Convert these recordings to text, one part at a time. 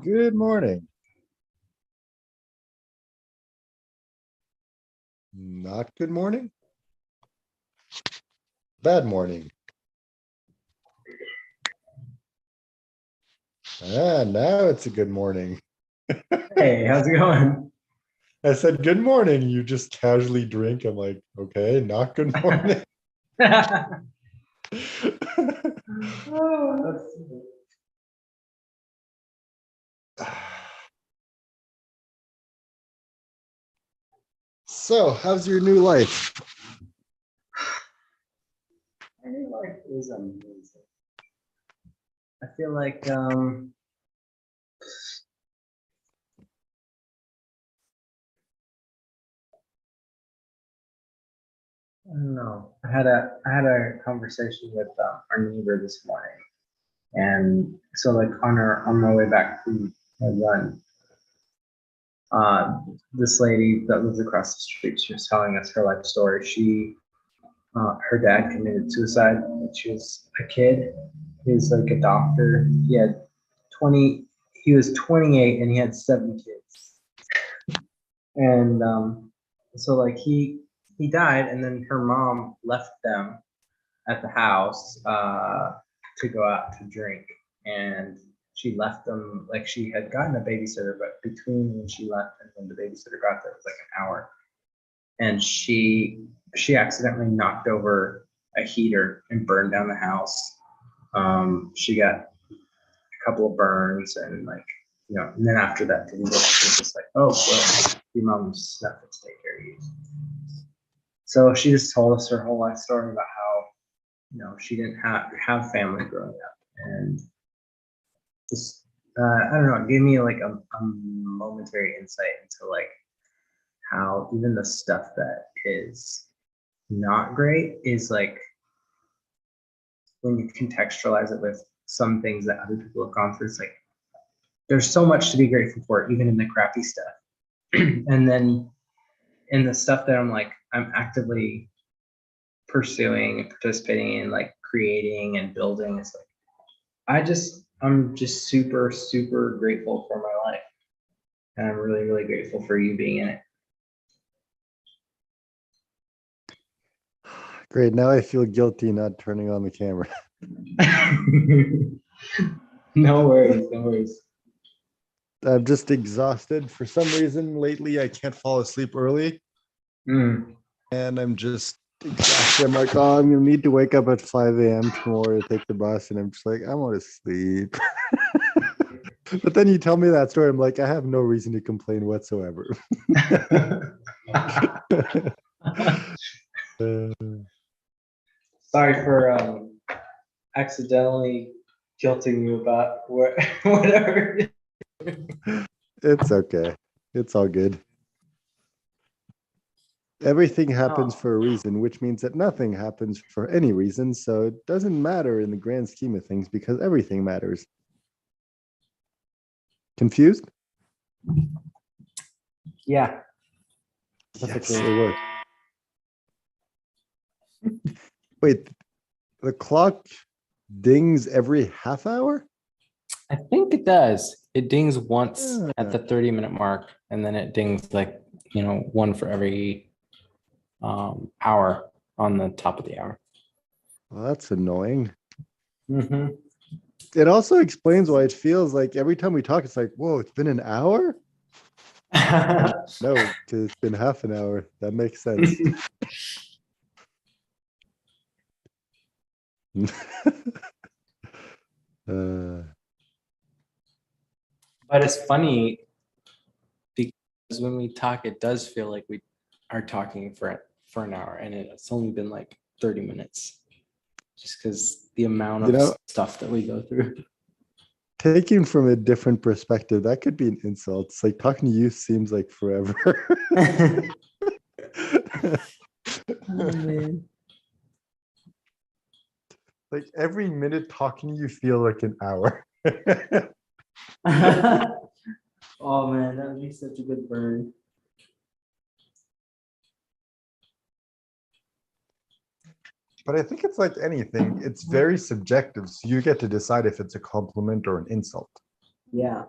Good morning. Not good morning. Bad morning. Ah, now it's a good morning. Hey, how's it going? I said good morning. You just casually drink. I'm like, okay, not good morning. Oh, So, how's your new life? I feel like it was amazing. I feel like I don't know. I had a conversation with our neighbor this morning, and so like on my way back from my run, this lady that lives across the street, she was telling us her life story. Her dad committed suicide when she was a kid. He was like a doctor. 20, he was 28 and he had 7 kids. And so like he died, and then her mom left them at the house to go out to drink. And she left them, like she had gotten a babysitter, but between when she left and when the babysitter got there, it was like an hour. And she accidentally knocked over a heater and burned down the house. She got a couple of burns, and like, and then after that, she was just like, oh, well, your mom's not going to take care of you. So she just told us her whole life story about how, she didn't have family growing up, and just I don't know, it gave me like a momentary insight into like how even the stuff that is not great is like, when you contextualize it with some things that other people have gone through, it's like there's so much to be grateful for, even in the crappy stuff. And then in the stuff that I'm actively pursuing and participating in, like creating and building, it's like I'm just super, super grateful for my life. And I'm really, really grateful for you being in Great. Now I feel guilty not turning on the camera. it. No worries, no worries. I'm just exhausted. For some reason, lately, I can't fall asleep early. Mm. And I'm just exhausted. I'm like, oh, I'm going to need to wake up at 5 a.m. tomorrow to take the bus. And I'm just like, I want to sleep. But then you tell me that story. I'm like, I have no reason to complain whatsoever. Sorry for accidentally guilting you about whatever. It's okay. It's all good. Everything happens Oh, for a reason, which means that nothing happens for any reason. So it doesn't matter in the grand scheme of things because everything matters. Confused? yeah, Yes, perfectly. it worked. Wait, the clock dings every half hour? I think it does. It dings once at Yeah. the 30-minute mark, and then it dings like, one for every hour on the top of the hour. Well, that's annoying. Mm-hmm. It also explains why it feels like every time we talk, it's like, whoa, it's been an hour? No, because it's been half an hour. That makes sense. uh, But it's funny because when we talk, it does feel like we are talking for an hour, and it's only been like 30 minutes, just because the amount you of know, stuff that we go through. taking from a different perspective, that could be an insult. It's like talking to you seems like forever. Oh man. Like every minute talking to you feel like an hour. Oh man, that would be such a good burn. But I think it's like anything, it's very subjective. So you get to decide if it's a compliment or an insult. Yeah.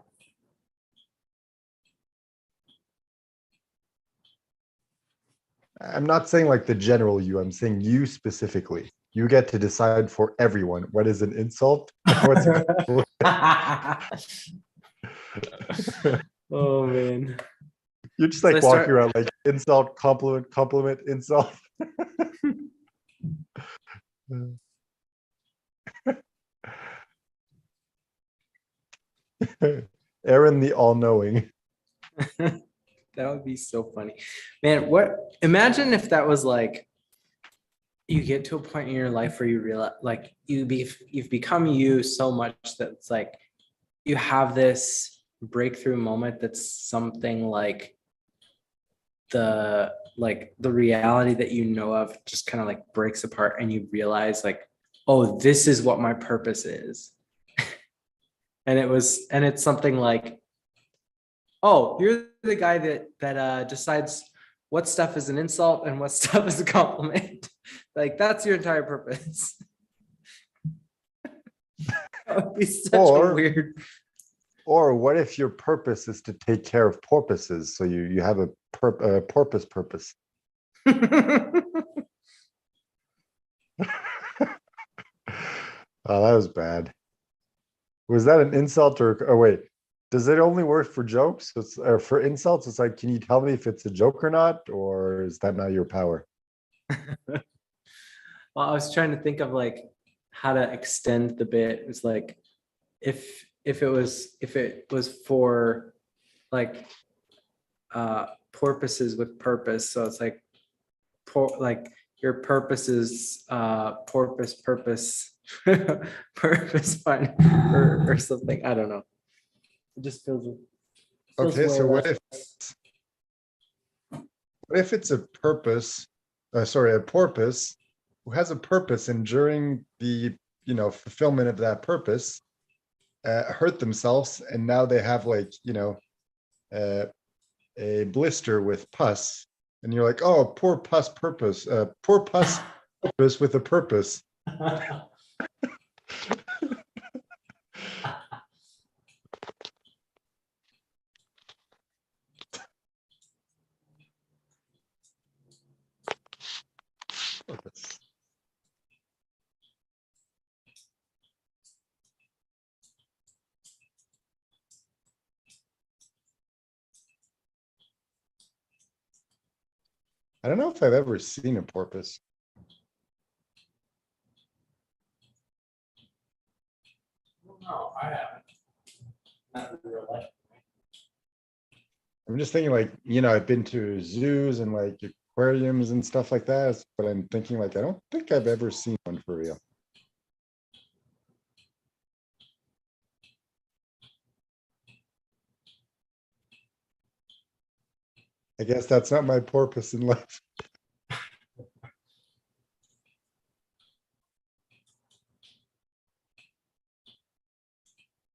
I'm not saying like the general you, I'm saying you specifically. You get to decide for everyone what is an insult and what's a compliment. Oh man. You're just So I like walking start around like insult, compliment, compliment, insult. Aaron the all-knowing. that would be so funny. Man, what imagine if that was like you get to a point in your life where you realize like you've become you so much that it's like you have this breakthrough moment that's something like the reality that you know of just kind of like breaks apart and you realize like, oh, this is what my purpose is. And it's something like, oh, you're the guy that decides what stuff is an insult and what stuff is a compliment. Like that's your entire purpose. That would be such a Or weird. or what if your purpose is to take care of porpoises? So you have a porpoise purpose. Oh, that was bad. Was that an insult or oh wait, does it only work for jokes? Or for insults, it's like, can you tell me if it's a joke or not, or is that not your power? Well, I was trying to think of like how to extend the bit. It's like if it was for like porpoises with purpose. So it's like like your purpose is porpoise purpose purpose fun or something. I don't know. It just feels Okay, way so less. what if it's a purpose, sorry, a porpoise who has a purpose and during the fulfillment of that purpose hurt themselves and now they have like uh a blister with pus, and you're like, oh, poor pus purpose, poor pus purpose with a purpose. I don't know if I've ever seen a porpoise. No, I haven't. Not in real life. I'm just thinking like, I've been to zoos and like aquariums and stuff like that, but I'm thinking like, I don't think I've ever seen one for real. I guess that's not my purpose in life.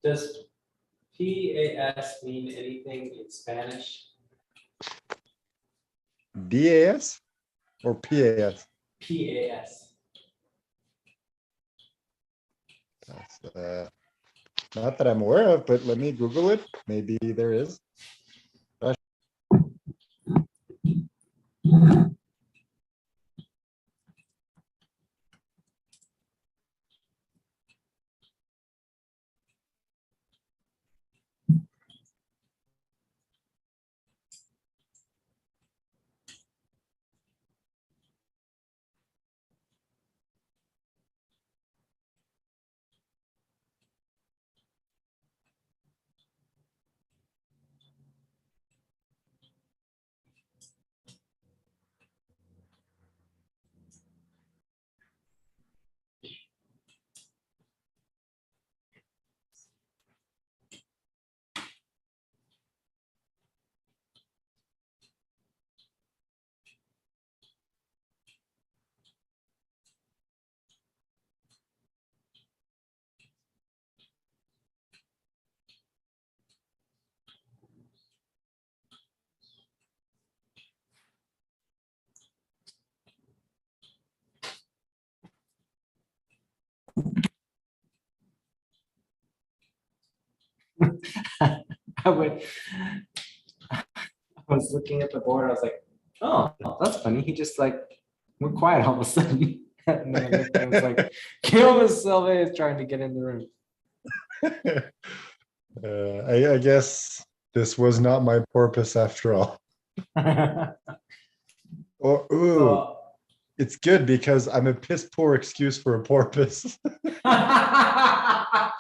Does PAS mean anything in Spanish? DAS or PAS? PAS. That's, not that I'm aware of, but let me Google it. Maybe there is. I would. I was looking at the board. I was like, "Oh, that's funny." He just like went quiet all of a sudden, and then I looked and it was like, "Guillaume Silva is trying to get in the room." I guess this was not my purpose after all. Oh, ooh, So, it's good because I'm a piss poor excuse for a porpoise. oh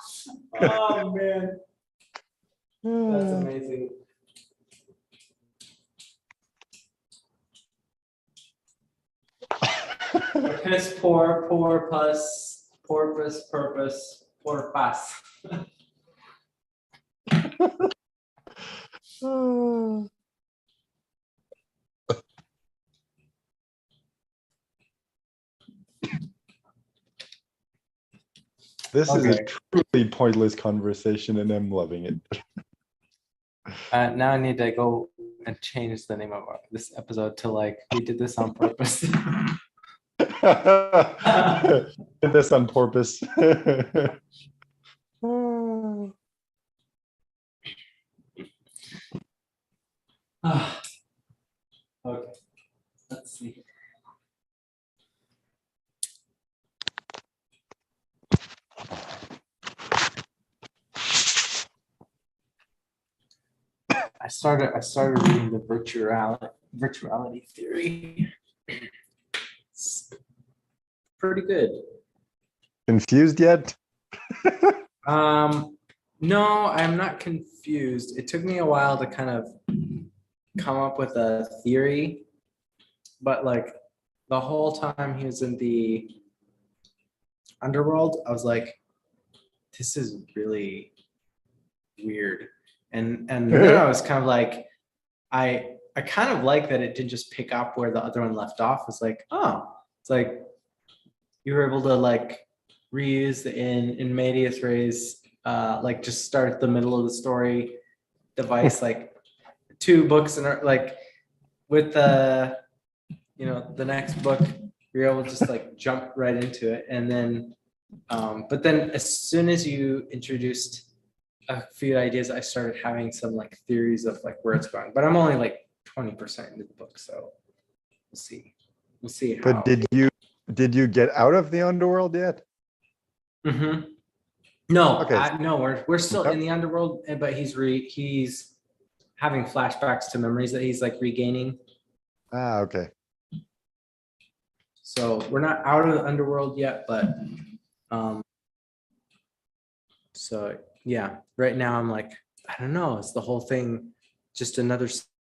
man, that's amazing. Piss poor, poor pus, porpoise, purpose, poor pus. This is a Okay. truly pointless conversation, and I'm loving it. Now I need to go and change the name of this episode to like we did this on purpose. Did this on purpose. Okay, let's see. I started reading the virtuality theory. It's pretty good. Confused yet? No, I'm not confused. It took me a while to kind of come up with a theory, but like the whole time he was in the underworld, I was like, this is really weird. And then I was kind of like, I kind of like that it didn't just pick up where the other one left off. It's like, oh, it's like you were able to like reuse the in medias res, like just start at the middle of the story device, like 2 books and like with the the next book, you're able to just like jump right into it. And then but then as soon as you introduced a few ideas, I started having some like theories of like where it's going. But I'm only like 20% into the book, so we'll see. We'll see how. But did you get out of the underworld yet? Mm-hmm. No, Okay. no, we're still in the underworld, but he's having flashbacks to memories that he's like regaining. Okay. So we're not out of the underworld yet, but so yeah, right now I'm like, I don't know, is the whole thing just another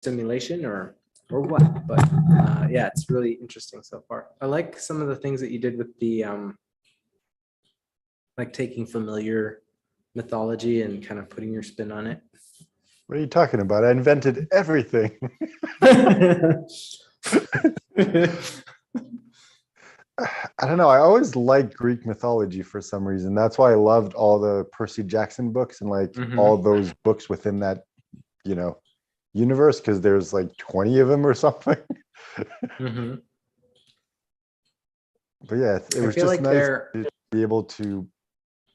simulation or what? But yeah, it's really interesting so far. I like some of the things that you did with the like taking familiar mythology and kind of putting your spin on it. What are you talking about? I invented everything. I don't know. I always liked Greek mythology for some reason. That's why I loved all the Percy Jackson books and like all those books within that, universe, because there's like 20 of them or something. But yeah, it was just nice to be able to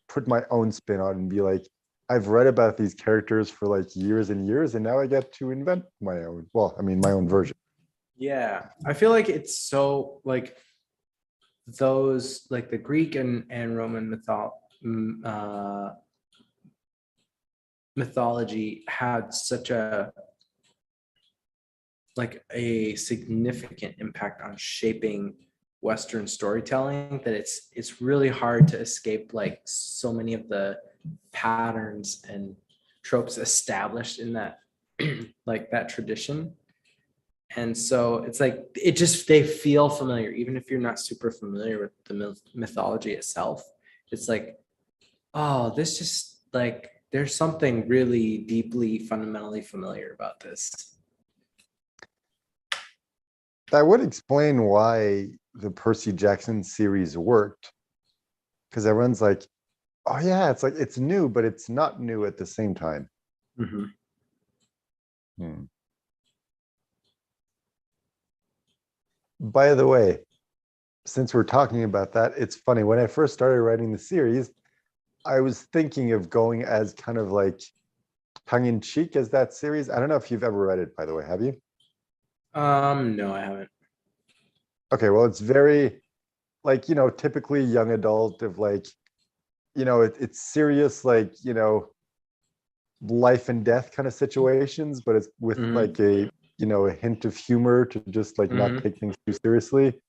put my own spin on it and be like, I've read about these characters for like years and years, and now I get to invent my own. Well, I mean, my own version. Yeah, I feel like it's so like those like the Greek and Roman mythology had such a significant impact on shaping Western storytelling that it's really hard to escape like so many of the patterns and tropes established in that like that tradition. And so it's like they feel familiar even if you're not super familiar with the mythology itself. It's like, oh, this just like there's something really deeply fundamentally familiar about this. That would explain why the Percy Jackson series worked, because everyone's like, oh yeah, it's like it's new, but it's not new at the same time. By the way, since we're talking about that, it's funny, when I first started writing the series, I was thinking of going as kind of like tongue-in-cheek as that series. I don't know if you've ever read it, by the way. Have you? No, I haven't. Okay, well, it's very like, typically young adult of like, it's serious, like, life and death kind of situations, but it's with like a hint of humor to just like not take things too seriously.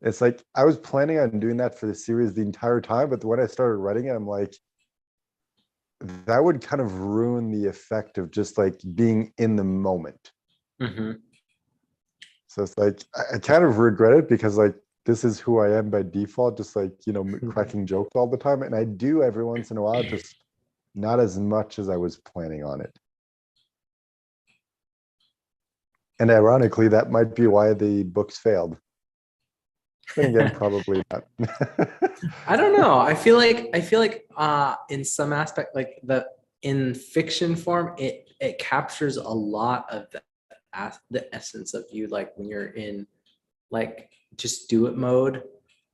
It's like I was planning on doing that for the series the entire time, but when I started writing it, I'm like, that would kind of ruin the effect of just like being in the moment. So it's like I kind of regret it, because like this is who I am by default, just like cracking jokes all the time, and I do every once in a while, just not as much as I was planning on it. And ironically, that might be why the books failed. Then again, probably not. I don't know. I feel like in some aspect, like in fiction form, it captures a lot of the essence of you, like when you're in like just do it mode,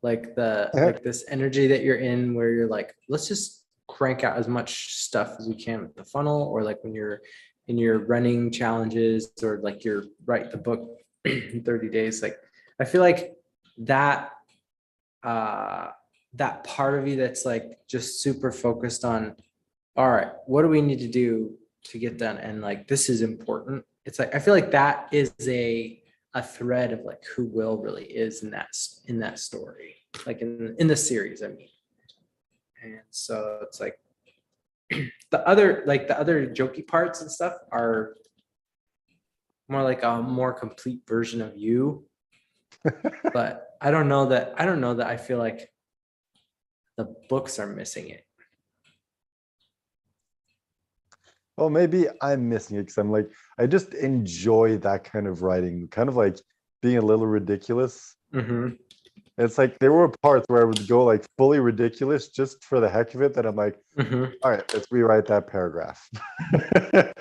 like like this energy that you're in where you're like, let's just crank out as much stuff as we can with the funnel, or like when you're in your running challenges, or like you're write the book in 30 days. Like I feel like that that part of you that's like just super focused on, all right, what do we need to do to get done, and like this is important. It's like I feel like that is a thread of like who Will really is in that story, like in the series, I mean. And so it's like the other jokey parts and stuff are more like a more complete version of you. But I don't know that I feel like the books are missing it. Well, maybe I'm missing it because I'm like, I just enjoy that kind of writing, kind of like being a little ridiculous. It's like there were parts where I would go like fully ridiculous just for the heck of it. That I'm like, Mhm. all right, let's rewrite that paragraph. I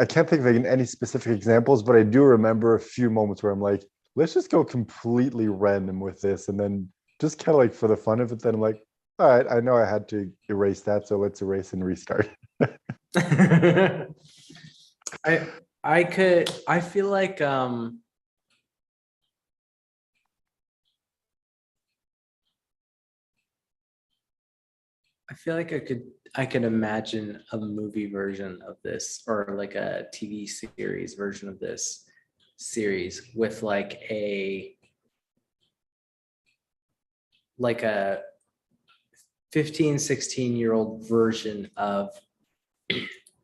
can't think of any specific examples, but I do remember a few moments where I'm like, let's just go completely random with this, and then just kind of like for the fun of it. Then I'm like, all right, I know I had to erase that, so let's erase and restart. I feel like I could imagine a movie version of this, or like a TV series version of this series with like a 15, 16-year-old version of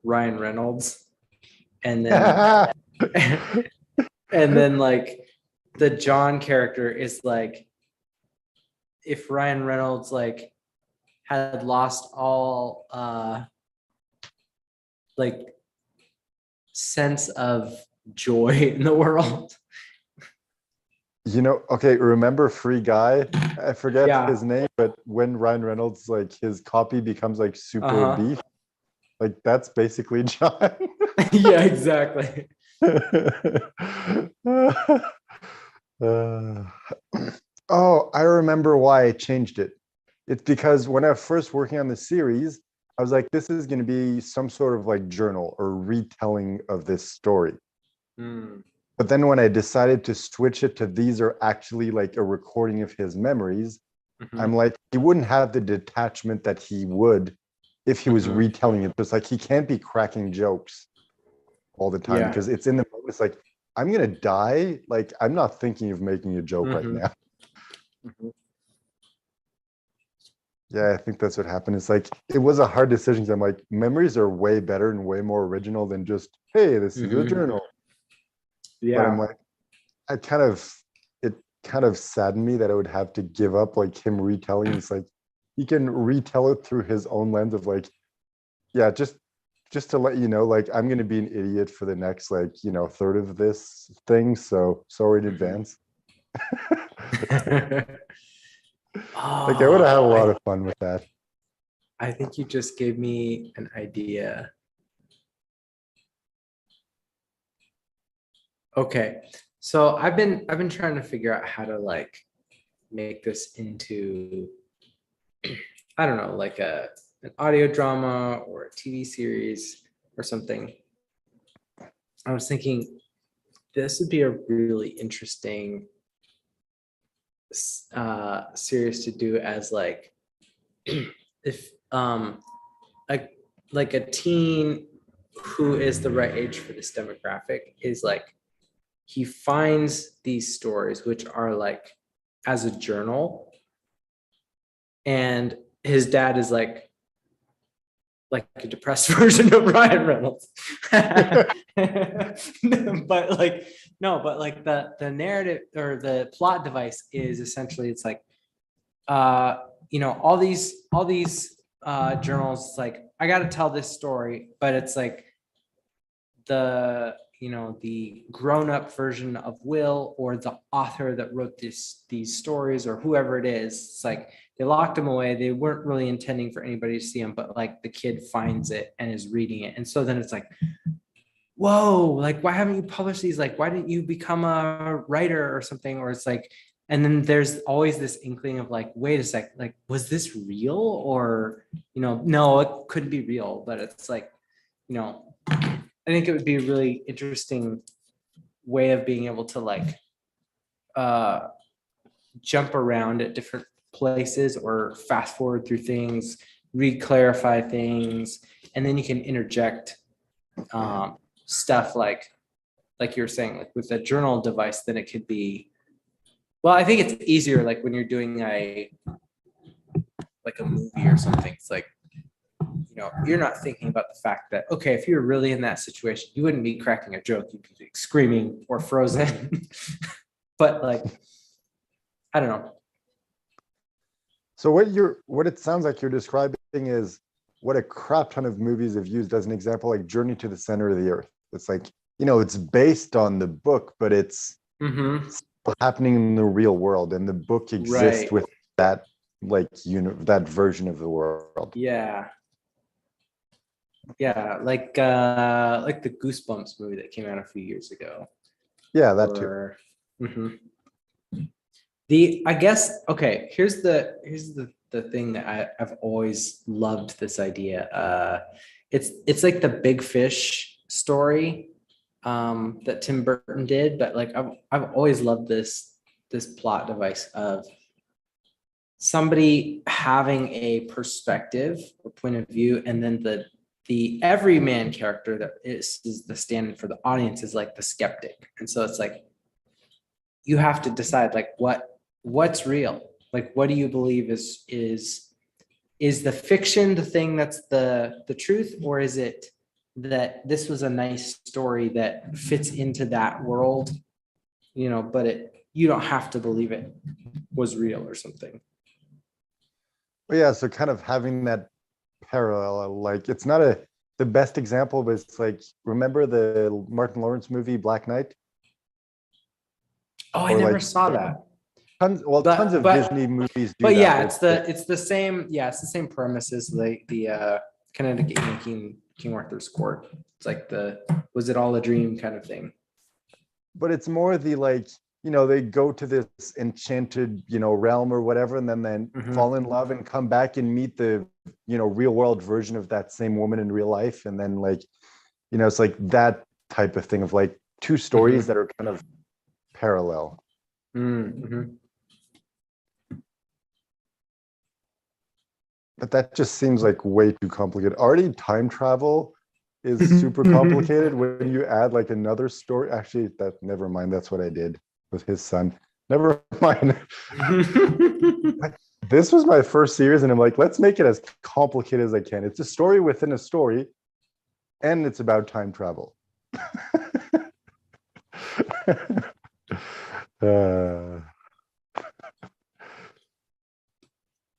Ryan Reynolds, and then and then like the John character is like if Ryan Reynolds like had lost all like sense of joy in the world. Okay, remember Free Guy? I forget Yeah. his name, but when Ryan Reynolds, like his copy becomes like super Uh-huh. beef, like that's basically John. Yeah, exactly. Uh, oh, I remember why I changed it. It's because when I was first working on the series, I was like, this is going to be some sort of like journal or retelling of this story. Mm. But then when I decided to switch it to these are actually like a recording of his memories, I'm Mhm. like, he wouldn't have the detachment that he would if he was Mhm. retelling it. It's like he can't be cracking jokes all the time Yeah. because it's in the moment. It's like, I'm gonna die. Like, I'm not thinking of making a joke right Mhm. now. Mhm. Yeah, I think that's what happened. It's like it was a hard decision. 'Cause I'm like, memories are way better and way more original than just, hey, this is a Mhm. journal. But I'm Yeah. like, it kind of saddened me that I would have to give up like him retelling. It's like he can retell it through his own lens of like, yeah, just to let you know, like I'm gonna be an idiot for the next like, third of this thing. So sorry in Mhm. advance. Like I would have had a Oh, lot of fun with that. I think you just gave me an idea. Okay. So I've been trying to figure out how to like make this into I don't know, like an audio drama or a TV series or something. I was thinking this would be a really interesting series to do as like if a like a teen who is the right age for this demographic is like he finds these stories which are like as a journal, and his dad is like a depressed version of Ryan Reynolds. But like no, but like the narrative or the plot device is essentially it's like uh all these journals, it's like I got to tell this story, but it's like the grown-up version of Will or the author that wrote these stories or whoever it is. It's like they locked him away. They weren't really intending for anybody to see him, but like the kid finds it and is reading it. And so then it's like, whoa, like why haven't you published these? Like, why didn't you become a writer or something? Or it's like, and then there's always this inkling of like, wait a sec, like, was this real? Or, no, it couldn't be real, but it's like, I think it would be a really interesting way of being able to like uh, jump around at different places or fast forward through things, re-clarify things, and then you can interject stuff like you were saying, like with a journal device. Then it could be. Well, I think it's easier like when you're doing like a movie or something. It's like you're not thinking about the fact that, okay, if you're really in that situation, you wouldn't be cracking a joke, you'd be like screaming or frozen. But like, I don't know. So what it sounds like you're describing is what a crap ton of movies have used as an example, like Journey to the Center of the Earth. It's like, it's based on the book, but it's Mm-hmm. happening in the real world, and the book exists Right. with that like that version of the world. Yeah. Yeah, like the Goosebumps movie that came out a few years ago. Yeah, that too. Or Mhm. The I guess okay, here's the thing that I've always loved this idea. It's like the Big Fish story that Tim Burton did, but like I've always loved this plot device of somebody having a perspective or point of view, and then the everyman character that is the stand for the audience is like the skeptic. And so it's like you have to decide like what's real, like what do you believe is the fiction the thing that's the truth, or is it that this was a nice story that fits into that world, but you don't have to believe it was real or something. But yeah, so kind of having that parallel, like it's not the best example, but it's like, remember the Martin Lawrence movie Black Knight? Oh, I Or never like saw that. tons of But Disney movies do but that. yeah, Where it's the same. Yeah, it's the same premise as the Connecticut King Arthur's Court. It's like was it all a dream kind of thing. but it's more the like, they go to this enchanted, realm or whatever, and then Mhm. fall in love and come back and meet the, real world version of that same woman in real life. And then like, it's like that type of thing of like two stories that are kind of parallel. Mm-hmm. But that just seems like way too complicated. Already time travel is super complicated when you add like another story. Actually, never mind. That's what I did with his son. Never mind. This was my first series, and I'm like, let's make it as complicated as I can. It's a story within a story, and it's about time travel.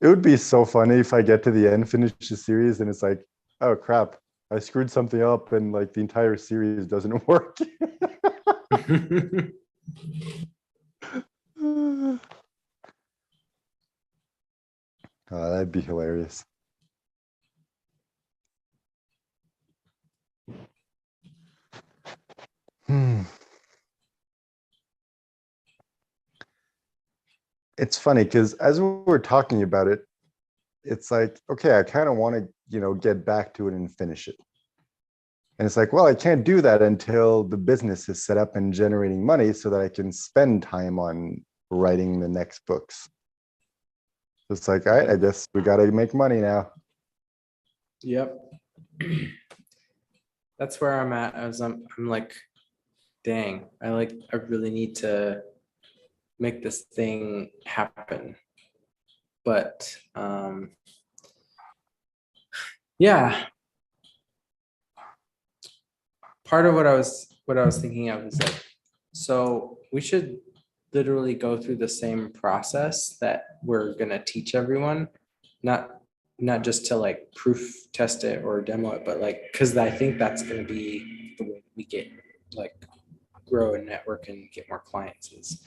It would be so funny if I get to the end, finish the series, and it's like, oh crap, I screwed something up, and like the entire series doesn't work. Oh, that'd be hilarious. It's funny because as we were talking about it, it's like, okay, I kind of want to, get back to it and finish it. And it's like, well, I can't do that until the business is set up and generating money so that I can spend time on writing the next books. It's like, all right, I guess we got to make money now. Yep. That's where I'm at. I'm like, dang, I really need to make this thing happen. But yeah, part of what I was thinking of is like, so we should literally go through the same process that we're gonna teach everyone, not just to like proof test it or demo it, but like, because I think that's gonna be the way we get like grow a network and get more clients is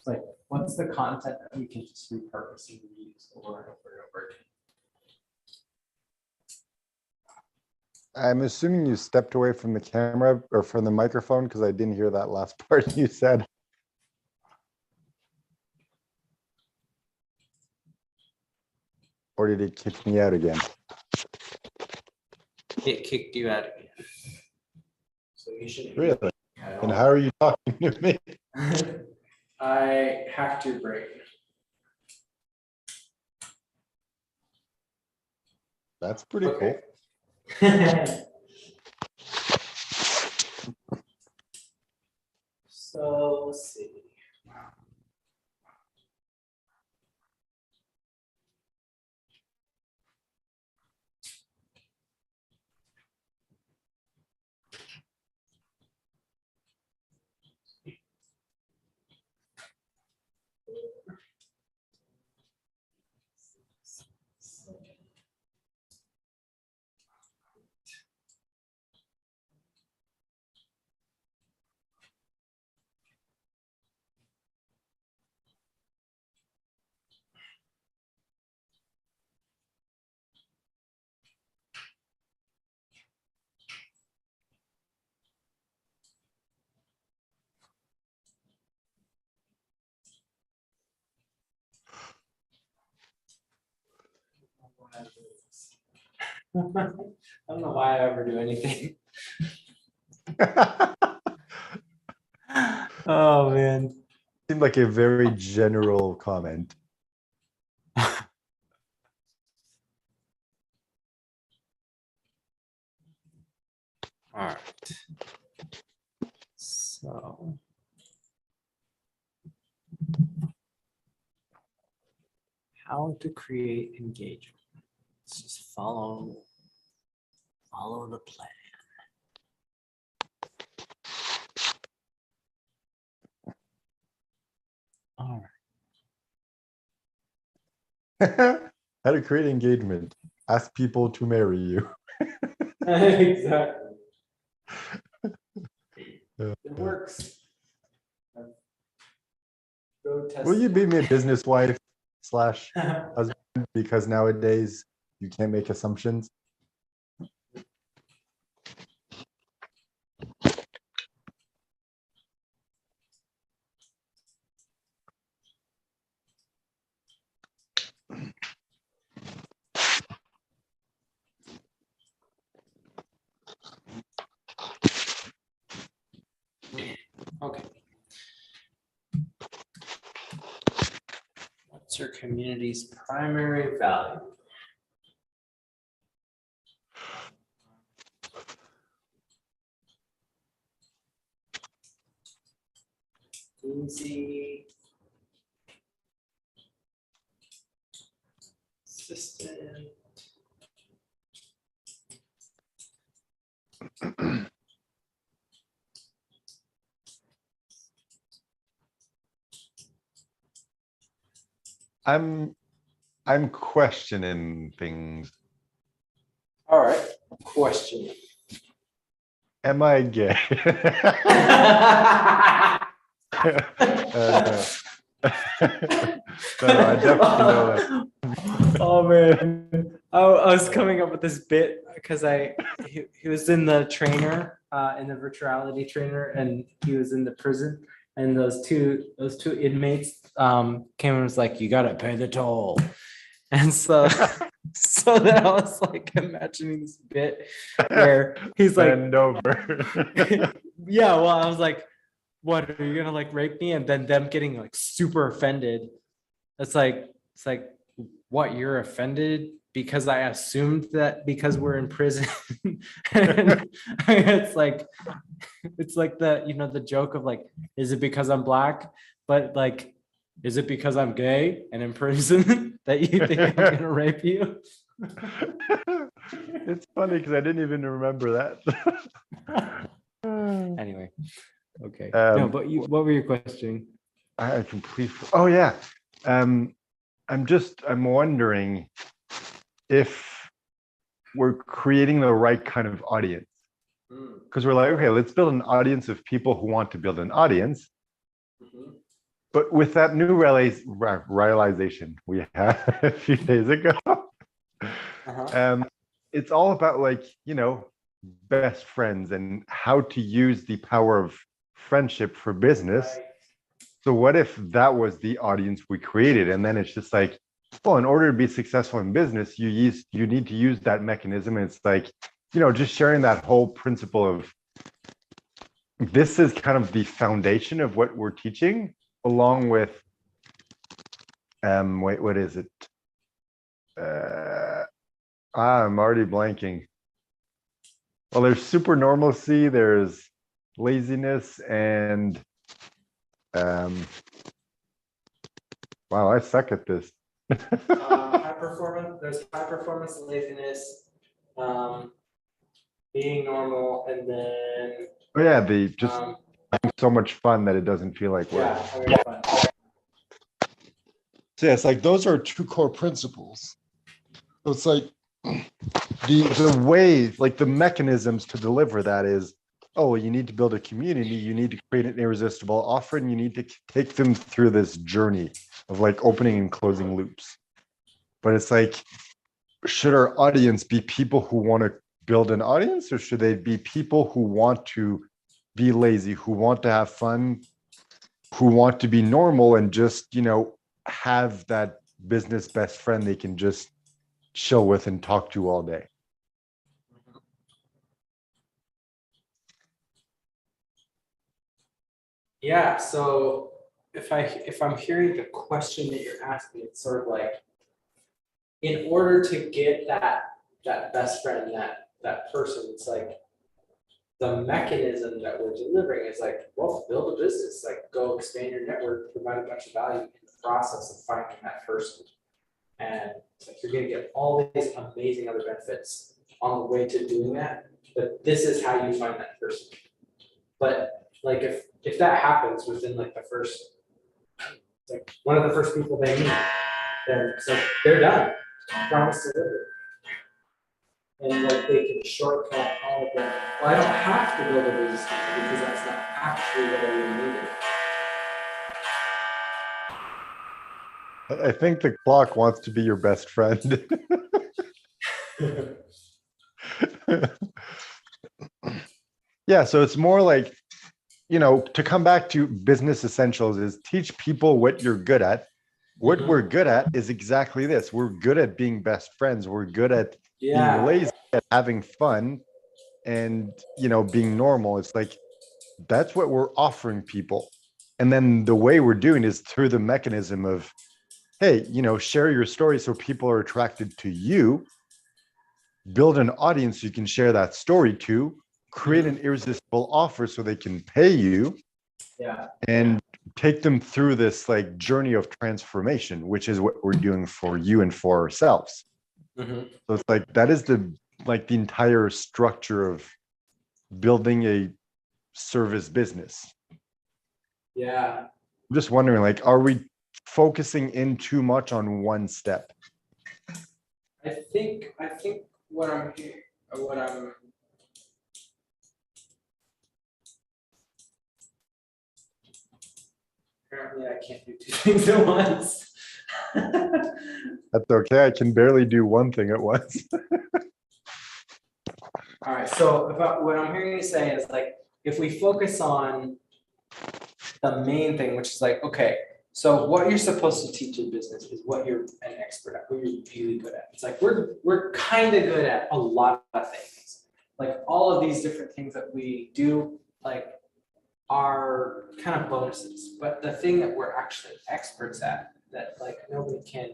like, what's the content that we can just repurpose and reuse over and over and over again? I'm assuming you stepped away from the camera or from the microphone because I didn't hear that last part you said. Or did it kick me out again? It kicked you out again. So you should Really? And how are you talking to me? I hacked your brain. That's pretty cool. So let's see. I don't know why I ever do anything. Oh man. Seemed like a very general comment. All right. So how to create engagement. Let's just follow the plan. All How to create engagement. Ask people to marry you. right. Exactly. Uh, It works. Go test Will you it. be my business wife slash husband? Because nowadays you can't make assumptions. Okay. What's your community's primary value? Easy. Consistent. I'm questioning things. All right. Question. Am I gay? Uh, no, I definitely know that. Oh man, I was coming up with this bit because he was in the trainer, in the virtuality trainer, and he was in the prison, and those two inmates came and was like, "You gotta pay the toll," and so so then I was like imagining this bit where he's like, Bend over. yeah, well, I was like, what, are you gonna like rape me? And then them getting like super offended. It's like, what, you're offended because I assumed that because we're in prison. And it's like the joke of like, is it because I'm black? But like, is it because I'm gay and in prison that you think I'm gonna rape you? It's funny because I didn't even remember that. Anyway, okay. No, but what were your questioning? I completely. Oh yeah. I'm wondering if we're creating the right kind of audience. Because we're like, okay, let's build an audience of people who want to build an audience. But with that new realization we had a few days ago, it's all about like, best friends and how to use the power of friendship for business. Right. So what if that was the audience we created? And then it's just like, well, in order to be successful in business, you need to use that mechanism. And it's like, just sharing that whole principle of this is kind of the foundation of what we're teaching, along with wait, what is it? I'm already blanking. Well, there's super normalcy, there's laziness, and wow, I suck at this. High performance. There's high performance, laziness, being normal, and then Oh yeah, the just um, having so much fun that it doesn't feel like work. yeah, having fun. So yeah, it's like those are two core principles. So it's like the way, like the mechanisms to deliver that is, oh, you need to build a community, you need to create an irresistible offer, and you need to take them through this journey of like opening and closing loops. But it's like, should our audience be people who want to build an audience, or should they be people who want to be lazy, who want to have fun, who want to be normal and just, have that business best friend they can just chill with and talk to all day? Yeah, so if I'm hearing the question that you're asking, it's sort of like in order to get that best friend, that person, it's like the mechanism that we're delivering is like, well, build a business, like go expand your network, provide a bunch of value in the process of finding that person. And it's like you're gonna get all these amazing other benefits on the way to doing that. But this is how you find that person. But like if that happens within like the first, like one of the first people they meet, then it's like they're done. Promise delivered. And like they can shortcut all of that. Well, I don't have to build a business because that's not actually what I really needed. I think the clock wants to be your best friend. Yeah, so it's more like, to come back to business essentials is teach people what you're good at. What we're good at is exactly this. We're good at being best friends. We're good at being Yeah. lazy, at having fun, and being normal. It's like that's what we're offering people. And then the way we're doing is through the mechanism of, hey, share your story so people are attracted to you, build an audience you can share that story to, create an irresistible offer so they can pay you, Yeah. and take them through this like journey of transformation, which is what we're doing for you and for ourselves. Mhm. So it's like that is the entire structure of building a service business. Yeah. I'm just wondering, like, are we focusing in too much on one step? I think what I'm hearing, what I'm apparently I can't do two things at once. That's okay. I can barely do one thing at once. All right, so about what I'm hearing you say is like, if we focus on the main thing, which is like, okay, so what you're supposed to teach in business is what you're an expert at, what you're really good at. It's like we're kind of good at a lot of things. Like all of these different things that we do, like are kind of bonuses. But the thing that we're actually experts at that like nobody can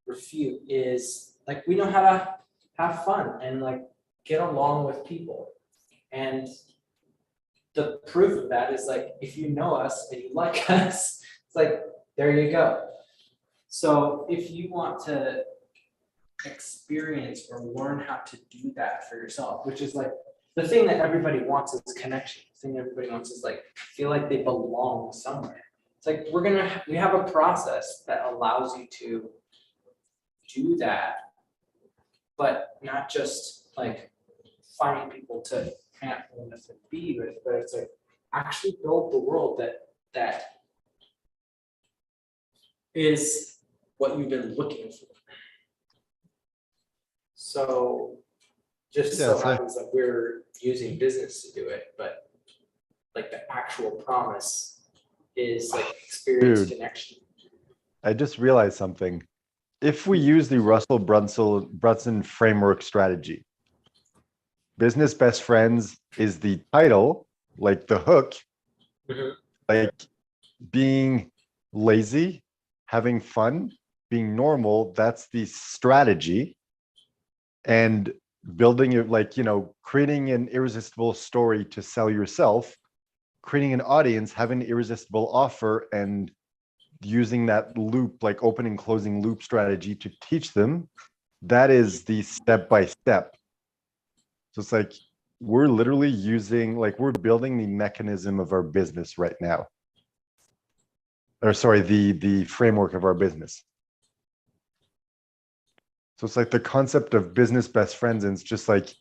refute is like we know how to have fun and like get along with people. And the proof of that is like if you know us and you like us, it's like there you go. So if you want to experience or learn how to do that for yourself, which is like the thing that everybody wants is connection. The thing everybody wants is like feel like they belong somewhere. It's like we have a process that allows you to do that, but not just like find people to hang out with and be with, but it's like actually build the world that is what you've been looking for. So just so Yes, happens that we're using business to do it, but like the actual promise is like experience dude, connection. I just realized something. If we use the Russell Brunson framework strategy, business best friends is the title, like the hook, like being lazy, having fun, being normal, that's the strategy. And building it, like, creating an irresistible story to sell yourself, creating an audience, having an irresistible offer, and using that loop, like opening closing loop strategy to teach them. That is the step by step. So it's like we're literally using, like, we're building the mechanism of our business right now. Or sorry, the framework of our business. So it's like the concept of business best friends, and it's just like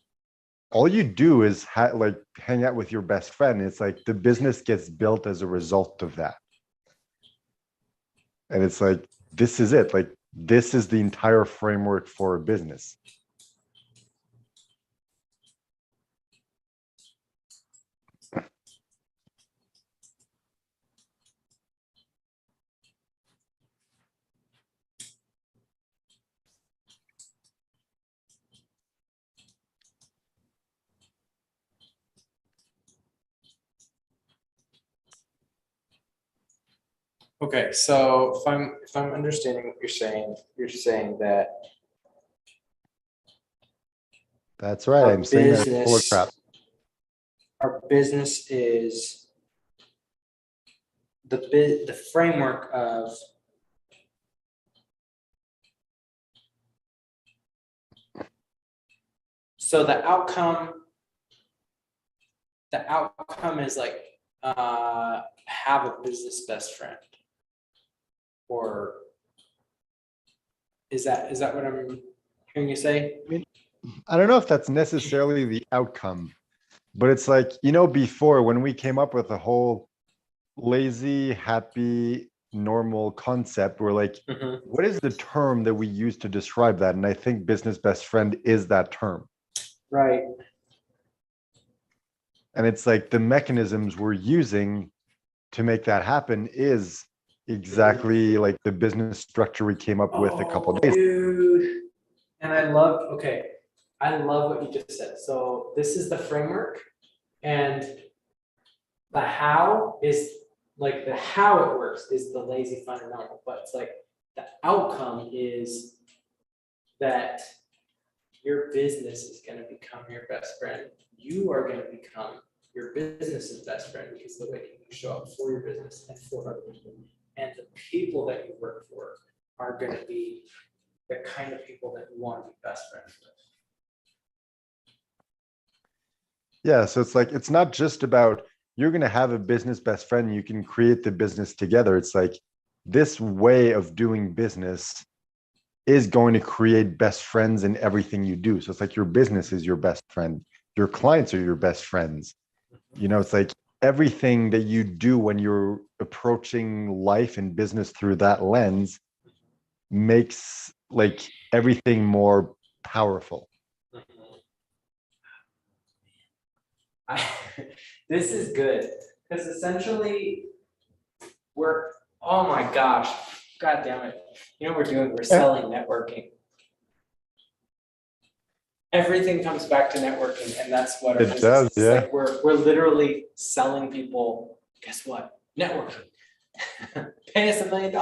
all you do is like hang out with your best friend. It's like the business gets built as a result of that. And it's like, this is it. Like, this is the entire framework for a business. Okay, so if I'm understanding what you're saying that That's right. our I'm saying that it's full of business, crap. our business is the framework of so the outcome is like have a business best friend, or is that what I'm hearing you say? I mean, I don't know if that's necessarily the outcome, but it's like, you know, before when we came up with the whole lazy, happy, normal concept, we're like, Mhm. what is the term that we use to describe that? And I think business best friend is that term. Right. And it's like the mechanisms we're using to make that happen is exactly like the business structure we came up with a couple of days. Dude. And I love what you just said. So this is the framework, and the how is like the how it works is the lazy, fun, and normal. But it's like the outcome is that your business is going to become your best friend. You are going to become your business's best friend because the way that you show up for your business and for other people, and the people that you work for are going to be the kind of people that you want to be best friends with. Yeah, so it's like it's not just about you're going to have a business best friend, you can create the business together. It's like this way of doing business is going to create best friends in everything you do. So it's like your business is your best friend, your clients are your best friends. You know, it's like everything that you do when you're approaching life and business through that lens makes like everything more powerful. I, this is good because essentially we're, oh my gosh, God damn it. You know what we're doing? We're selling networking. Everything comes back to networking, and that's what our It business does, is. It's yeah. like we're literally selling people, guess what? Networking. Pay us $1 million.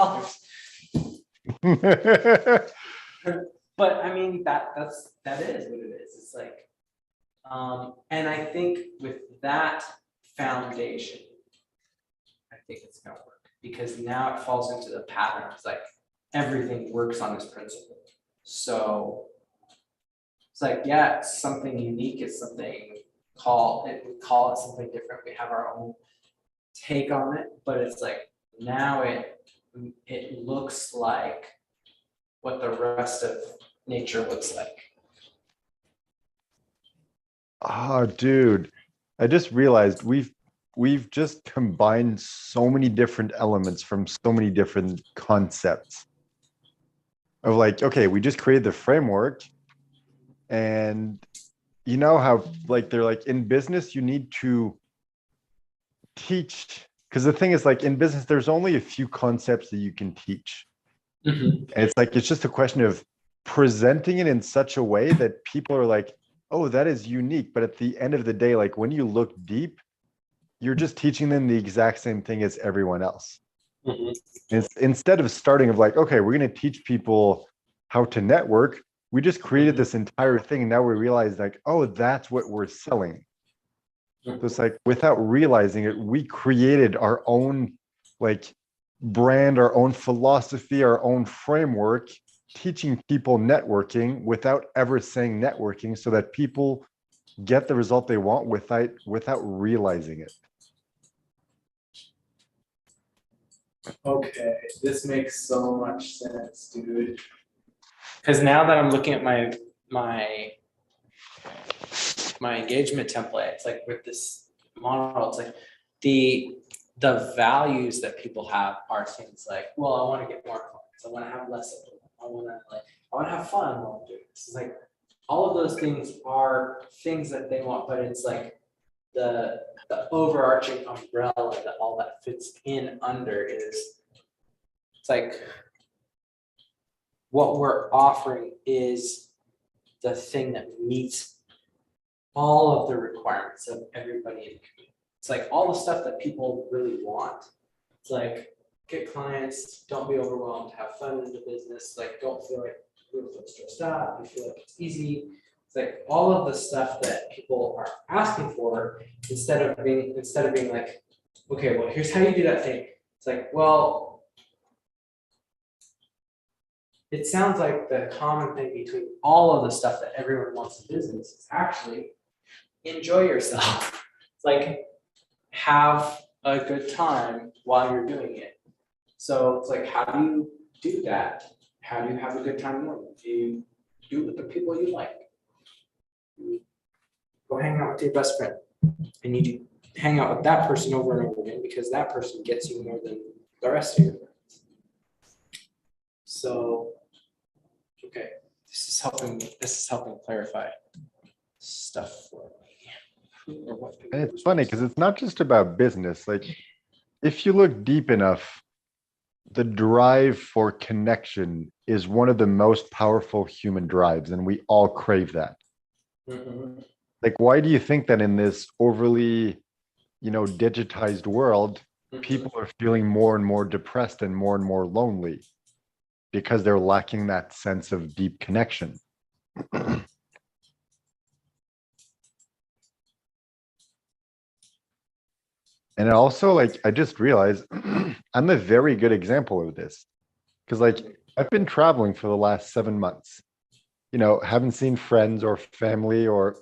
But I mean that is what it is. It's like and I think with that foundation, I think it's gonna work because now it falls into the pattern. It's like everything works on this principle. So it's like, yeah, it's something unique, it's something we call it something different. We have our own take on it, but it's like now it looks like what the rest of nature looks like. Oh, dude, I just realized we've just combined so many different elements from so many different concepts of like, okay, we just created the framework, and you know how like they're like in business you need to teach, because the thing is like in business there's only a few concepts that you can teach. Mhm. And it's like it's just a question of presenting it in such a way that people are like, oh, that is unique. But at the end of the day, like when you look deep, you're just teaching them the exact same thing as everyone else. Mhm. It's instead of starting of like, okay, we're going to teach people how to network, we just created this entire thing. And now we realize like, oh, that's what we're selling. So it's like without realizing it, we created our own like brand, our own philosophy, our own framework, teaching people networking without ever saying networking so that people get the result they want without realizing it. Okay, this makes so much sense, dude. Because now that I'm looking at my engagement template, it's like with this model, it's like the values that people have are things like, well, I want to get more clients, I want to have less of them, I want to have fun while I'm doing this. It's like all of those things are things that they want, but it's like the overarching umbrella that all that fits in under is it's like what we're offering is the thing that meets all of the requirements of everybody in the community. It's like all the stuff that people really want. It's like, get clients, don't be overwhelmed, have fun in the business, like don't feel like you're stressed out, you feel like it's easy. It's like all of the stuff that people are asking for instead of being like, okay, well, here's how you do that thing. It's like, well, it sounds like the common thing between all of the stuff that everyone wants in business is actually enjoy yourself. It's like have a good time while you're doing it. So it's like, how do you do that? How do you have a good time doing it? Do you do it with the people you like? Go hang out with your best friend. And you do hang out with that person over and over again because that person gets you more than the rest of your friends. So, okay, this is helping clarify stuff for me. And it's funny because it's not just about business. Like, if you look deep enough, the drive for connection is one of the most powerful human drives, and we all crave that. Mm-hmm. Like, why do you think that in this overly, digitized world, people are feeling more and more depressed and more lonely? Because they're lacking that sense of deep connection. And also, like, I just realized I'm a very good example of this. Because, like, I've been traveling for the last 7 months, haven't seen friends or family or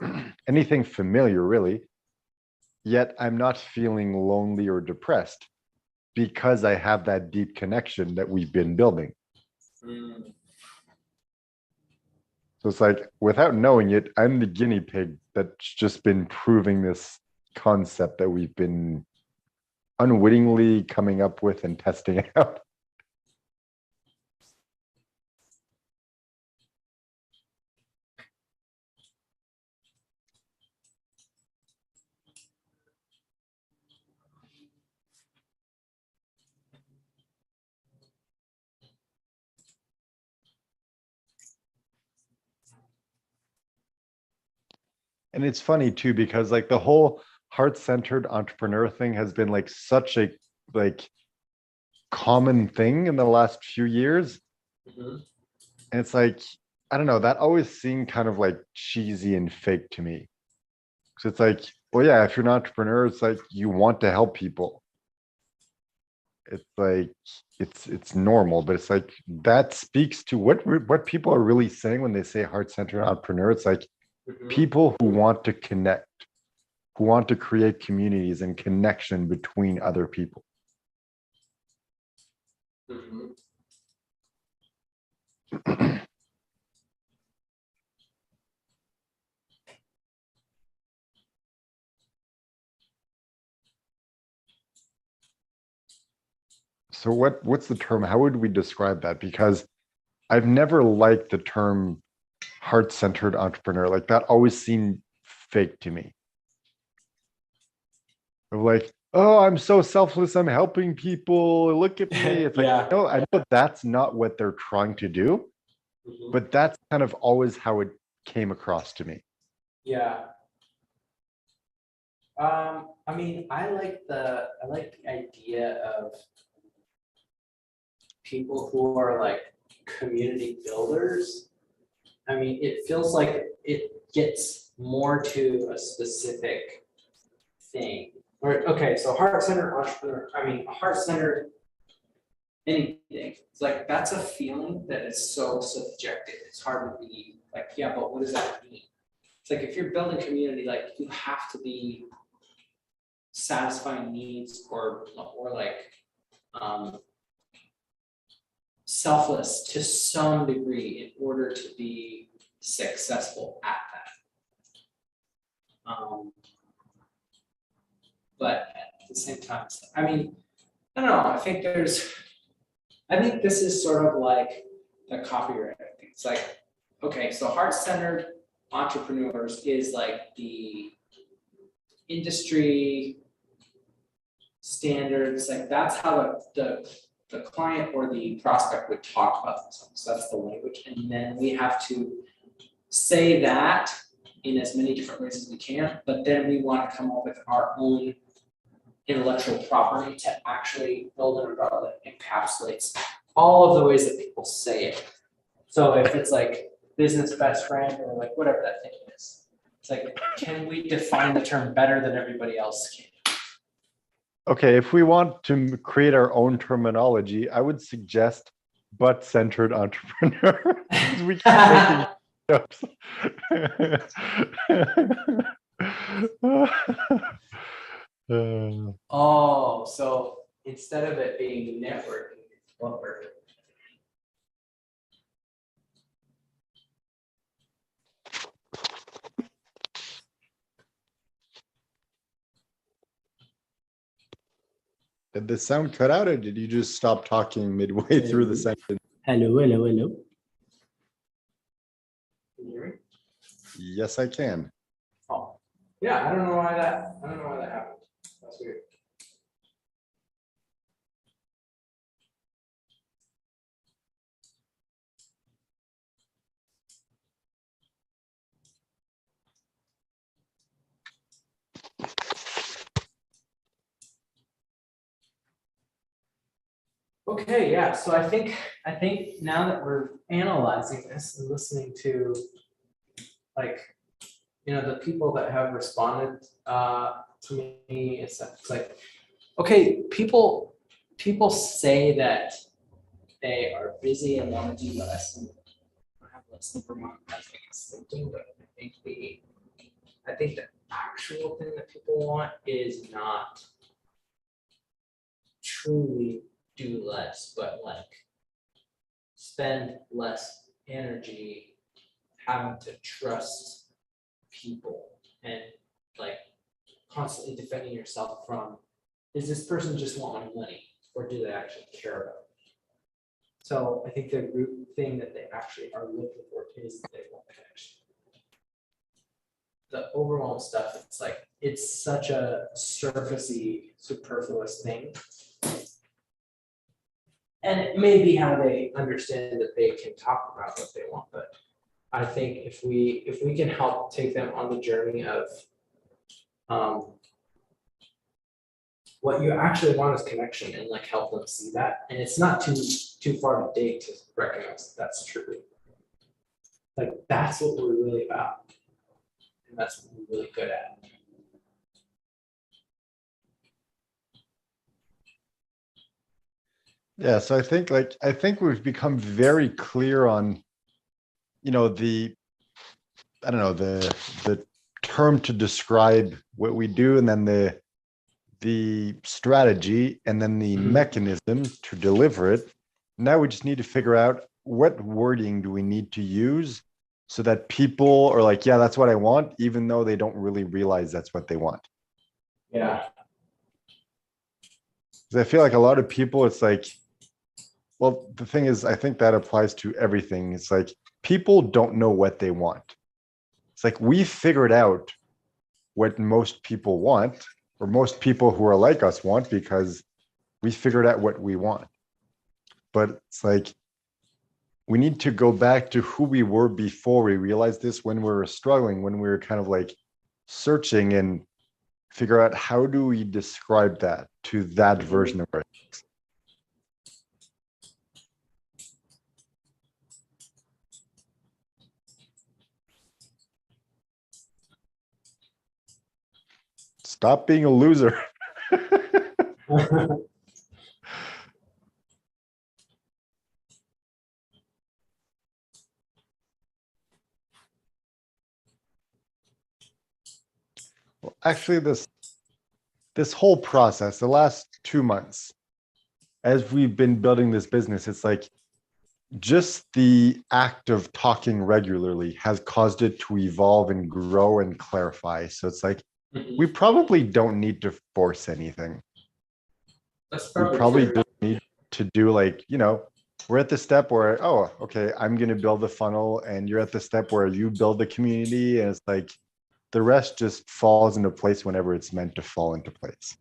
anything familiar, really. Yet I'm not feeling lonely or depressed because I have that deep connection that we've been building. So it's like, without knowing it, I'm the guinea pig that's just been proving this concept that we've been unwittingly coming up with and testing out. And it's funny too, because like the whole heart-centered entrepreneur thing has been like such a like common thing in the last few years. Mm-hmm. And it's like, I don't know, that always seemed kind of like cheesy and fake to me. So it's like, well, yeah, if you're an entrepreneur, it's like you want to help people. It's like it's normal, but it's like that speaks to what people are really saying when they say heart-centered entrepreneur. It's like people who want to connect, who want to create communities and connection between other people. Mm-hmm. So what's the term? How would we describe that? Because I've never liked the term heart-centered entrepreneur. Like that always seemed fake to me. Of like, oh, I'm so selfless. I'm helping people. Look at me. It's like, Yeah. no, I know that's not what they're trying to do, but that's kind of always how it came across to me. Yeah. I mean, I like the idea of people who are like community builders. I mean, it feels like it gets more to a specific thing. Or okay, so heart-centered entrepreneur, I mean, heart-centered anything. It's like that's a feeling that is so subjective. It's hard to be like, yeah, but what does that mean? It's like if you're building community, like you have to be satisfying needs or like selfless to some degree in order to be successful at that. But at the same time, I mean, I don't know. I think this is sort of like the copyright thing. It's like, okay, so heart-centered entrepreneurs is like the industry standards, like that's how the client or the prospect would talk about themselves. That's the language. And then we have to say that in as many different ways as we can, but then we want to come up with our own intellectual property to actually build an umbrella that encapsulates all of the ways that people say it. So if it's like business best friend or like whatever that thing is, it's like, can we define the term better than everybody else can? Okay, if we want to create our own terminology, I would suggest butt-centered entrepreneur. 'Cause we keep making jokes. Oh, so instead of it being networking, it's networking. Did the sound cut out, or did you just stop talking midway through the sentence? Hello. Can you hear me? Yes, I can. Oh, yeah, I don't know why that happened. That's weird. Okay, yeah, so I think now that we're analyzing this and listening to like, the people that have responded to me, it's like, okay, people say that they are busy and want to do less and have less than Vermont thinking, but I think the actual thing that people want is not truly do less, but like spend less energy having to trust people and like constantly defending yourself from, is this person just wanting money or do they actually care about it? So I think the root thing that they actually are looking for is they want connection. The overwhelm stuff, it's like, it's such a surfacey, superfluous thing. And it may be how they understand that they can talk about what they want, but I think if we can help take them on the journey of what you actually want is connection and like help them see that. And it's not too far to dig to recognize that that's true. Like that's what we're really about. And that's what we're really good at. Yeah, so I think we've become very clear on, I don't know, the term to describe what we do, and then the strategy, and then the mechanism to deliver it. Now we just need to figure out what wording do we need to use so that people are like, yeah, that's what I want, even though they don't really realize that's what they want. Yeah. Because I feel like a lot of people, it's like, well, the thing is, I think that applies to everything. It's like people don't know what they want. It's like we figured out what most people want, or most people who are like us want, because we figured out what we want. But it's like we need to go back to who we were before we realized this, when we were struggling, when we were kind of like searching, and figure out how do we describe that to that version of ourselves. Stop being a loser. Well, actually, this whole process, the last 2 months, as we've been building this business, it's like just the act of talking regularly has caused it to evolve and grow and clarify. So it's like we probably don't need to force anything. That's We probably just need to do like, we're at the step where, oh, okay, I'm going to build the funnel, and you're at the step where you build the community, and it's like the rest just falls into place whenever it's meant to fall into place.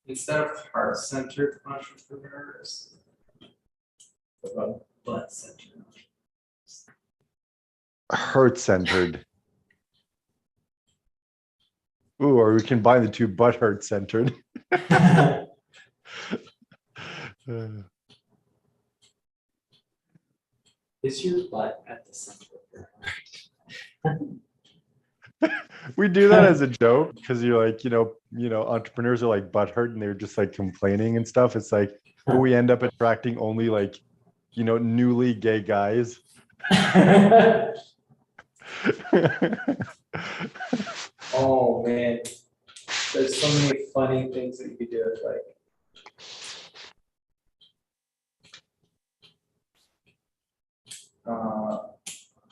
Instead of heart-centered entrepreneurs, butt-centered. heart-centered. Ooh, or we combine the two, but heart-centered. Is your butt at the center of your heart? We do that as a joke because you're like, entrepreneurs are like butthurt and they're just like complaining and stuff. It's like, but we end up attracting only like, newly gay guys. Oh man, there's so many funny things that you could do. Like,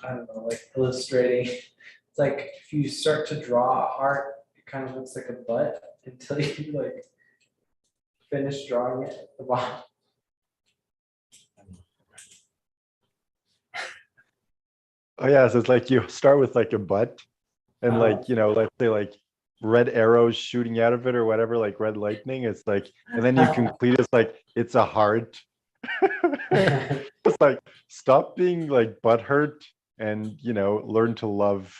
I don't know, like illustrating. It's like if you start to draw a heart, it kind of looks like a butt until you like finish drawing it at the bottom. Oh yeah, so it's like you start with like a butt and like, let's say like red arrows shooting out of it or whatever, like red lightning. It's like, and then you conclude it's like it's a heart. It's like stop being like butthurt and learn to love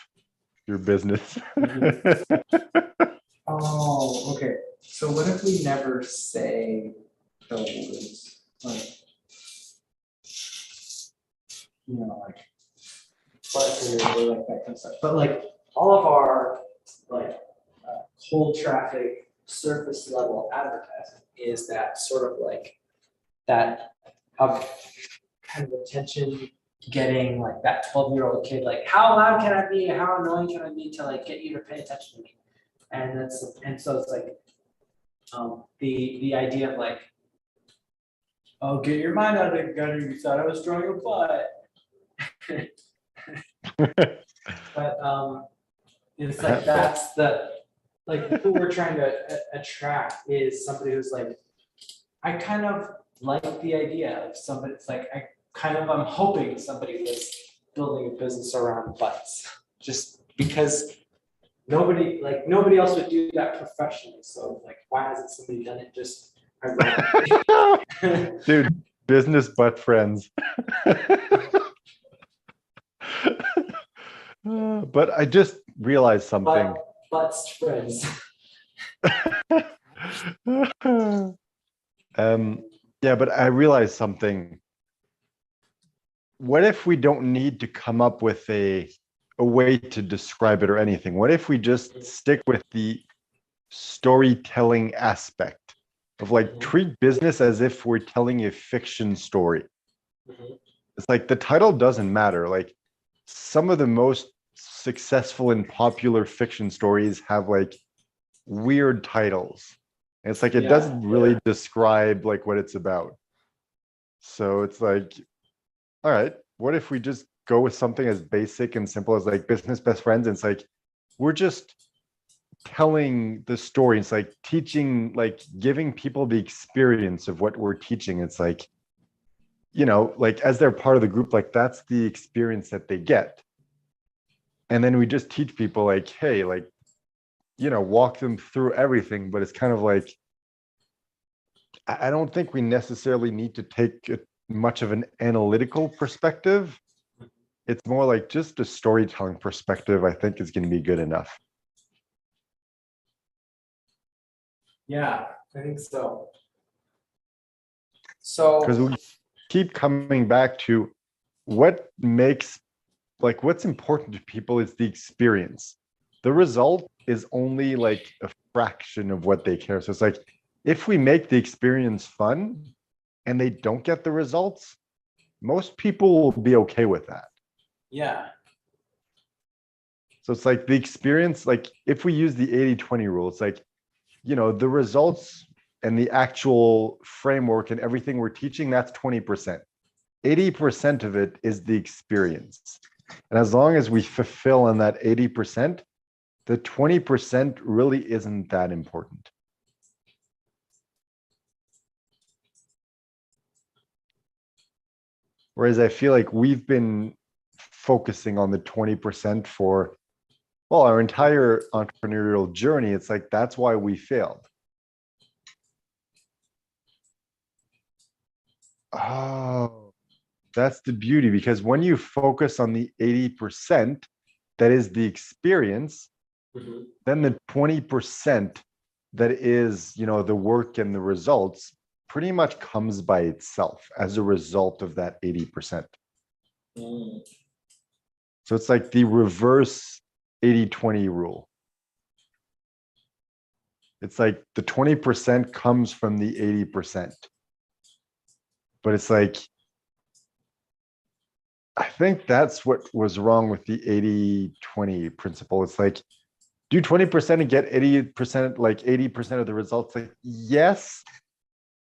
your business. Oh, okay. So what if we never say the words like, like butthurt or like that kind of stuff? But like all of our like cold traffic surface level advertising is that sort of like that kind of attention getting like that 12-year-old kid, like how loud can I be? How annoying can I be to like get you to pay attention to me? And so it's like the idea of like, oh, get your mind out of the gutter. You thought I was drawing a butt. But it's like that's the like who we're trying to attract is somebody who's like, I kind of like the idea of somebody. It's like I'm hoping somebody was building a business around butts, just because nobody else would do that professionally. So like, why hasn't somebody done it just ironically? Dude, business butt friends. But I just realized something. Butts friends. Yeah, but I realized something. What if we don't need to come up with a way to describe it or anything? What if we just stick with the storytelling aspect of like treat business as if we're telling a fiction story? It's like the title doesn't matter. Like some of the most successful and popular fiction stories have like weird titles. And it's like it doesn't really describe like what it's about. So it's like, all right, what if we just go with something as basic and simple as like business best friends? And it's like we're just telling the story. It's like teaching, like giving people the experience of what we're teaching. It's like, like as they're part of the group, like that's the experience that they get. And then we just teach people like, hey, like, walk them through everything. But it's kind of like, I don't think we necessarily need to take much of an analytical perspective. It's more like just a storytelling perspective, I think is going to be good enough. Yeah, I think so. So because we keep coming back to what makes, like what's important to people is the experience. The result is only like a fraction of what they care. So it's like if we make the experience fun and they don't get the results, most people will be okay with that. yeah. So it's like the experience, like if we use the 80-20 rule, it's like, the results and the actual framework and everything we're teaching, that's 20%. 80% of it is the experience. And as long as we fulfill on that 80%, the 20% really isn't that important. Whereas I feel like we've been focusing on the 20% for, well, our entire entrepreneurial journey. It's like, that's why we failed. Oh, That's the beauty, because when you focus on the 80%, that is the experience, then the 20% that is, the work and the results pretty much comes by itself as a result of that 80%. So it's like the reverse 80-20 rule. It's like the 20% comes from the 80%. But it's like, I think that's what was wrong with the 80-20 principle. It's like, do 20% and get 80%, like 80% of the results. Like, yes.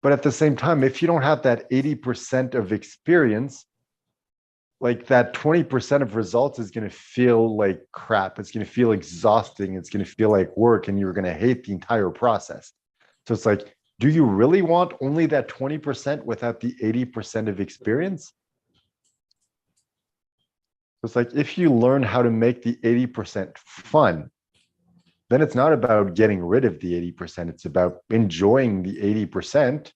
But at the same time, if you don't have that 80% of experience, like that 20% of results is going to feel like crap. It's going to feel exhausting. It's going to feel like work, and you're going to hate the entire process. So it's like, do you really want only that 20% without the 80% of experience? It's like, if you learn how to make the 80% fun, then it's not about getting rid of the 80%. It's about enjoying the 80%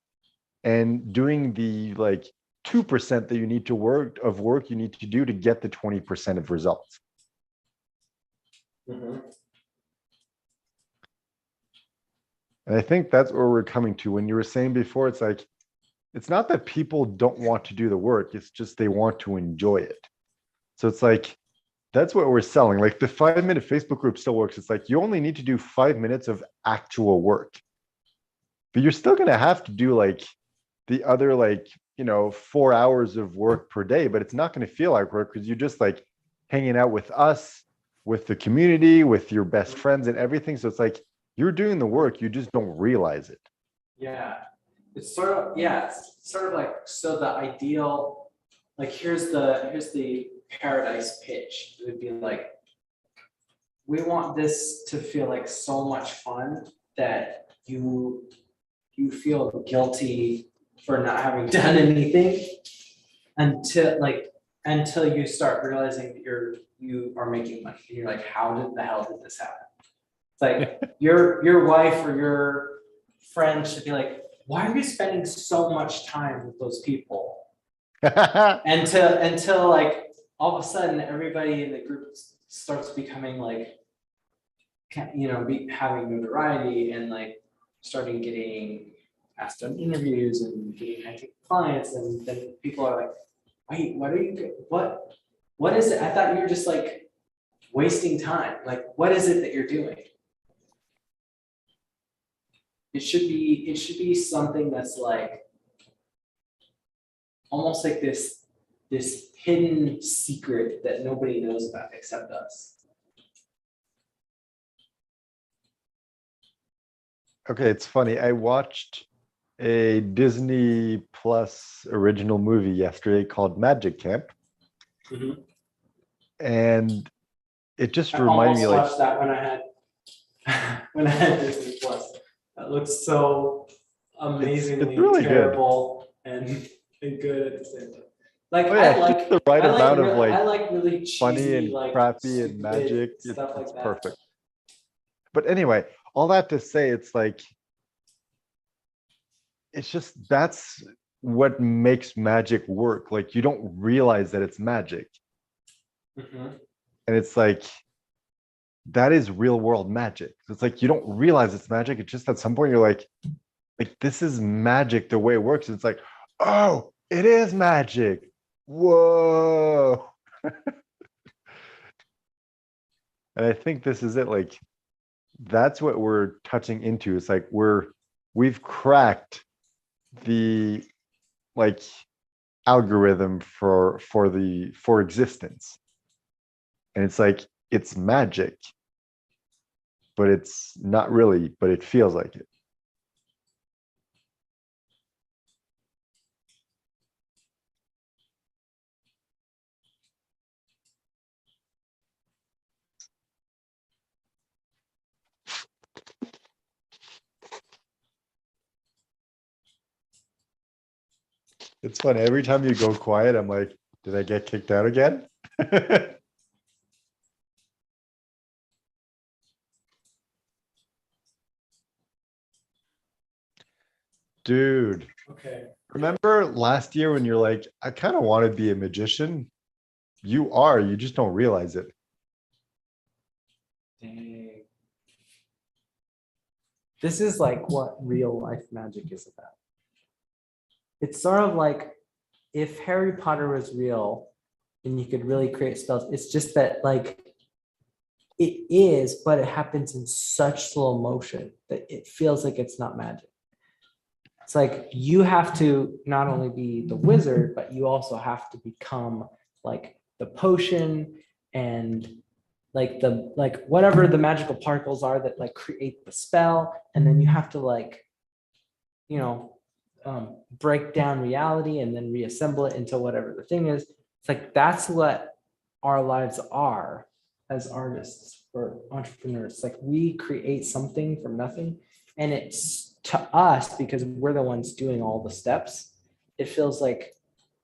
and doing the like 2% that you need to work you need to do to get the 20% of results. And I think that's where we're coming to. When you were saying before, it's like, it's not that people don't want to do the work, it's just they want to enjoy it. So it's like, that's what we're selling. Like the 5-minute Facebook group still works. It's like, you only need to do 5 minutes of actual work, but you're still going to have to do like the other, like, 4 hours of work per day, but it's not going to feel like work because you're just like hanging out with us, with the community, with your best friends and everything. So it's like, you're doing the work, you just don't realize it. Yeah. It's sort of like, so the ideal, like, here's the paradise pitch. It would be like, we want this to feel like so much fun that you feel guilty for not having done anything until you start realizing that you are making money. And you're like, how the hell did this happen? It's like your wife or your friend should be like, why are you spending so much time with those people? Until like all of a sudden everybody in the group starts becoming like, having notoriety and like starting getting asked on interviews and getting active clients, and then people are like, wait, what is it? I thought you were just like wasting time. Like, what is it that you're doing? It should be something that's like almost like this hidden secret that nobody knows about except us. Okay, it's funny. I watched a Disney Plus original movie yesterday called Magic Camp. And it just reminded me, like, I almost watched that when I had Disney Plus. That looks so amazingly it's really terrible and good at the same time. Like, oh, yeah, it's just the right amount of like I like really funny cheesy, and like crappy and magic. stuff like It's that. perfect. But anyway, all that to say, it's like, it's just, that's what makes magic work. Like, you don't realize that it's magic. And it's like, that is real world magic. It's like, you don't realize it's magic. It's just at some point you're like, this is magic the way it works. It's like, oh, it is magic. Whoa. And I think this is it. Like, that's what we're touching into. It's like we've cracked the like algorithm for existence. And it's like, it's magic, but it's not really, but it feels like it. It's funny. Every time you go quiet, I'm like, did I get kicked out again? Dude, Okay. remember last year when you're like, I kind of want to be a magician? You are, you just don't realize it. Dang. This is like what real life magic is about. It's sort of like if Harry Potter was real and you could really create spells, it's just that like it is, but it happens in such slow motion that it feels like it's not magic. It's like you have to not only be the wizard, but you also have to become like the potion and like whatever the magical particles are that like create the spell, and then you have to like, you know, break down reality and then reassemble it into whatever the thing is. It's like that's what our lives are as artists or entrepreneurs. Like we create something from nothing, and it's to us because we're the ones doing all the steps. It feels like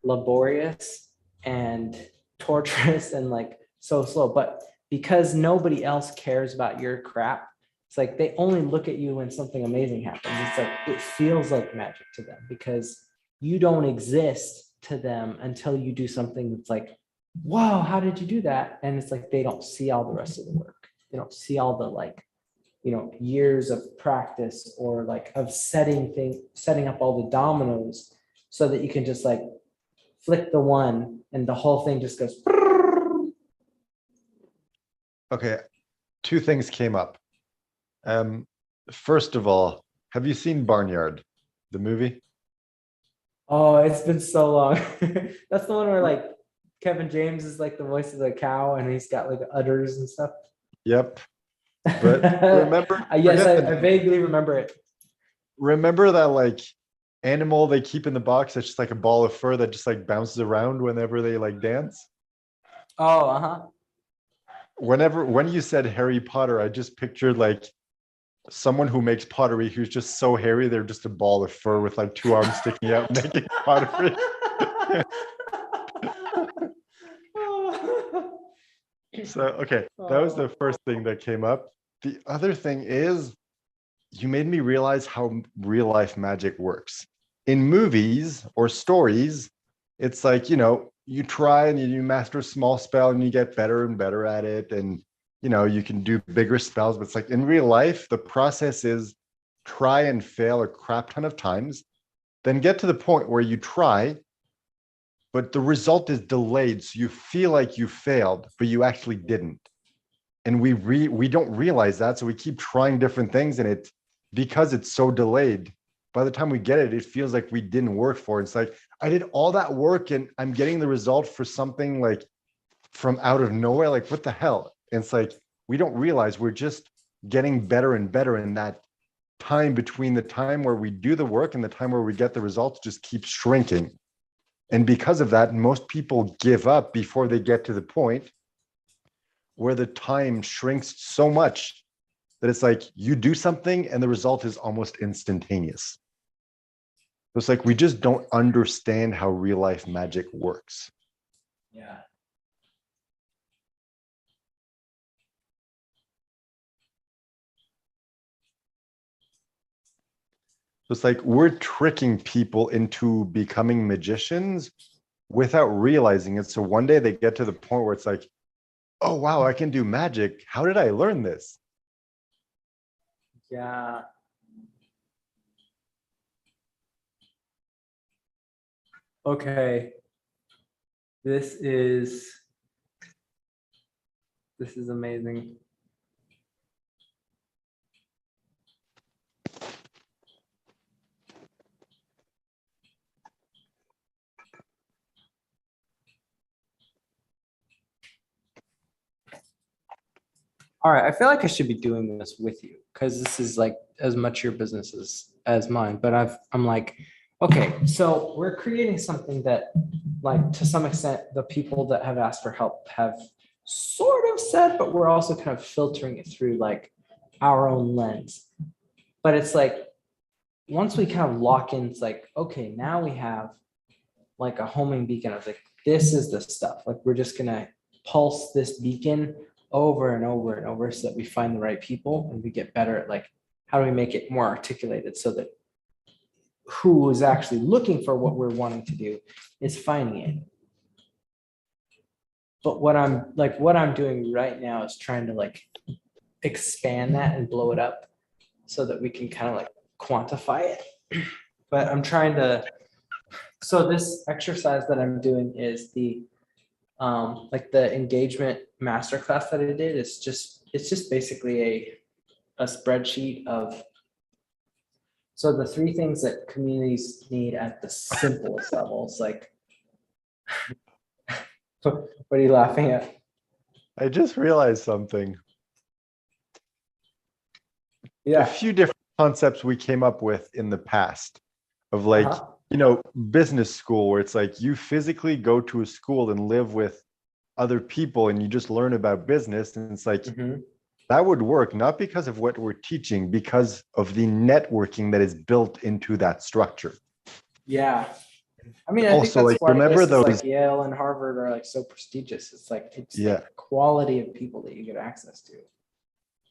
laborious and torturous and like so slow, but because nobody else cares about your crap, it's like they only look at you when something amazing happens. It's like it feels like magic to them because you don't exist to them until you do something that's like, whoa, how did you do that? And it's like they don't see all the rest of the work. They don't see all the like, you know, years of practice or like of setting up all the dominoes so that you can just like flick the one and the whole thing just goes. Okay, two things came up. First of all, have you seen Barnyard, the movie? Oh, it's been so long. That's the one where like Kevin James is like the voice of the cow and he's got like udders and stuff. Yep. But remember, Yes, forget the I name. vaguely remember it. Remember that like animal they keep in the box that's just like a ball of fur that just like bounces around whenever they like dance? Oh, uh-huh. When you said Harry Potter, I just pictured like someone who makes pottery who's just so hairy they're just a ball of fur with like two arms sticking out making pottery. So okay, that was the first thing that came up. The other thing is you made me realize how real life magic works. In movies or stories, it's like, you know, you try and you master a small spell and you get better and better at it. And, you know, you can do bigger spells. But it's like in real life, the process is try and fail a crap ton of times, then get to the point where you try, but the result is delayed. So you feel like you failed, but you actually didn't. And we don't realize that. So we keep trying different things and because it's so delayed, by the time we get it, it feels like we didn't work for it. It's like, I did all that work and I'm getting the result for something like from out of nowhere. Like, what the hell? And it's like, we don't realize we're just getting better and better. And that time between the time where we do the work and the time where we get the results just keeps shrinking. And because of that, most people give up before they get to the point where the time shrinks so much that it's like you do something and the result is almost instantaneous. It's like we just don't understand how real life magic works. Yeah. So it's like we're tricking people into becoming magicians without realizing it. So one day they get to the point where it's like, oh, wow, I can do magic. How did I learn this? Yeah. Okay. This is amazing. All right, I feel like I should be doing this with you because this is like as much your business as mine. But I'm like, okay, so we're creating something that, like, to some extent, the people that have asked for help have sort of said, but we're also kind of filtering it through like our own lens. But it's like once we kind of lock in, it's like, okay, now we have like a homing beacon. I was like, this is the stuff. Like we're just gonna pulse this beacon over and over and over so that we find the right people and we get better at like how do we make it more articulated so that who is actually looking for what we're wanting to do is finding it. But what I'm doing right now is trying to like expand that and blow it up so that we can kind of like quantify it. But I'm trying to, so this exercise that I'm doing is the like the engagement masterclass that I did is it's just basically a spreadsheet of, so the three things that communities need at the simplest levels, like what are you laughing at? I just realized something. A Yeah. few different concepts we came up with in the past of like, business school, where it's like you physically go to a school and live with other people and you just learn about business. And it's like, that would work, not because of what we're teaching, because of the networking that is built into that structure. Yeah. I mean, I think Also, that's like, why remember places those, like Yale and Harvard are like so prestigious. It's like it's yeah. like the quality of people that you get access to.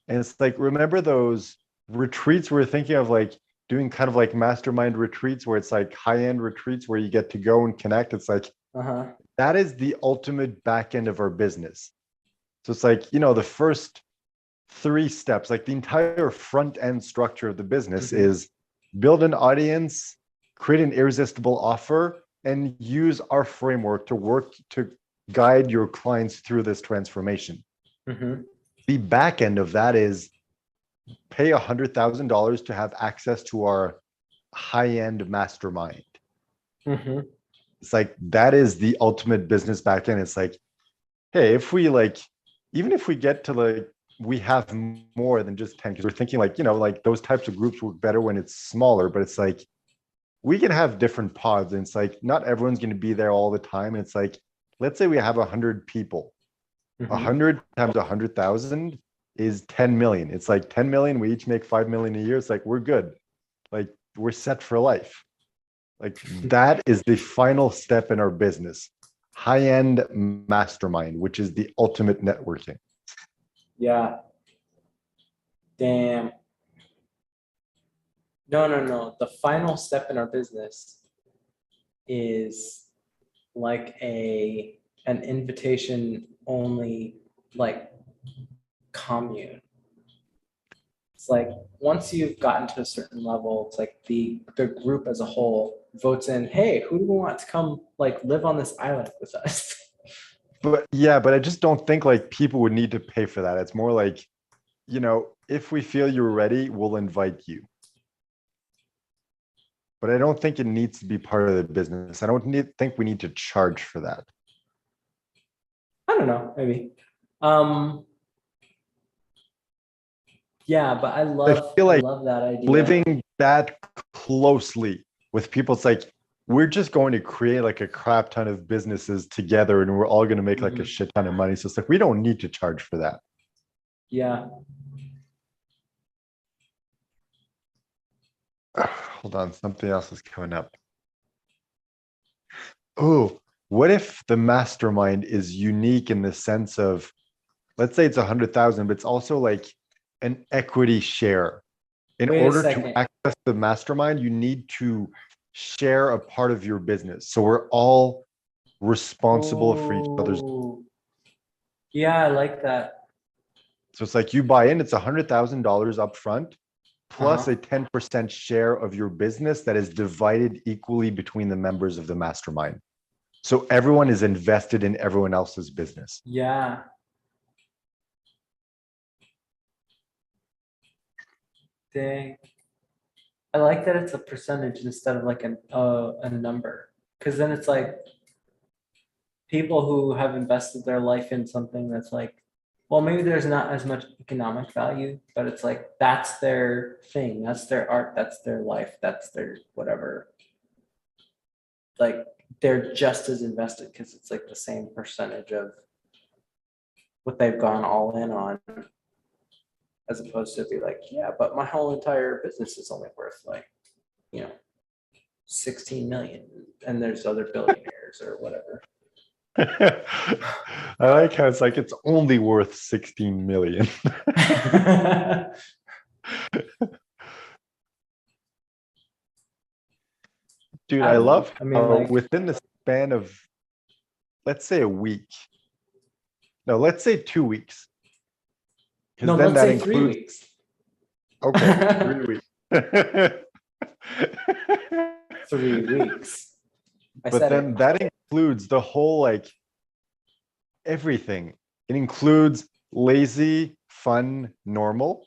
And it's like, remember those retreats we're thinking of, like doing kind of like mastermind retreats where it's like high-end retreats where you get to go and connect. It's like, that is the ultimate back end of our business. So it's like, the first 3 steps, like the entire front end structure of the business is build an audience, create an irresistible offer, and use our framework to work to guide your clients through this transformation. The back end of that is pay $100,000 to have access to our high-end mastermind. It's like, that is the ultimate business back end. It's like, hey, if we like, even if we get to like, we have more than just 10, because we're thinking like, like those types of groups work better when it's smaller, but it's like, we can have different pods, and it's like, not everyone's going to be there all the time. And it's like, let's say we have 100 people, 100 times 100,000 is 10 million. It's like 10 million. We each make 5 million a year. It's like, we're good. Like, we're set for life. Like, that is the final step in our business. High-end mastermind, which is the ultimate networking. Yeah. Damn. No. The final step in our business is like an invitation only like commune. It's like once you've gotten to a certain level, it's like the group as a whole votes in, hey, who do we want to come like live on this island with us? But I just don't think like people would need to pay for that. It's more like, if we feel you're ready, we'll invite you. But I don't think it needs to be part of the business. I don't think we need to charge for that. I don't know, maybe. Yeah, but I feel like love that idea. Living that closely with people, it's like, we're just going to create like a crap ton of businesses together and we're all going to make like a shit ton of money. So it's like, we don't need to charge for that. Yeah. Hold on, something else is coming up. Oh, what if the mastermind is unique in the sense of, let's say it's 100,000, but it's also like an equity share. In order to access the mastermind, you need to share a part of your business. So we're all responsible for each other's. Yeah, I like that. So it's like you buy in, it's $100,000 up front, plus a 10% share of your business that is divided equally between the members of the mastermind. So everyone is invested in everyone else's business. Yeah. Dang. I like that it's a percentage instead of like a number, because then it's like people who have invested their life in something that's like, well, maybe there's not as much economic value, but it's like that's their thing, that's their art, that's their life, that's their whatever. Like they're just as invested because it's like the same percentage of what they've gone all in on, as opposed to be like, yeah, but my whole entire business is only worth like, 16 million, and there's other billionaires or whatever. I like how it's like, it's only worth 16 million. Dude, I I don't know. love I mean, how like, within the span of, let's say a week, no, let's say 2 weeks, because no, then let's that say 3 includes, weeks. okay, 3 weeks. 3 weeks. I But said then it. that includes the whole, like, everything. It includes lazy, fun, normal.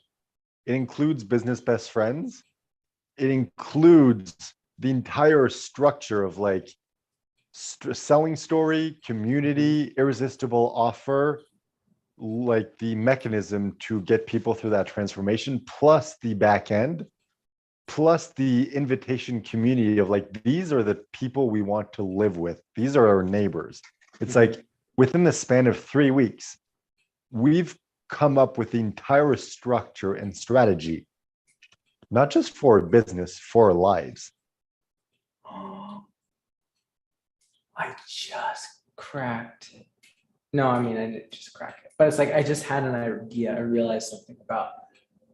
It includes business best friends. It includes the entire structure of like selling story, community, irresistible offer, like the mechanism to get people through that transformation, plus the back end, plus the invitation community of like, these are the people we want to live with. These are our neighbors. It's like within the span of 3 weeks, we've come up with the entire structure and strategy, not just for business, for our lives. I just cracked it. No, I mean, I didn't just crack it, but it's like I just had an idea. I realized something about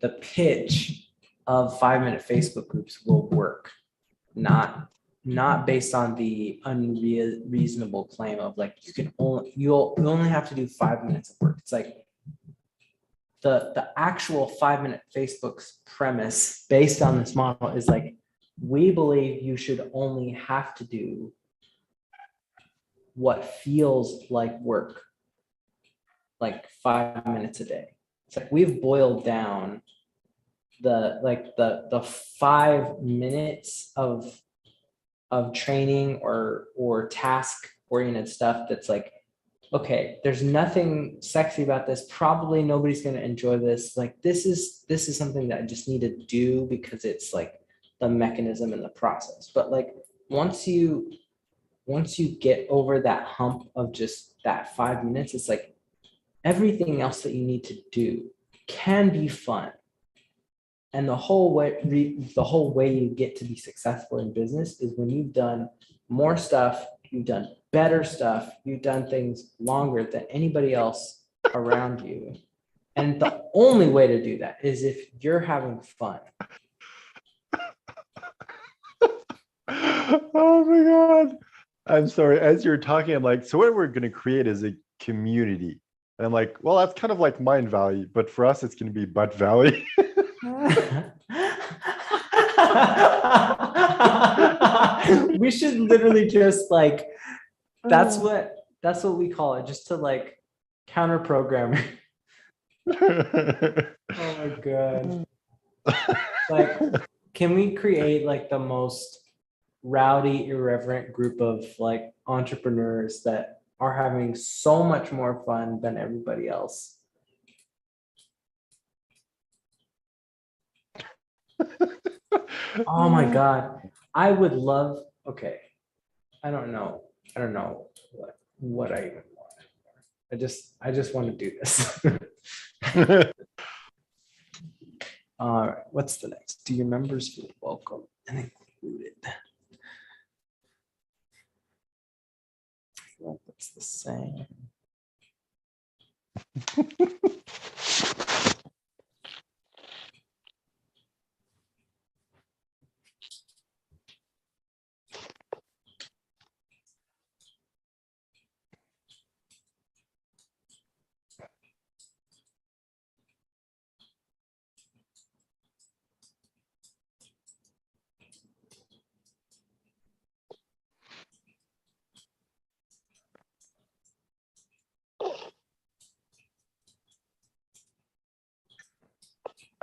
the pitch of 5-minute Facebook groups will work, not based on the unreasonable claim of like you'll only have to do 5 minutes of work. It's like the actual 5-minute Facebook's premise based on this model is like, we believe you should only have to do what feels like work, like 5 minutes a day. It's like we've boiled down the 5 minutes of training or task oriented stuff that's like, okay, there's nothing sexy about this. Probably nobody's going to enjoy this. Like this is something that I just need to do because it's like the mechanism in the process. But like once you get over that hump of just that 5 minutes, it's like everything else that you need to do can be fun. And the whole way you get to be successful in business is when you've done more stuff, you've done better stuff, you've done things longer than anybody else around you. And the only way to do that is if you're having fun. Oh my God. I'm sorry. As you're talking, I'm like, so what we're going to create is a community. And I'm like, well, that's kind of like Mind Valley, but for us, it's going to be Butt Valley. We should literally just like, that's what we call it, just to like counter program. Oh my God. Like, can we create like the most rowdy, irreverent group of like entrepreneurs that are having so much more fun than everybody else? Oh my God. I would love, okay. I don't know what I even want. I just want to do this. All right, what's the next? Do your members feel welcome and included? I feel like that's the same.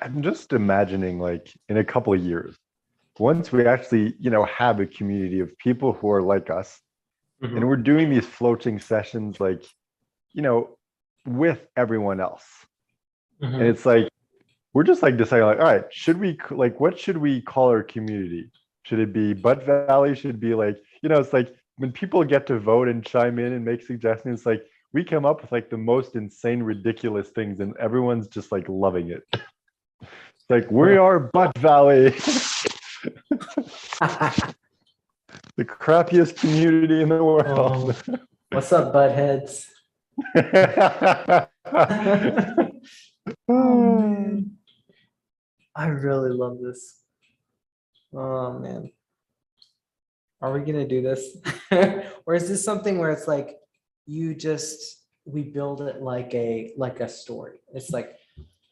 I'm just imagining like in a couple of years, once we actually, have a community of people who are like us, and we're doing these floating sessions like, with everyone else. And it's like, we're just like deciding like, all right, what should we call our community? Should it be Butt Valley? Should it be like, it's like when people get to vote and chime in and make suggestions, it's like we come up with like the most insane, ridiculous things and everyone's just like loving it. It's like, we are Butt Valley. The crappiest community in the world. What's up, buttheads? Oh man, I really love this. Oh man. Are we gonna do this? Or is this something where it's like we build it like a story? It's like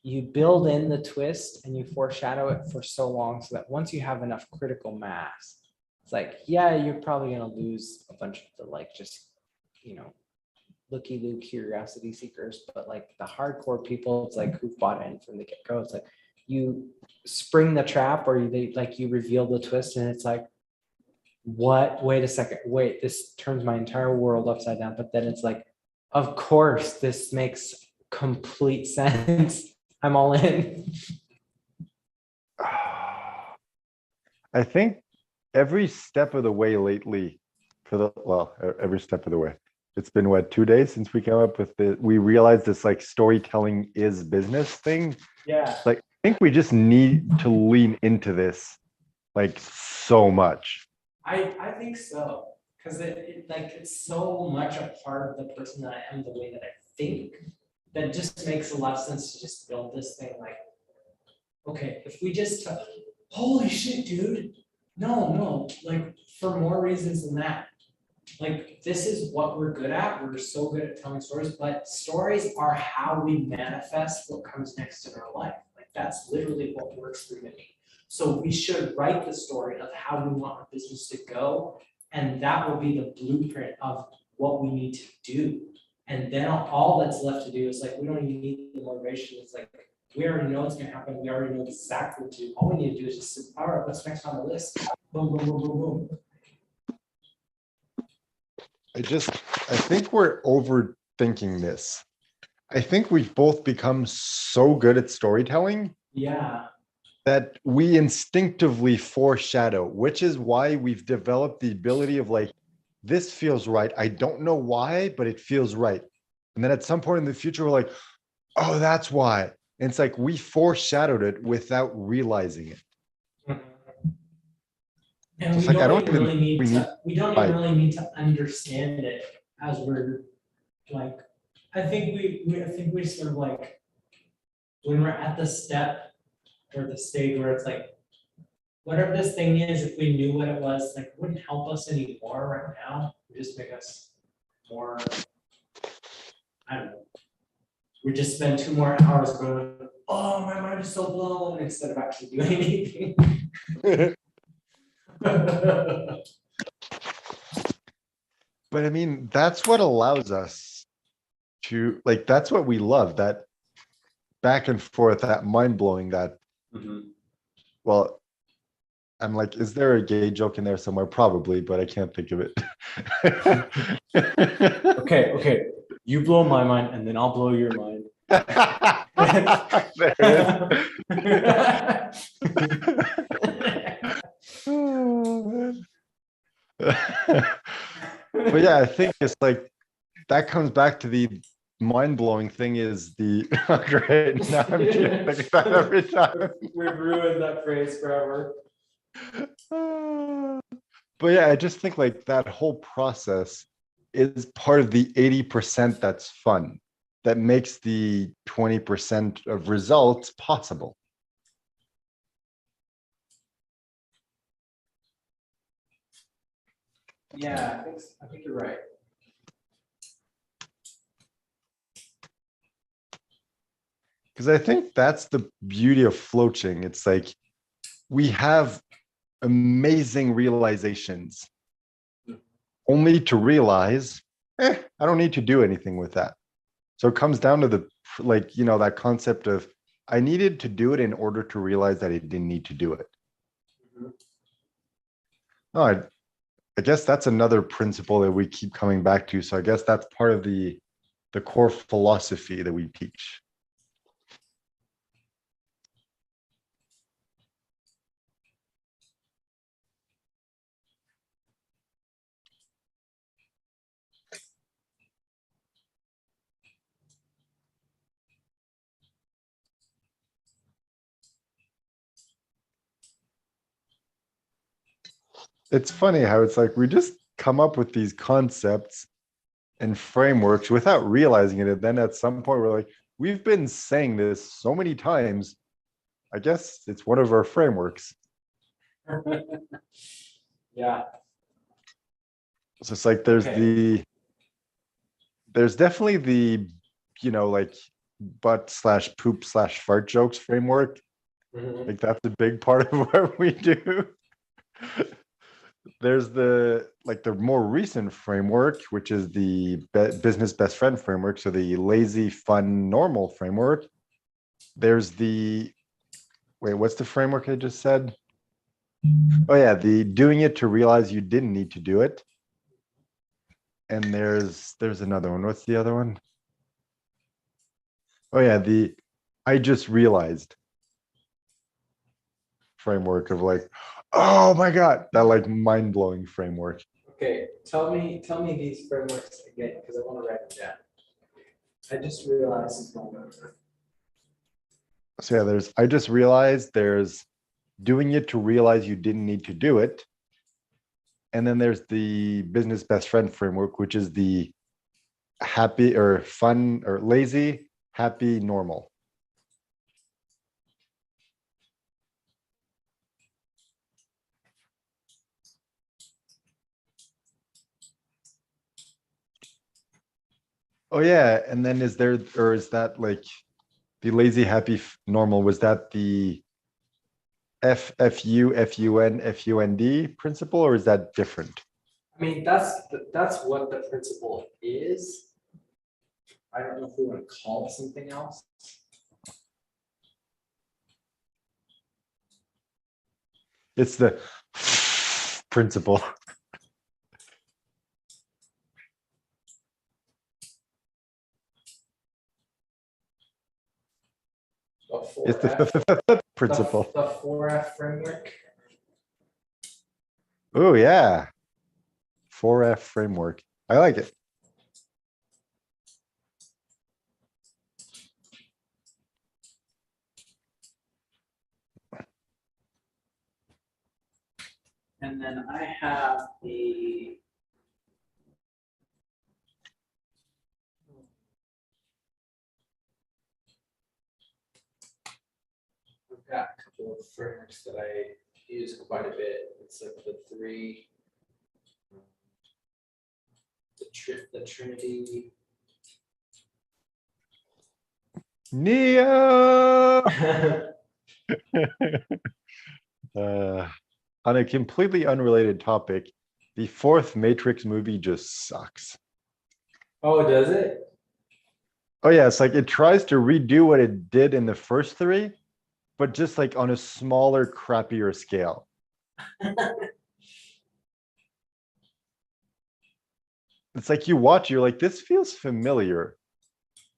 you build in the twist and you foreshadow it for so long so that once you have enough critical mass, it's like, yeah, you're probably gonna lose a bunch of the like just, looky-loo curiosity seekers, but like the hardcore people, it's like who've bought in from the get-go. It's like you spring the trap or you reveal the twist and it's like, what? Wait a second. Wait, this turns my entire world upside down. But then it's like, of course, this makes complete sense. I'm all in. I think every step of the way lately, every step of the way, it's been what, 2 days since we came up with we realized this like storytelling is business thing. Yeah. Like, I think we just need to lean into this like so much. I think so. Because it's so much a part of the person that I am, the way that I think, that it just makes a lot of sense to just build this thing like, okay, if we just holy shit, dude. No, like for more reasons than that. Like this is what we're good at. We're so good at telling stories, but stories are how we manifest what comes next in our life. Like that's literally what works for me. So we should write the story of how we want our business to go, and that will be the blueprint of what we need to do. And then all that's left to do is like we don't even need the motivation. It's like we already know it's gonna happen. We already know exactly what to do. All we need to do is just say, all right, what's next on the list? Boom, boom, boom, boom, boom. I think we're overthinking this. I think we've both become so good at storytelling. Yeah. That we instinctively foreshadow, which is why we've developed the ability of like, this feels right. I don't know why, but it feels right. And then at some point in the future, we're like, oh, that's why. And it's like we foreshadowed it without realizing it. And It's we like, I don't don't even even really need we to, need we don't even really need to understand it as we're like, I think we sort of like, when we're at the step or the stage where it's like, whatever this thing is, if we knew what it was, like, it wouldn't help us anymore right now. It would just make us more, I don't know. We just spend 2 more hours going, oh, my mind is so blown, instead of actually doing anything. But I mean, that's what allows us to like, that's what we love, that back and forth, that mind blowing, that, well, I'm like, is there a gay joke in there somewhere? Probably, but I can't think of it. Okay. You blow my mind and then I'll blow your mind. There it is. Oh, man. But yeah, I think it's like that comes back to the mind-blowing thing is the great. Now I'm just thinking that every time. We've ruined that phrase forever. But yeah, I just think like that whole process is part of the 80% that's fun, that makes the 20% of results possible. Yeah, I think you're right. Because I think that's the beauty of floaching. It's like we have amazing realizations only to realize, I don't need to do anything with that. So it comes down to that concept of I needed to do it in order to realize that I didn't need to do it. No, I guess that's another principle that we keep coming back to. So I guess that's part of the core philosophy that we teach. It's funny how it's like we just come up with these concepts and frameworks without realizing it. And then at some point we're like, we've been saying this so many times. I guess it's one of our frameworks. Yeah. So it's like there's definitely the, like butt/poop/fart jokes framework. Mhm. Like that's a big part of what we do. There's the more recent framework, which is the business best friend framework. So the lazy, fun, normal framework. There's the wait, what's the framework I just said? Oh yeah, the doing it to realize you didn't need to do it. And there's another one. What's the other one? Oh yeah, the I just realized framework of like, oh my God, that like mind-blowing framework. Okay, tell me these frameworks again because I want to write them down. I just realized it's going over. So yeah, I just realized there's doing it to realize you didn't need to do it. And then there's the business best friend framework, which is the happy or fun or lazy, happy, normal. Oh yeah, and then is that like the lazy, happy, normal? Was that the FUN principle, or is that different? I mean, that's what the principle is. I don't know if we want to call it something else. It's the principle. The It's four the F, principle. the 4F framework. Oh yeah, 4F framework. I like it. And then I have the I've got a couple of frameworks that I use quite a bit. It's like the three, the Trinity. Neo. uh, on a completely unrelated topic, the fourth Matrix movie just sucks. Oh, does it? Oh yeah, it's like it tries to redo what it did in the first three, but just like on a smaller, crappier scale. It's like you watch, you're like, this feels familiar,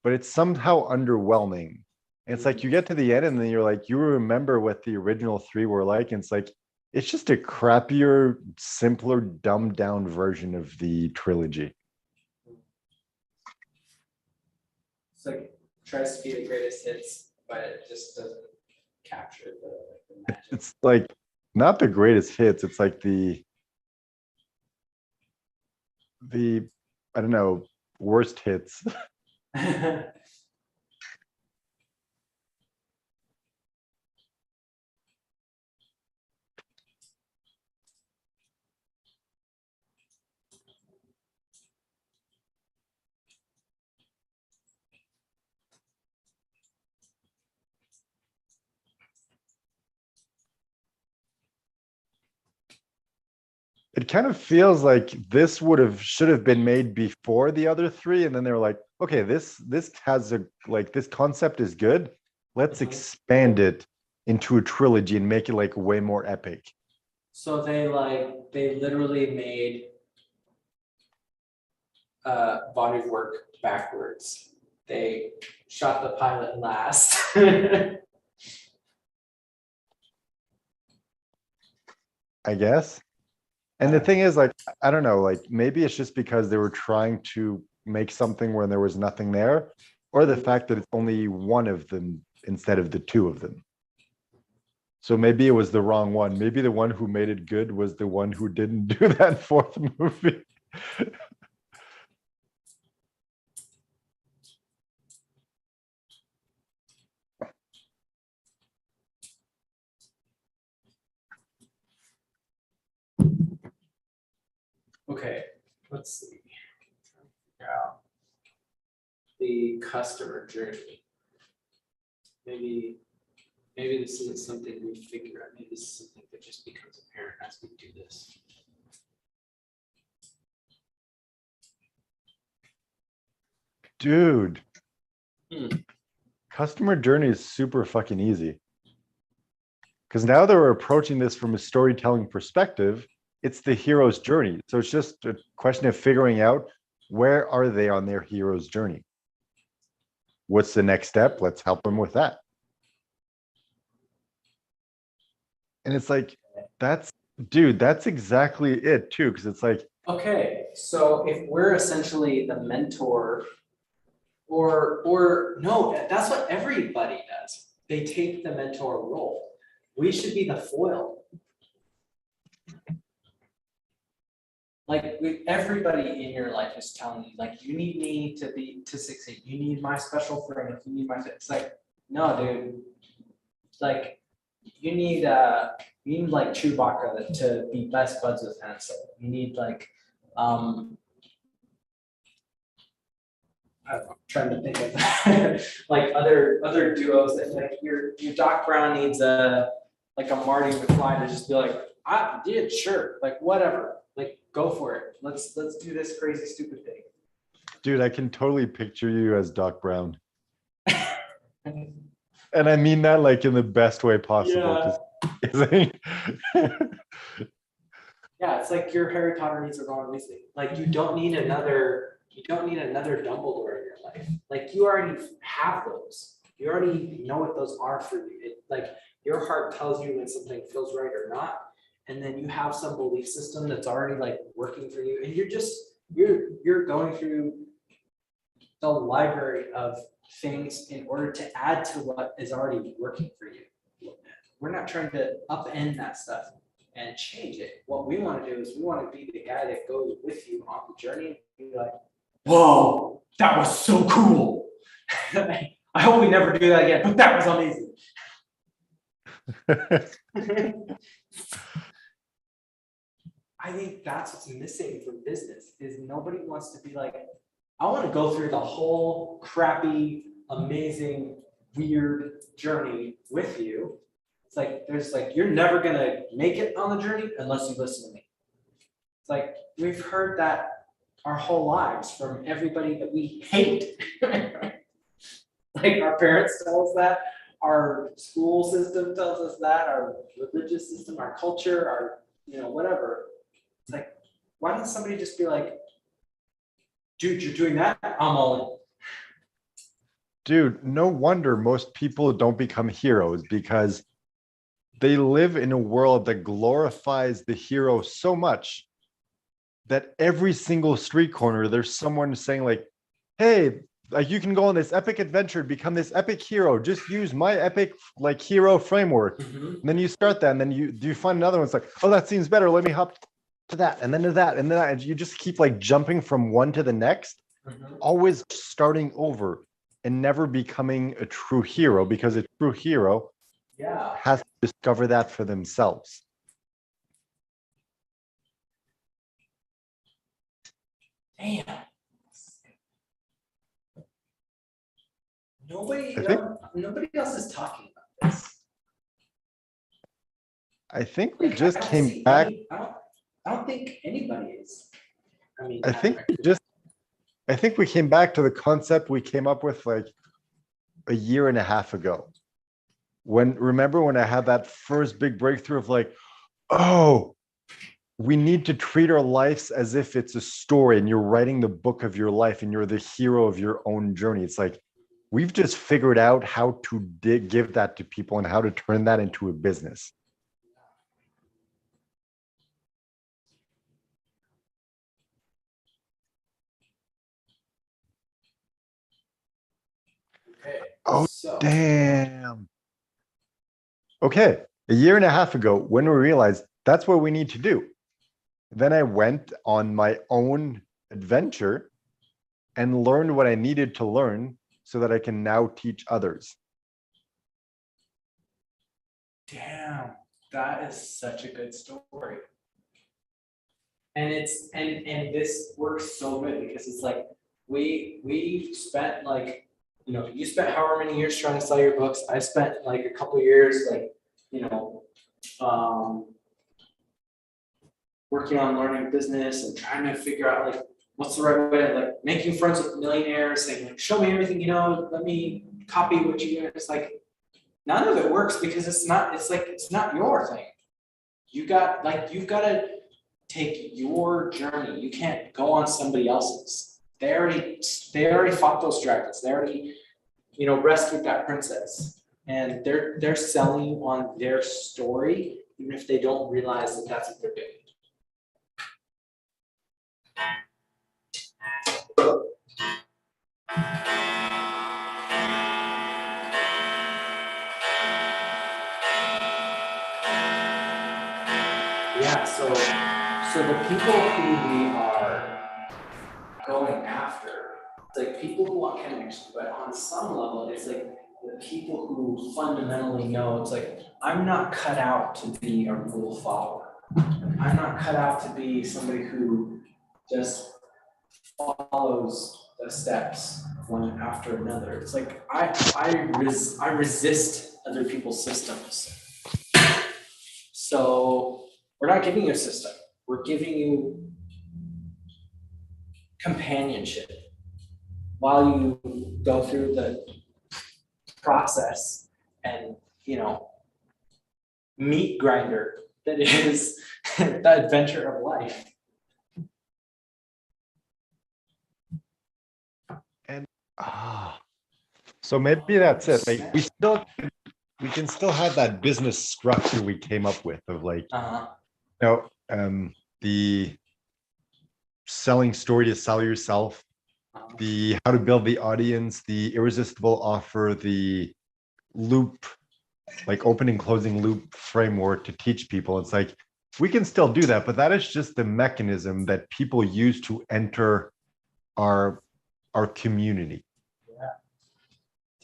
but it's somehow underwhelming. And it's like you get to the end and then you're like, you remember what the original three were like. And it's like, it's just a crappier, simpler, dumbed down version of the trilogy. It's like tries to be the greatest hits, but it just doesn't capture the magic. It's like not the greatest hits. It's like the I don't know, worst hits. It kind of feels like this should have been made before the other three, and then they were like, okay, this has a like this concept is good. Let's expand it into a trilogy and make it like way more epic. So they literally made body of work backwards. They shot the pilot last. I guess. And the thing is, like, I don't know, like maybe it's just because they were trying to make something when there was nothing there, or the fact that it's only one of them instead of the two of them. So maybe it was the wrong one. Maybe the one who made it good was the one who didn't do that fourth movie. Okay. let's see. Yeah. The customer journey. Maybe this isn't something we figure out. Maybe this is something that just becomes apparent as we do this. Dude. Hmm. Customer journey is super fucking easy. Because now that we're approaching this from a storytelling perspective, it's the hero's journey. So it's just a question of figuring out where are they on their hero's journey? What's the next step? Let's help them with that. And it's like, that's exactly it too. Because it's like, Okay, so if we're essentially the mentor, or no, that's what everybody does. They take the mentor role. We should be the foil. Like everybody in your life is telling you, like, you need me to succeed. You need my special friend. If you need it's like, no, dude. Like, you need like Chewbacca to be best buds with Han Solo. You need like I'm trying to think of like other duos that like your Doc Brown needs a Marty McFly to just be like, I did, sure, like whatever, like go for it. Let's do this crazy stupid thing. dude, I can totally picture you as Doc Brown. And I mean that like in the best way possible. Yeah. Yeah, it's like your Harry Potter needs a Ron Weasley. Like you don't need another Dumbledore in your life. Like you already have those. You already know what those are for you. It, like your heart tells you when something feels right or not. And then you have some belief system that's already like working for you. And you're going through the library of things in order to add to what is already working for you. We're not trying to upend that stuff and change it. What we want to do is we want to be the guy that goes with you on the journey and be like, whoa, that was so cool. I hope we never do that again, but that was amazing. I think that's what's missing from business is nobody wants to be like, I want to go through the whole crappy, amazing, weird journey with you. It's like, there's like, you're never going to make it on the journey unless you listen to me. It's like, we've heard that our whole lives from everybody that we hate. Like our parents tell us that, our school system tells us that, our religious system, our culture, our, whatever. It's like, why doesn't somebody just be like, dude, you're doing that, I'm all in. Dude, no wonder most people don't become heroes because they live in a world that glorifies the hero so much that every single street corner, there's someone saying like, hey, like you can go on this epic adventure, become this epic hero. Just use my epic like hero framework. Mm-hmm. And then you start that, and then you find another one. It's like, oh, that seems better. Let me hop to that, and then to that, and then that. And you just keep like jumping from one to the next, always starting over and never becoming a true hero because a true hero has to discover that for themselves. Damn. Nobody else is talking about this. I think we just came back. I don't think anybody is. I mean, I think we came back to the concept we came up with like a year and a half ago. Remember when I had that first big breakthrough of like, oh, we need to treat our lives as if it's a story and you're writing the book of your life and you're the hero of your own journey. It's like, we've just figured out how to give that to people and how to turn that into a business. Okay. Oh, damn. Okay. A year and a half ago, when we realized that's what we need to do, then I went on my own adventure and learned what I needed to learn so that I can now teach others. Damn, that is such a good story. And this works so good because it's like we spent like, you spent however many years trying to sell your books. I spent like a couple of years like, um, working on learning business and trying to figure out like what's the right way of like making friends with millionaires, saying like, show me everything you know, let me copy what you do. It's like none of it works because it's not your thing. You've got to take your journey. You can't go on somebody else's. They already fought those dragons. They already, rescued that princess. And they're selling you on their story, even if they don't realize that that's what they're doing. Yeah, so the people who we are going after, it's like people who want connection, but on some level, it's like the people who fundamentally know it's like, I'm not cut out to be a rule follower. I'm not cut out to be somebody who just follows the steps one after another. It's like I resist other people's systems. So we're not giving you a system. We're giving you companionship while you go through the process and, meat grinder that is the adventure of life. And so maybe that's it. Like we can still have that business structure we came up with of like, the selling story to sell yourself, the how to build the audience, the irresistible offer, the loop, like opening closing loop framework to teach people. It's like we can still do that, but that is just the mechanism that people use to enter our community.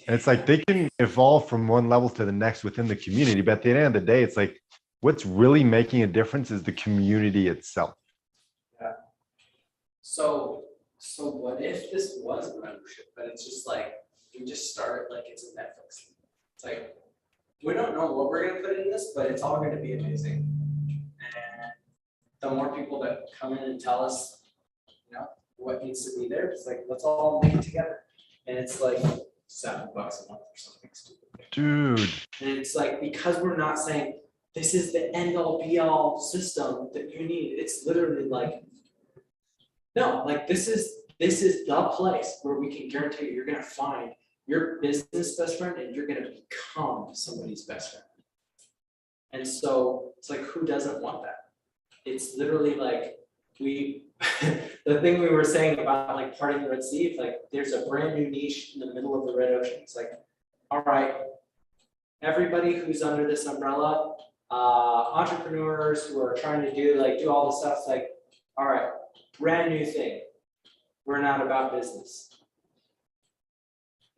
And it's like they can evolve from one level to the next within the community, but at the end of the day, it's like what's really making a difference is the community itself. Yeah. So what if this was a membership, but it's just like we just start like it's a Netflix. It's like we don't know what we're gonna put in this, but it's all gonna be amazing. And the more people that come in and tell us, what needs to be there, it's like let's all make it together. And it's like $7 a month or something stupid. Dude. And it's like because we're not saying this is the end all be all system that you need. It's literally like no, like this is the place where we can guarantee you're gonna find your business best friend and you're gonna become somebody's best friend. And so it's like who doesn't want that? It's literally like the thing we were saying about like parting the Red Sea, it's like there's a brand new niche in the middle of the Red Ocean. It's like, all right, everybody who's under this umbrella, entrepreneurs who are trying to do all the stuff, it's like, all right, brand new thing. We're not about business.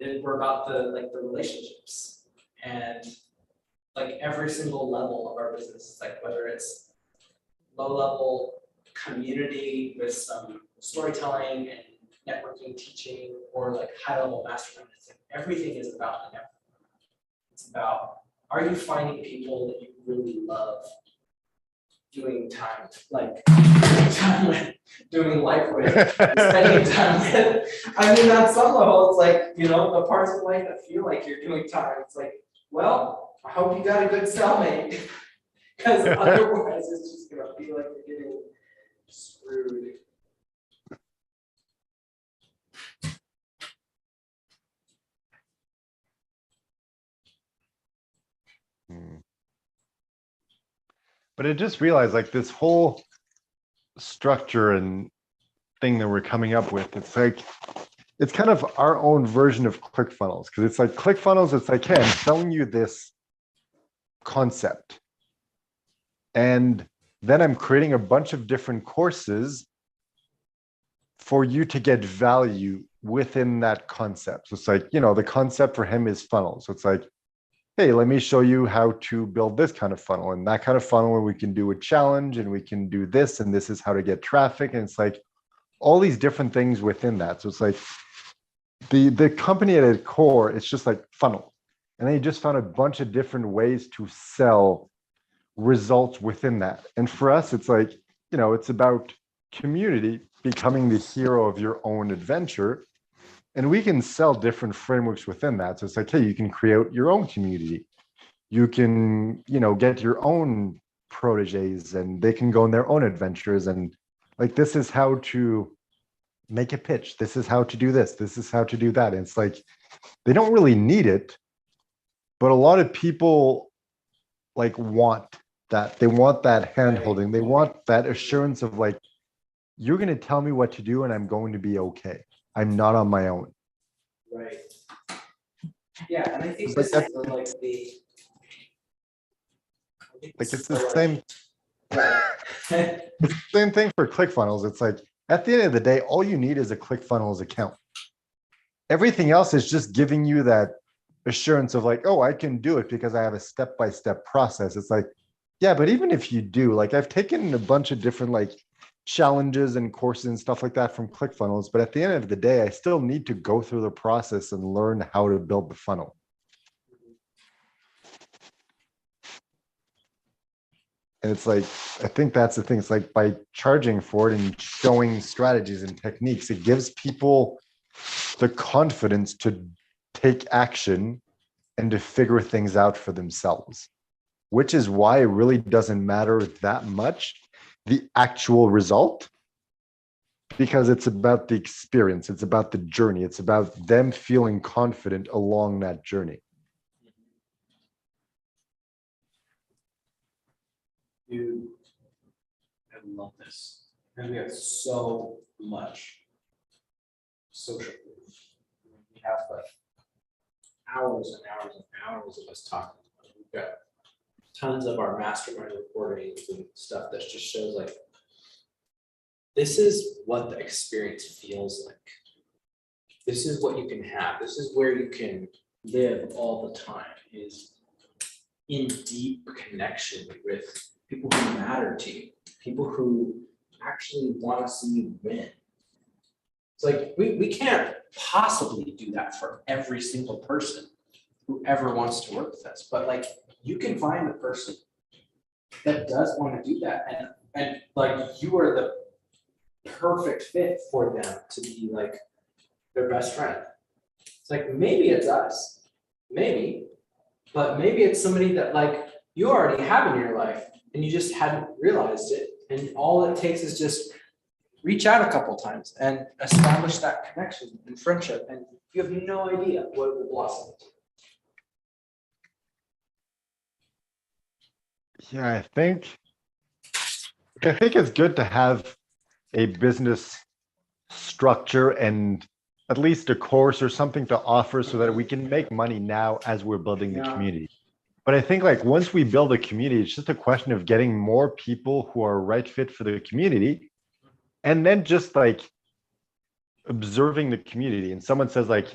We're about the relationships and like every single level of our business. It's like whether it's low level community with some storytelling and networking, teaching, or like high level mastermind. It's like everything is about the network. It's about, are you finding people that you really love doing time, doing life with, spending time with? I mean, on some level, it's like, the parts of life that feel like you're doing time. It's like, well, I hope you got a good cellmate, because otherwise it's just gonna feel like you're getting screwed. But I just realized like this whole structure and thing that we're coming up with, it's like it's kind of our own version of ClickFunnels, because it's like ClickFunnels, it's like, hey, I'm selling you this concept. And then I'm creating a bunch of different courses for you to get value within that concept. So it's like, the concept for him is funnels. So it's like, hey, let me show you how to build this kind of funnel and that kind of funnel, and we can do a challenge and we can do this, and this is how to get traffic. And it's like all these different things within that. So it's like the company at its core, it's just like funnel. And they just found a bunch of different ways to sell results within that. And for us, it's like, it's about community becoming the hero of your own adventure. And we can sell different frameworks within that. So it's like, hey, you can create your own community. You can, get your own proteges and they can go on their own adventures. And like, this is how to make a pitch. This is how to do this. This is how to do that. And it's like, they don't really need it, but a lot of people like want that. They want that hand holding. They want that assurance of like, you're going to tell me what to do and I'm going to be okay. I'm not on my own. Right. Yeah, and I think It's this like is like the Like it's the same, right. it's the same thing for ClickFunnels. It's like at the end of the day, all you need is a ClickFunnels account. Everything else is just giving you that assurance of like, oh, I can do it because I have a step-by-step process. It's like, yeah, but even if you do, like I've taken a bunch of different like challenges and courses and stuff like that from ClickFunnels, but at the end of the day, I still need to go through the process and learn how to build the funnel. And it's like, I think that's the thing. It's like by charging for it and showing strategies and techniques, it gives people the confidence to take action and to figure things out for themselves, which is why it really doesn't matter that much the actual result, because it's about the experience. It's about the journey. It's about them feeling confident along that journey. Dude, I love this. And we have so much social proof. We have like hours and hours and hours of us talking. We've got tons of our mastermind recordings and stuff that just shows like this is what the experience feels like. This is what you can have. This is where you can live all the time, is in deep connection with people who matter to you, people who actually want to see you win. It's like we can't possibly do that for every single person who ever wants to work with us, but like you can find the person that does want to do that, and like you are the perfect fit for them to be like their best friend. It's like maybe it's us, maybe, but maybe it's somebody that like you already have in your life and you just hadn't realized it. And all it takes is just reach out a couple times and establish that connection and friendship. And you have no idea what it will blossom into. Yeah, I think it's good to have a business structure and at least a course or something to offer so that we can make money now as we're building the community. But I think like once we build a community, it's just a question of getting more people who are right fit for the community, and then just like observing the community. And someone says like,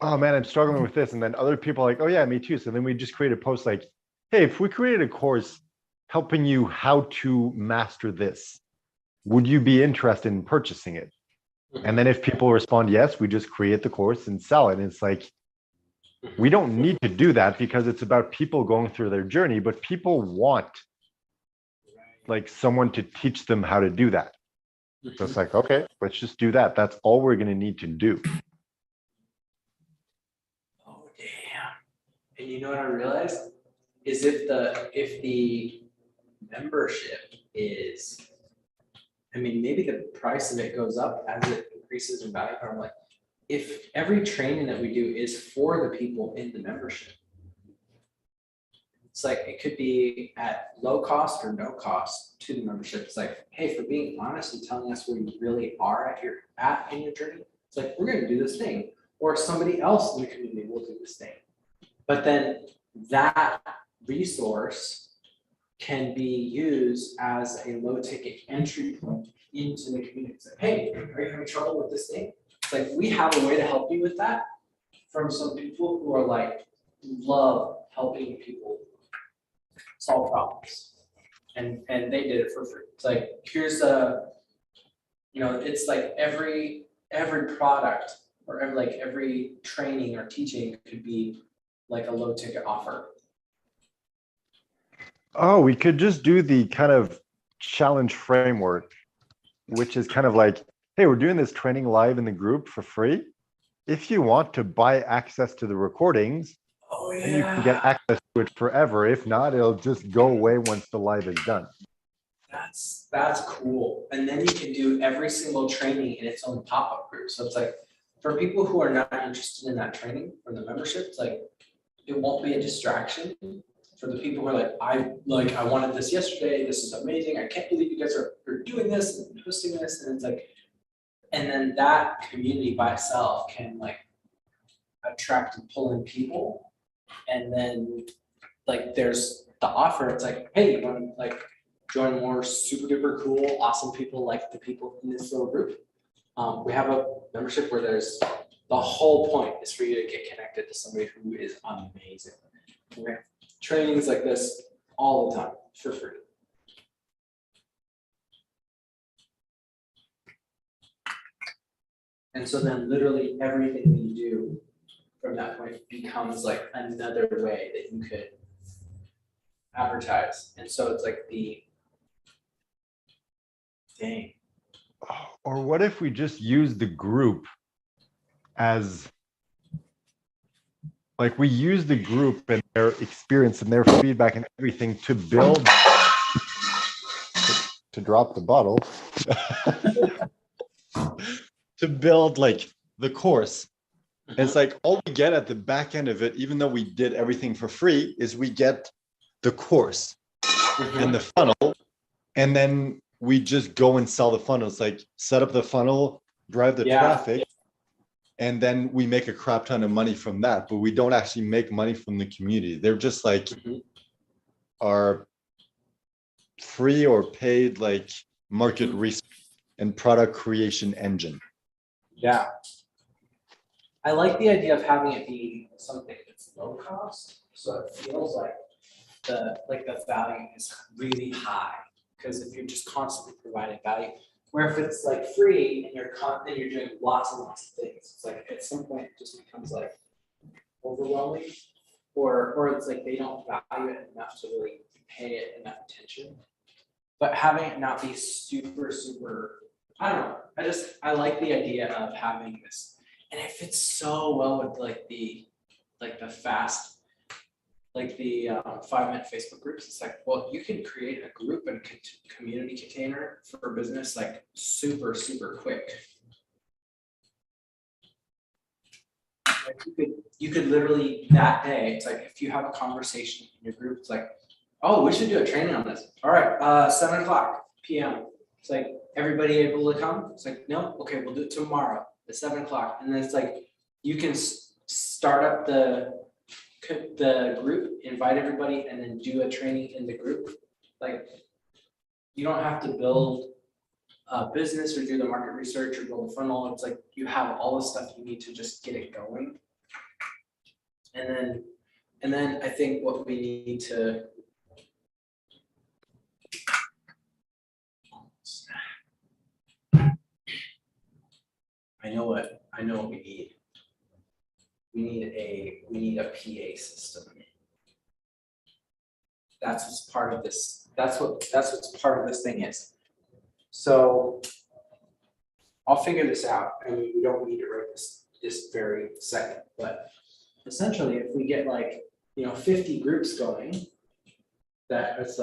oh man, I'm struggling with this. And then other people are like, oh yeah, me too. So then we just create a post like, hey, if we created a course helping you how to master this, would you be interested in purchasing it? And then if people respond yes, we just create the course and sell it. And it's like, we don't need to do that because it's about people going through their journey, but people want like someone to teach them how to do that. So it's like, okay, let's just do that. That's all we're going to need to do. Oh damn! And you know what I realized is if the membership is, I mean, maybe the price of it goes up as it increases in value. Or like, if every training that we do is for the people in the membership, it's like it could be at low cost or no cost to the membership. It's like, hey, for being honest and telling us where you really are at in your journey, it's like we're going to do this thing, or somebody else in the community will do this thing. But then that resource can be used as a low ticket entry point into the community. It's like, hey, are you having trouble with this thing? It's like we have a way to help you with that from some people who are like love helping people solve problems. And they did it for free. It's like, here's a, it's like every product or every training or teaching could be like a low ticket offer. Oh, we could just do the kind of challenge framework, which is kind of like, hey, we're doing this training live in the group for free. If you want to buy access to the recordings, then you can get access to it forever. If not, it'll just go away once the live is done. That's cool. And then you can do every single training in its own pop-up group. So it's like, for people who are not interested in that training or the membership, it's like, it won't be a distraction. For the people who are I wanted this yesterday, this is amazing, I can't believe you guys are doing this and hosting this, and it's like, and then that community by itself can attract and pull in people, and then there's the offer, it's like, hey, you want to join more super duper cool, awesome people like the people in this little group. We have a membership where the whole point is for you to get connected to somebody who is amazing. We have trainings like this all the time for free. And so then literally everything that you do from that point becomes another way that you could advertise. And so it's dang. Or what if we just use the group as we use the group and their experience and their feedback and everything to build, to drop the bottle, to build the course. And it's all we get at the back end of it, even though we did everything for free, is we get the course and the funnel. And then we just go and sell the funnel. It's set up the funnel, drive the traffic. And then we make a crap ton of money from that, but we don't actually make money from the community. They're just our free or paid market research and product creation engine. Yeah. I like the idea of having it be something that's low cost. So it feels like the value is really high. Because if you're just constantly providing value, where if it's free and you're doing lots and lots of things, it's at some point it just becomes overwhelming, or it's they don't value it enough to really pay it enough attention. But having it not be super, I don't know. I like the idea of having this, and it fits so well with the fast. The 5-minute Facebook groups, it's well, you can create a group and community container for business super, super quick. You could literally that day, it's if you have a conversation in your group, it's oh, we should do a training on this. All right, 7:00 p.m. It's everybody able to come? It's no, okay, we'll do it tomorrow at 7:00. And then it's you can start up the group, invite everybody, and then do a training in the group. You don't have to build a business or do the market research or build a funnel. It's you have all the stuff you need to just get it going. And then I think what we need to I know what we need. We need a PA system. That's what's part of this. That's what's part of this thing is. So I'll figure this out. I mean, we don't need to write this very second, but essentially if we get 50 groups going, that it's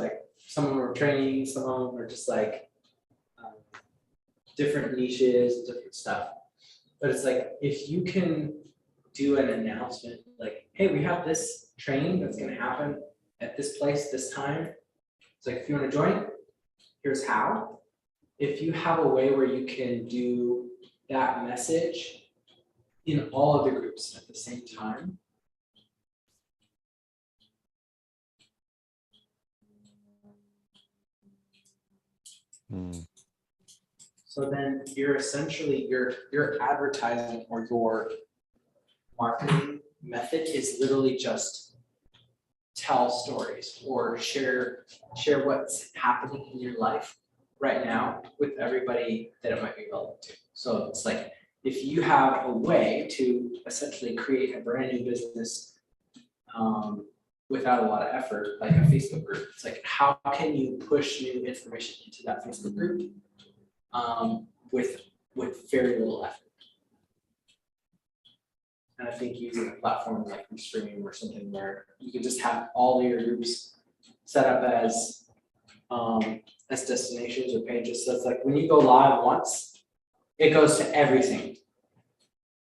some of them are training, some of them are just different niches, different stuff. But it's if you can do an announcement hey, we have this training that's going to happen at this place, this time. It's if you want to join, here's how. If you have a way where you can do that message in all of the groups at the same time. So then you're essentially, your advertising or your marketing method is literally just tell stories or share what's happening in your life right now with everybody that it might be relevant to. So it's like if you have a way to essentially create a brand new business without a lot of effort, like a Facebook group, it's like how can you push new information into that Facebook group with very little effort? And I think using a platform like Stream or something where you can just have all your groups set up as destinations or pages. So it's like when you go live once, it goes to everything.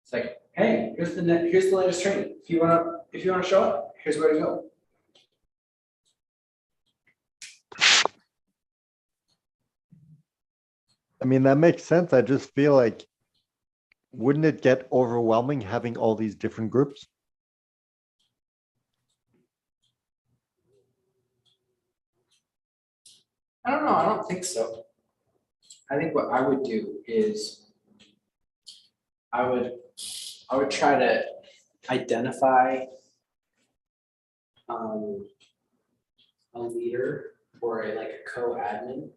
It's like, hey, here's the latest training. If you wanna show up, here's where to go. I mean, that makes sense. I just feel like, wouldn't it get overwhelming having all these different groups? I don't know. I don't think so. I think what I would do is I would try to identify a leader or like a co-admin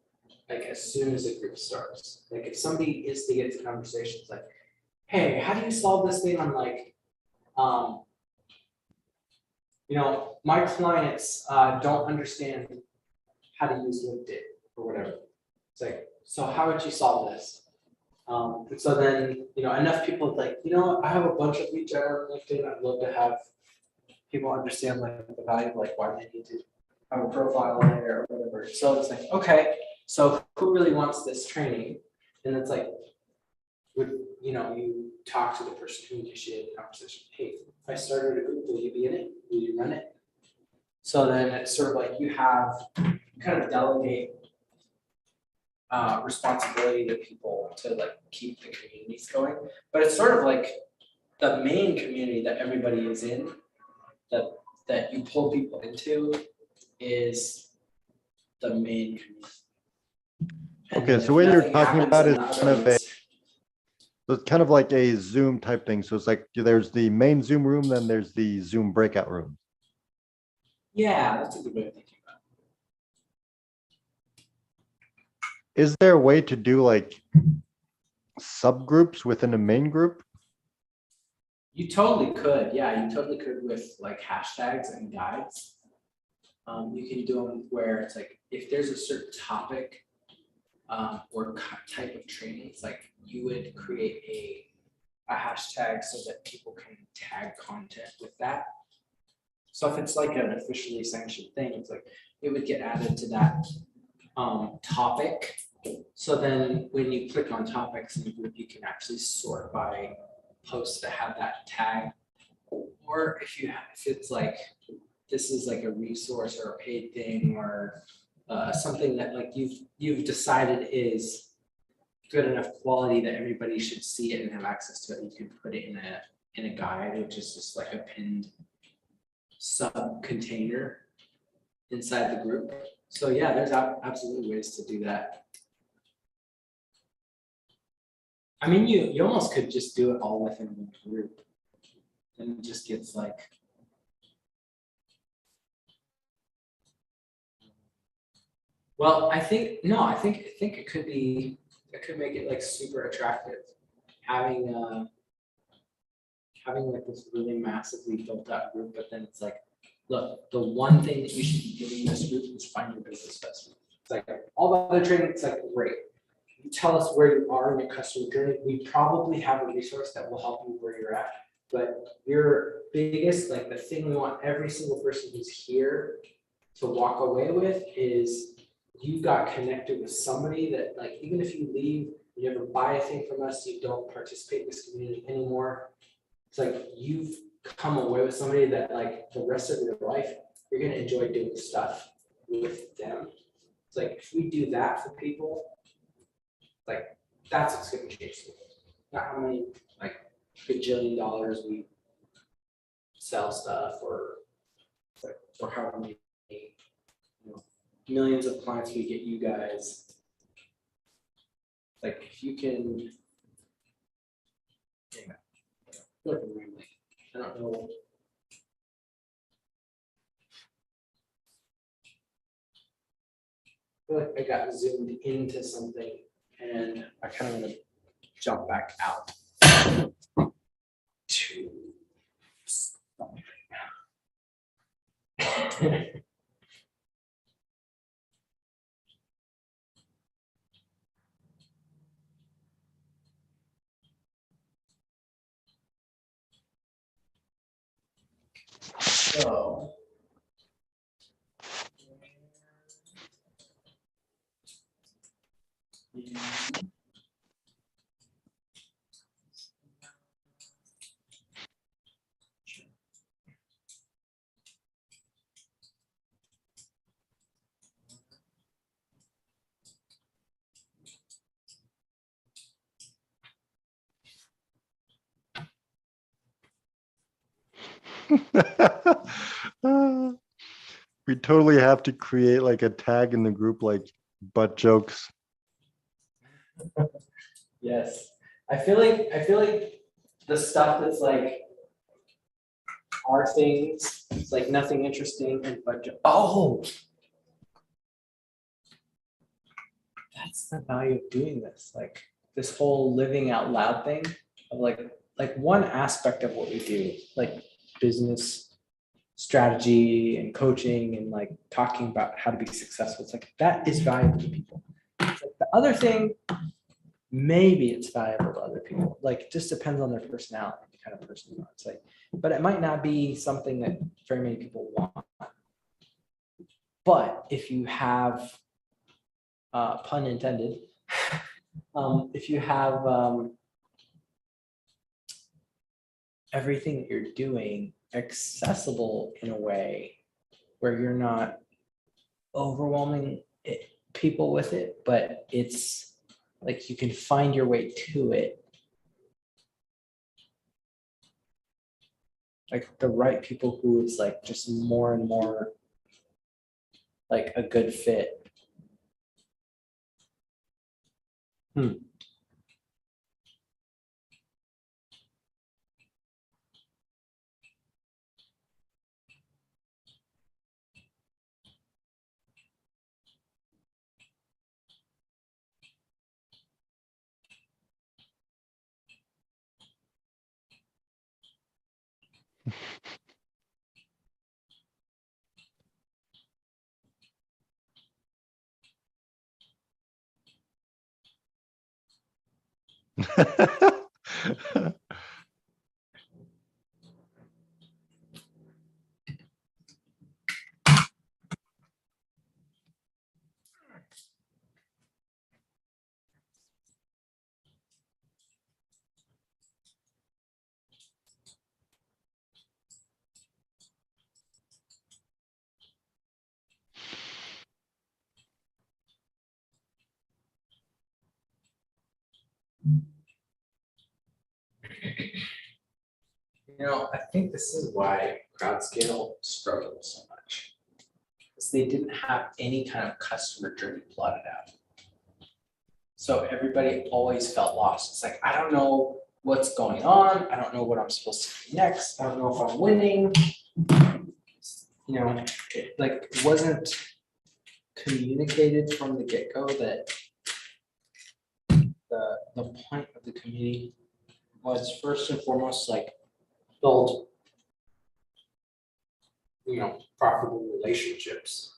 like as soon as the group starts. Like if somebody instigates the conversation, it's like, hey, how do you solve this thing on like my clients don't understand how to use LinkedIn or whatever. It's like, so how would you solve this? And so then, enough people like, I have a bunch of lead gen on LinkedIn. I'd love to have people understand like the value of like why they need to have a profile on there or whatever. So it's like, okay, so who really wants this training? And it's like, you talk to the person who initiated the conversation. Hey, if I started a group, will you be in it? Will you run it? So then it's sort of like you kind of delegate responsibility to people to like keep the communities going. But it's sort of like the main community that everybody is in, that you pull people into is the main community. And Okay, then so if what you're nothing talking happens about in is the other kind of a, ones- so it's kind of like a Zoom type thing. So it's like there's the main Zoom room, then there's the Zoom breakout room. Yeah, that's a good way of thinking about it. Is there a way to do like subgroups within a main group? You totally could. Yeah, you totally could with like hashtags and guides. You can do them where it's like if there's a certain topic or type of training, it's like you would create a hashtag so that people can tag content with that. So if it's like an officially sanctioned thing, it's like it would get added to that topic. So then when you click on topics in the group, you can actually sort by posts that have that tag. Or if it's like this is like a resource or a paid thing or something that like you've decided is good enough quality that everybody should see it and have access to it, you can put it in a guide, which is just like a pinned sub container inside the group. So yeah, there's absolutely ways to do that. I mean, you almost could just do it all within one group. And it just gets like, well, I think it could make it like super attractive having like this really massively built out group, but then it's like, look, the one thing that you should be doing in this group is find your business best friend. It's like all the other training, it's like great. You tell us where you are in your customer journey. We probably have a resource that will help you where you're at. But your biggest, like the thing we want every single person who's here to walk away with is you got connected with somebody that like, even if you leave, you never buy a thing from us, you don't participate in this community anymore. It's like you've come away with somebody that like the rest of your life, you're gonna enjoy doing stuff with them. It's like, if we do that for people, like that's what's gonna change the world. Not how many like $1 bajillion we sell stuff or how many millions of clients we get you guys. Like if you can, I don't know. feel like I got zoomed into something and I kind of want to jump back out to something. So. We totally have to create like a tag in the group, like butt jokes. Yes. I feel like the stuff that's like our things, it's like nothing interesting and oh, that's the value of doing this. Like this whole living out loud thing of like one aspect of what we do, like business strategy and coaching and like talking about how to be successful. It's like that is valuable to people. It's like the other thing, maybe it's valuable to other people. Like it just depends on their personality, the kind of person you are. It's like, but it might not be something that very many people want. But if you have, pun intended, if you have everything that you're doing accessible in a way where you're not overwhelming people with it, but it's like you can find your way to it. Like the right people who it's like just more and more like a good fit. You know, I think this is why CrowdScale struggled so much. Because they didn't have any kind of customer journey plotted out. So everybody always felt lost. It's like, I don't know what's going on. I don't know what I'm supposed to do next. I don't know if I'm winning. You know, it like wasn't communicated from the get-go that the point of the community was first and foremost like build, you know, profitable relationships.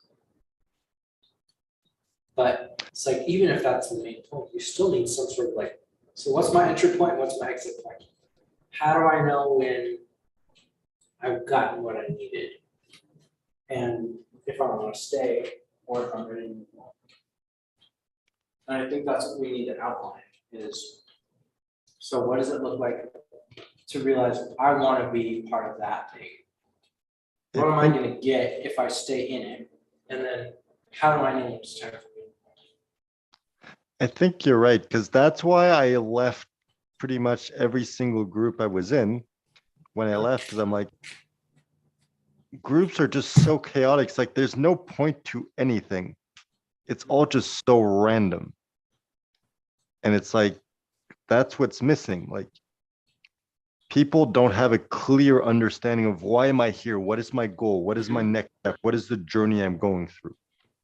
But it's like, even if that's the main point, you still need some sort of like, so what's my entry point? What's my exit point? How do I know when I've gotten what I needed? And if I want to stay or if I'm ready to move on. And I think that's what we need to outline is, so what does it look like to realize I want to be part of that thing? What am I going to get if I stay in it? And then how do I know it's time for me? I think you're right, because that's why I left pretty much every single group I was in when I left, because I'm like, groups are just so chaotic. It's like there's no point to anything. It's all just so random. And it's like, that's what's missing. Like, people don't have a clear understanding of why am I here? What is my goal? What is my next step? What is the journey I'm going through?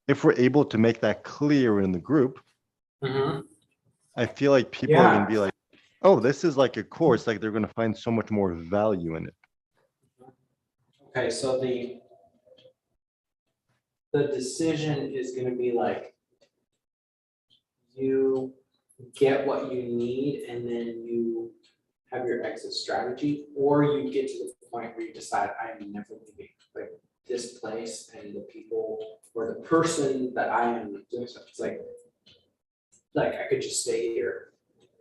if we're able to make that clear in the group, Mhm. I feel like people are going to be Yeah. like, oh, this is like a course, like they're going to find so much more value in it. Okay, so the decision is gonna be like, you get what you need and then you have your exit strategy, or you get to the point where you decide, I'm never leaving, like this place and the people or the person that I am doing stuff. It's like I could just stay here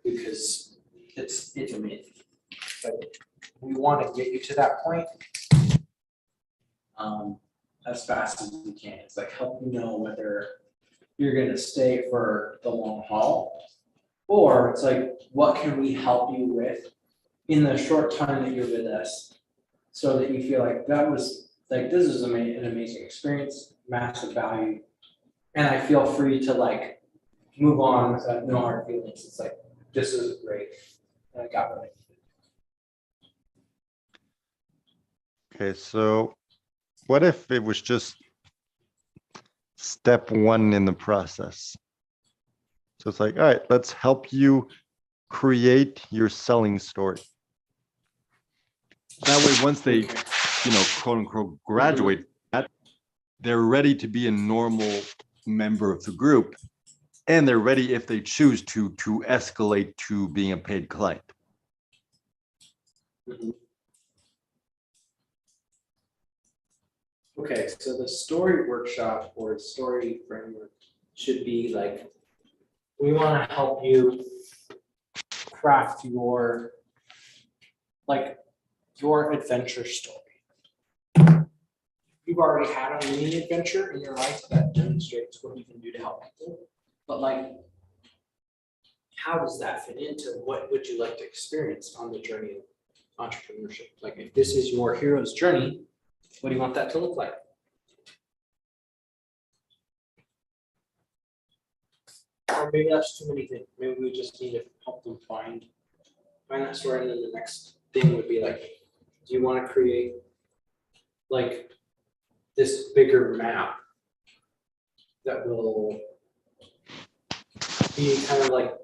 because it's amazing. But we want to get you to that point as fast as we can. It's like help you know whether you're gonna stay for the long haul, or it's like, what can we help you with in the short time that you're with us, so that you feel like that was like, this is an amazing experience, massive value, and I feel free to like move on with no hard feelings. It's like, this is great. And I got what I needed. Okay, so what if it was just step one in the process? So it's like, all right, let's help you create your selling story. That way, once they, quote unquote, graduate, that they're ready to be a normal member of the group, and they're ready if they choose to escalate to being a paid client. Okay, so the story workshop or story framework should be like, we want to help you craft your adventure story. You've already had a mini adventure in your life that demonstrates what you can do to help people, but like, how does that fit into what would you like to experience on the journey of entrepreneurship? Like, if this is your hero's journey, what do you want that to look like? Or maybe that's too many things. Maybe we just need to help them find that story. And then the next thing would be like, do you want to create like this bigger map that will be kind of like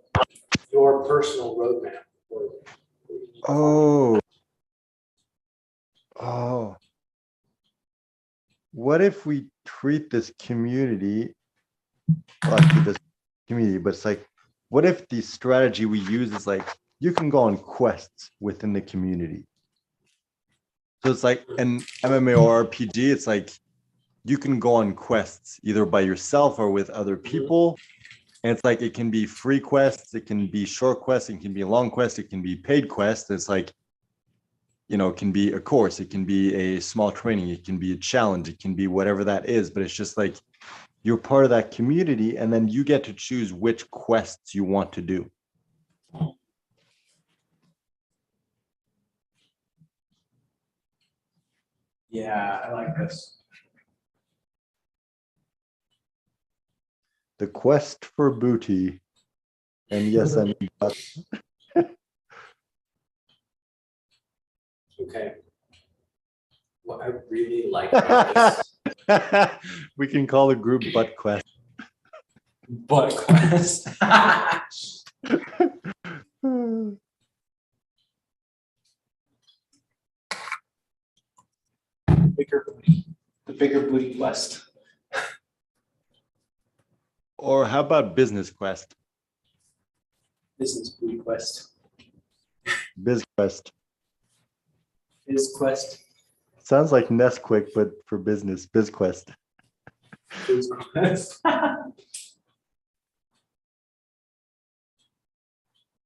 your personal roadmap? Oh, what if we treat this community, well, actually this community, but it's like, what if the strategy we use is like, you can go on quests within the community. So it's like an MMORPG, it's like, you can go on quests either by yourself or with other people. And it's like, it can be free quests, it can be short quests, it can be long quests, it can be paid quests. It's like, it can be a course, it can be a small training, it can be a challenge, it can be whatever that is. But it's just like, you're part of that community, and then you get to choose which quests you want to do. Yeah, I like this. The quest for booty. And yes, I mean, Okay. What I really like about this we can call the group Butt Quest. butt quest. Bigger booty. The bigger booty quest. Or how about Business Quest? Business booty quest. Biz Quest. Biz quest. Sounds like Nesquik, but for business. Biz Quest. Biz quest.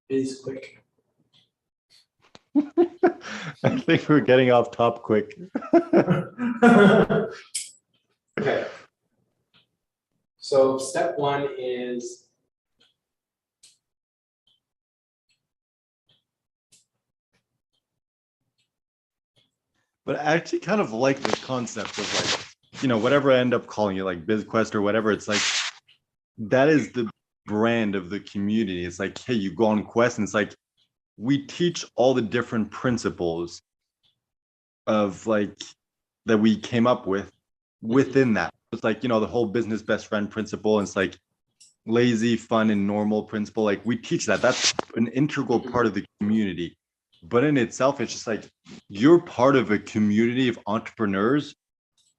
Biz quick. I think we're getting off top quick. Okay. So step one is But I actually kind of like the concept of like, whatever I end up calling it, like BizQuest or whatever, it's like, that is the brand of the community. It's like, hey, you go on quest, and it's like, we teach all the different principles of like, that we came up with within that. it's like, the whole business best friend principle. And it's like lazy, fun, and normal principle. Like we teach that. That's an integral part of the community. But in itself, it's just like you're part of a community of entrepreneurs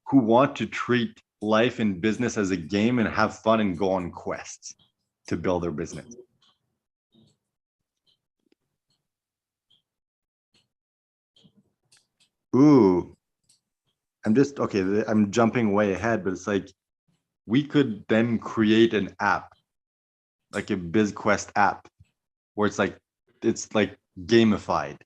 who want to treat life and business as a game and have fun and go on quests to build their business. Ooh, I'm jumping way ahead, but it's like we could then create an app, like a BizQuest app, where it's like gamified.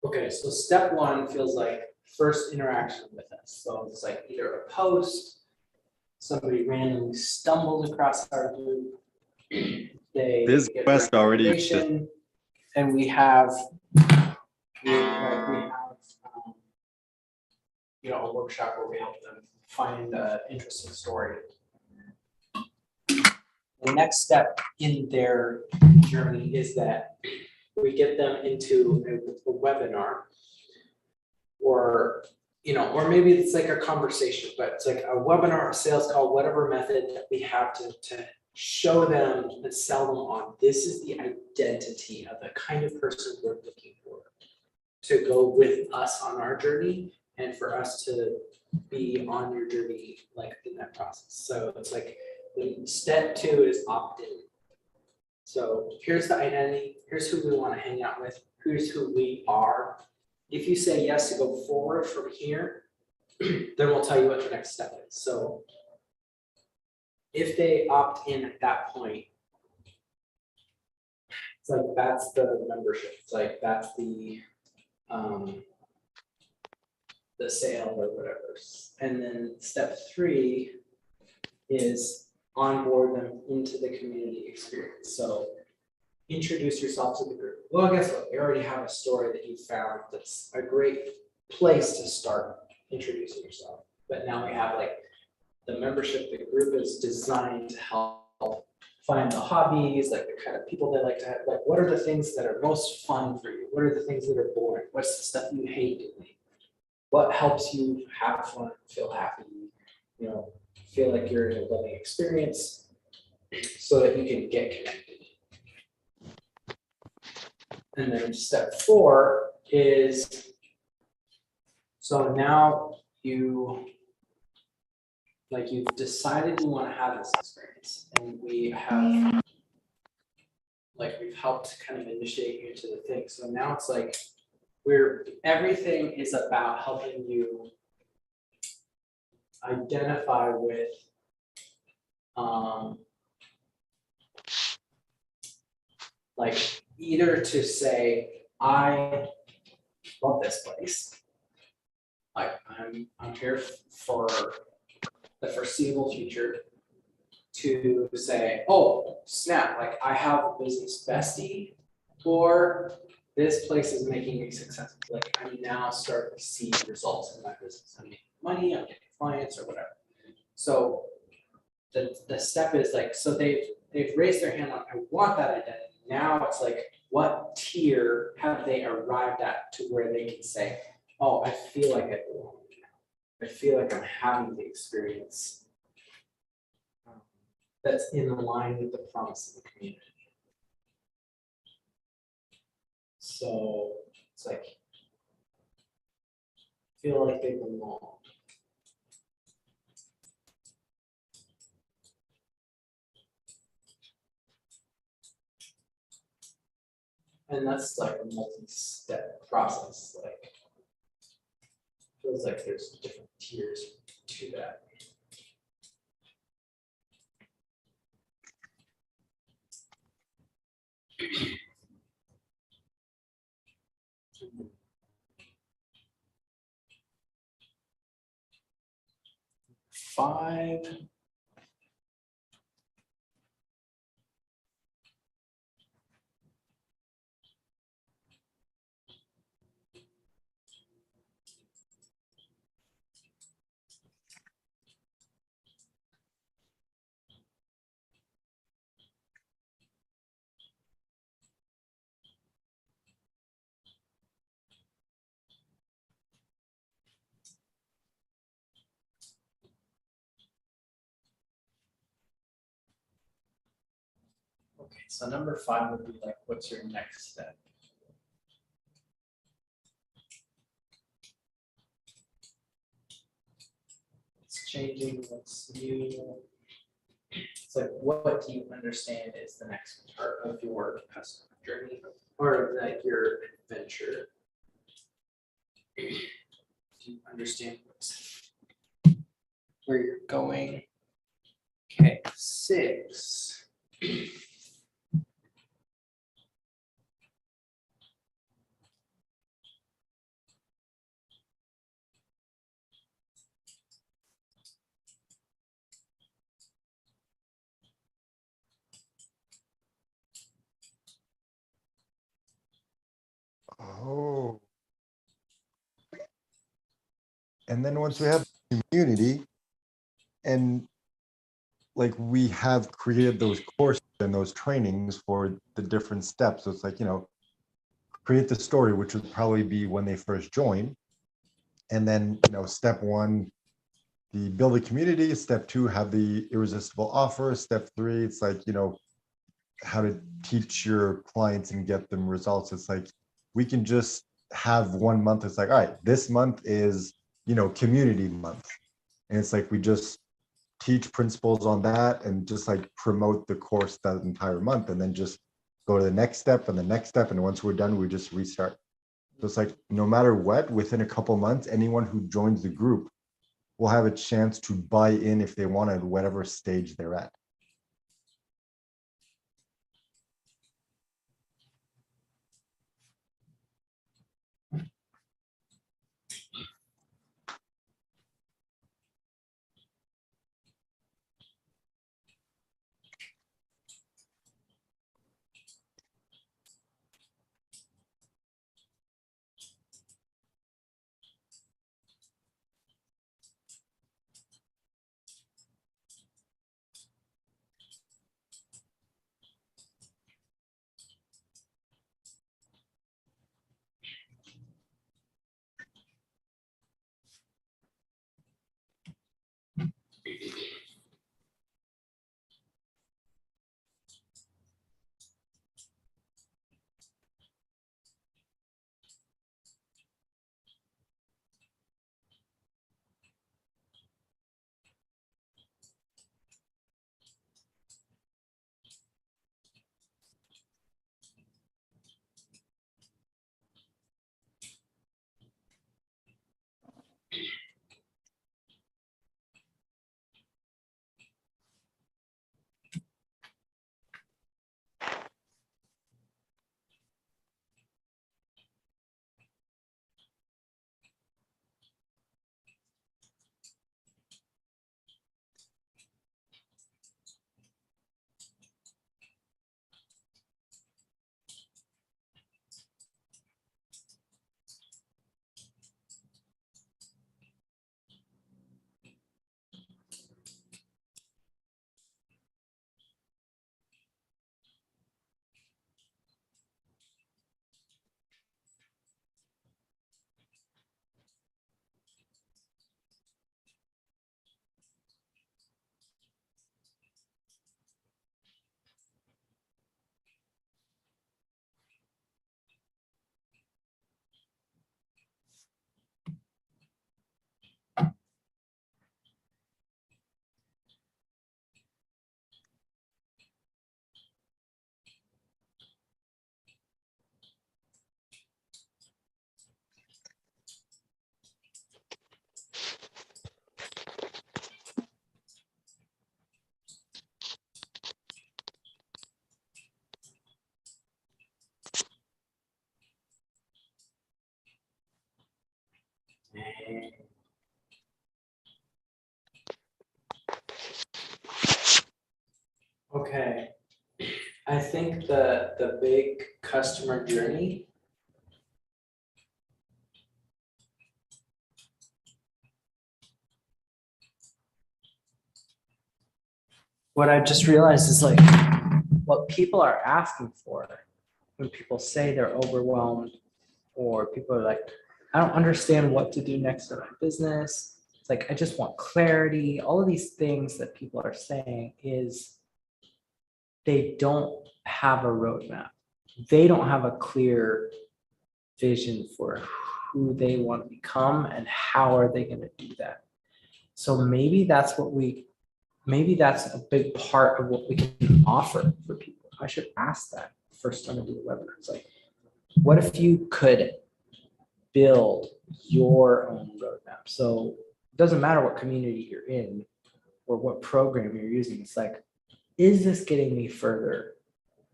Okay, so step one feels like first interaction with us. So it's like either a post, somebody randomly stumbles across our group, they get a BizQuest already exists. recommendation, and we have a workshop where we help them find an interesting story. The next step in their journey is that we get them into a webinar, or maybe it's like a conversation, but it's like a webinar, a sales call, whatever method that we have to show them and sell them on. This is the identity of the kind of person we're looking for to go with us on our journey, and for us to be on your journey, like in that process. So it's like step two is opt-in. So here's the identity, here's who we want to hang out with, here's who we are. If you say yes to go forward from here, then we'll tell you what the next step is. So if they opt in at that point, it's like that's the membership. It's like that's the sale or whatever. And then step three is onboard them into the community experience. So introduce yourself to the group. Well, guess what? We already have a story that you found that's a great place to start introducing yourself. But now we have like the membership, the group is designed to help find the hobbies, like the kind of people they like to have, like what are the things that are most fun for you? What are the things that are boring? What's the stuff you hate doing? What helps you have fun, feel happy, feel like you're in a learning experience so that you can get connected. And then step four is, so now you've decided you want to have this experience, and we've helped kind of initiate you into the thing. So now it's like everything is about helping you identify with either to say, I love this place. Like I'm here for the foreseeable future, to say, oh, snap, like I have a business bestie, or this place is making me successful. Like I'm now starting to see results in my business. I'm making money, I'm getting clients or whatever. So the step is like, so they've raised their hand on, I want that identity. Now it's like, what tier have they arrived at to where they can say, oh, I feel like I belong now. I feel like I'm having the experience that's in line with the promise of the community. So it's like, feel like they belong. And that's like a multi-step process. Like, feels like there's different tiers to that. Five. Okay, so number 5 would be like, what's your next step? What's changing? What's new? It's like, what do you understand is the next part of your customer journey or like your adventure? Do you understand where you're going? Okay, 6. Oh. And then once we have community and like we have created those courses and those trainings for the different steps. So it's like, create the story, which would probably be when they first join. And then, step 1, the build a community. Step 2, have the irresistible offer. Step 3, it's like, how to teach your clients and get them results. It's like, we can just have 1 month. It's like, all right, this month is, community month. And it's like, we just teach principles on that and just like promote the course that entire month and then just go to the next step and the next step. And once we're done, we just restart. So it's like, no matter what, within a couple months, anyone who joins the group will have a chance to buy in if they want at whatever stage they're at. Okay. I think the big customer journey what I just realized is like what people are asking for when people say they're overwhelmed or people are like, I don't understand what to do next in my business. It's like, I just want clarity. All of these things that people are saying is they don't have a roadmap. They don't have a clear vision for who they want to become and how are they going to do that. So maybe that's a big part of what we can offer for people. I should ask that first time I do a webinar. It's like, what if you could build your own roadmap? So it doesn't matter what community you're in or what program you're using. It's like, is this getting me further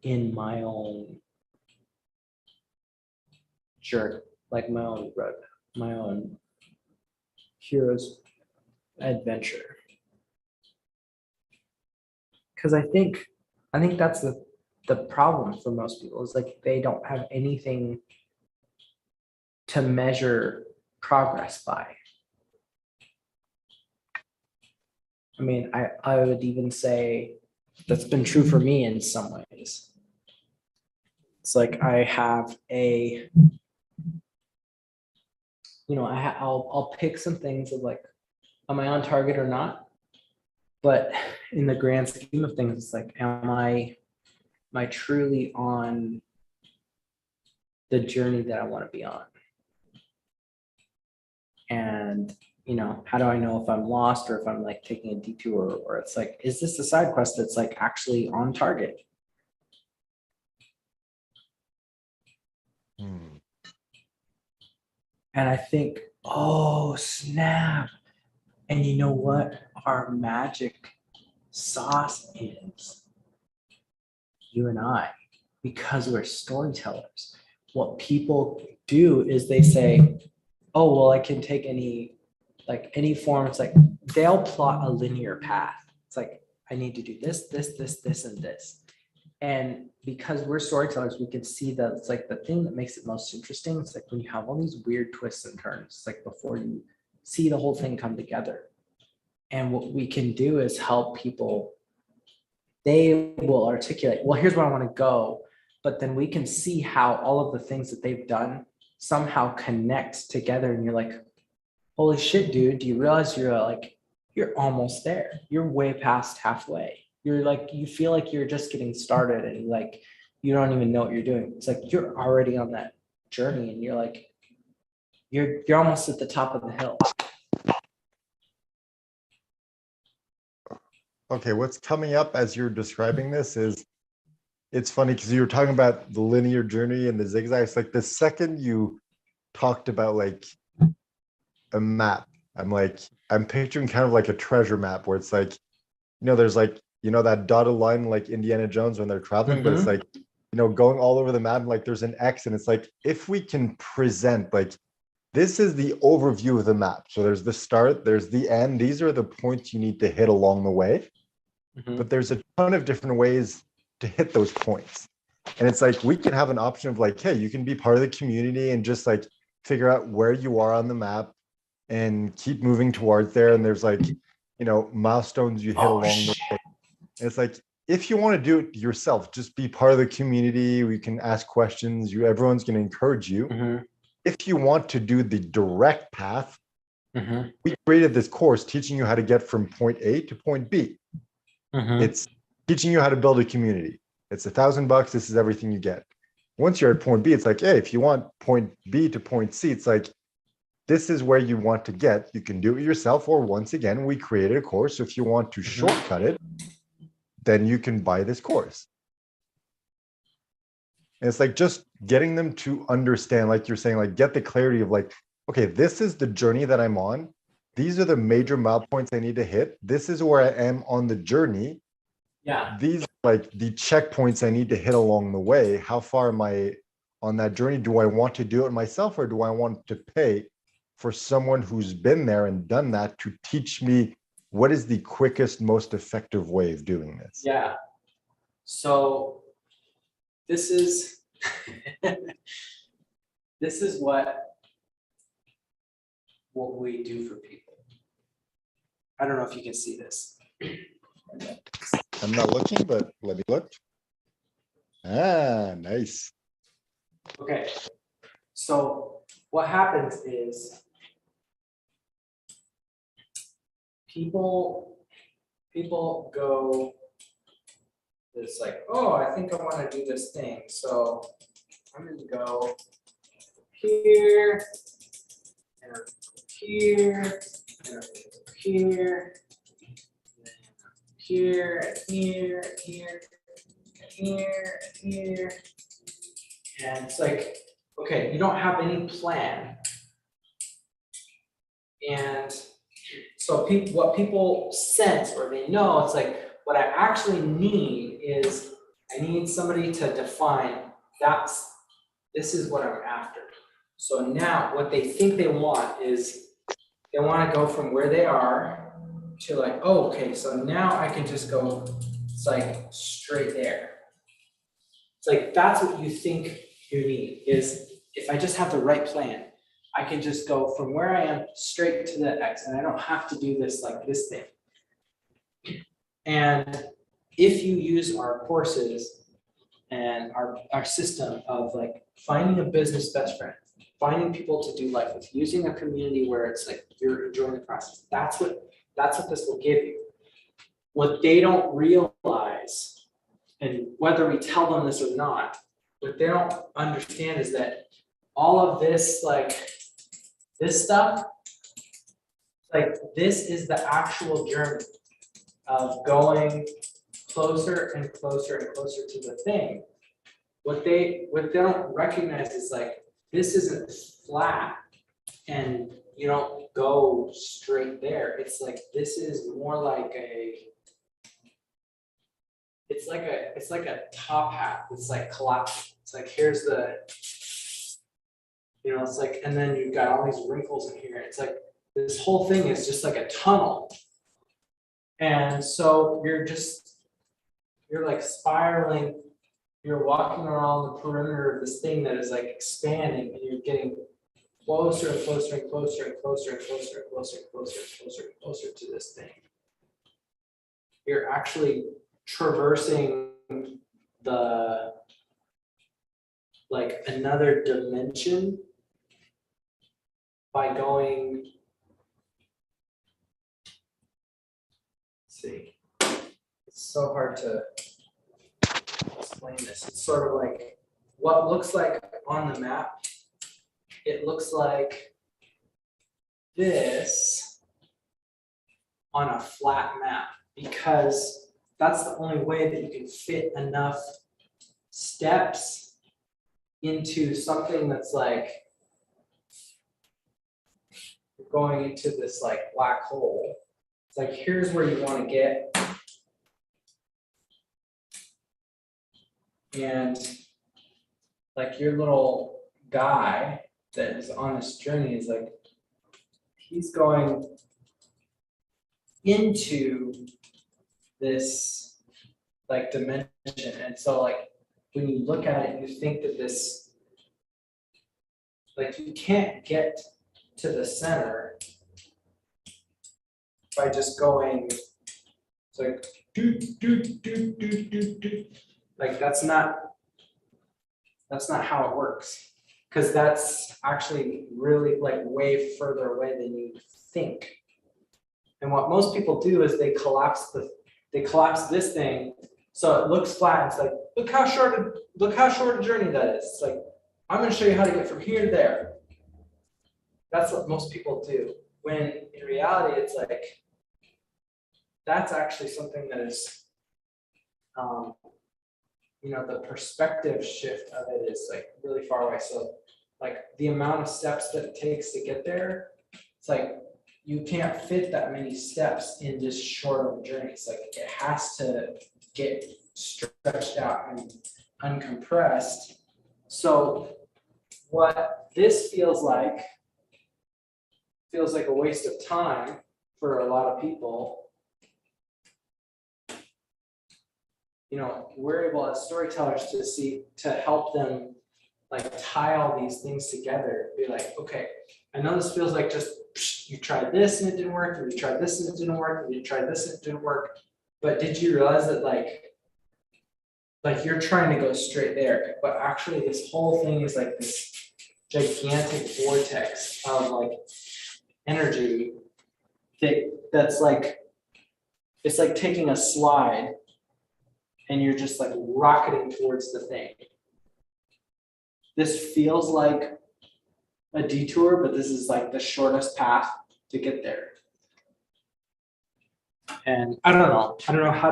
in my own journey, like my own roadmap, my own hero's adventure? Because I think that's the problem for most people is like they don't have anything to measure progress by. I mean, I would even say that's been true for me in some ways. It's like I have a, I'll pick some things of like, am I on target or not? But in the grand scheme of things, it's like, am I truly on the journey that I want to be on? And how do I know if I'm lost or if I'm like taking a detour, or it's like, is this a side quest that's like actually on target? And I think, oh snap. And you know what? Our magic sauce is you and I, because we're storytellers. What people do is they say, oh, well, I can take any form. It's like they'll plot a linear path. It's like, I need to do this, this, this, this, and this. And because we're storytellers, we can see that it's like the thing that makes it most interesting. It's like when you have all these weird twists and turns, it's like before you see the whole thing come together. And what we can do is help people. They will articulate, well, here's where I want to go. But then we can see how all of the things that they've done somehow connect together. And you're like, holy shit, dude, do you realize you're almost there? You're way past halfway. You're like, you feel like you're just getting started and like, you don't even know what you're doing. It's like, you're already on that journey and you're like, you're almost at the top of the hill. Okay, what's coming up as you're describing this is, it's funny because you were talking about the linear journey and the zigzags. Like the second you talked about like a map, I'm picturing kind of like a treasure map where it's like, there's like, that dotted line like Indiana Jones when they're traveling, but it's like, going all over the map, like there's an X, and it's like, if we can present like, this is the overview of the map. So there's the start, there's the end. These are the points you need to hit along the way. But there's a ton of different ways to hit those points. And it's like, we can have an option of like, hey, you can be part of the community and just like figure out where you are on the map and keep moving towards there. And there's like, milestones you hit along the way. And it's like, if you want to do it yourself, just be part of the community. We can ask questions. Everyone's going to encourage you. If you want to do the direct path, we created this course teaching you how to get from point A to point B. It's teaching you how to build a community. It's $1,000. This is everything you get. Once you're at point B, it's like, hey, if you want point B to point C, it's like, this is where you want to get. You can do it yourself, or once again, we created a course. So if you want to shortcut it, then you can buy this course. And it's like just getting them to understand, like you're saying, like get the clarity of like, okay, this is the journey that I'm on. These are the major mile points I need to hit. This is where I am on the journey. Yeah. These are like the checkpoints I need to hit along the way. How far am I on that journey? Do I want to do it myself, or do I want to pay for someone who's been there and done that to teach me what is the quickest, most effective way of doing this? Yeah. So this is this is what we do for people. I don't know if you can see this. I'm not looking, but let me look. Ah, nice. Okay. So what happens is people go it's like, oh, I think I want to do this thing. So I'm going to go here, and here, and here, and here, and here, and here, and here, and here. And it's like, okay, you don't have any plan. And so people, what people sense or they know, it's like, what I actually need is I need somebody to define this is what I'm after. So now what they think they want is they want to go from where they are to like, oh, okay, so now I can just go, it's like straight there. It's like, that's what you think you need is if I just have the right plan, I can just go from where I am straight to the X and I don't have to do this like this thing. And if you use our courses and our system of like finding a business best friend, finding people to do life with, using a community where it's like you're enjoying the process, that's what this will give you. What they don't realize, and whether we tell them this or not, what they don't understand is that all of this, like this stuff, like this is the actual journey of going closer and closer and closer to the thing. What they don't recognize is like, this isn't flat and you don't go straight there. It's like, this is more like it's like a top hat. It's like collapsed. It's like, here's the, it's like, and then you've got all these wrinkles in here. It's like, this whole thing is just like a tunnel. And so you're like spiraling, you're walking around the perimeter of this thing that is like expanding and you're getting closer and closer and closer and closer and closer and closer and closer and closer and closer to this thing. You're actually traversing like another dimension by going, let's see, it's so hard to explain this. It's sort of like what looks like on the map. It looks like this on a flat map because that's the only way that you can fit enough steps into something that's like going into this like black hole. It's like, here's where you want to get. And like your little guy that is on this journey is like, he's going into this like dimension. And so like, when you look at it, you think that this, like you can't get to the center by just going, it's like, like that's not how it works. Because that's actually really like way further away than you think. And what most people do is they collapse this thing so it looks flat. It's like, look how short a journey that is. It's like, I'm going to show you how to get from here to there. That's what most people do. When in reality, it's like, that's actually something that is, the perspective shift of it is like really far away. So like the amount of steps that it takes to get there, it's like, you can't fit that many steps in just short of a journey. It's like, it has to get stretched out and uncompressed. So what this feels like a waste of time for a lot of people. We're able as storytellers to help them like tie all these things together. Be like, okay, I know this feels like just you tried this and it didn't work, and you tried this and it didn't work, and you tried this and it didn't work. But did you realize that like you're trying to go straight there, but actually this whole thing is like this gigantic vortex of like energy that's like, it's like taking a slide and you're just like rocketing towards the thing. This feels like a detour, but this is like the shortest path to get there. And I don't know how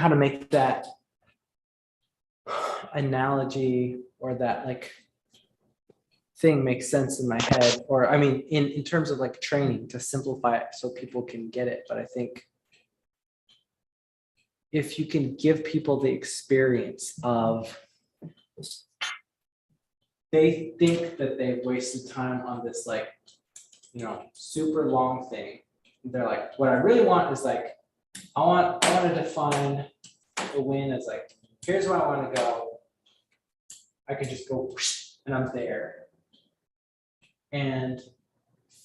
to make that analogy or that like thing make sense in my head, or I mean in terms of like training to simplify it so people can get it. But I think if you can give people the experience of, they think that they've wasted time on this like, you know, super long thing. They're like, what I really want is like, I want to define the win as like, here's where I want to go. I could just go and I'm there. And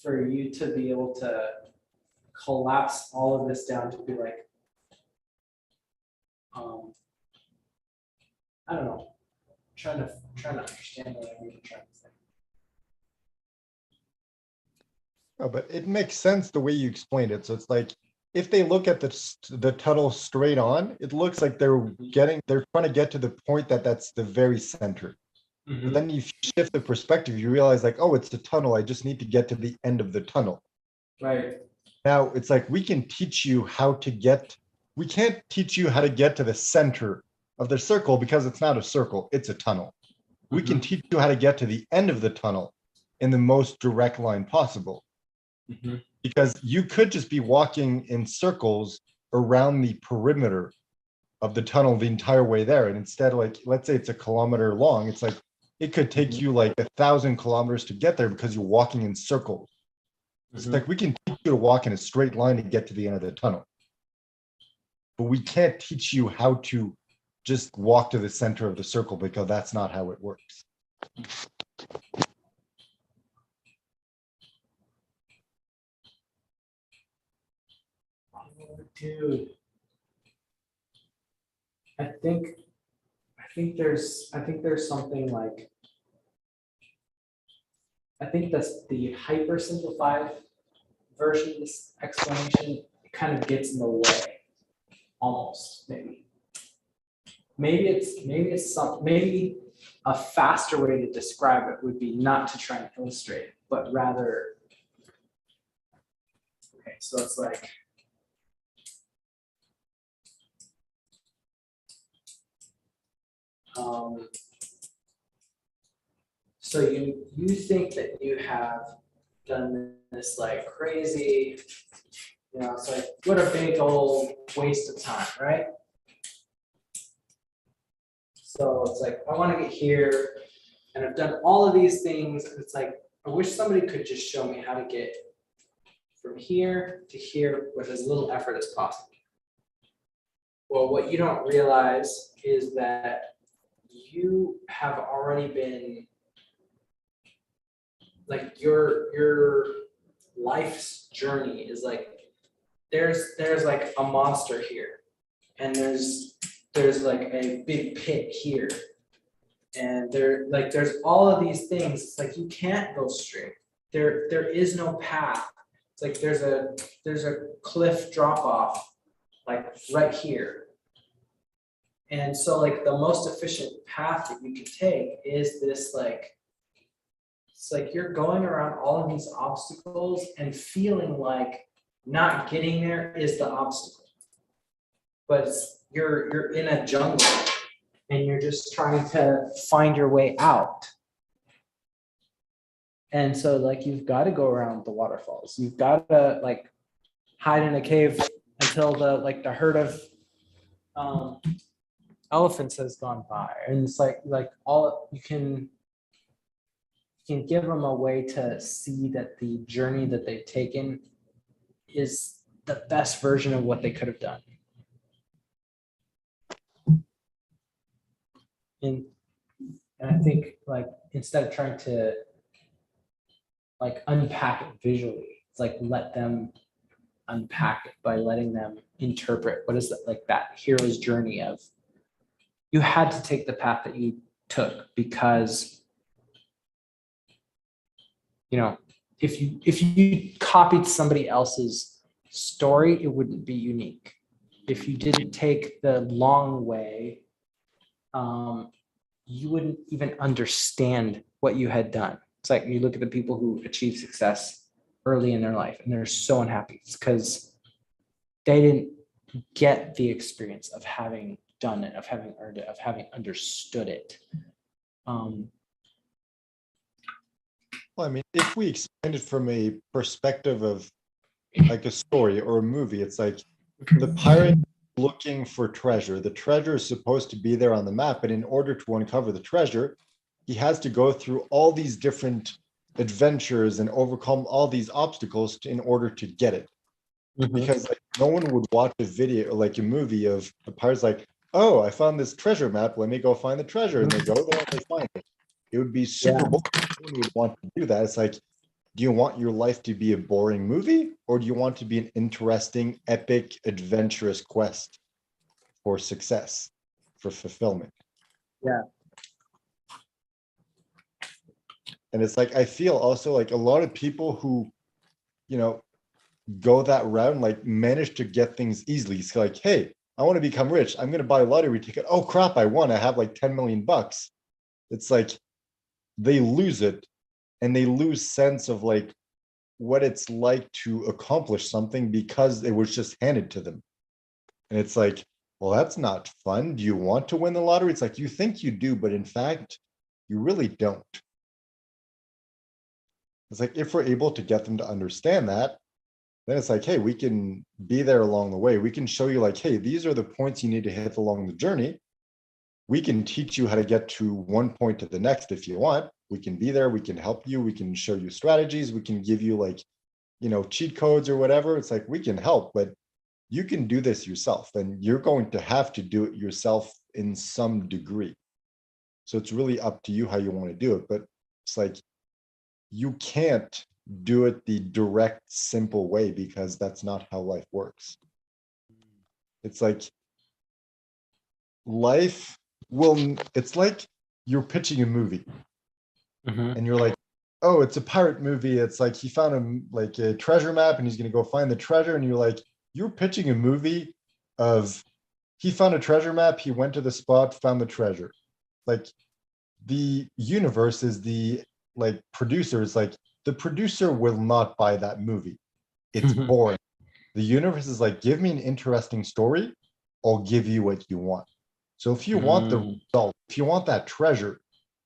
for you to be able to collapse all of this down to be like, I don't know, trying to understand what I'm really trying to say. Oh, but it makes sense the way you explained it. So it's like, if they look at the tunnel straight on, it looks like they're trying to get to the point that's the very center. But then you shift the perspective, you realize like, oh, it's the tunnel. I just need to get to the end of the tunnel. Right. Now it's like, we can't teach you how to get to the center of the circle because it's not a circle, it's a tunnel. We can teach you how to get to the end of the tunnel in the most direct line possible. Because you could just be walking in circles around the perimeter of the tunnel the entire way there. And instead, like, let's say it's a kilometer long, it's like, it could take you like 1,000 kilometers to get there because you're walking in circles. It's like, we can teach you to walk in a straight line to get to the end of the tunnel. But we can't teach you how to just walk to the center of the circle because that's not how it works. Dude, I think there's something like, I think that's the hyper simplified version of this explanation kind of gets in the way, almost maybe a faster way to describe it would be not to try and illustrate it, but rather, okay, so it's like, so you think that you have done this like crazy, you know, it's like, what a big old waste of time, right? So it's like, I want to get here and I've done all of these things. And it's like, I wish somebody could just show me how to get from here to here with as little effort as possible. Well, what you don't realize is that you have already been, like, your life's journey is like, there's like a monster here, and there's like a big pit here, and there's all of these things. It's like, you can't go straight. There is no path. It's like there's a cliff drop off like right here. And so like the most efficient path that you can take is this, like, it's like you're going around all of these obstacles and feeling like not getting there is the obstacle. But you're in a jungle and you're just trying to find your way out. And so like you've got to go around the waterfalls. You've got to like hide in a cave until the herd of elephants has gone by. And it's like all you can give them a way to see that the journey that they've taken is the best version of what they could have done. And I think, like, instead of trying to like unpack it visually, it's like let them unpack it by letting them interpret what is that, like that hero's journey of, you had to take the path that you took because, you know, if you copied somebody else's story, it wouldn't be unique. if you didn't take the long way, you wouldn't even understand what you had done. It's like you look at the people who achieve success early in their life and they're so unhappy. It's because they didn't get the experience of having done it, of having earned it, of having understood it. Well, I mean, if we expand it from a perspective of like a story or a movie, it's like the pirate looking for treasure. The treasure is supposed to be there on the map, but in order to uncover the treasure, he has to go through all these different adventures and overcome all these obstacles in order to get it. Because like no one would watch a video like a movie of the pirates like, oh, I found this treasure map, let me go find the treasure, and they go there and they find it. It would be super boring. No one would want to do that. It's like, do you want your life to be a boring movie, or do you want to be an interesting, epic, adventurous quest for success, for fulfillment? Yeah. And it's like, I feel also like a lot of people who, you know, go that route and like manage to get things easily. It's like, hey, I want to become rich. I'm going to buy a lottery ticket. Oh crap, I won. I have like 10 million bucks. It's like they lose it and they lose sense of like what it's like to accomplish something because it was just handed to them. And it's like, well, that's not fun. Do you want to win the lottery? It's like, you think you do, but in fact, you really don't. It's like, if we're able to get them to understand that, then it's like, hey, we can be there along the way. We can show you like, hey, these are the points you need to hit along the journey. We can teach you how to get to one point to the next if you want. We can be there. We can help you. We can show you strategies. We can give you like, you know, cheat codes or whatever. It's like, we can help, but you can do this yourself and you're going to have to do it yourself in some degree. So it's really up to you how you want to do it. But it's like, you can't do it the direct, simple way because that's not how life works. It's like life will, it's like you're pitching a movie and you're like, oh, it's a pirate movie. It's like he found a treasure map and he's going to go find the treasure. And you're like, you're pitching a movie of he found a treasure map. He went to the spot, found the treasure. Like the universe is the like producer is like, the producer will not buy that movie. It's boring. The universe is like, give me an interesting story, I'll give you what you want. So if you want the result, if you want that treasure,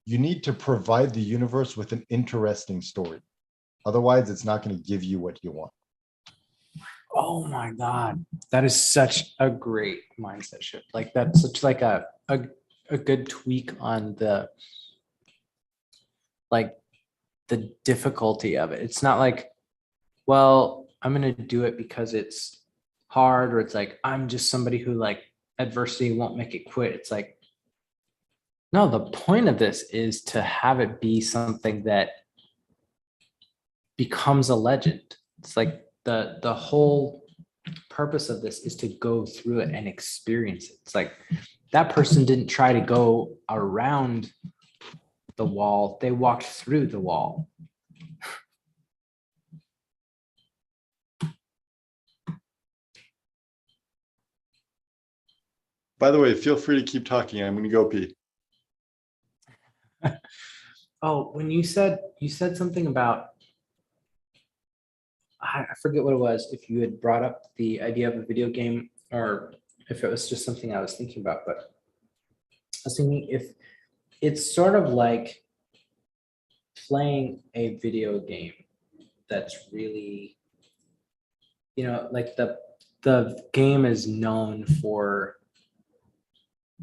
you need to provide the universe with an interesting story. Otherwise, it's not going to give you what you want. Oh my God. That is such a great mindset shift. Like that's such like a good tweak on the like the difficulty of it. It's not like, well, I'm going to do it because it's hard, or it's like, I'm just somebody who like adversity won't make it quit. It's like, no, the point of this is to have it be something that becomes a legend. It's like the whole purpose of this is to go through it and experience it. It's like that person didn't try to go around the wall, they walked through the wall. By the way, feel free to keep talking. I'm going to go pee. Oh, when you said something about, I forget what it was, if you had brought up the idea of a video game or if it was just something I was thinking about, but I was thinking if it's sort of like playing a video game that's really, you know, like the game is known for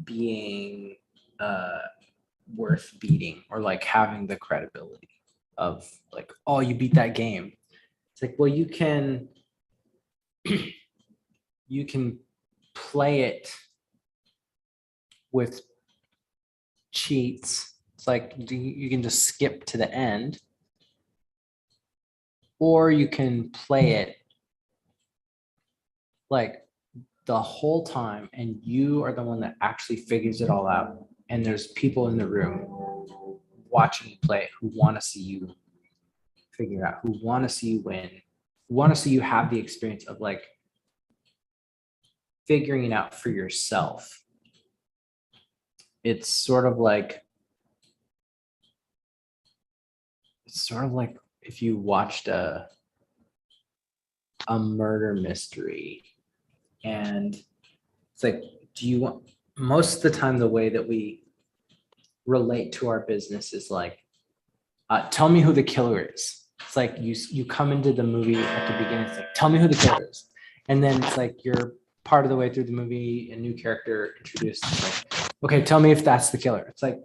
being worth beating, or like having the credibility of like, oh, you beat that game. It's like, well, you can play it with cheats. It's like you can just skip to the end, or you can play it like the whole time and you are the one that actually figures it all out, and there's people in the room watching you play who want to see you figure it out, who want to see you win, who want to see you have the experience of like figuring it out for yourself. It's sort of like if you watched a murder mystery, and it's like, do you want, most of the time the way that we relate to our business is like, tell me who the killer is. It's like you come into the movie at the beginning, it's like, tell me who the killer is. And then it's like you're part of the way through the movie, a new character introduced. It's like, okay, tell me if that's the killer. It's like,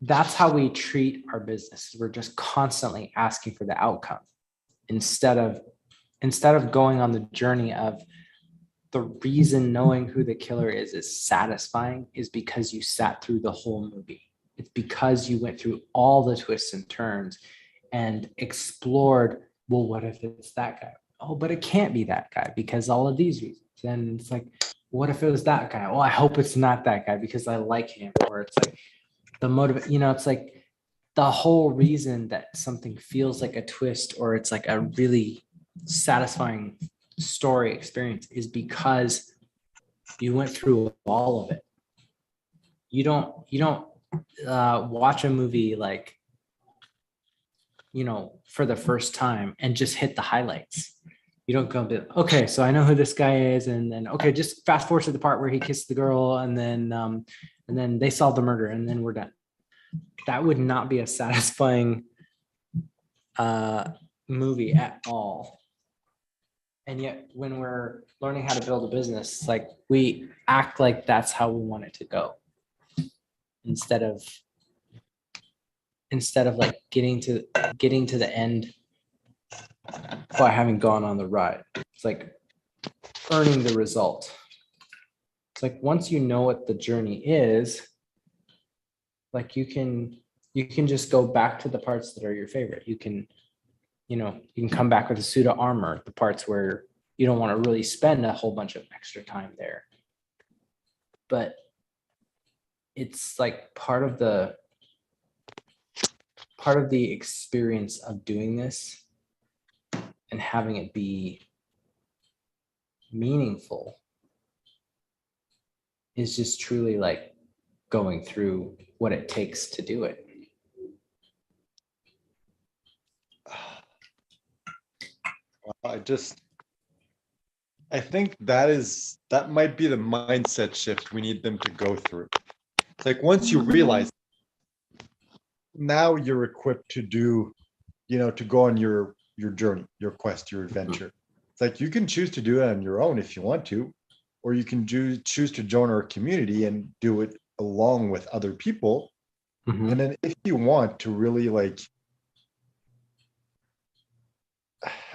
that's how we treat our business. We're just constantly asking for the outcome instead of going on the journey of the reason knowing who the killer is satisfying is because you sat through the whole movie. It's because you went through all the twists and turns and explored, well, what if it's that guy? Oh, but it can't be that guy because all of these reasons. And it's like, what if it was that guy? Well, I hope it's not that guy because I like him. Or it's like the motive, it's like the whole reason that something feels like a twist or it's like a really satisfying story experience is because you went through all of it. You don't watch a movie like, for the first time and just hit the highlights. You don't go, okay, so I know who this guy is, and then okay, just fast forward to the part where he kissed the girl, and then they solve the murder, and then we're done. That would not be a satisfying movie at all. And yet, when we're learning how to build a business, like we act like that's how we want it to go, instead of like getting to the end by having gone on the ride. It's like earning the result. It's like once you know what the journey is, like you can just go back to the parts that are your favorite. You can come back with a suit of armor, the parts where you don't want to really spend a whole bunch of extra time there. But it's like part of the experience of doing this and having it be meaningful is just truly like going through what it takes to do it. I think that might be the mindset shift we need them to go through. It's like once you realize, now you're equipped to do, to go on your journey, your quest, your adventure. It's like you can choose to do it on your own if you want to, or you can choose to join our community and do it along with other people. Mm-hmm. And then if you want to really like,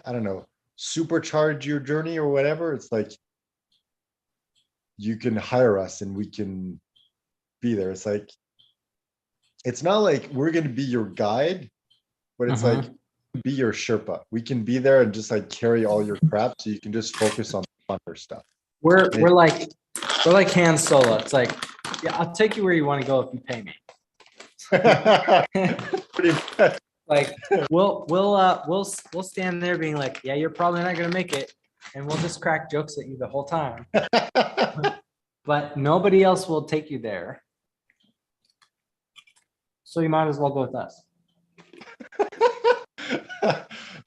I don't know, supercharge your journey or whatever, it's like you can hire us and we can be there. It's like, it's not like we're going to be your guide, but it's like be your Sherpa. We can be there and just like carry all your crap so you can just focus on the funner stuff. We're like Han Solo. It's like, yeah, I'll take you where you want to go if you pay me. Pretty much. Like we'll stand there being like, yeah, you're probably not gonna make it, and we'll just crack jokes at you the whole time. But nobody else will take you there, so you might as well go with us.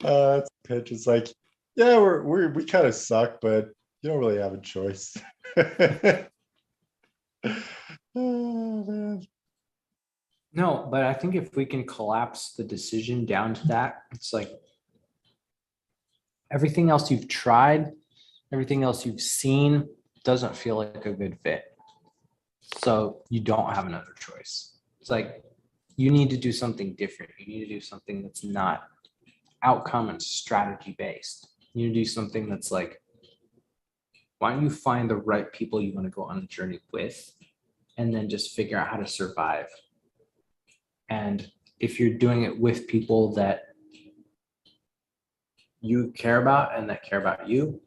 That's a pitch. It's like, yeah, we kind of suck, but you don't really have a choice. Oh man. No, but I think if we can collapse the decision down to that, it's like everything else you've tried, everything else you've seen doesn't feel like a good fit. So you don't have another choice. It's like you need to do something different. You need to do something that's not outcome and strategy based. You need to do something that's like, why don't you find the right people you want to go on a journey with, and then just figure out how to survive. And if you're doing it with people that you care about and that care about you,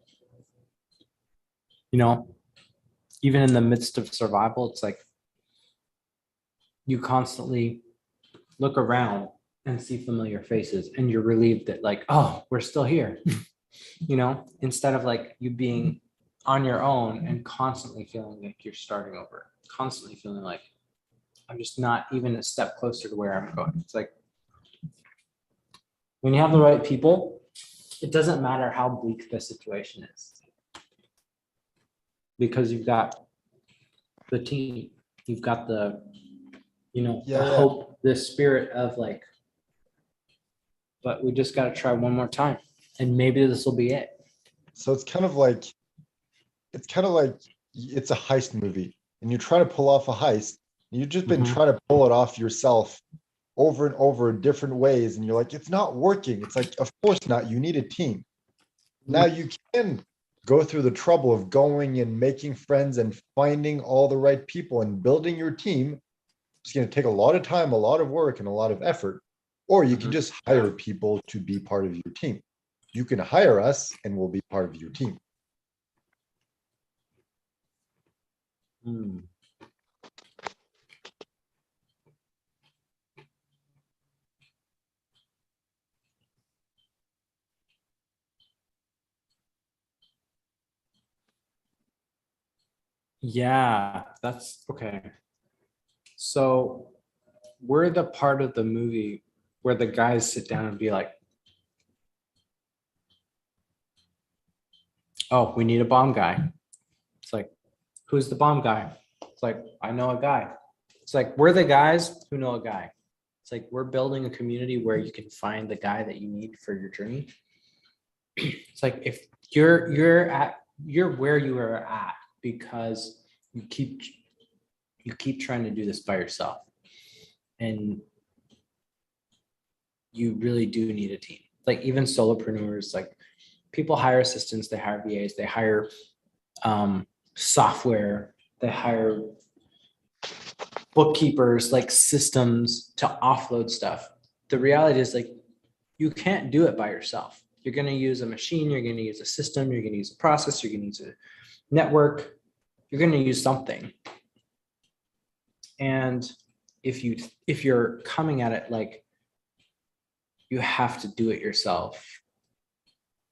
even in the midst of survival, it's like you constantly look around and see familiar faces and you're relieved that like, oh, we're still here, instead of like you being on your own and constantly feeling like you're starting over, constantly feeling like I'm just not even a step closer to where I'm going. It's like when you have the right people, it doesn't matter how bleak the situation is because you've got the team, you've got the, you know, Yeah, the yeah. hope, the spirit of like, but we just got to try one more time and maybe this will be it. So it's kind of like it's a heist movie, and you try to pull off a heist. And you've just been Mhm. trying to pull it off yourself over and over in different ways, and you're like, it's not working. It's like, of course not. You need a team. Now you can go through the trouble of going and making friends and finding all the right people and building your team. It's going to take a lot of time, a lot of work, and a lot of effort. Or you can Mhm. just hire people to be part of your team. You can hire us and we'll be part of your team. Mm. Yeah, that's okay. So we're the part of the movie where the guys sit down and be like, oh, we need a bomb guy. It's like, who's the bomb guy? It's like, I know a guy. It's like, we're the guys who know a guy. It's like, we're building a community where you can find the guy that you need for your journey. It's like, if you're where you are at because you keep trying to do this by yourself. And you really do need a team. Like even solopreneurs, like people hire assistants, they hire VAs, they hire software, they hire bookkeepers, like systems to offload stuff. The reality is like you can't do it by yourself. You're going to use a machine, you're going to use a system, you're going to use a process, you're going to use a network, you're going to use something. And if you're coming at it like you have to do it yourself,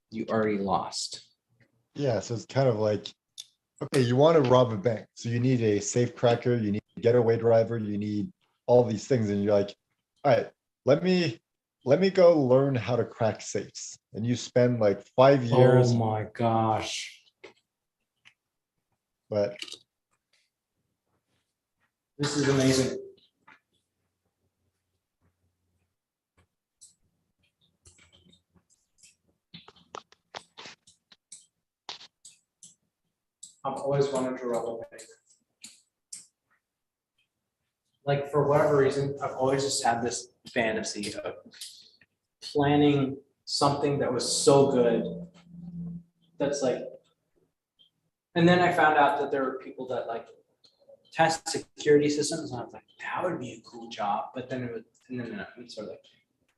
you already lost. Yeah, so it's kind of like, okay, you want to rob a bank, so you need a safe cracker, you need a getaway driver, you need all these things, and you're like, all right, let me go learn how to crack safes, and you spend like 5 years, Oh my gosh. but This is amazing. I've always wanted to rob a bank. Like for whatever reason, I've always just had this fantasy of planning something that was so good that's like, and then I found out that there were people that like test security systems, and I was like, that would be a cool job. But then it was, and then it's sort of like,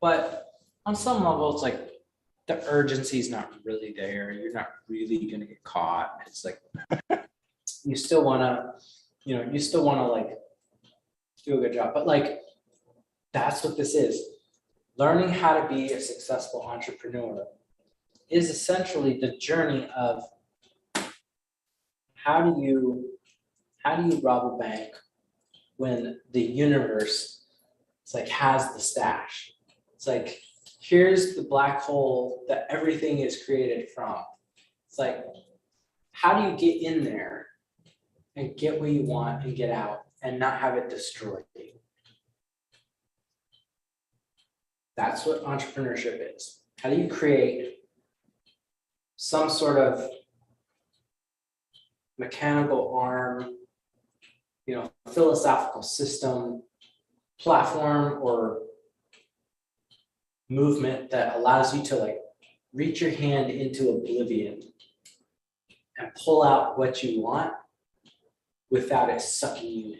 but on some level, it's like the urgency is not really there. You're not really gonna get caught. It's like you still wanna, you still wanna like do a good job. But like that's what this is. Learning how to be a successful entrepreneur is essentially the journey of how do you rob a bank when the universe it's like has the stash. It's like here's the black hole that everything is created from. It's like how do you get in there and get what you want and get out and not have it destroy you? That's what entrepreneurship is. How do you create some sort of mechanical arm, philosophical system, platform, or movement that allows you to like reach your hand into oblivion and pull out what you want without it sucking you in.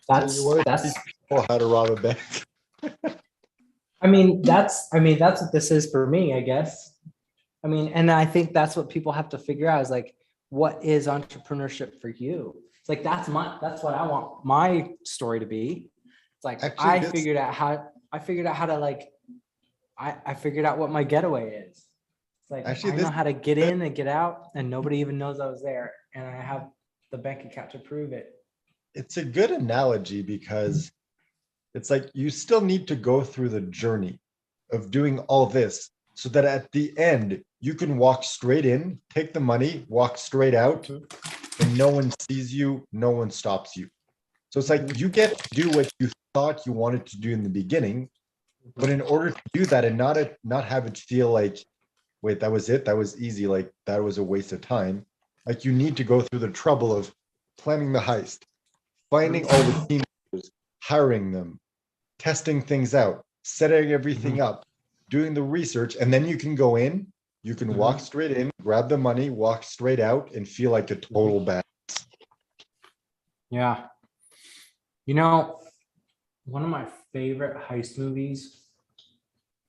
so you want to teach people how to rob a bank. That's what this is for me, I guess. And I think that's what people have to figure out is like, what is entrepreneurship for you? It's like, that's what I want my story to be. It's like, Actually, I figured out how to like I figured out what my getaway is. It's like Actually, I this know how to get in and get out, and nobody even knows I was there, and I have the bank account to prove it. it's a good analogy because it's like you still need to go through the journey of doing all this so that at the end you can walk straight in, take the money, walk straight out, and no one sees you, no one stops you. So it's like you get to do what you thought you wanted to do in the beginning, but in order to do that and not have it feel like, wait, that was it, that was easy, like that was a waste of time. Like you need to go through the trouble of planning the heist, finding all the team members, hiring them, testing things out, setting everything up, doing the research, and then you can go in, you can walk straight in, grab the money, walk straight out, and feel like a total bad. Yeah. You know, one of my favorite heist movies,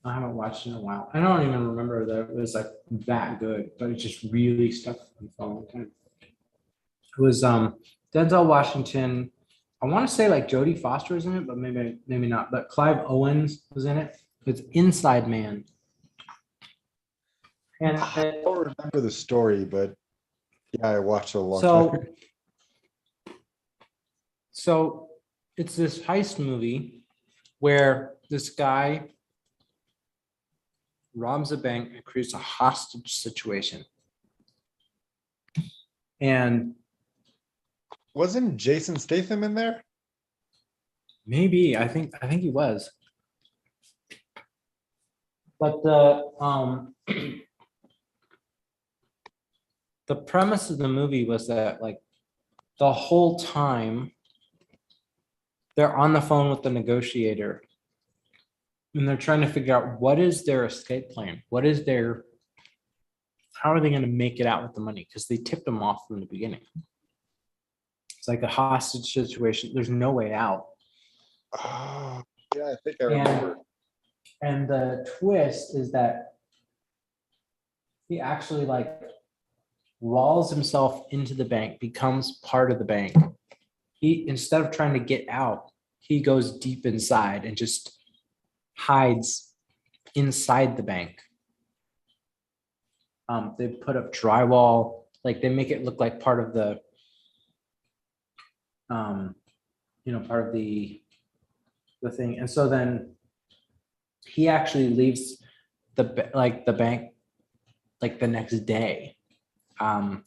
I haven't watched in a while. I don't even remember that it was like that good, but it just really stuck with me for a long time. It was Denzel Washington. I want to say like Jodie Foster was in it, but maybe not. But Clive Owens was in it. It's Inside Man. And I don't remember the story, but yeah, I watched it a long so time. so it's this heist movie where this guy robs a bank and creates a hostage situation. And Wasn't Jason Statham in there? maybe I think he was. But the premise of the movie was that like the whole time they're on the phone with the negotiator and they're trying to figure out what is their escape plan? How are they going to make it out with the money? Because they tipped them off from the beginning. It's like a hostage situation. There's no way out. Oh, yeah, I think I remember. And the twist is that he actually like walls himself into the bank, becomes part of the bank. He, instead of trying to get out, he goes deep inside and just hides inside the bank. They put up drywall, like they make it look like part of the, part of the thing. And so then he actually leaves the bank like the next day. And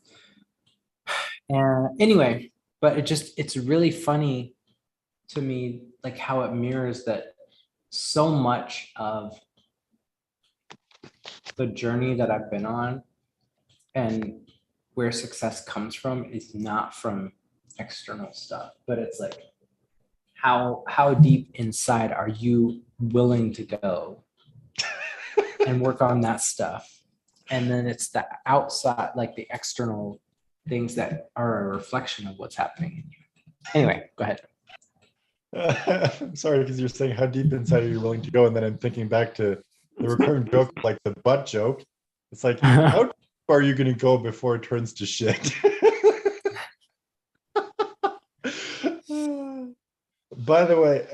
anyway, but it's really funny to me, like how it mirrors that so much of the journey that I've been on and where success comes from is not from external stuff, but it's like how deep inside are you willing to go and work on that stuff. And then it's the outside, like the external things that are a reflection of what's happening in you. Anyway, go ahead. I'm sorry, because you're saying how deep inside are you willing to go, and then I'm thinking back to the recurring joke, like the butt joke. It's like, how deep are you going to go before it turns to shit? By the way,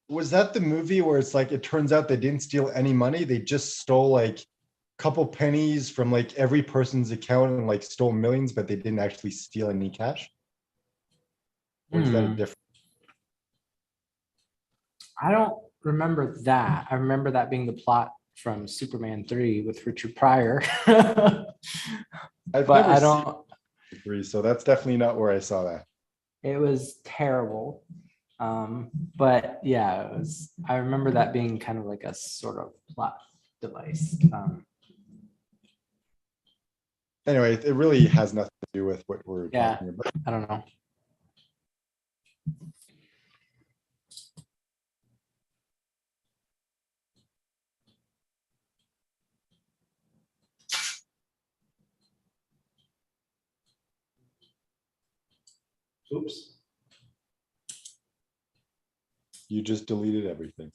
was that the movie where it's like it turns out they didn't steal any money? They just stole like a couple pennies from like every person's account and like stole millions, but they didn't actually steal any cash? Or is that a different? I don't remember that. I remember that being the plot from Superman 3 with Richard Pryor. I've but never I seen don't, it, so that's definitely not where I saw that. it was terrible. But yeah, I remember that being kind of like a sort of plot device. Anyway, it really has nothing to do with what we're Yeah, talking about. I don't know. Oops. You just deleted everything.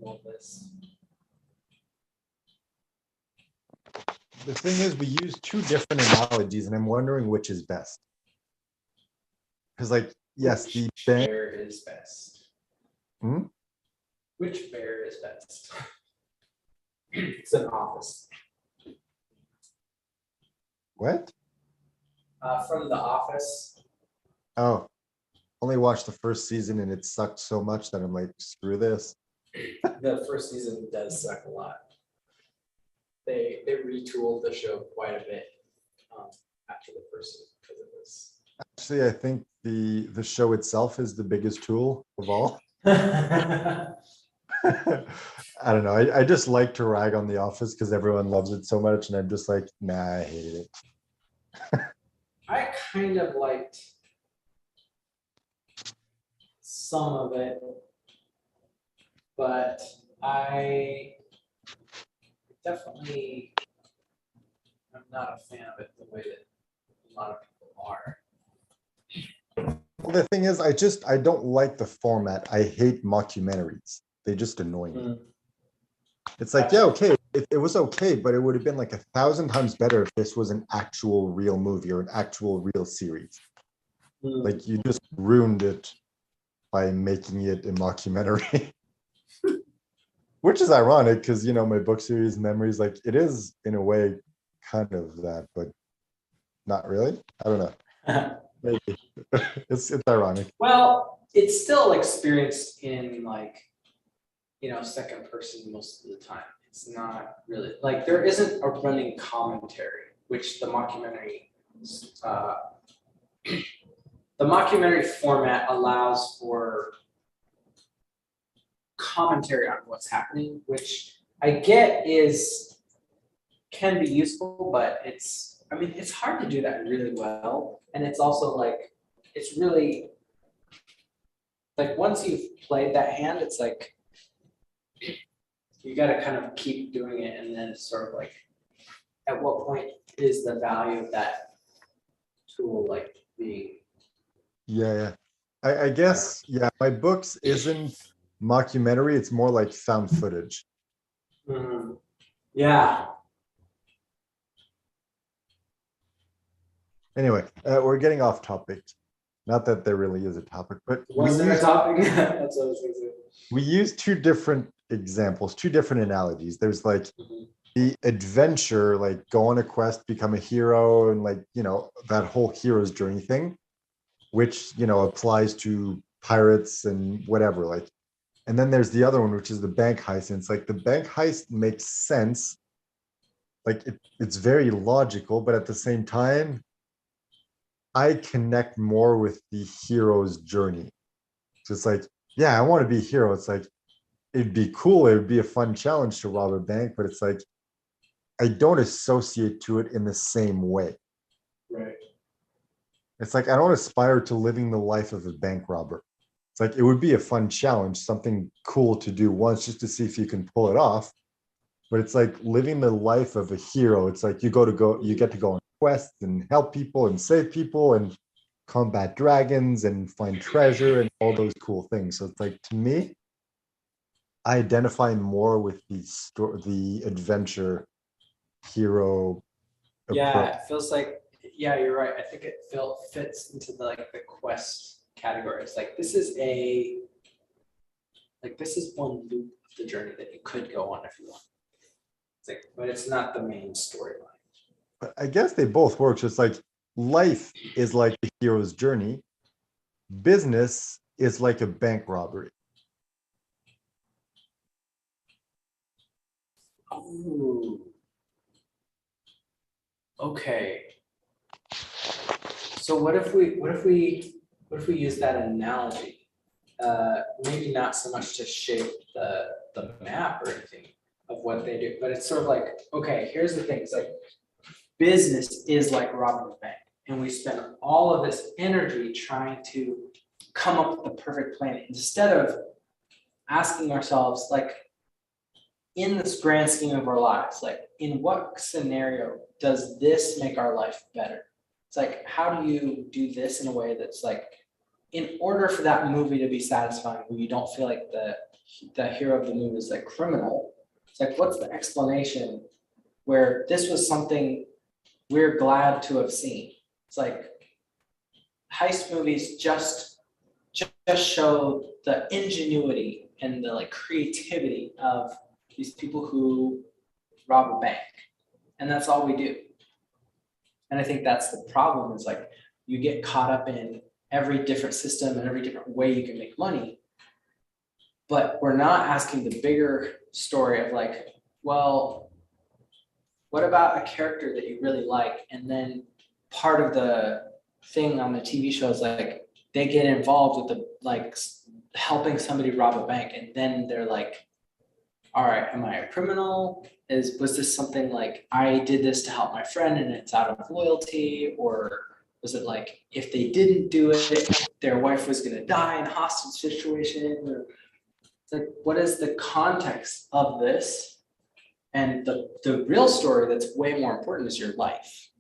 love this. The thing is, we use two different analogies, and I'm wondering which is best. Because, like, yes, Which the bank. bear is best? Hmm? Which bear is best? It's an office. What? From The Office. Oh, only watched the first season, and it sucked so much that I'm like, screw this. The first season does suck a lot. They retooled the show quite a bit after the first season because it was. Actually, I think the show itself is the biggest tool of all. I don't know. I just like to rag on The Office because everyone loves it so much, and I'm just like, nah, I hated it. I kind of liked some of it, but I definitely am not a fan of it the way that a lot of people are. Well, the thing is, I don't like the format. I hate mockumentaries. They just annoy me. It's like, yeah, okay, it was okay, but it would have been like 1,000 times better if this was an actual real movie or an actual real series. Like, you just ruined it by making it a mockumentary. Which is ironic because, you know, my book series Memories, like, it is in a way kind of that, but not really. I don't know. Maybe. It's ironic. Well, it's still experienced in like, second person most of the time. It's not really like there isn't a running commentary, which the mockumentary format allows for commentary on what's happening, which I get can be useful, but it's hard to do that really well. And it's also like, it's really like once you've played that hand, it's like, you got to kind of keep doing it. And then sort of like, at what point is the value of that tool like being? Yeah. I guess, yeah, my books isn't mockumentary. It's more like found footage. Mhm. Yeah. Anyway, we're getting off topic. Not that there really is a topic, but Was there a topic? That's what I was going to say. we use two different examples, two different analogies. There's like the adventure, like go on a quest, become a hero, and like, you know, that whole hero's journey thing, which, you know, applies to pirates and whatever. Like, and then there's the other one, which is the bank heist. And it's like the bank heist makes sense. Like it's very logical, but at the same time, I connect more with the hero's journey. So it's like, yeah, I want to be a hero. It's like, it'd be cool. It would be a fun challenge to rob a bank, but it's like, I don't associate to it in the same way. Right. It's like, I don't aspire to living the life of a bank robber. It's like, it would be a fun challenge, something cool to do once just to see if you can pull it off. But it's like living the life of a hero. It's like you get to go on quests and help people and save people and combat dragons and find treasure and all those cool things. So it's like, to me, I identify more with the adventure hero Yeah, approach. it feels like, yeah, you're right. I think it fits into the quest category. It's like this is one loop of the journey that you could go on if you want. It's like, but it's not the main storyline. But I guess they both work. So it's like life is like the hero's journey. Business is like a bank robbery. Ooh. Okay. So what if we use that analogy? Maybe not so much to shape the map or anything of what they do, but it's sort of like, okay, here's the thing. It's like business is like robbing a bank, and we spend all of this energy trying to come up with the perfect plan instead of asking ourselves, like, in this grand scheme of our lives, like in what scenario does this make our life better? It's like, how do you do this in a way that's like in order for that movie to be satisfying, where you don't feel like the hero of the movie is like criminal, it's like, what's the explanation where this was something we're glad to have seen? It's like heist movies just show the ingenuity and the like creativity of these people who rob a bank, and that's all we do. And I think that's the problem, is like you get caught up in every different system and every different way you can make money, but we're not asking the bigger story of like, well, what about a character that you really like? And then part of the thing on the TV show is like they get involved with the like helping somebody rob a bank, and then they're like, all right, am I a criminal? Was this something like I did this to help my friend and it's out of loyalty? Or was it like if they didn't do it, their wife was gonna die in a hostage situation? Or it's like, what is the context of this? And the real story that's way more important is your life.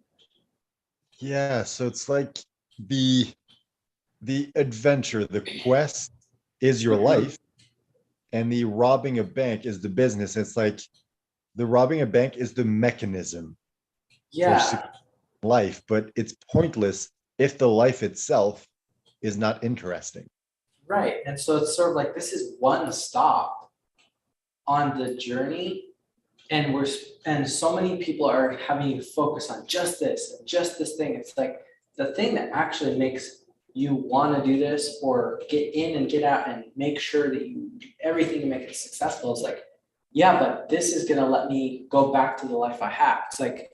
Yeah, so it's like the adventure, the quest is your life, and the robbing a bank is the business. It's like the robbing a bank is the mechanism Yeah, for life, but it's pointless if the life itself is not interesting. right. And so it's sort of like this is one stop on the journey, and so many people are having you focus on just this and just this thing. It's like the thing that actually makes you want to do this or get in and get out and make sure that you do everything to make it successful is like, yeah, but this is going to let me go back to the life I have. It's like,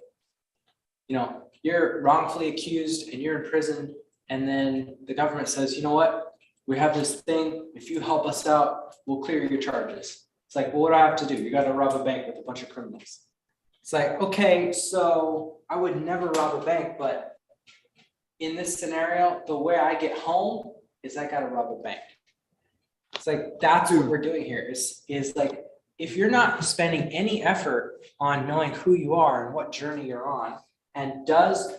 you're wrongfully accused and you're in prison, and then the government says, you know what, we have this thing, if you help us out, we'll clear your charges. It's like, well, what do I have to do? You got to rob a bank with a bunch of criminals. It's like, okay, so I would never rob a bank, but in this scenario, the way I get home is I got to rob a bank. It's like, that's what we're doing here is like, if you're not spending any effort on knowing who you are and what journey you're on, and does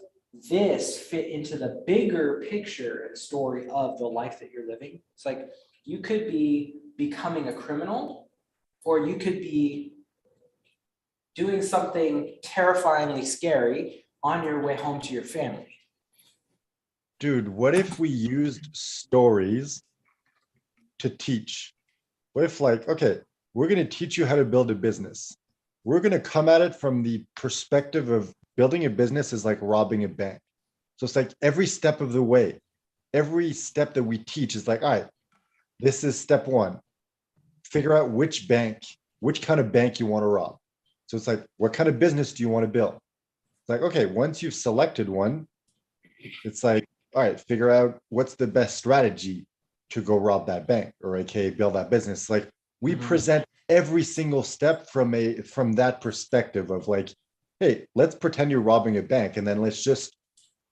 this fit into the bigger picture and story of the life that you're living? It's like, you could be becoming a criminal, or you could be doing something terrifyingly scary on your way home to your family. Dude, what if we used stories to teach? What if, like, okay, we're going to teach you how to build a business. We're going to come at it from the perspective of building a business is like robbing a bank. So it's like every step of the way, every step that we teach is like, all right, this is step one. Figure out which kind of bank you want to rob. So it's like, what kind of business do you want to build? It's like, okay, once you've selected one, it's like, all right, figure out what's the best strategy to go rob that bank, or aka build that business. Like we present every single step from that perspective of like, hey, let's pretend you're robbing a bank, and then let's just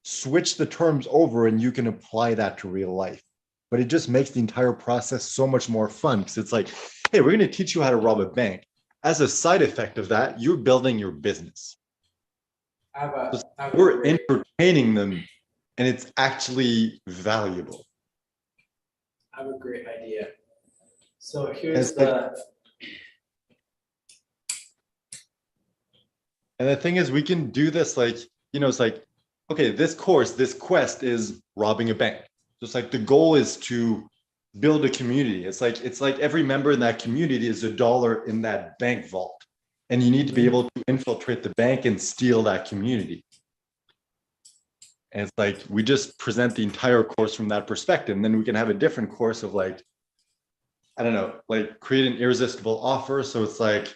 switch the terms over and you can apply that to real life. But it just makes the entire process so much more fun, because it's like, hey, we're going to teach you how to rob a bank. As a side effect of that, you're building your business. We're entertaining them, and it's actually valuable. I have a great idea. So here's the. And the thing is, we can do this like, it's like, okay, this quest is robbing a bank. Just like the goal is to build a community. It's like every member in that community is $1 in that bank vault. And you need to be able to infiltrate the bank and steal that community. And it's like, we just present the entire course from that perspective. And then we can have a different course of like, I don't know, like create an irresistible offer. So it's like,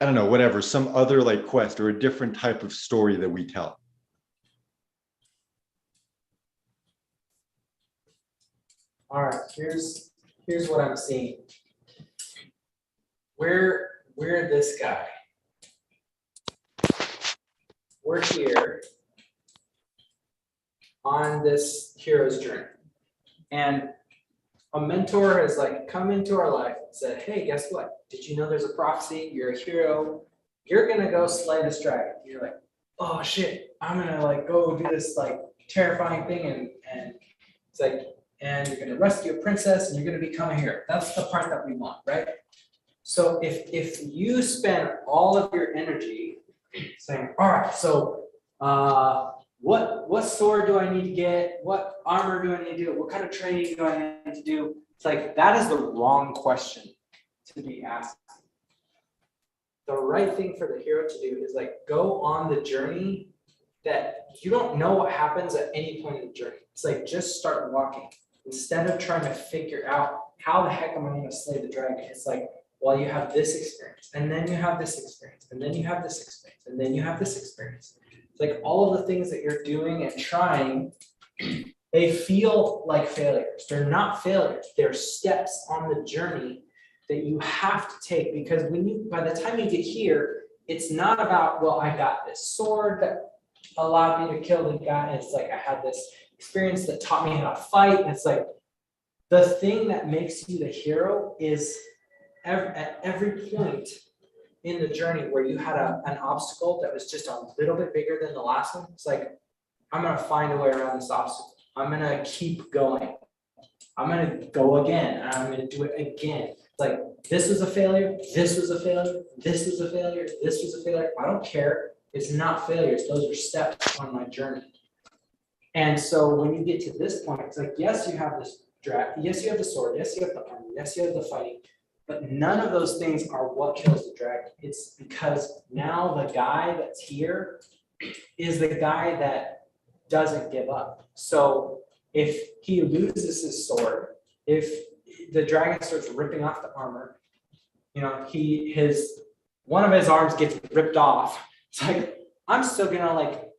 I don't know, whatever, some other like quest or a different type of story that we tell. All right, here's what I'm seeing. We're this guy. We're here on this hero's journey, and a mentor has like come into our life and said, hey, guess what? Did you know there's a prophecy? You're a hero. You're gonna go slay this dragon. You're like, oh shit, I'm gonna like go do this like terrifying thing, and it's like, and you're gonna rescue a princess and you're gonna become a hero. That's the part that we want, right? So if you spend all of your energy saying, all right, so what sword do I need to get? What armor do I need to do? What kind of training do I need to do? It's like that is the wrong question to be asked. The right thing for the hero to do is like go on the journey that you don't know what happens at any point in the journey. It's like just start walking instead of trying to figure out how the heck am I going to slay the dragon. It's like, well, you have this experience, and then you have this experience, and then you have this experience, and then you have this experience. It's like all of the things that you're doing and trying, they feel like failures. They're not failures. They're steps on the journey that you have to take, because by the time you get here, it's not about, well, I got this sword that allowed me to kill the guy. It's like I had this experience that taught me how to fight. And it's like the thing that makes you the hero is at every point in the journey where you had an obstacle that was just a little bit bigger than the last one. It's like, I'm going to find a way around this obstacle. I'm going to keep going. I'm going to go again, and I'm going to do it again. It's like, this was a failure. This was a failure. This was a failure. This was a failure. I don't care. It's not failures. Those are steps on my journey. And so when you get to this point, it's like, yes, you have this dragon. Yes, you have the sword. Yes, you have the armor. Yes, you have the fighting. But none of those things are what kills the dragon. It's because now the guy that's here is the guy that doesn't give up. So if he loses his sword, if the dragon starts ripping off the armor, you know, one of his arms gets ripped off. It's like, I'm still gonna like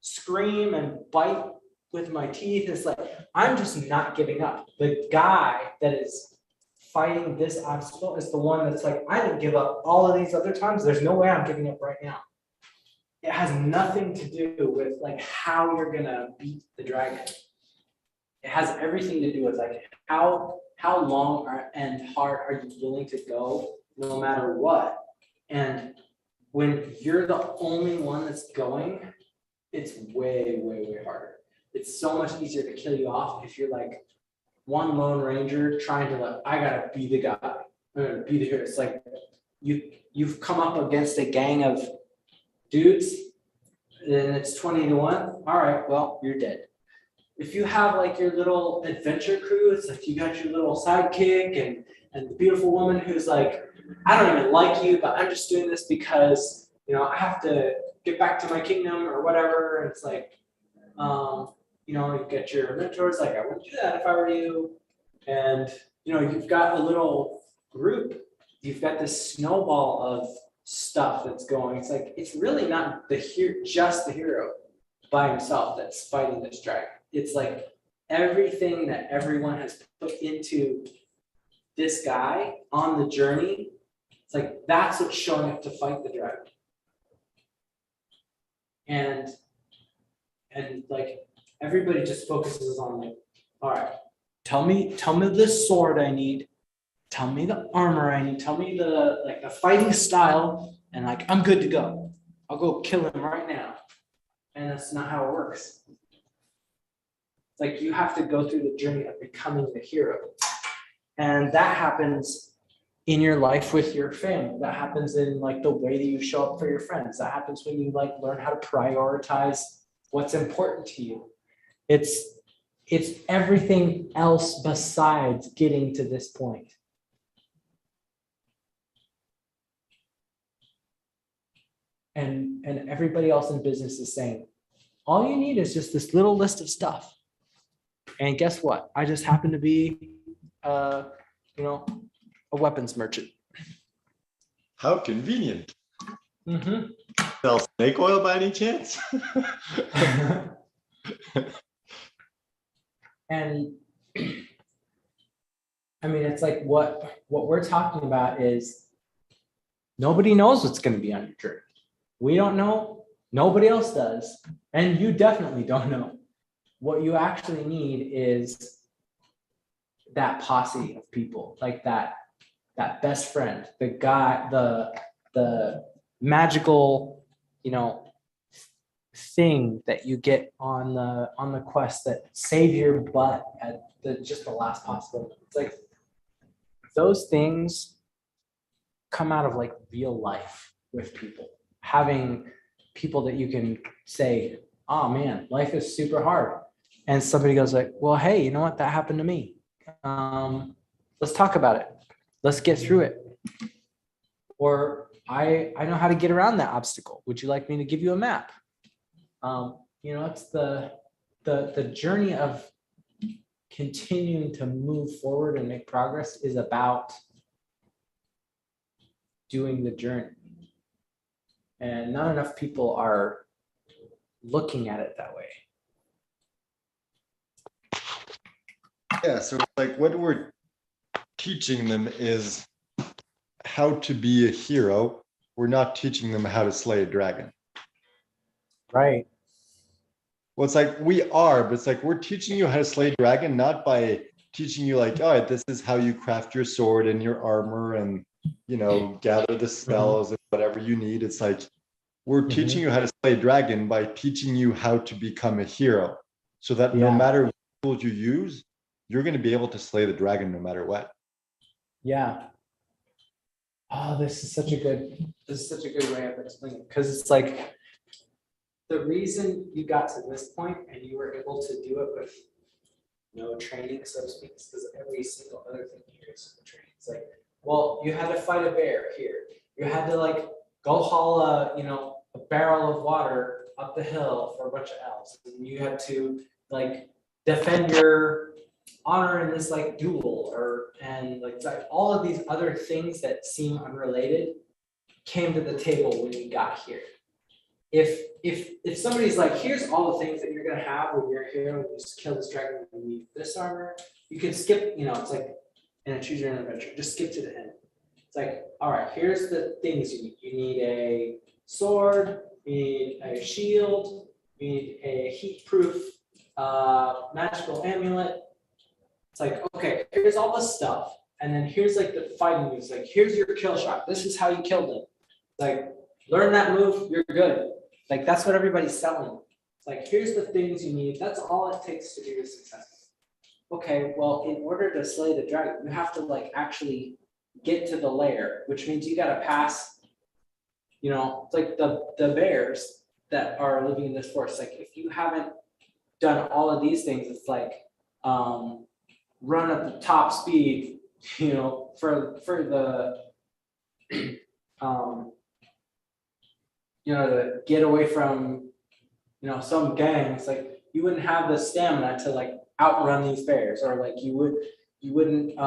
scream and bite with my teeth. It's like, I'm just not giving up. The guy that is fighting this obstacle is the one that's like, I didn't give up all of these other times. There's no way I'm giving up right now. It has nothing to do with like how you're gonna beat the dragon. It has everything to do with like how long and hard are you willing to go no matter what. And when you're the only one that's going, it's way, way, way harder. It's so much easier to kill you off if you're like one lone ranger trying to like, I gotta be the guy. I'm gonna be the hero. It's like you've come up against a gang of dudes and it's 20-1. All right, well, you're dead. If you have like your little adventure crew, it's like you got your little sidekick and the beautiful woman who's like, I don't even like you, but I'm just doing this because, you know, I have to get back to my kingdom or whatever. And it's like, you know, you get your mentors, like, I wouldn't do that if I were you. And, you know, you've got a little group, you've got this snowball of stuff that's going. It's like, it's really not just the hero by himself that's fighting this dragon. It's like everything that everyone has put into this guy on the journey. It's like, that's what's showing up to fight the dragon. And like, everybody just focuses on like, all right, tell me the sword I need, tell me the armor I need, tell me the fighting style, and like, I'm good to go. I'll go kill him right now. And that's not how it works. It's like you have to go through the journey of becoming the hero. And that happens in your life with your family. That happens in like the way that you show up for your friends. That happens when you like learn how to prioritize what's important to you. It's everything else besides getting to this point. And everybody else in business is saying, all you need is just this little list of stuff. And guess what? I just happen to be, you know, a weapons merchant. How convenient. Mm-hmm. Sell snake oil by any chance? And I mean, it's like what we're talking about is nobody knows what's going to be on your journey. We don't know. Nobody else does. And you definitely don't know. What you actually need is that posse of people, like that best friend, the guy, the magical, you know, thing that you get on the quest that save your butt at just the last possible. It's like those things come out of like real life with people. Having people that you can say, oh man, life is super hard. And somebody goes like, well, hey, you know what? That happened to me. Let's talk about it. Let's get through it. Or I know how to get around that obstacle. Would you like me to give you a map? It's the journey of continuing to move forward and make progress is about doing the journey. And not enough people are looking at it that way. Yeah, so like what we're teaching them is how to be a hero. We're not teaching them how to slay a dragon. Right. Well, it's like we are, but it's like we're teaching you how to slay a dragon, not by teaching you like, all right, this is how you craft your sword and your armor and, gather the spells and whatever you need. It's like we're teaching you how to slay a dragon by teaching you how to become a hero, so that no matter what tools you use, you're going to be able to slay the dragon no matter what. Yeah. Oh, this is such a good way of explaining it, because it's like the reason you got to this point and you were able to do it with no training, so to speak, is because every single other thing here is the training. It's like, well, you had to fight a bear here. You had to like go haul a barrel of water up the hill for a bunch of elves. And you had to like defend your honor in this like duel, and all of these other things that seem unrelated came to the table when you got here. If somebody's like, here's all the things that you're gonna have when you're here and you kill this dragon and you need this armor, you can skip, it's like in a choose your own adventure, just skip to the end. It's like, all right, here's the things you need. You need a sword, you need a shield, you need a heat-proof magical amulet. It's like, okay, here's all the stuff. And then here's like the fighting moves. Like, here's your kill shot. This is how you killed him. Like, learn that move, you're good. Like, that's what everybody's selling. It's like, here's the things you need. That's all it takes to be successful. Okay, well, in order to slay the dragon, you have to like actually get to the lair, which means you got to pass, it's like the bears that are living in this forest. Like, if you haven't done all of these things, it's like run at the top speed, for the to get away from some gangs. Like, you wouldn't have the stamina to like outrun these bears, or like you wouldn't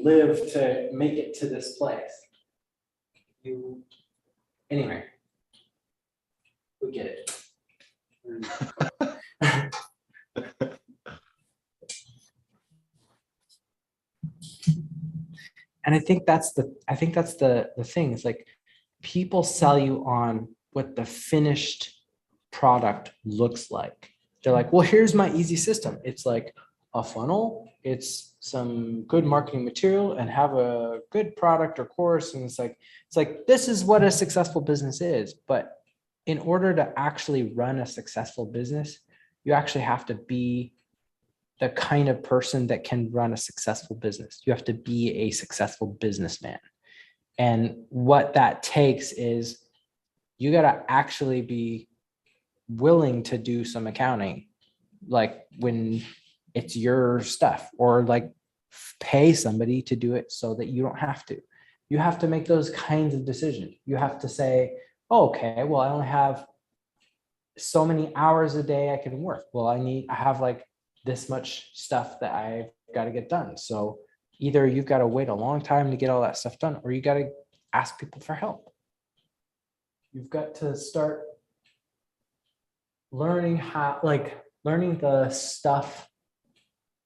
live to make it to this place. Anyway, we get it. And I think that's the thing. It's like people sell you on what the finished product looks like. They're like, well, here's my easy system. It's like a funnel, it's some good marketing material, and have a good product or course. And it's like this is what a successful business is. But in order to actually run a successful business, you actually have to be the kind of person that can run a successful business. You have to be a successful businessman. And what that takes is you got to actually be willing to do some accounting, like when it's your stuff, or like pay somebody to do it so that you don't have to. You have to make those kinds of decisions. You have to say, oh, okay, well, I only have so many hours a day I can work. Well, I have like this much stuff that I've got to get done. So either you've got to wait a long time to get all that stuff done, or you got to ask people for help. You've got to start learning the stuff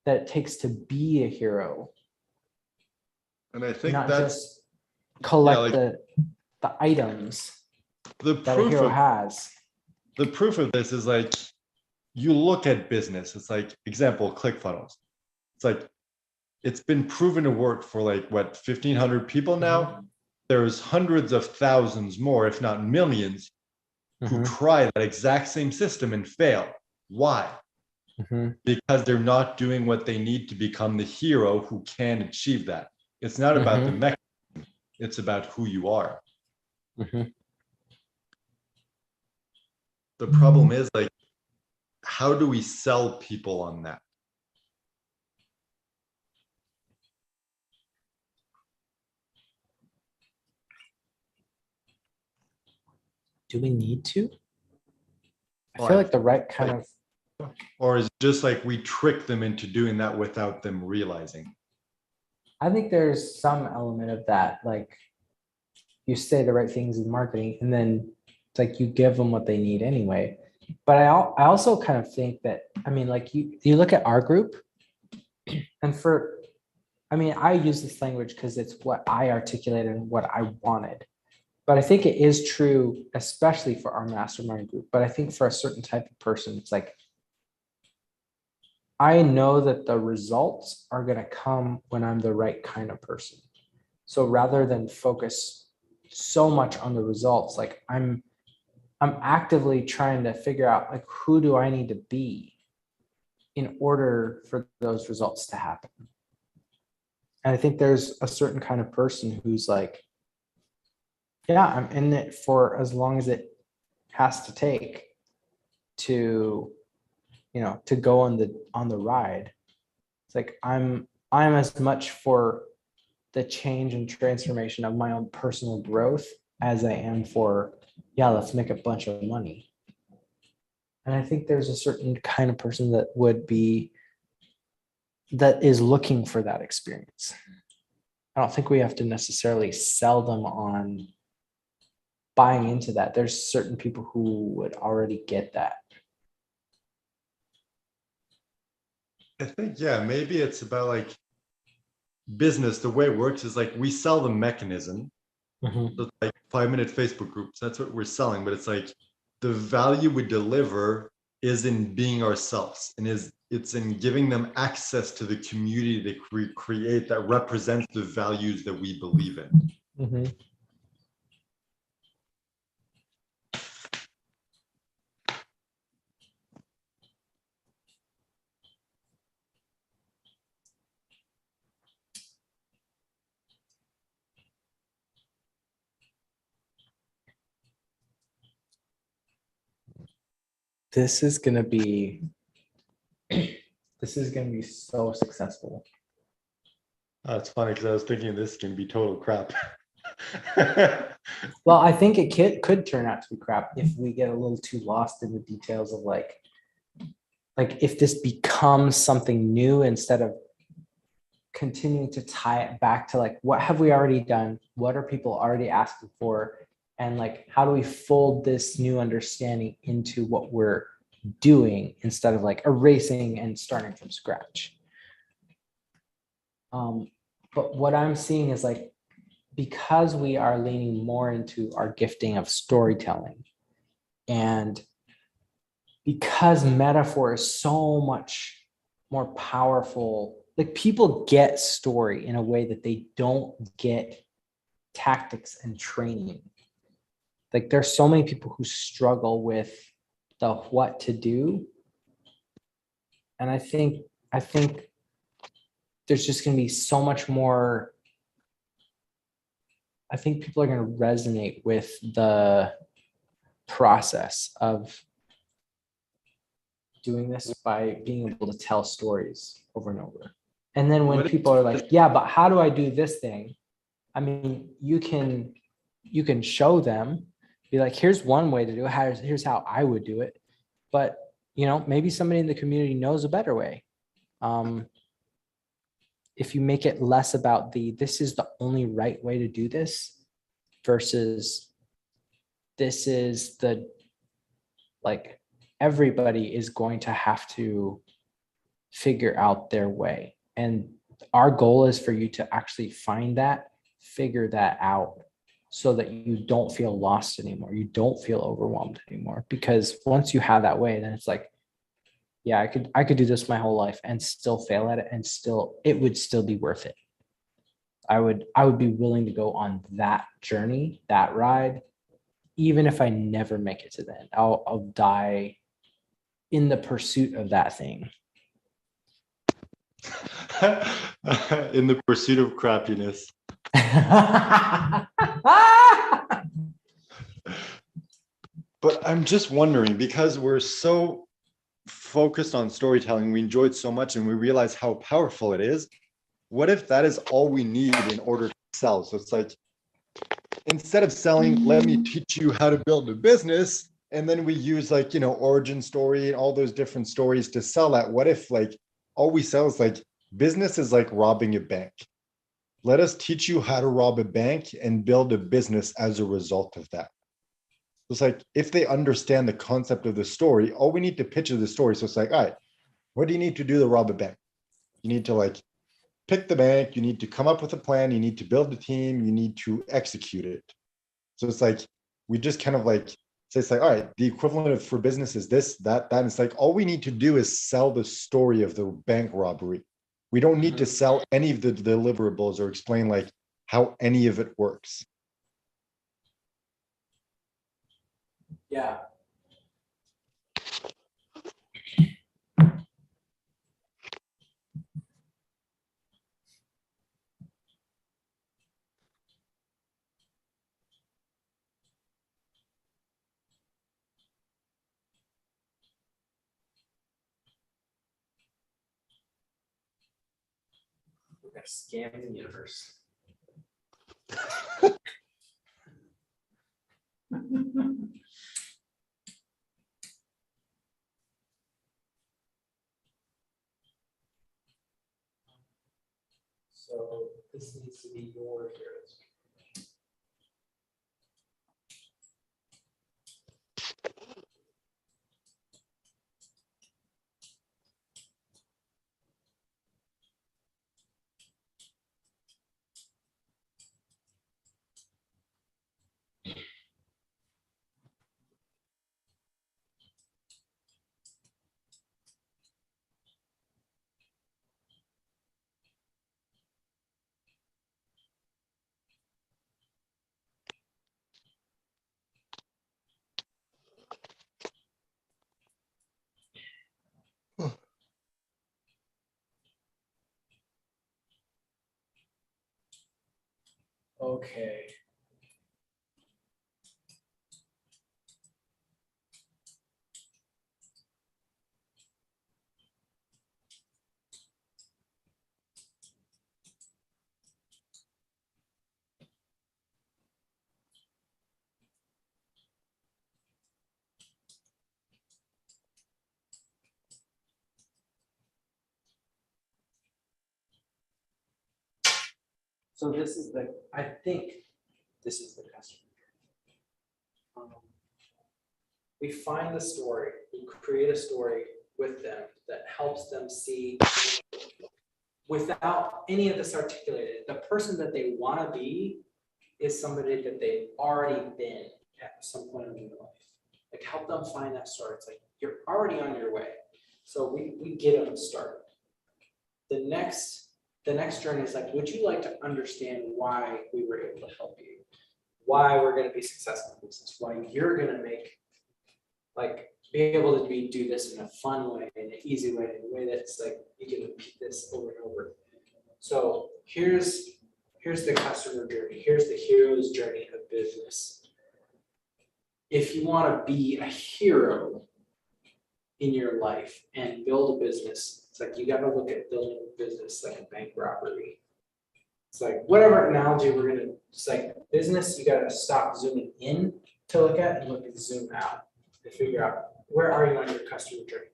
that it takes to be a hero. And I think not that's just collect the items that a hero has. The proof of this is like, you look at business, it's like, example, ClickFunnels. It's like, it's been proven to work for like, what, 1,500 people now? There's hundreds of thousands more, if not millions, who try that exact same system and fail. Why? Because they're not doing what they need to become the hero who can achieve that. It's not about the mechanism, it's about who you are. The problem is, like, how do we sell people on that? Do we need to? I feel like the right kind of. Or is it just like we trick them into doing that without them realizing? I think there's some element of that. Like, you say the right things in marketing, and then it's like you give them what they need anyway. But I also kind of think that, I mean, like you look at our group, and I use this language because it's what I articulated and what I wanted. But I think it is true, especially for our mastermind group. But I think for a certain type of person, it's like, I know that the results are going to come when I'm the right kind of person. So rather than focus so much on the results, like I'm actively trying to figure out, like, who do I need to be in order for those results to happen. And I think there's a certain kind of person who's like, yeah, I'm in it for as long as it has to take to, to go on the ride. It's like I'm as much for the change and transformation of my own personal growth as I am for, yeah, let's make a bunch of money. And I think there's a certain kind of person that is looking for that experience. I don't think we have to necessarily sell them on buying into that. There's certain people who would already get that. I think, yeah, maybe it's about like business. The way it works is like we sell the mechanism. So like 5-minute Facebook groups, that's what we're selling. But it's like the value we deliver is in being ourselves, and it's in giving them access to the community that we create that represents the values that we believe in. This is gonna be so successful. Oh, it's funny because I was thinking this can be total crap. Well, I think it could turn out to be crap if we get a little too lost in the details of like if this becomes something new instead of continuing to tie it back to like, what have we already done? What are people already asking for? And like, how do we fold this new understanding into what we're doing instead of like erasing and starting from scratch? But what I'm seeing is like, because we are leaning more into our gifting of storytelling, and because metaphor is so much more powerful, like people get story in a way that they don't get tactics and training. Like there's so many people who struggle with the what to do. And I think there's just going to be so much more. I think people are going to resonate with the process of doing this by being able to tell stories over and over. And then when people are like, yeah, but how do I do this thing? I mean, you can show them, be like, here's one way to do it. Here's how I would do it. But, maybe somebody in the community knows a better way. If you make it less about this is the only right way to do this versus this is everybody is going to have to figure out their way. And our goal is for you to actually figure that out so that you don't feel lost anymore. You don't feel overwhelmed anymore, because once you have that way, then it's like, yeah, I could do this my whole life and still fail at it, and it would still be worth it. I would be willing to go on that journey, that ride, even if I never make it to the end, I'll die in the pursuit of that thing. In the pursuit of crappiness. But I'm just wondering, because we're so focused on storytelling, we enjoy it so much, and we realize how powerful it is. What if that is all we need in order to sell? So it's like, instead of selling, let me teach you how to build a business, and then we use like, you know, origin story and all those different stories to sell that. What if like all we sell is like, business is like robbing a bank. Let us teach you how to rob a bank and build a business as a result of that. It's like, if they understand the concept of the story, all we need to pitch is the story. So it's like, all right, what do you need to do to rob a bank? You need to like pick the bank, you need to come up with a plan, you need to build a team, you need to execute it. So it's like, we just kind of like say, it's like, all right, the equivalent of for business is this, that. And it's like, all we need to do is sell the story of the bank robbery. We don't need to sell any of the deliverables or explain like how any of it works. Yeah. We're gonna scam the universe. So this needs to be your heroes. Okay. So this is the, I think this is the customer. We find the story, we create a story with them that helps them see without any of this articulated. The person that they want to be is somebody that they've already been at some point in their life. Like help them find that story. It's like you're already on your way. So we get them started. The next journey is like, would you like to understand why we were able to help you? Why we're going to be successful in business? Why you're going to make, like, be able to do this in a fun way, in an easy way, in a way that's like you can repeat this over and over. So here's the customer journey. Here's the hero's journey of business. If you want to be a hero in your life and build a business, it's like you got to look at building a business like a bank robbery. It's like whatever analogy we're gonna. It's like business. You got to stop zooming in to look at and look at zoom out to figure out where are you on your customer journey.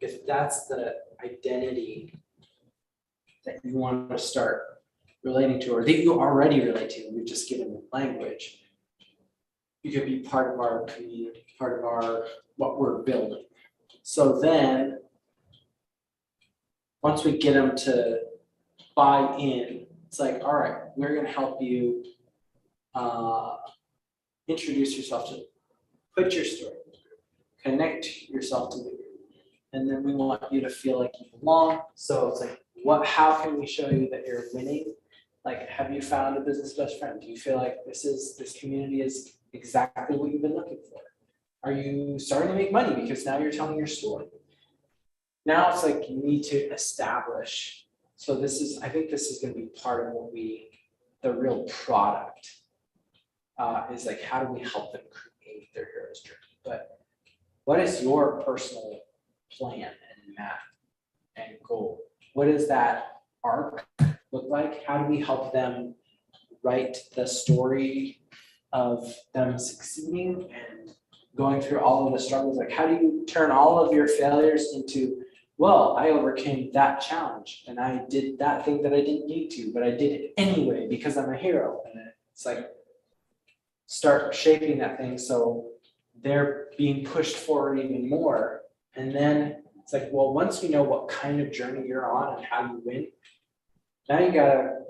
If that's the identity that you want to start relating to, or that you already relate to, we've just given the language. You could be part of our community, part of our what we're building. So then, once we get them to buy in, it's like, all right, we're going to help you introduce yourself to, put your story, connect yourself to the group, and then we want you to feel like you belong. So it's like, how can we show you that you're winning? Like, have you found a business best friend? Do you feel like this community is exactly what you've been looking for? Are you starting to make money because now you're telling your story? Now it's like you need to establish. So I think this is going to be part of the real product is like, how do we help them create their hero's journey? But what is your personal plan and map and goal? What does that arc look like? How do we help them write the story of them succeeding and going through all of the struggles? Like, how do you turn all of your failures into, well, I overcame that challenge and I did that thing that I didn't need to, but I did it anyway because I'm a hero. And it's like, start shaping that thing so they're being pushed forward even more. And then it's like, well, once we know what kind of journey you're on and how you win, now you gotta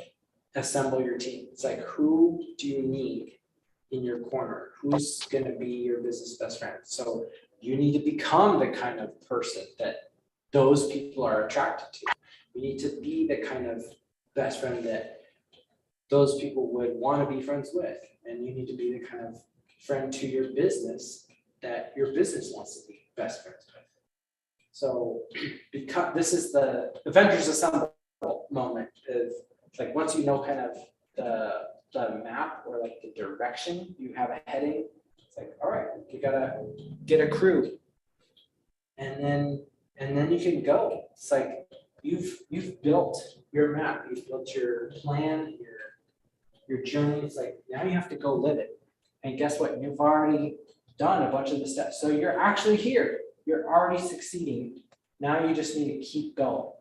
assemble your team. It's like, who do you need in your corner? Who's gonna be your business best friend? So you need to become the kind of person that those people are attracted to. You need to be the kind of best friend that those people would want to be friends with. And you need to be the kind of friend to your business that your business wants to be best friends with. So because this is the Avengers Assemble moment, is like once you know kind of the map or like the direction, you have a heading. It's like, all right, you gotta get a crew, and then you can go. It's like you've built your map, you've built your plan, your journey. It's like now you have to go live it. And guess what? You've already done a bunch of the steps. So you're actually here. You're already succeeding. Now you just need to keep going.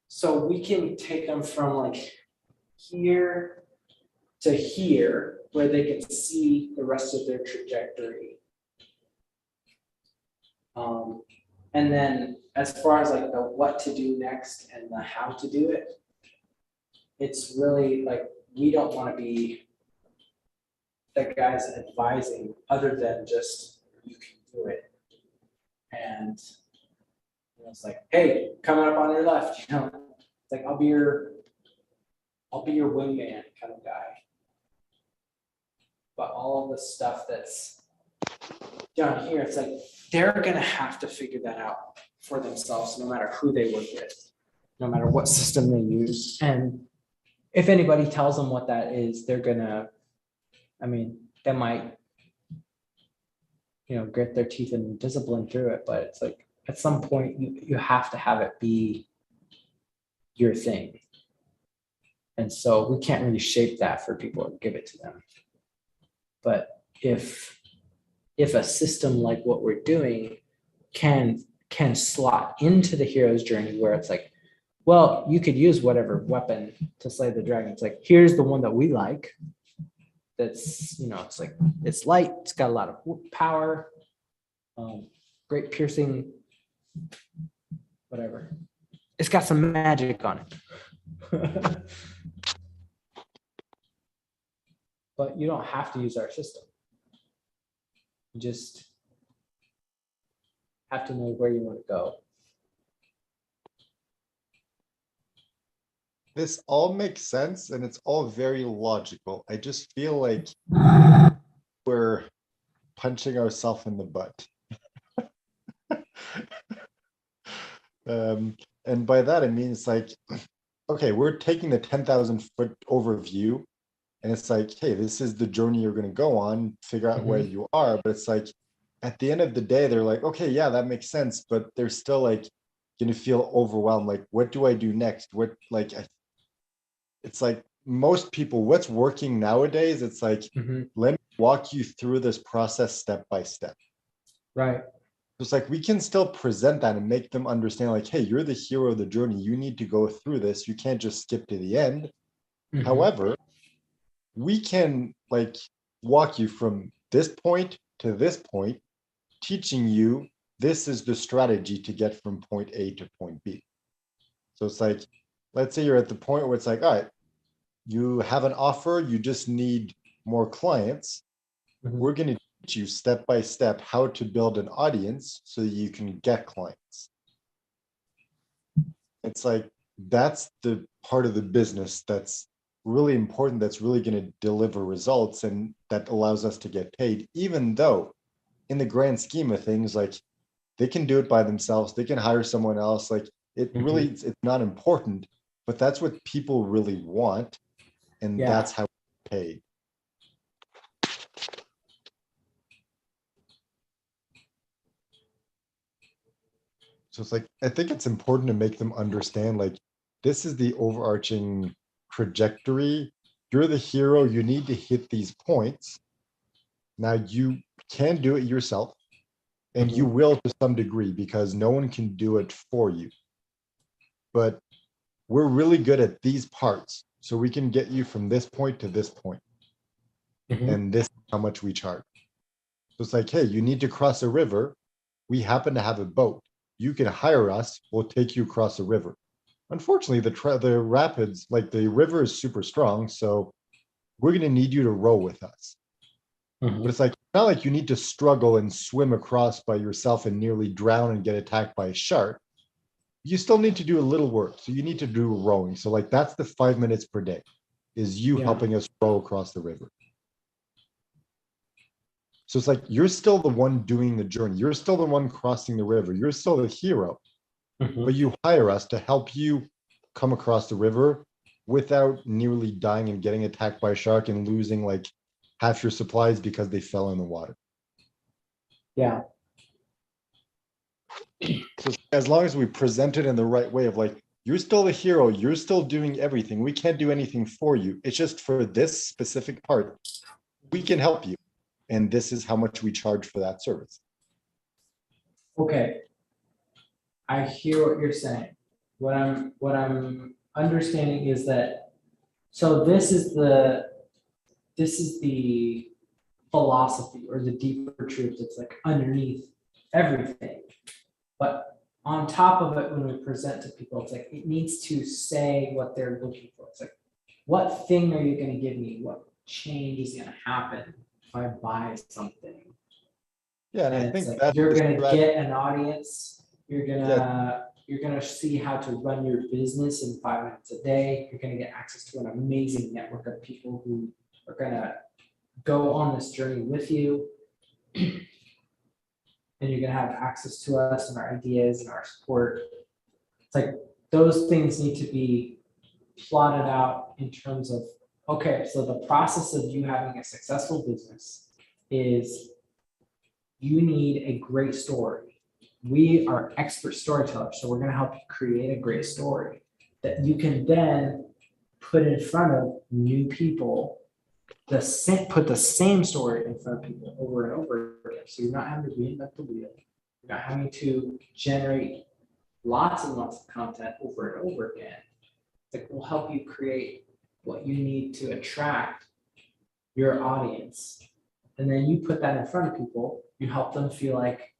So we can take them from like here to here, where they can see the rest of their trajectory. And then as far as like the what to do next and the how to do it, it's really like, we don't want to be the guys advising other than just, you can do it. And it's like, hey, coming up on your left, it's like, I'll be your wingman kind of guy. But all of the stuff that's down here, it's like, they're gonna have to figure that out for themselves, no matter who they work with, no matter what system they use. And if anybody tells them what that is, they're gonna, they might, grit their teeth and discipline through it. But it's like, at some point, you have to have it be your thing. And so we can't really shape that for people and give it to them. But if a system like what we're doing can slot into the hero's journey, where it's like, well, you could use whatever weapon to slay the dragon. It's like, here's the one that we like. That's, it's like, it's light, it's got a lot of power, great piercing, whatever. It's got some magic on it. But you don't have to use our system. You just have to know where you want to go. This all makes sense and it's all very logical. I just feel like we're punching ourselves in the butt. And by that, I mean, it's like, okay, we're taking the 10,000-foot overview and it's like, hey, this is the journey you're going to go on, figure out where you are. But it's like, at the end of the day, they're like, okay, yeah, that makes sense. But they're still like going to feel overwhelmed. Like, what do I do next? It's like most people, what's working nowadays, it's like, let me walk you through this process step by step. Right. It's like, we can still present that and make them understand like, hey, you're the hero of the journey. You need to go through this. You can't just skip to the end. However, we can like walk you from this point to this point, teaching you this is the strategy to get from point A to point B. So it's like, let's say you're at the point where it's like, all right, you have an offer, you just need more clients. We're going to teach you step by step how to build an audience so that you can get clients. It's like, that's the part of the business that's really important, that's really going to deliver results and that allows us to get paid, even though in the grand scheme of things, like they can do it by themselves, they can hire someone else, like it really, it's not important, but that's what people really want, and Yeah. that's how we pay. So it's like, I think it's important to make them understand, like, this is the overarching trajectory. You're the hero. You need to hit these points. Now you can do it yourself, and you will to some degree because no one can do it for you. But we're really good at these parts. So we can get you from this point to this point. And this is how much we charge. So it's like, hey, you need to cross a river. We happen to have a boat. You can hire us. We'll take you across a river. Unfortunately, the rapids, like the river is super strong. So we're going to need you to row with us. But it's like, not like you need to struggle and swim across by yourself and nearly drown and get attacked by a shark. You still need to do a little work. So you need to do rowing. So like that's the 5 minutes per day is you helping us row across the river. So it's like, you're still the one doing the journey. You're still the one crossing the river. You're still the hero, but you hire us to help you come across the river without nearly dying and getting attacked by a shark and losing like half your supplies because they fell in the water. Yeah. So as long as we present it in the right way of like, you're still the hero, you're still doing everything. We can't do anything for you. It's just for this specific part, we can help you. And this is how much we charge for that service. Okay. I hear what you're saying. What I'm understanding is that, so this is the philosophy or the deeper truth that's like underneath everything. But on top of it, when we present to people, it's like it needs to say what they're looking for. It's like, what thing are you going to give me? What change is going to happen if I buy something? Yeah, and I And it's think like that's you're the going to strat- get an audience. You're gonna see how to run your business in 5 minutes a day. You're gonna get access to an amazing network of people who are gonna go on this journey with you. And you're gonna have access to us and our ideas and our support. It's like those things need to be plotted out in terms of, okay, so the process of you having a successful business is you need a great story. We are expert storytellers, so we're going to help you create a great story that you can then put in front of new people. Put the same story in front of people over and over again. So you're not having to reinvent the wheel. You're not having to generate lots and lots of content over and over again. That will help you create what you need to attract your audience. And then you put that in front of people. You help them feel like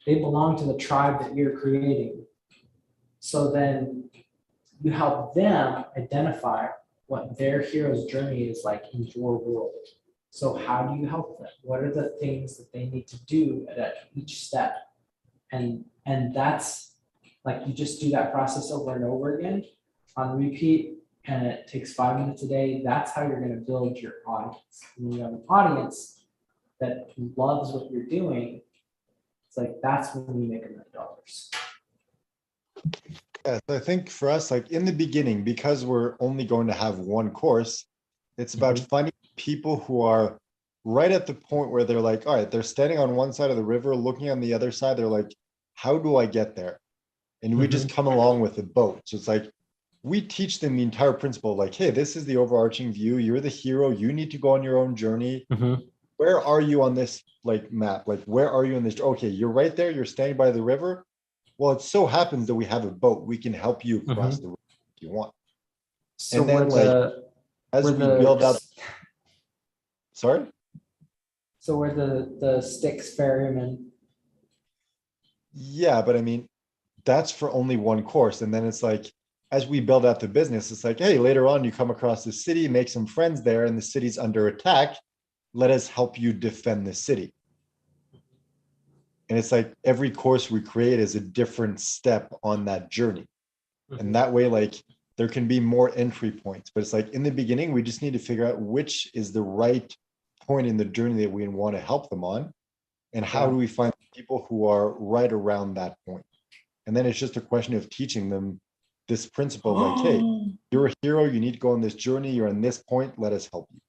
they belong to the tribe that you're creating. So then you help them identify what their hero's journey is like in your world. So how do you help them? What are the things that they need to do at each step? And that's like, you just do that process over and over again on repeat, and it takes 5 minutes a day. That's how you're going to build your audience. When you have an audience that loves what you're doing, it's like, that's when you make $1 million. Yeah, so I think for us, like in the beginning, because we're only going to have one course, it's about finding people who are right at the point where they're like, all right, they're standing on one side of the river, looking on the other side. They're like, how do I get there? And we just come along with the boat. So it's like, we teach them the entire principle, like, hey, this is the overarching view. You're the hero. You need to go on your own journey. Where are you on this like map? Like, where are you in this? Okay, you're right there. You're standing by the river. Well, it so happens that we have a boat. We can help you across the river if you want. So and then like as we build up, sorry? So we're the Styx ferryman. Yeah, but I mean, that's for only one course. And then it's like, as we build out the business, it's like, hey, later on you come across the city, make some friends there, and the city's under attack. Let us help you defend the city. And it's like every course we create is a different step on that journey. And that way, like there can be more entry points. But it's like in the beginning, we just need to figure out which is the right point in the journey that we want to help them on. And how do we find people who are right around that point? And then it's just a question of teaching them this principle of like, hey, you're a hero, you need to go on this journey, you're on this point, let us help you.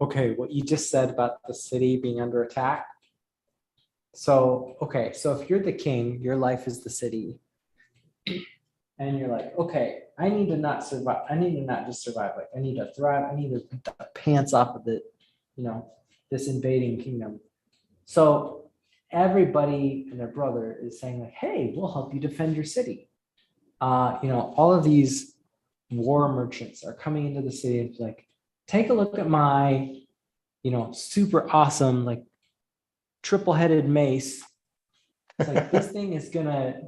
Okay, what you just said about the city being under attack. So, okay, so if you're the king, your life is the city. And you're like, okay, I need to not survive. I need to not just survive. Like, I need to thrive. I need to put the pants off of it, this invading kingdom. So everybody and their brother is saying like, hey, we'll help you defend your city. All of these war merchants are coming into the city and like, take a look at my, super awesome, like triple-headed mace. It's like, this thing is gonna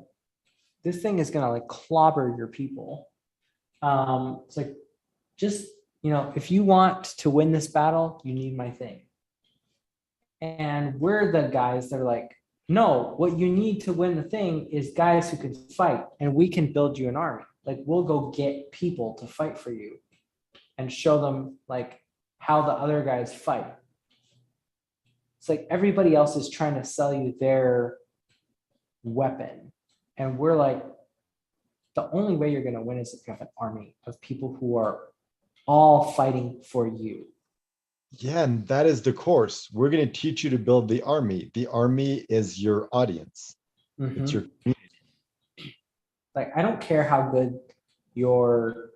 like clobber your people. It's like, just, if you want to win this battle, you need my thing. And we're the guys that are like, no, what you need to win the thing is guys who can fight, and we can build you an army. Like, we'll go get people to fight for you and show them like how the other guys fight. It's like everybody else is trying to sell you their weapon. And we're like, the only way you're going to win is if you have an army of people who are all fighting for you. Yeah, and that is the course. We're going to teach you to build the army. The army is your audience. It's your community. Like, I don't care how good your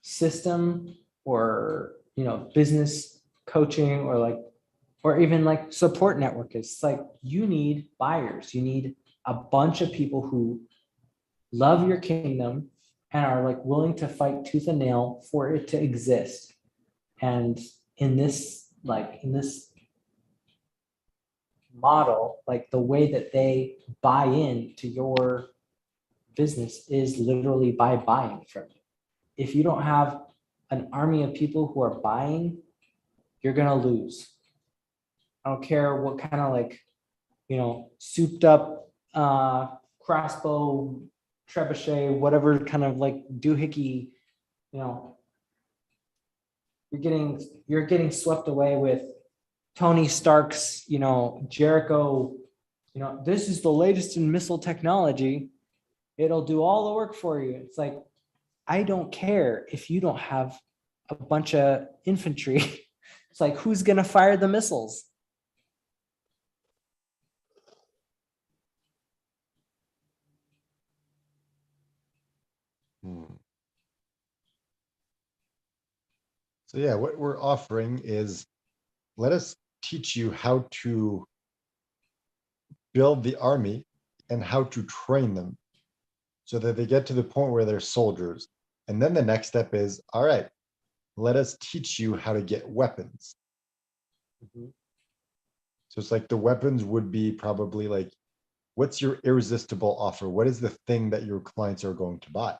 system or, business coaching or even like support network is. It's like, you need buyers. You need a bunch of people who love your kingdom and are like willing to fight tooth and nail for it to exist. And in this model, like the way that they buy into your business is literally by buying from you. If you don't have an army of people who are buying, you're gonna lose. I don't care what kind of souped up crossbow, trebuchet, whatever kind of like doohickey, you're getting swept away with Tony Stark's, Jericho, this is the latest in missile technology. It'll do all the work for you. It's like, I don't care if you don't have a bunch of infantry. It's like, who's going to fire the missiles? So yeah, what we're offering is, let us teach you how to build the army and how to train them so that they get to the point where they're soldiers. And then the next step is, all right, let us teach you how to get weapons. So it's like the weapons would be probably like, what's your irresistible offer? What is the thing that your clients are going to buy?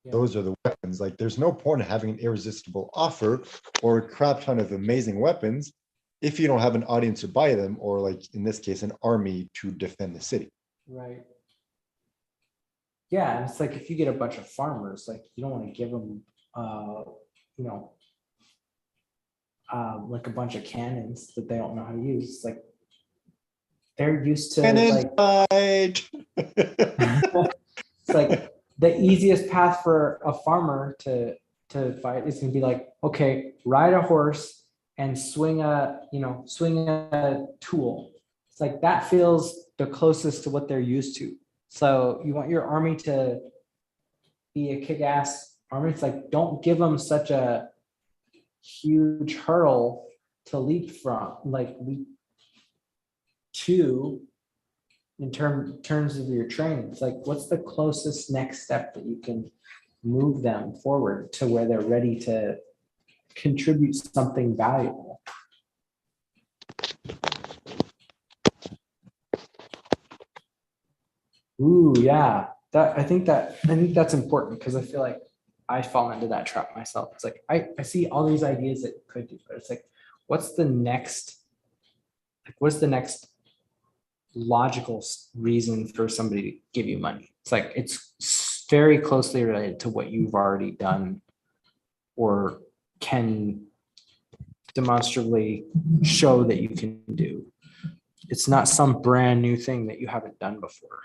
Yeah. Those are the weapons. Like, there's no point in having an irresistible offer or a crap ton of amazing weapons if you don't have an audience to buy them, or like in this case, an army to defend the city. Right. Yeah, and it's like, if you get a bunch of farmers, like, you don't want to give them like a bunch of cannons that they don't know how to use. It's like, they're used to it's like the easiest path for a farmer to fight is gonna be like, okay, ride a horse and swing a tool. It's like, that feels the closest to what they're used to. So you want your army to be a kick-ass army. It's like, don't give them such a huge hurdle to leap to in terms of your training. It's like, what's the closest next step that you can move them forward to where they're ready to contribute something valuable? Ooh, yeah. I think that's important, because I feel like I fall into that trap myself. It's like, I see all these ideas that could do, but it's like, what's the next logical reason for somebody to give you money? It's like, it's very closely related to what you've already done or can demonstrably show that you can do. It's not some brand new thing that you haven't done before.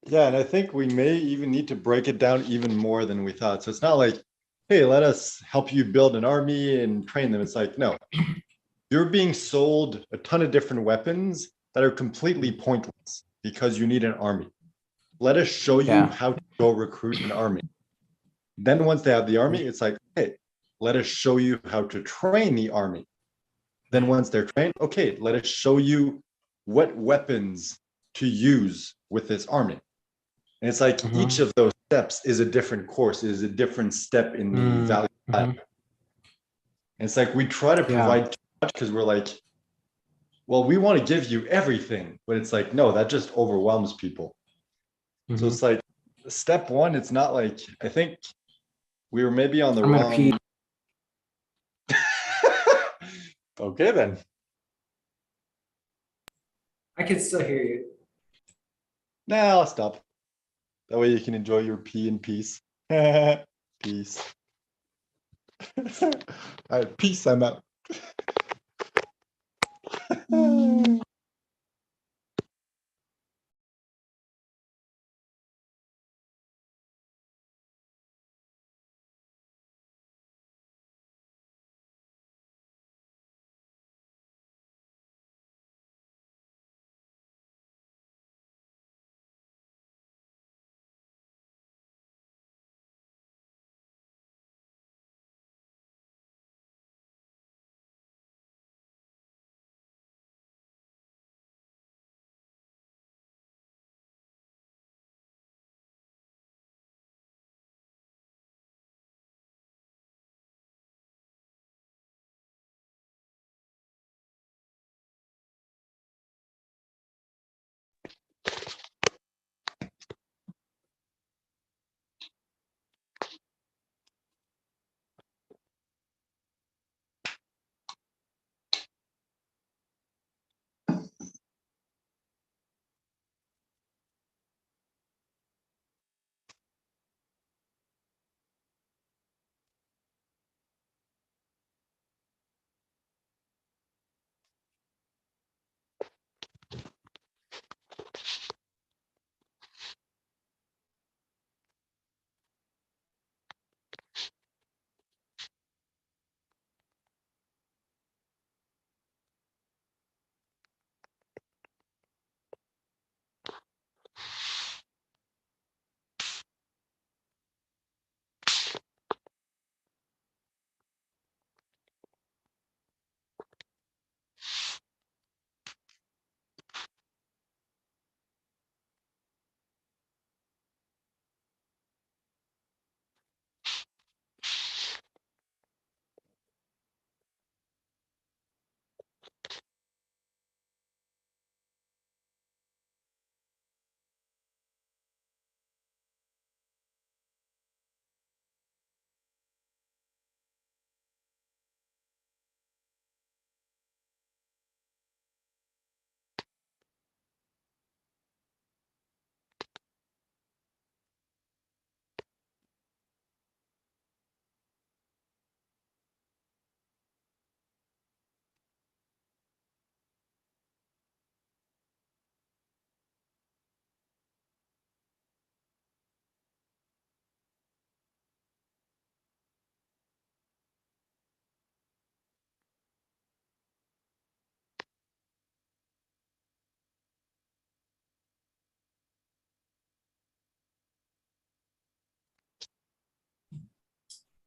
Yeah, and I think we may even need to break it down even more than we thought. So it's not like, hey, let us help you build an army and train them. It's like, no, you're being sold a ton of different weapons that are completely pointless because you need an army. Let us show you Yeah. how to go recruit an army. Then once they have the army, it's like, hey, let us show you how to train the army. Then once they're trained, okay, let us show you what weapons to use with this army. And it's like each of those steps is a different course, is a different step in the value ladder. And it's like we try to provide too much because we're like, well, we want to give you everything, but it's like, no, that just overwhelms people. So it's like step one, it's not like, I think we were maybe on the I'm gonna wrong. pee. Okay, then. I can still hear you. Nah, I'll stop. That way you can enjoy your pee in peace. Peace. All right, peace. I'm out.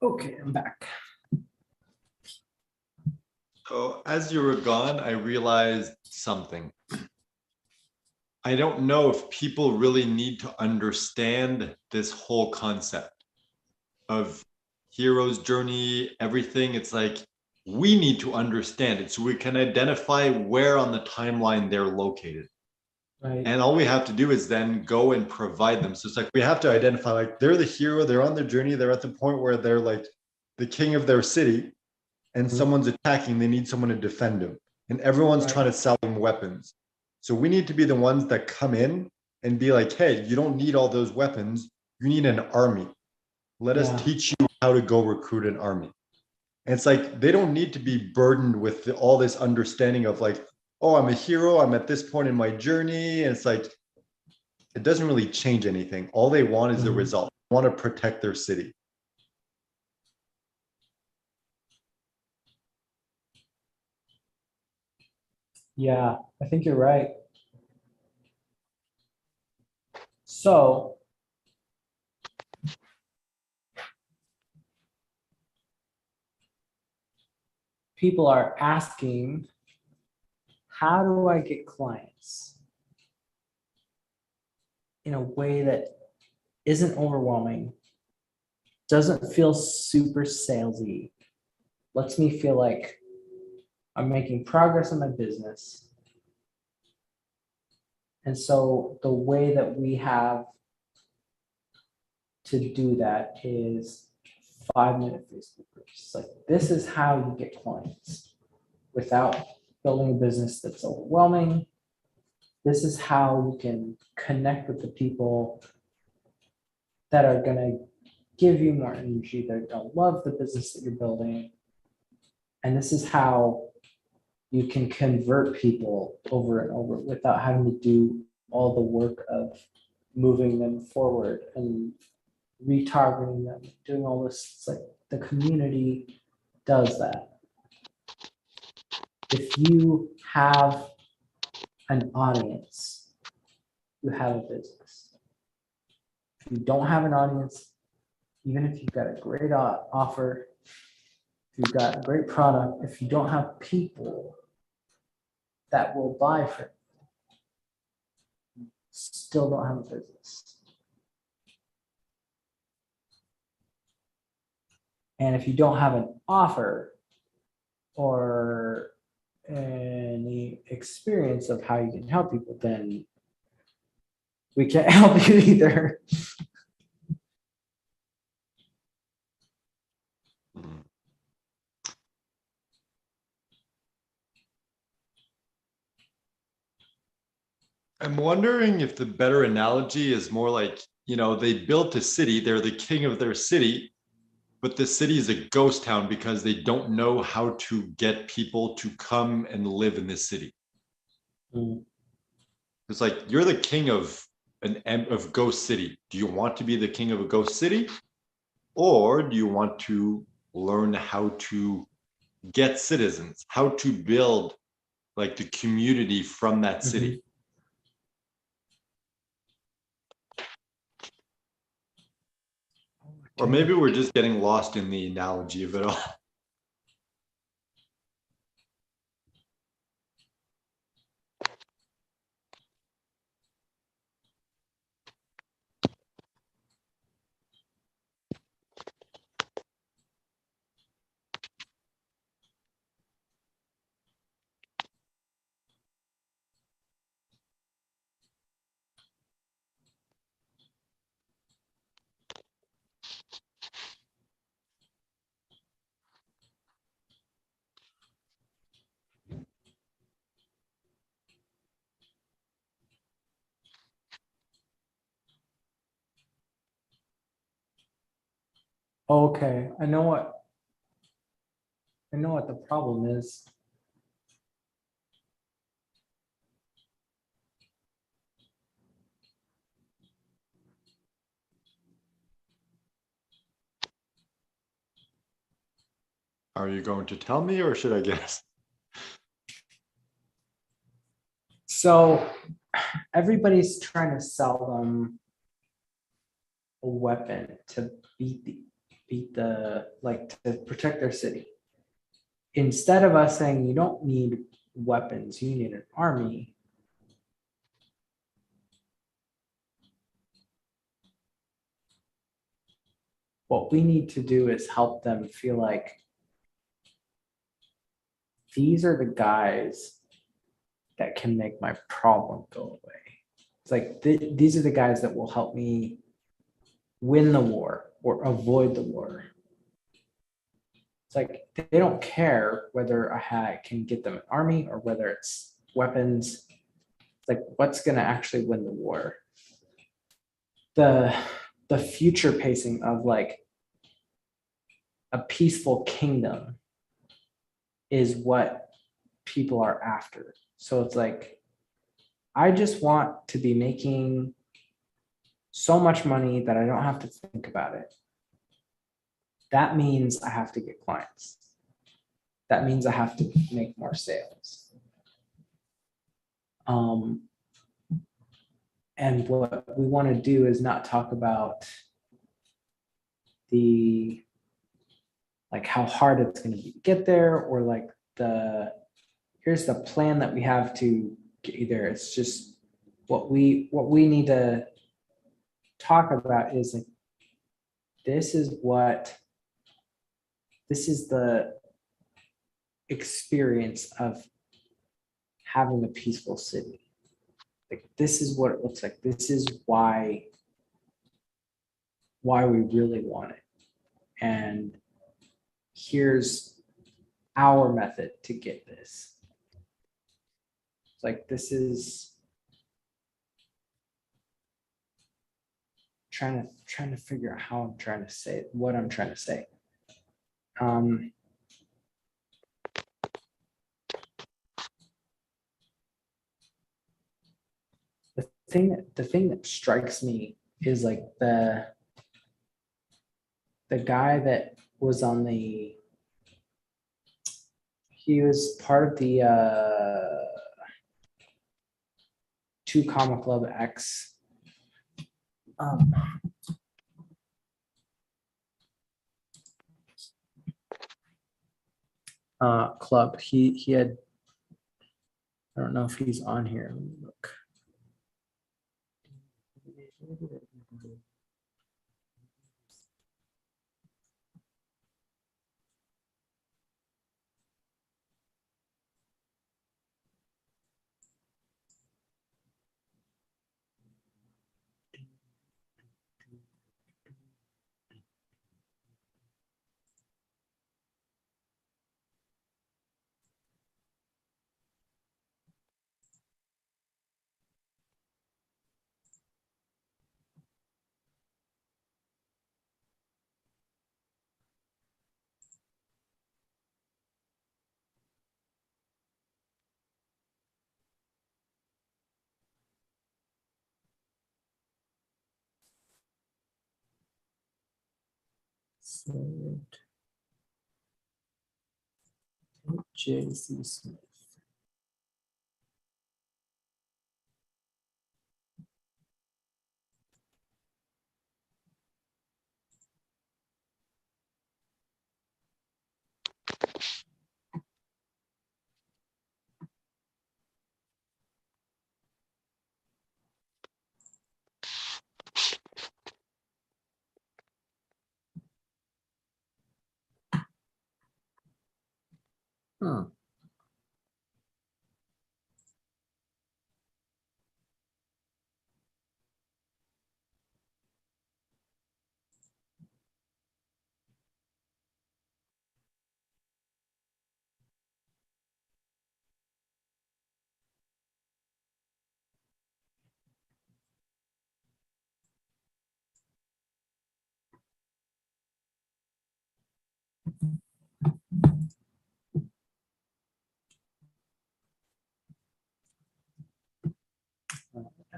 Okay, I'm back. So as you were gone, I realized something. I don't know if people really need to understand this whole concept of hero's journey, everything. It's like we need to understand it so we can identify where on the timeline they're located. Right. And all we have to do is then go and provide them. So it's like we have to identify, like, they're the hero, they're on their journey, they're at the point where they're like the king of their city, and someone's attacking, they need someone to defend them. And everyone's trying to sell them weapons. So we need to be the ones that come in and be like, hey, you don't need all those weapons. You need an army. Let us teach you how to go recruit an army. And it's like, they don't need to be burdened with all this understanding of like, oh, I'm a hero. I'm at this point in my journey. And it's like, it doesn't really change anything. All they want is the result. They want to protect their city. Yeah, I think you're right. So people are asking, how do I get clients in a way that isn't overwhelming, doesn't feel super salesy, lets me feel like I'm making progress in my business. And so the way that we have to do that is 5-minute Facebook groups. Like, this is how you get clients without building a business that's overwhelming. This is how you can connect with the people that are going to give you more energy, that are going to love the business that you're building. And this is how you can convert people over and over without having to do all the work of moving them forward and retargeting them, doing all this. It's like the community does that. If you have an audience, you have a business. If you don't have an audience, even if you've got a great offer, if you've got a great product, if you don't have people that will buy for it, still don't have a business. And if you don't have an offer or any experience of how you can help people, then we can't help you either. I'm wondering if the better analogy is more like, they built a city, they're the king of their city, but the city is a ghost town because they don't know how to get people to come and live in this city. It's like, you're the king of ghost city. Do you want to be the king of a ghost city? Or do you want to learn how to get citizens, how to build like the community from that city? Or maybe we're just getting lost in the analogy of it all. Okay, I know what the problem is. Are you going to tell me or should I guess? So everybody's trying to sell them a weapon to beat the like to protect their city. Instead of us saying you don't need weapons, you need an army. What we need to do is help them feel like these are the guys that can make my problem go away. It's like these are the guys that will help me win the war or avoid the war. It's like they don't care whether I can get them an army or whether it's weapons. It's like, what's going to actually win the war? The future pacing of like a peaceful kingdom is what people are after. So it's like, I just want to be making so much money that I don't have to think about it. That means I have to get clients. That means I have to make more sales. And what we want to do is not talk about the like how hard it's going to be to get there, or like here's the plan that we have to get there. It's just what we need to talk about is like, this is the experience of having a peaceful city. Like, this is what it looks like. This is why we really want it. And here's our method to get this. It's like, this is trying to figure out how I'm trying to say it, what I'm trying to say. The thing that strikes me is like the guy that was on he was part of the 2 Comma Club X club. He had, I don't know if he's on here. Let me look. JC Smith. Huh.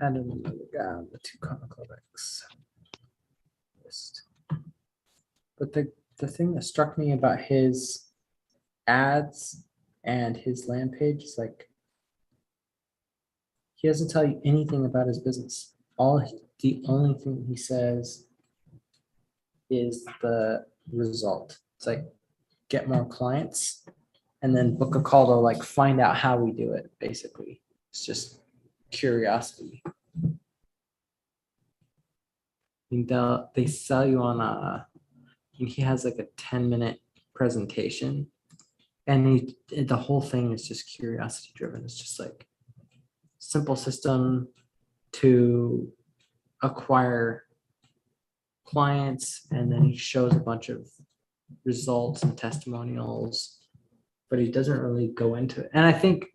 Add another guy on the 2 Comma Club X list. But the thing that struck me about his ads and his land page is like, he doesn't tell you anything about his business. The only thing he says is the result. It's like, get more clients and then book a call to like find out how we do it. Basically, it's just curiosity. I mean, they sell you on he has like a 10-minute presentation, and the whole thing is just curiosity driven. It's just like simple system to acquire clients, and then he shows a bunch of results and testimonials, but he doesn't really go into it. And I think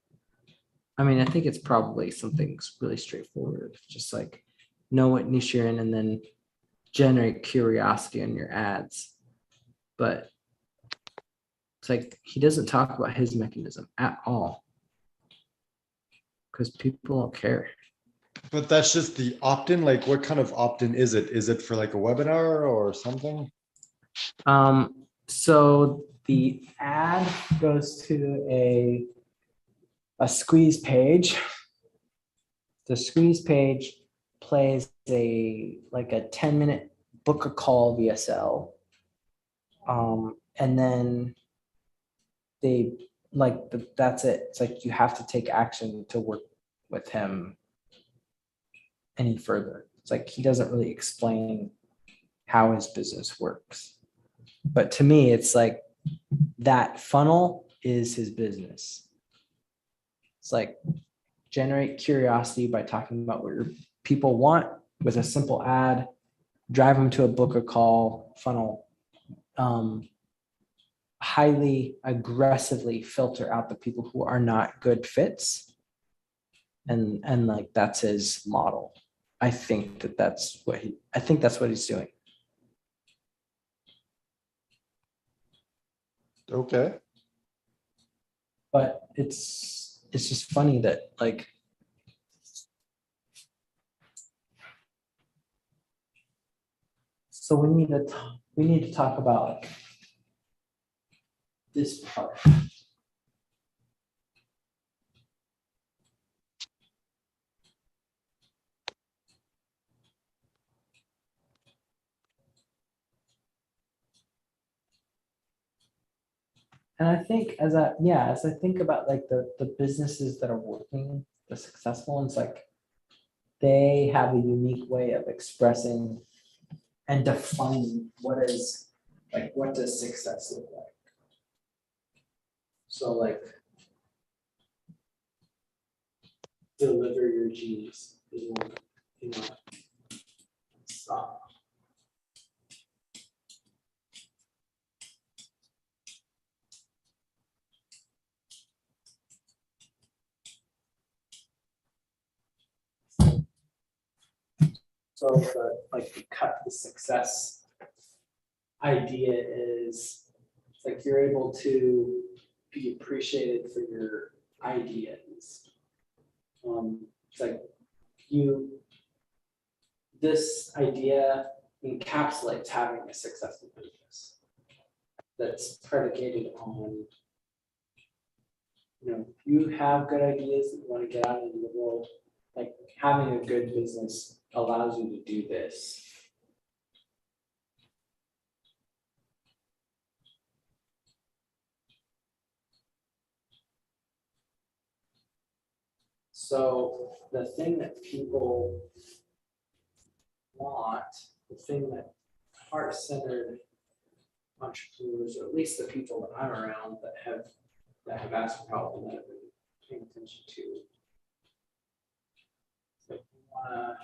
I mean, I think it's probably something really straightforward. Just like know what niche you're in and then generate curiosity in your ads. But it's like he doesn't talk about his mechanism at all because people don't care. But that's just the opt-in. Like, what kind of opt-in is it? Is it for like a webinar or something? So the ad goes to a squeeze page. The squeeze page plays a 10-minute book a call VSL. And then they that's it. It's like you have to take action to work with him any further. It's like he doesn't really explain how his business works. But to me, it's like that funnel is his business. It's like generate curiosity by talking about what your people want with a simple ad, drive them to a book or call funnel, highly aggressively filter out the people who are not good fits. And like that's his model. I think that's what he's doing. Okay. But it's just funny that like so we need to talk about like this part. And I think as I think about like the businesses that are working, the successful ones, like they have a unique way of expressing and defining what does success look like. So like deliver your G's is one, stop. So the cut the success idea is it's like you're able to be appreciated for your ideas. It's like this idea encapsulates having a successful business that's predicated on, you have good ideas that you want to get out into the world, like having a good business allows you to do this. So the thing that people want, the thing that heart-centered entrepreneurs, or at least the people that I'm around that have asked for help and that have been paying attention to, like you wanna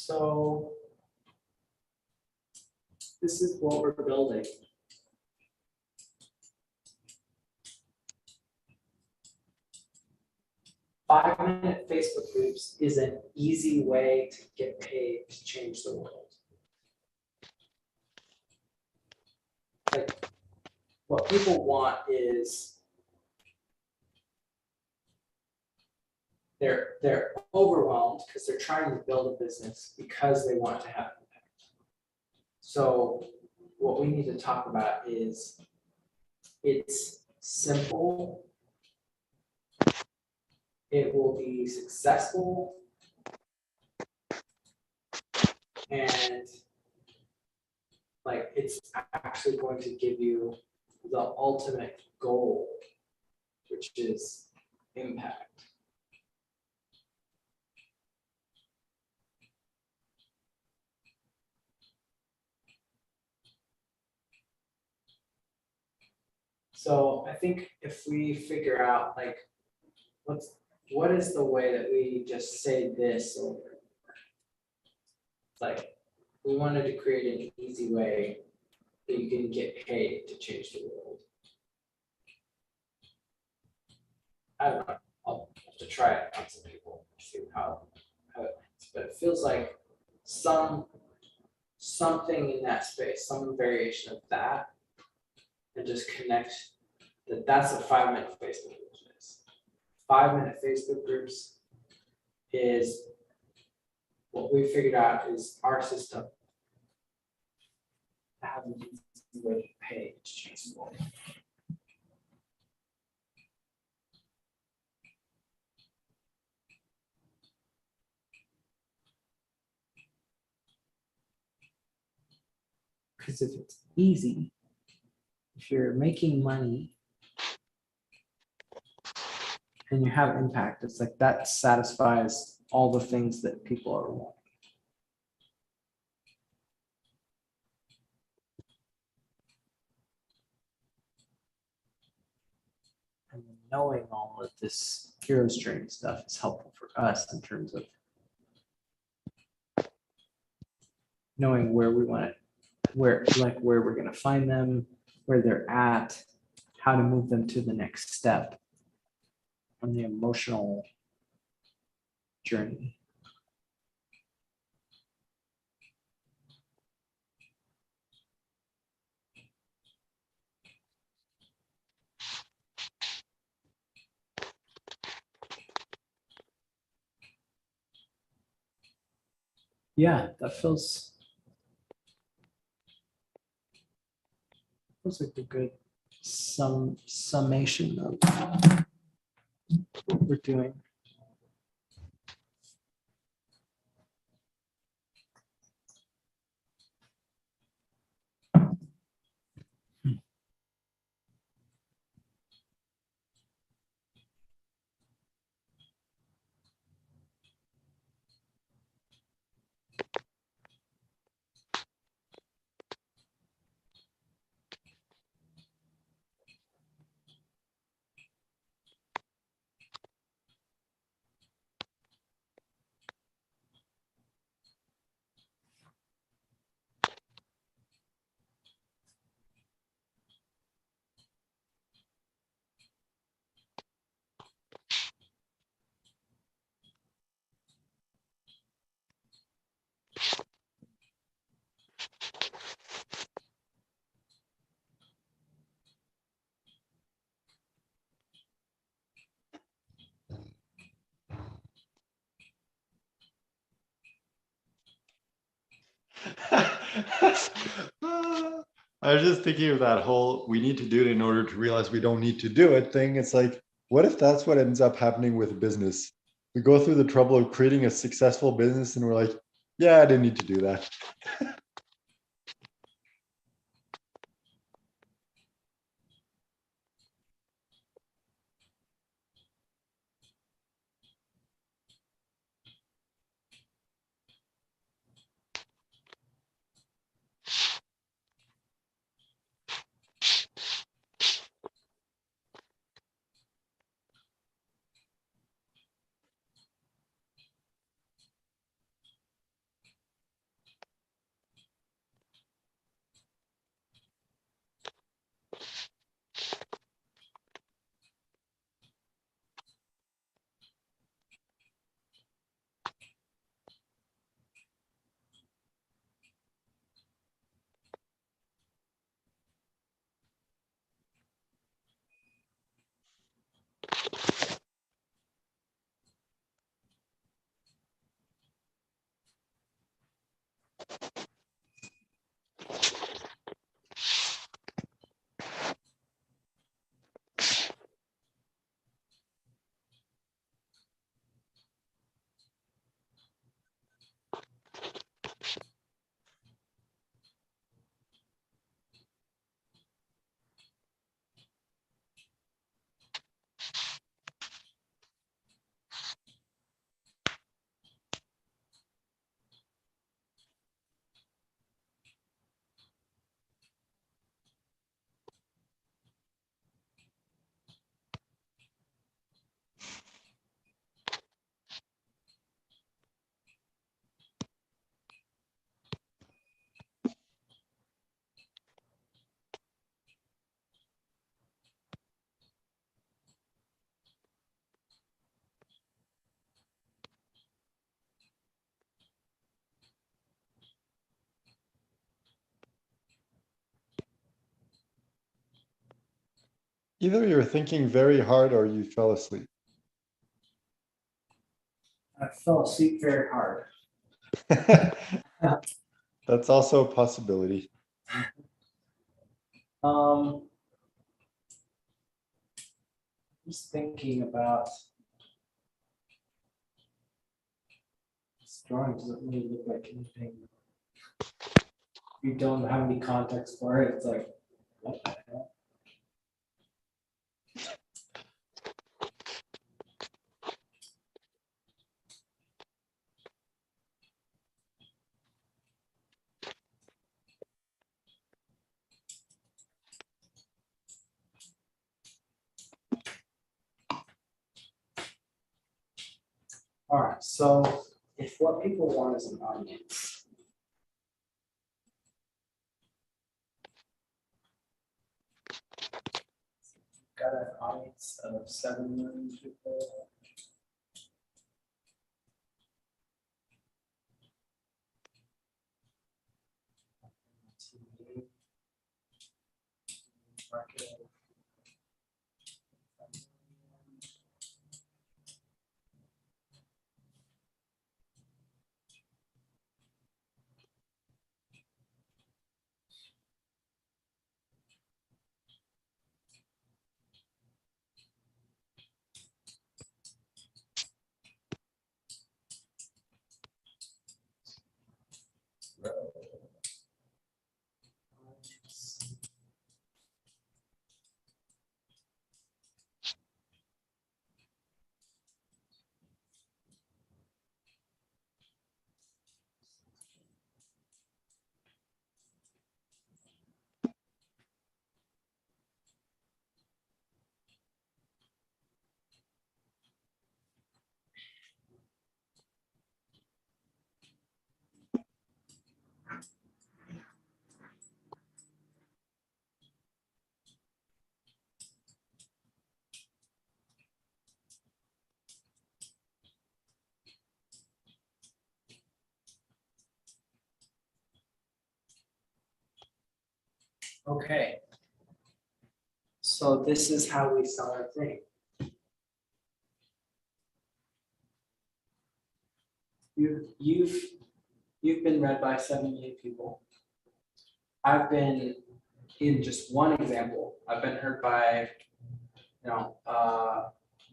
So this is what we're building. Five-minute Facebook groups is an easy way to get paid to change the world. Like, what people want is they're overwhelmed because they're trying to build a business because they want to have impact. So what we need to talk about is it's simple, it will be successful, and like it's actually going to give you the ultimate goal, which is impact. So I think if we figure out like what is the way that we just say this over, like we wanted to create an easy way that you can get paid to change the world. I don't know. I'll have to try it on some people, see how it works. But it feels like something in that space, some variation of that, and just connect that's a 5-minute Facebook group is. 5-minute Facebook groups is what we figured out is our system to have an easy way to pay to change the world. Because if it's easy, if you're making money and you have impact, it's like that satisfies all the things that people are wanting. And knowing all of this hero's journey stuff is helpful for us in terms of knowing where we want it, where we're going to find them, where they're at, how to move them to the next step on the emotional journey. Yeah, that feels like a good summation of what we're doing. I was just thinking of that whole we need to do it in order to realize we don't need to do it thing. It's like, what if that's what ends up happening with business? We go through the trouble of creating a successful business and we're like, yeah, I didn't need to do that. Either you're thinking very hard or you fell asleep. I fell asleep very hard. That's also a possibility. Just thinking about this drawing doesn't really look like anything. You don't have any context for it. It's like, what the hell? All right, so if what people want is an audience, got an audience of 7 million people. TV, market. Okay. So this is how we sell our thing. You've been read by 7 million people. I've been, in just one example, I've been heard by,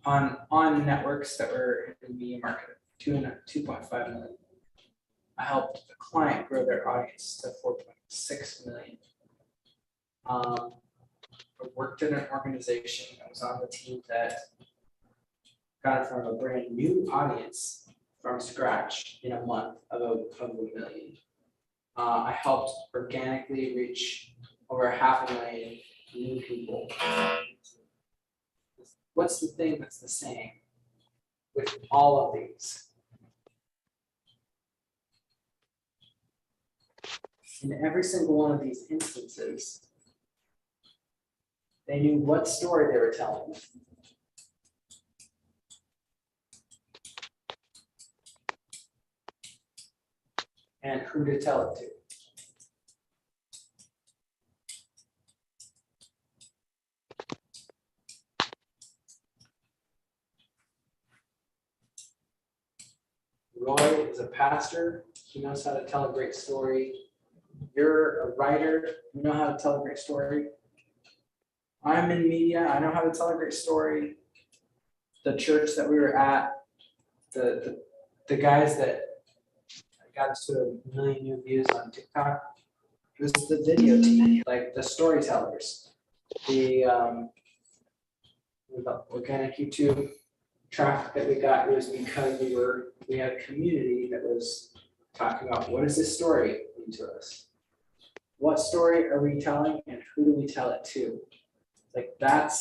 on networks that were in the media market, 2.5 million. I helped a client grow their audience to 4.6 million. I worked in an organization. I was on the team that got in front of a brand new audience from scratch in a month of a million. I helped organically reach over 500,000 new people. What's the thing that's the same with all of these? In every single one of these instances, they knew what story they were telling and who to tell it to. Roy is a pastor. He knows how to tell a great story. You're a writer. You know how to tell a great story. I'm in media. I know how to tell a great story. The church that we were at, the guys that got us to 1 million new views on TikTok, it was the video team, like the storytellers, the organic YouTube traffic that we got. It was because we had a community that was talking about, what does this story mean to us? What story are we telling and who do we tell it to? Like that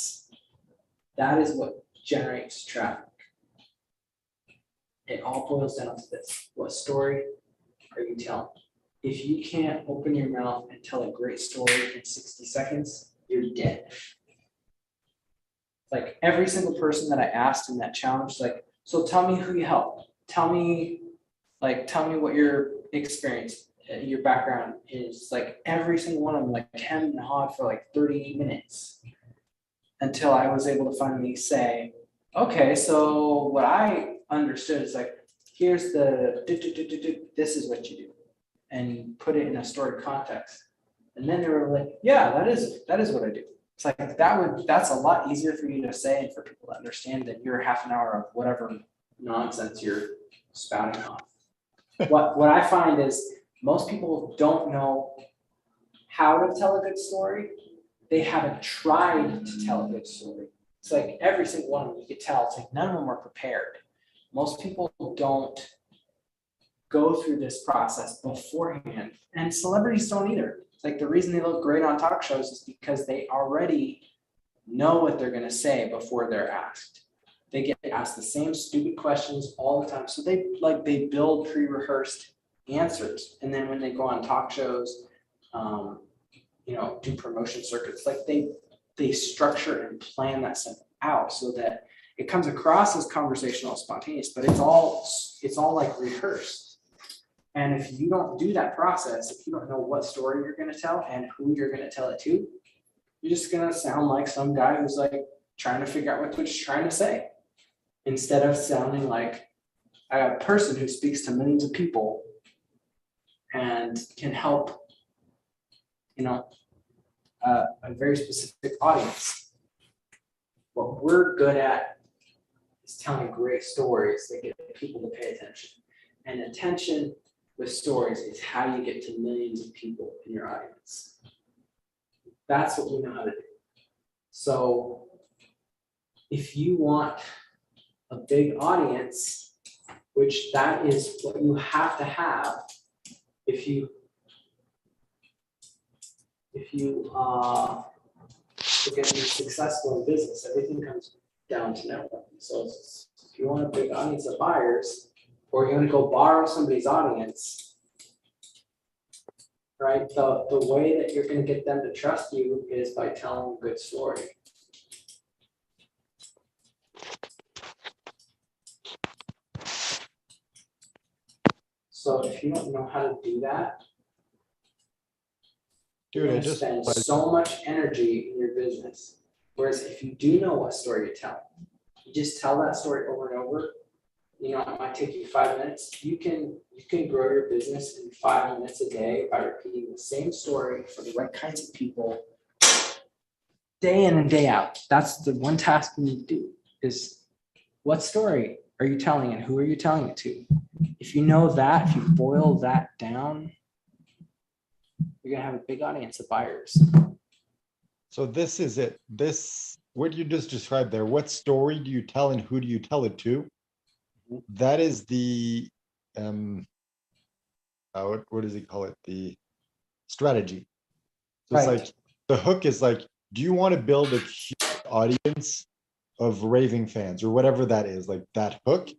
is what generates traffic. It all boils down to this. What story are you telling? If you can't open your mouth and tell a great story in 60 seconds, you're dead. Like every single person that I asked in that challenge, like, so tell me who you helped. Tell me what your experience, your background is. Like every single one of them, like hem and hawed for like 30 minutes. until I was able to finally say, okay, so what I understood is like, here's this is what you do, and put it in a story context. And then they were like, yeah, that is what I do. It's like that's a lot easier for you to say and for people to understand than your half an hour of whatever nonsense you're spouting off. What I find is most people don't know how to tell a good story. They haven't tried to tell a good story. It's like every single one of them you could tell, it's like none of them are prepared. Most people don't go through this process beforehand, and celebrities don't either. It's like the reason they look great on talk shows is because they already know what they're going to say before they're asked. They get asked the same stupid questions all the time, so they build pre-rehearsed answers, and then when they go on talk shows, do promotion circuits, like they structure and plan that stuff out so that it comes across as conversational, spontaneous, but it's all like rehearsed. And if you don't do that process, if you don't know what story you're going to tell and who you're going to tell it to, you're just going to sound like some guy who's like trying to figure out what they're trying to say, instead of sounding like a person who speaks to millions of people and can help, a very specific audience. What we're good at is telling great stories that get people to pay attention. And attention with stories is how you get to millions of people in your audience. That's what we know how to do. So if you want a big audience, which that is what you have to have if you are going to be successful in business. Everything comes down to networking. So if you want a big audience of buyers, or you're going to go borrow somebody's audience, right? The way that you're going to get them to trust you is by telling a good story. So if you don't know how to do that, you're going to spend so much energy in your business. Whereas if you do know what story to tell, you just tell that story over and over. It might take you 5 minutes. You can grow your business in 5 minutes a day by repeating the same story for the right kinds of people, day in and day out. That's the one task you need to do, is what story are you telling and who are you telling it to? If you know that, if you boil that down, you're going to have a big audience of buyers. So this is it. What you just described there, what story do you tell and who do you tell it to? That is the, what does he call it? The strategy. So right. It's like, the hook is like, do you want to build a huge audience of raving fans or whatever that is, like that hook?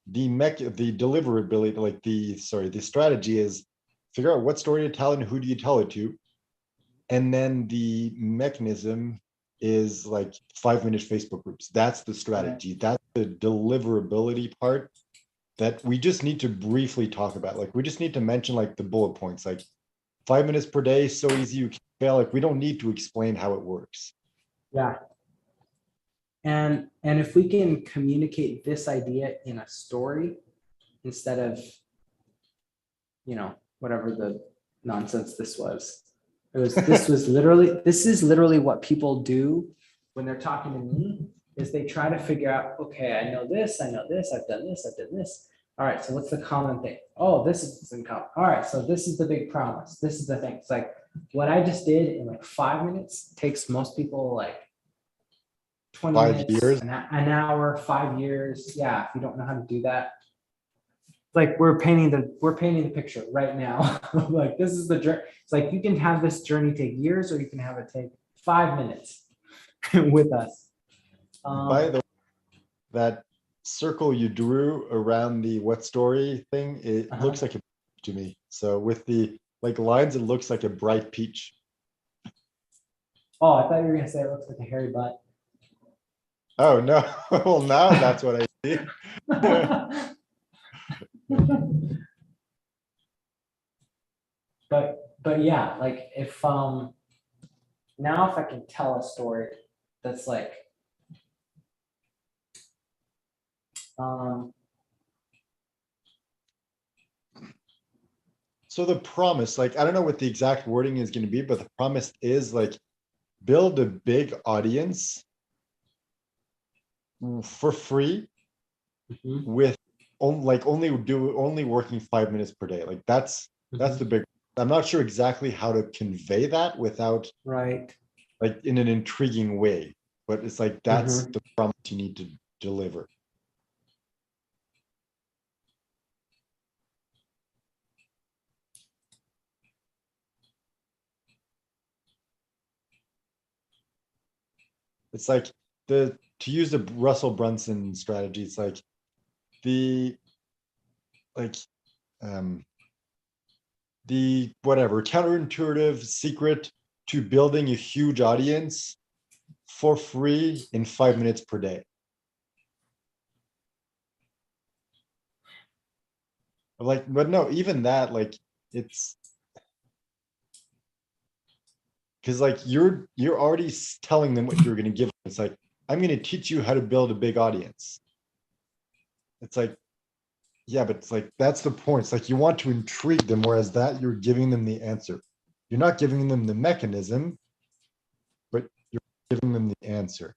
The deliverability, like the strategy is figure out what story to tell and who do you tell it to. And then the mechanism is like 5-minute Facebook groups. That's the strategy. Right. That's the deliverability part that we just need to briefly talk about. Like we just need to mention like the bullet points, like 5 minutes per day, so easy you can fail. Like we don't need to explain how it works. Yeah. And if we can communicate this idea in a story instead of, whatever the nonsense this was. This is literally what people do when they're talking to me, is they try to figure out, okay, I know this, I've done this, I've done this. All right, so what's the common thing? Oh, this is in common. All right, so this is the big promise. This is the thing. It's like what I just did in like 5 minutes takes most people like 20 minutes, years. An hour, 5 years. Yeah, if you don't know how to do that. Like we're painting the picture right now. Like this is the journey. It's like you can have this journey take years, or you can have it take 5 minutes with us. By the way, that circle you drew around the what story thing, it looks like a to me. So with the like lines, it looks like a bright peach. Oh, I thought you were gonna say it looks like a hairy butt. Oh no! Well, now that's what I see. But yeah, like if now if I can tell a story that's like So the promise, like I don't know what the exact wording is going to be, but the promise is like build a big audience for free with only working 5 minutes per day. Like that's the big. I'm not sure exactly how to convey that without right. like in an intriguing way, but it's like that's the promise you need to deliver. It's like to use the Russell Brunson strategy, it's like the like um the whatever counterintuitive secret to building a huge audience for free in 5 minutes per day. Like, but no, even that, like it's because like you're already telling them what you're going to give them. It's like, I'm going to teach you how to build a big audience. It's like, yeah, but it's like that's the point. It's like you want to intrigue them, whereas that you're giving them the answer. You're not giving them the mechanism, but you're giving them the answer.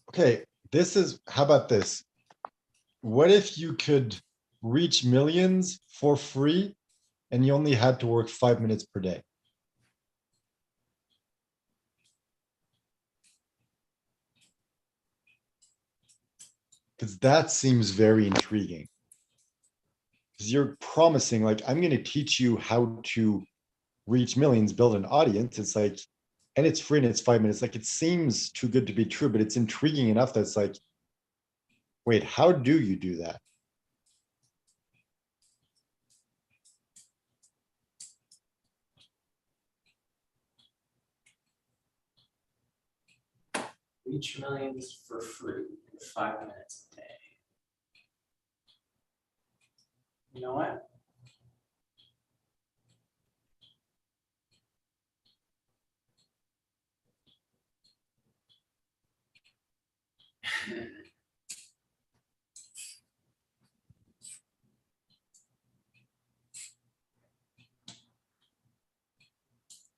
Okay, how about this? What if you could reach millions for free and you only had to work 5 minutes per day? Because that seems very intriguing. Because you're promising, like, I'm going to teach you how to reach millions, build an audience. It's like, and it's free and it's 5 minutes. Like, it seems too good to be true, but it's intriguing enough that it's like, wait, how do you do that? Reach millions for free in 5 minutes a day. You know what?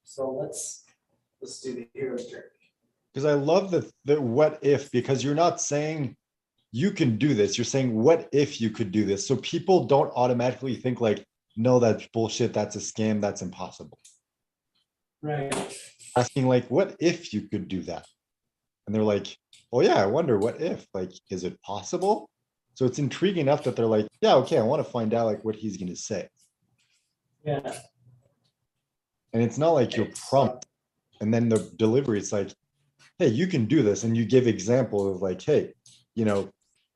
So let's do the hero's journey. Because I love the what if, because you're not saying you can do this. You're saying, what if you could do this? So people don't automatically think like, no, that's bullshit. That's a scam. That's impossible. Right. Asking like, what if you could do that? And they're like, oh yeah, I wonder what if, like, is it possible? So it's intriguing enough that they're like, yeah, okay, I want to find out like what he's going to say. Yeah. And it's not like you're prompt and then the delivery, it's like, hey, you can do this. And you give example of like, hey,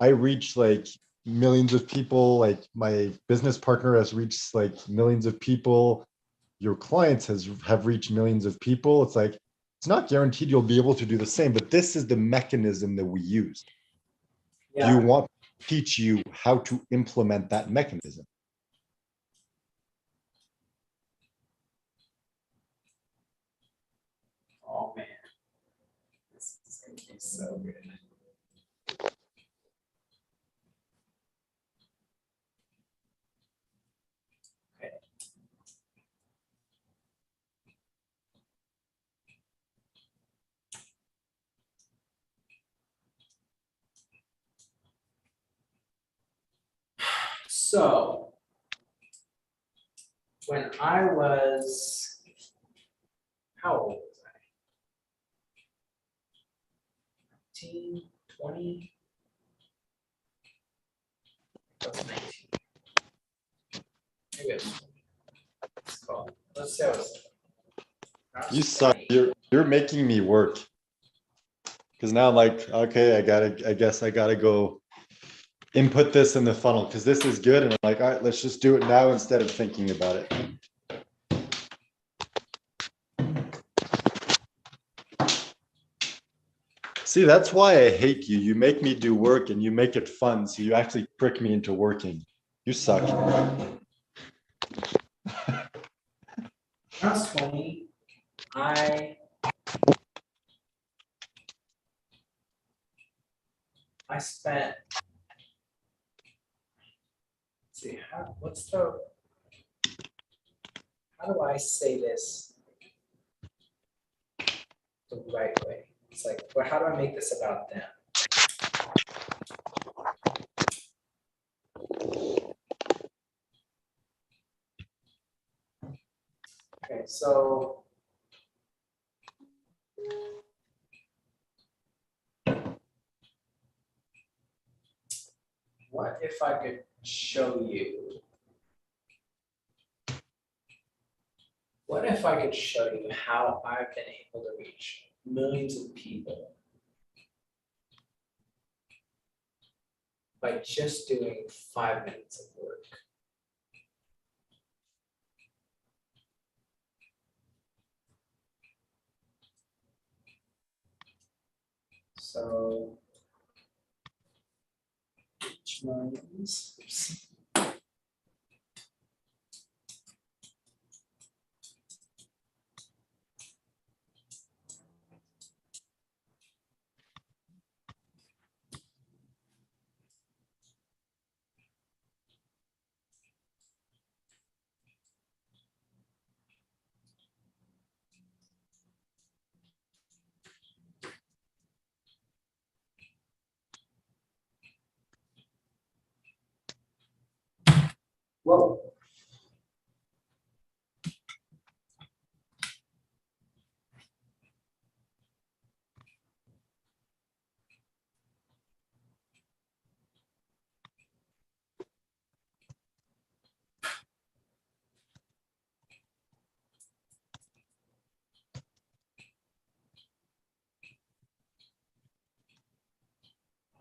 I reach like millions of people, like my business partner has reached like millions of people, your clients have reached millions of people. It's like, it's not guaranteed you'll be able to do the same, but this is the mechanism that we use. Do you want to teach you how to implement that mechanism? Oh man, this is gonna be so good. So when I was, how old was I? 19, 20? I was 19. Maybe it was 20. Let's say I was. You suck. You're making me work. Because now I'm like, okay, I guess I gotta go input this in the funnel because this is good. And I'm like, all right, let's just do it now instead of thinking about it. See, that's why I hate you. You make me do work and you make it fun. So you actually trick me into working. You suck. When I was 20, I spent, let's see, how do I say this the right way? It's like, well, how do I make this about them? Okay, so what if I could show you? What if I could show you how I've been able to reach millions of people by just doing 5 minutes of work? So, reach millions. Oops. Whoa.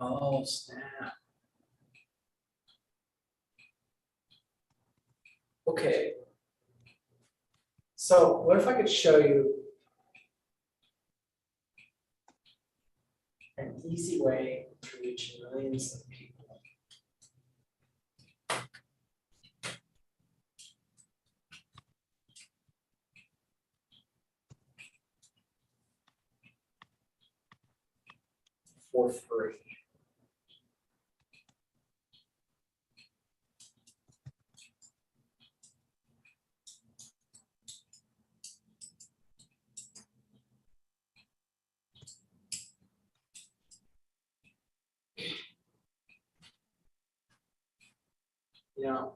Oh, snap. Okay. So what if I could show you an easy way to reach millions of people? For free. You know,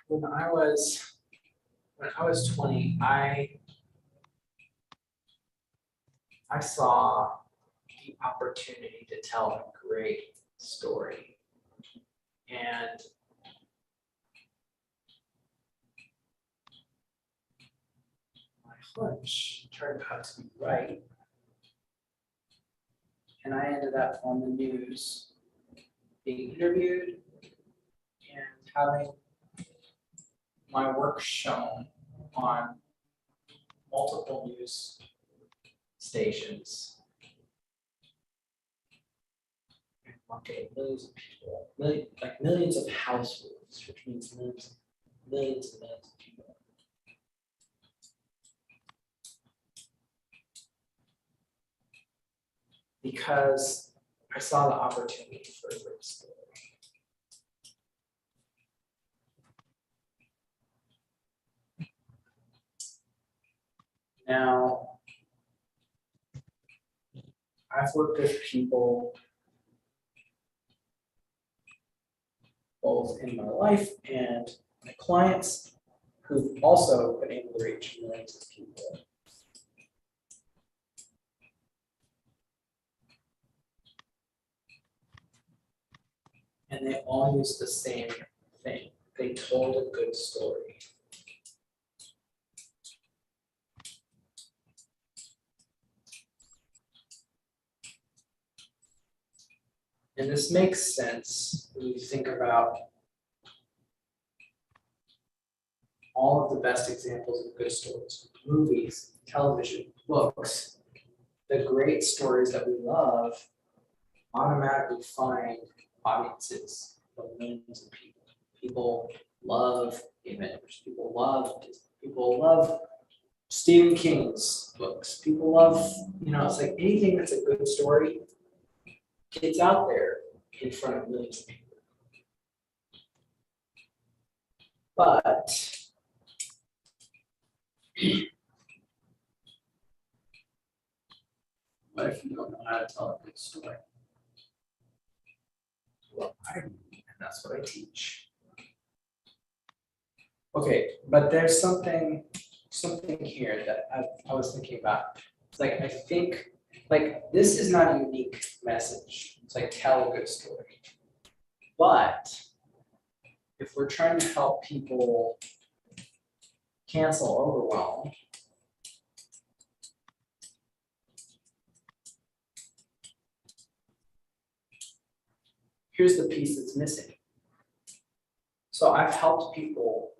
when I was 20, I saw the opportunity to tell a great story. And my hunch turned out to be right. And I ended up on the news being interviewed and having my work shown on multiple news stations. And marketing millions of people, millions of households, which means millions and millions of people. Because I saw the opportunity for a great story. Now, I've worked with people both in my life and my clients who've also been able to reach millions of people. And they all use the same thing. They told a good story. And this makes sense when you think about all of the best examples of good stories, movies, television, books. The great stories that we love automatically find audiences of millions of people. People love Avengers. People love Disney. People love Stephen King's books. People love, it's like anything that's a good story gets out there in front of millions of people. But what if you don't know how to tell a good story? Well, I do, and that's what I teach. Okay, but there's something here that I was thinking about. It's like, I think, like, this is not a unique message. It's like, tell a good story. But if we're trying to help people cancel overwhelm, here's the piece that's missing. So I've helped people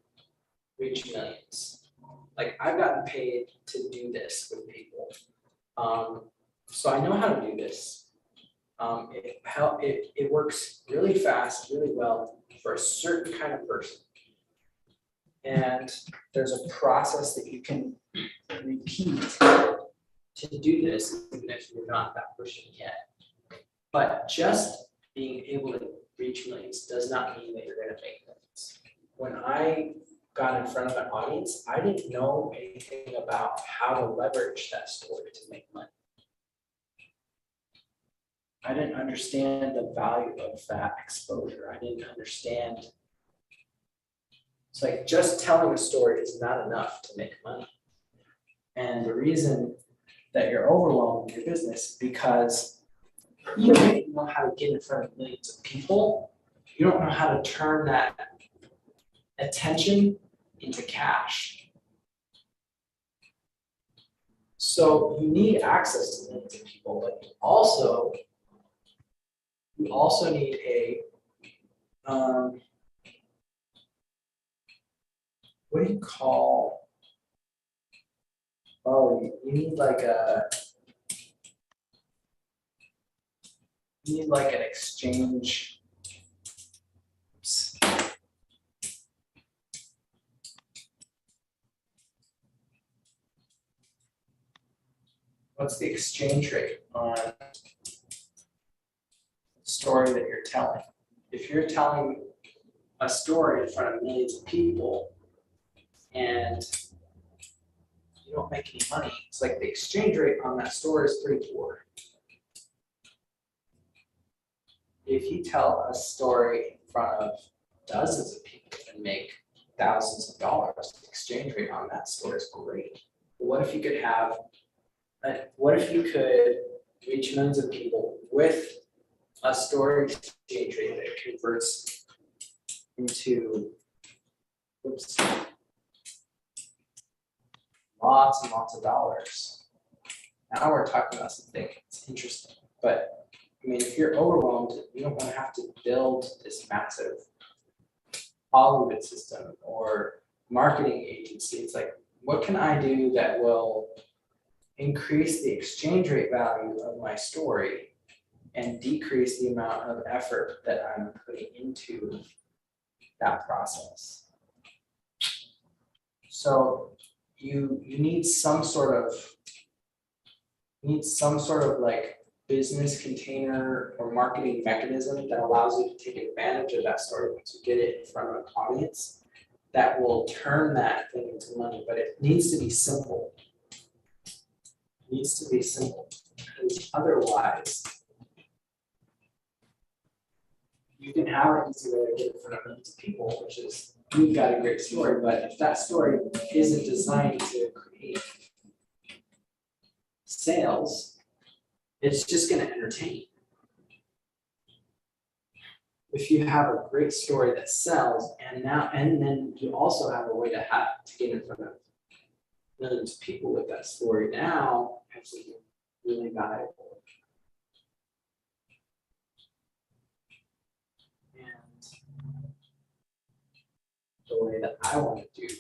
reach millions. Like, I've gotten paid to do this with people. So I know how to do this. It works really fast, really well for a certain kind of person. And there's a process that you can repeat to do this, even if you're not that person yet. But just being able to reach millions does not mean that you're going to make millions. When I got in front of an audience, I didn't know anything about how to leverage that story to make money. I didn't understand the value of that exposure. I didn't understand. It's like, just telling a story is not enough to make money. And the reason that you're overwhelmed in your business is because you don't know how to get in front of millions of people. You don't know how to turn that attention into cash. So you need access to millions of people, but you also need a what do you call? Oh, you need like an exchange. Oops. What's the exchange rate on the story that you're telling? If you're telling a story in front of millions of people and you don't make any money, it's like the exchange rate on that story is pretty poor. If you tell a story in front of dozens of people and make thousands of dollars, the exchange rate on that story is great. But what if you could have, what if you could reach millions of people with a story exchange rate that converts into, oops, lots and lots of dollars? Now we're talking about something that's interesting, but I mean, if you're overwhelmed, you don't want to have to build this massive Hollywood system or marketing agency. It's like, what can I do that will increase the exchange rate value of my story and decrease the amount of effort that I'm putting into that process? So you need some sort of like business container or marketing mechanism that allows you to take advantage of that story once you get it in front of an audience that will turn that thing into money. But it needs to be simple. It needs to be simple, because otherwise you can have an easy way to get in front of millions of people, which is you've got a great story, but if that story isn't designed to create sales, it's just going to entertain. If you have a great story that sells, and then you also have a way to get in front of millions of people with that story, now have something really valuable. And the way that I want to do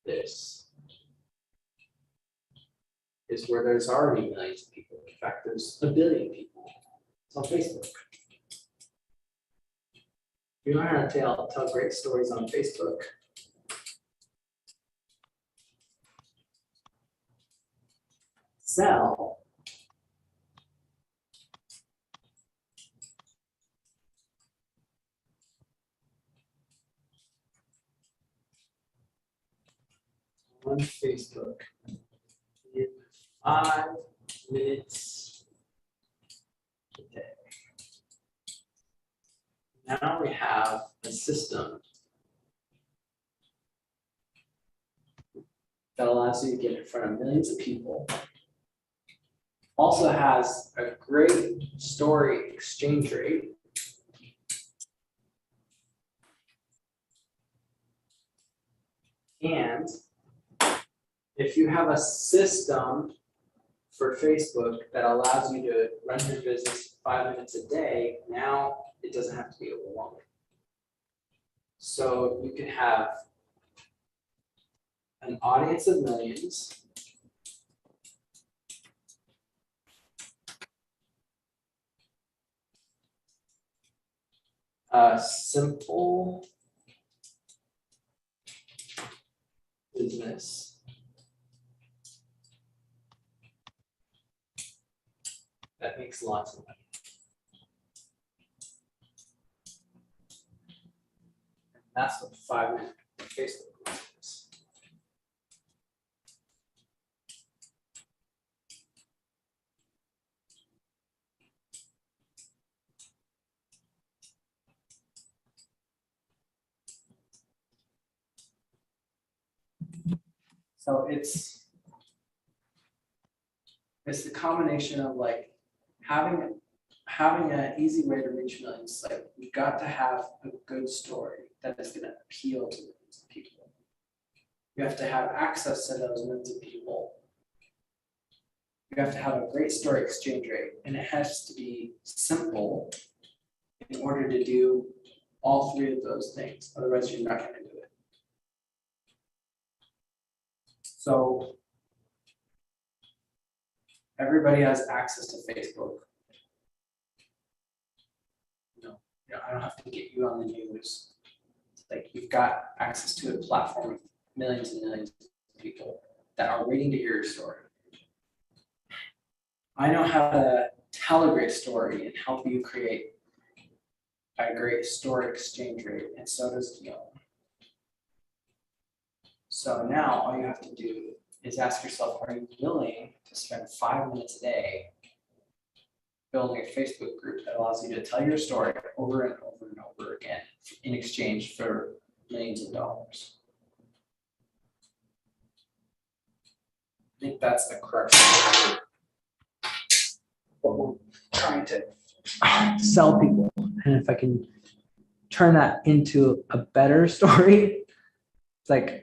this is where there's already millions of people. In fact, there's 1 billion people. It's on Facebook. You learn how to tell great stories on Facebook. Sell. On Facebook in 5 minutes a day. Now we have a system that allows you to get in front of millions of people. Also has a great story exchange rate. And if you have a system for Facebook that allows you to run your business 5 minutes a day, now it doesn't have to be overwhelming. So you can have an audience of millions. Simple business. That makes lots of money. And that's what 5-minute Facebook Live is. So it's the combination of like having an easy way to reach millions. Like you've got to have a good story that is going to appeal to millions of people. You have to have access to those millions of people. You have to have a great story exchange rate, and it has to be simple in order to do all 3 of those things. Otherwise, you're not going to do it. So everybody has access to Facebook. I don't have to get you on the news. Like you've got access to a platform of millions and millions of people that are waiting to hear your story. I know how to tell a great story and help you create a great story exchange rate, and so does Guillaume. So now all you have to do is ask yourself, are you willing to spend 5 minutes a day building a Facebook group that allows you to tell your story over and over and over again in exchange for millions of dollars? I think that's the crux of what we're trying to sell people. And if I can turn that into a better story, it's like, if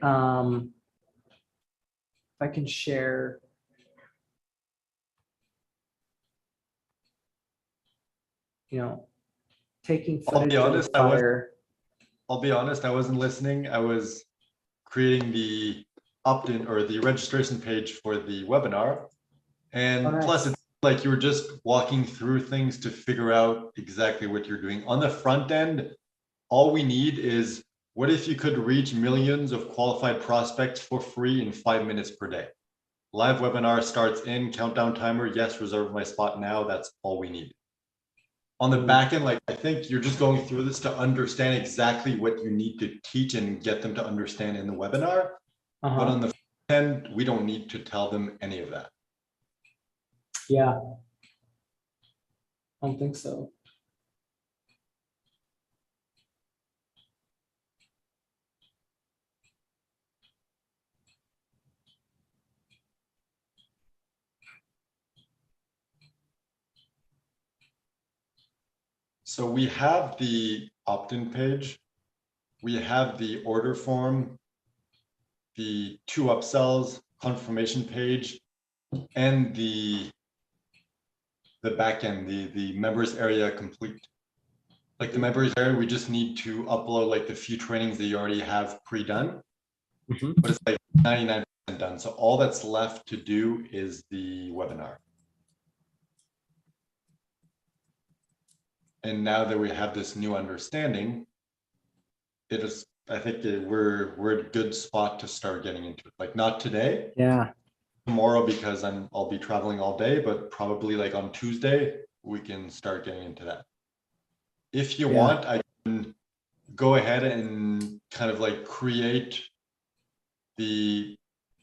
I can share. Taking footage of the fire. I'll be honest, I wasn't listening. I was creating the opt-in or the registration page for the webinar. And plus it's like you were just walking through things to figure out exactly what you're doing. On the front end, all we need is, what if you could reach millions of qualified prospects for free in 5 minutes per day? Live webinar starts in, countdown timer, yes, reserve my spot now. That's all we need. On the back end, like I think you're just going through this to understand exactly what you need to teach and get them to understand in the webinar. But on the front end, we don't need to tell them any of that. Yeah. I don't think so. So we have the opt-in page, we have the order form, the 2 upsells, confirmation page, and the backend, the members area complete. Like the members area, we just need to upload like the few trainings that you already have pre-done, but it's like 99% done. So all that's left to do is the webinar. And now that we have this new understanding, it is, I think we're a good spot to start getting into it. Like not today, Yeah. tomorrow, because I'll be traveling all day, but probably like on Tuesday, we can start getting into that. If you want, I can go ahead and kind of like create the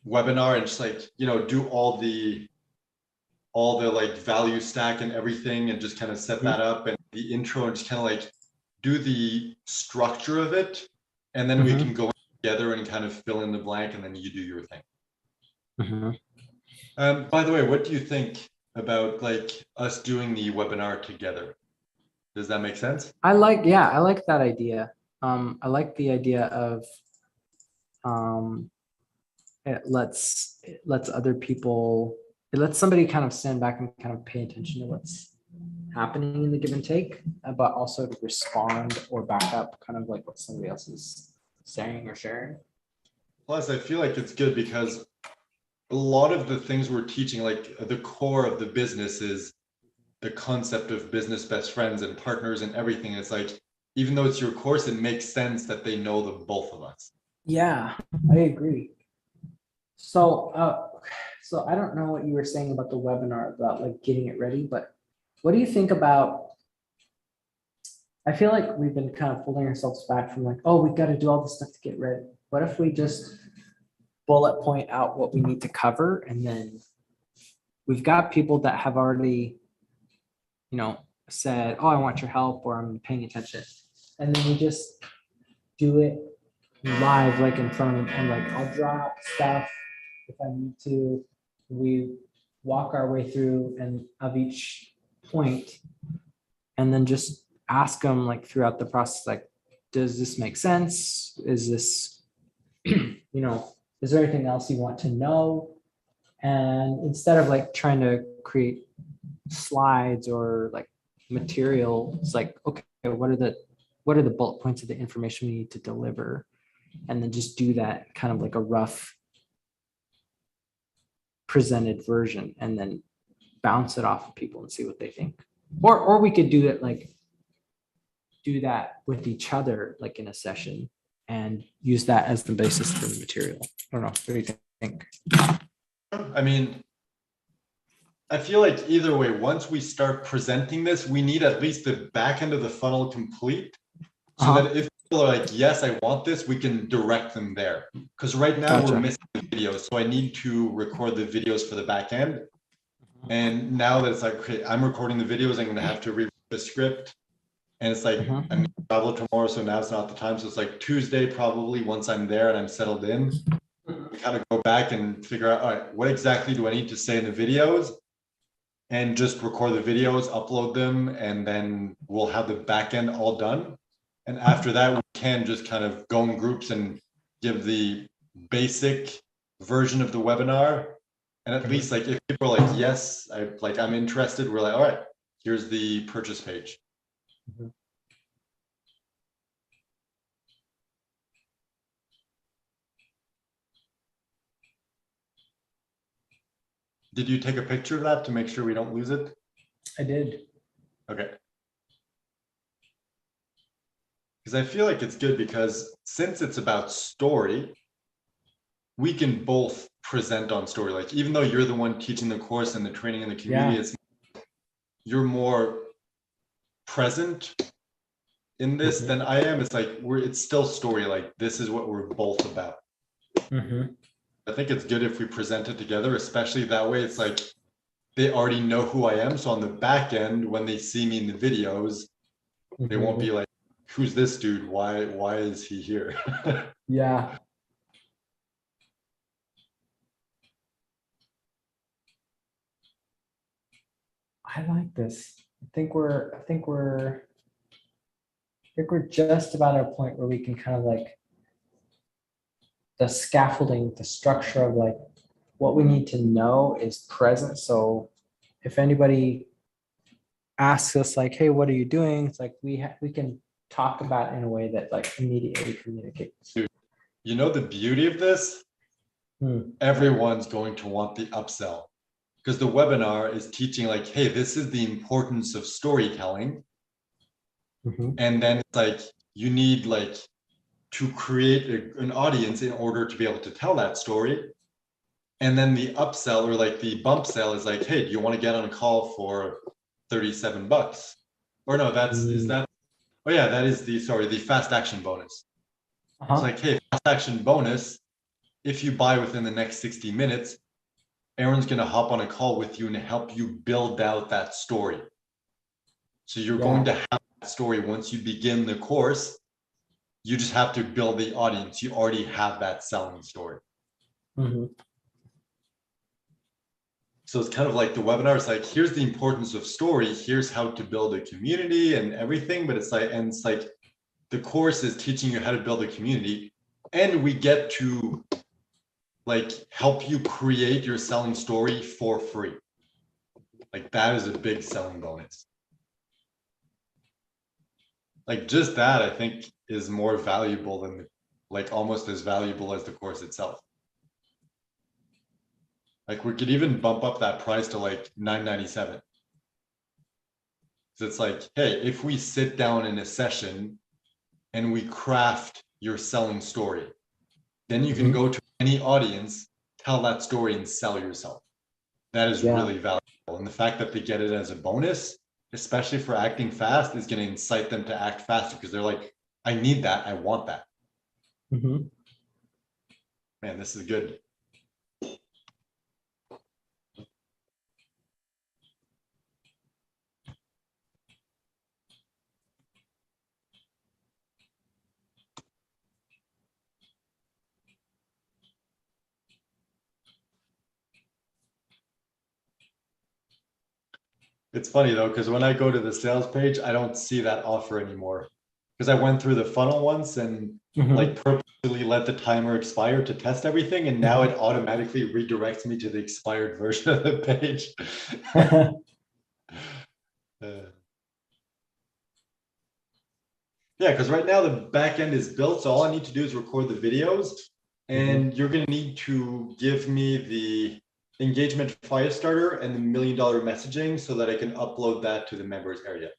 webinar and just like, you know, do all the like value stack and everything and just kind of set that up and the intro and just kind of like do the structure of it. And then we can go together and kind of fill in the blank and then you do your thing. By the way, what do you think about like us doing the webinar together? Does that make sense? I like that idea. I like the idea of it lets other people, it lets somebody kind of stand back and kind of pay attention to what's happening in the give and take, but also to respond or back up kind of like what somebody else is saying or sharing. Plus, I feel like it's good because a lot of the things we're teaching, like the core of the business is the concept of business best friends and partners and everything. It's like, even though it's your course, it makes sense that they know the both of us. Yeah, I agree. So, so I don't know what you were saying about the webinar about like getting it ready, but what do you think about, I feel like we've been kind of pulling ourselves back from like, oh, we've got to do all this stuff to get ready. What if we just bullet point out what we need to cover, and then we've got people that have already, you know, said, oh, I want your help, or I'm paying attention. And then we just do it live, like in front of them, and like I'll drop stuff if I need to. We walk our way through and of each point, and then just ask them like throughout the process, like, does this make sense? Is this, you know, is there anything else you want to know? And instead of like trying to create slides or like material, it's like, okay, what are the bullet points of the information we need to deliver? And then just do that kind of like a rough presented version, and then bounce it off of people and see what they think. Or we could do it like, do that with each other, like in a session, and use that as the basis for the material. I don't know. What do you think? I mean, I feel like either way, once we start presenting this, we need at least the back end of the funnel complete, so that if people are like, yes, I want this, we can direct them there. Because right now we're missing the videos. So I need to record the videos for the back end. And now that it's like, okay, I'm recording the videos, I'm going to have to read the script. And it's like, I need to travel tomorrow, so now it's not the time. So it's like Tuesday, probably, once I'm there and I'm settled in, we kind of go back and figure out, all right, what exactly do I need to say in the videos? And just record the videos, upload them, and then we'll have the back end all done. And after that, we can just kind of go in groups and give the basic version of the webinar. And at least like if people are like, yes, I'm interested, we're like, all right, here's the purchase page. Did you take a picture of that to make sure we don't lose it? I did. Okay. Because I feel like it's good because since it's about story, we can both present on story. Like, even though you're the one teaching the course and the training in the community, it's, you're more present in this than I am. It's like, it's still story. Like, this is what we're both about. I think it's good if we present it together, especially that way. It's like, they already know who I am. So on the back end, when they see me in the videos, they won't be like, who's this dude? Why is he here? Yeah. I like this. I think we're think we're just about at a point where we can kind of like the scaffolding, the structure of like what we need to know is present. So if anybody asks us like, hey, what are you doing? It's like we can talk about it in a way that like immediately communicates. You know the beauty of this? Hmm. Everyone's going to want the upsell because the webinar is teaching like, hey, this is the importance of storytelling. Mhm. And then it's like, you need like to create an audience in order to be able to tell that story. And then the upsell or like the bump sell is like, hey, do you want to get on a call for $37? Or no, is that, oh yeah, that is the fast action bonus. Uh-huh. It's like, hey, fast action bonus, if you buy within the next 60 minutes, Aaron's going to hop on a call with you and help you build out that story. So you're going to have that story once you begin the course. You just have to build the audience. You already have that selling story. Mhm. So it's kind of like the webinar is like, here's the importance of story. Here's how to build a community and everything. But it's like the course is teaching you how to build a community. And we get to like help you create your selling story for free. Like that is a big selling bonus. Like just that, I think, is more valuable than like almost as valuable as the course itself. Like we could even bump up that price to like $9.97. So it's like, hey, if we sit down in a session and we craft your selling story, then you can go to any audience, tell that story and sell yourself. That is really valuable. And the fact that they get it as a bonus, especially for acting fast, is going to incite them to act faster because they're like, I need that. I want that. Mhm. Man, this is good. It's funny though, because when I go to the sales page, I don't see that offer anymore. Because I went through the funnel once and like purposely let the timer expire to test everything. And now it automatically redirects me to the expired version of the page. Yeah, because right now the back end is built. So all I need to do is record the videos. And you're going to need to give me the engagement fire starter and the $1 million messaging so that I can upload that to the members area.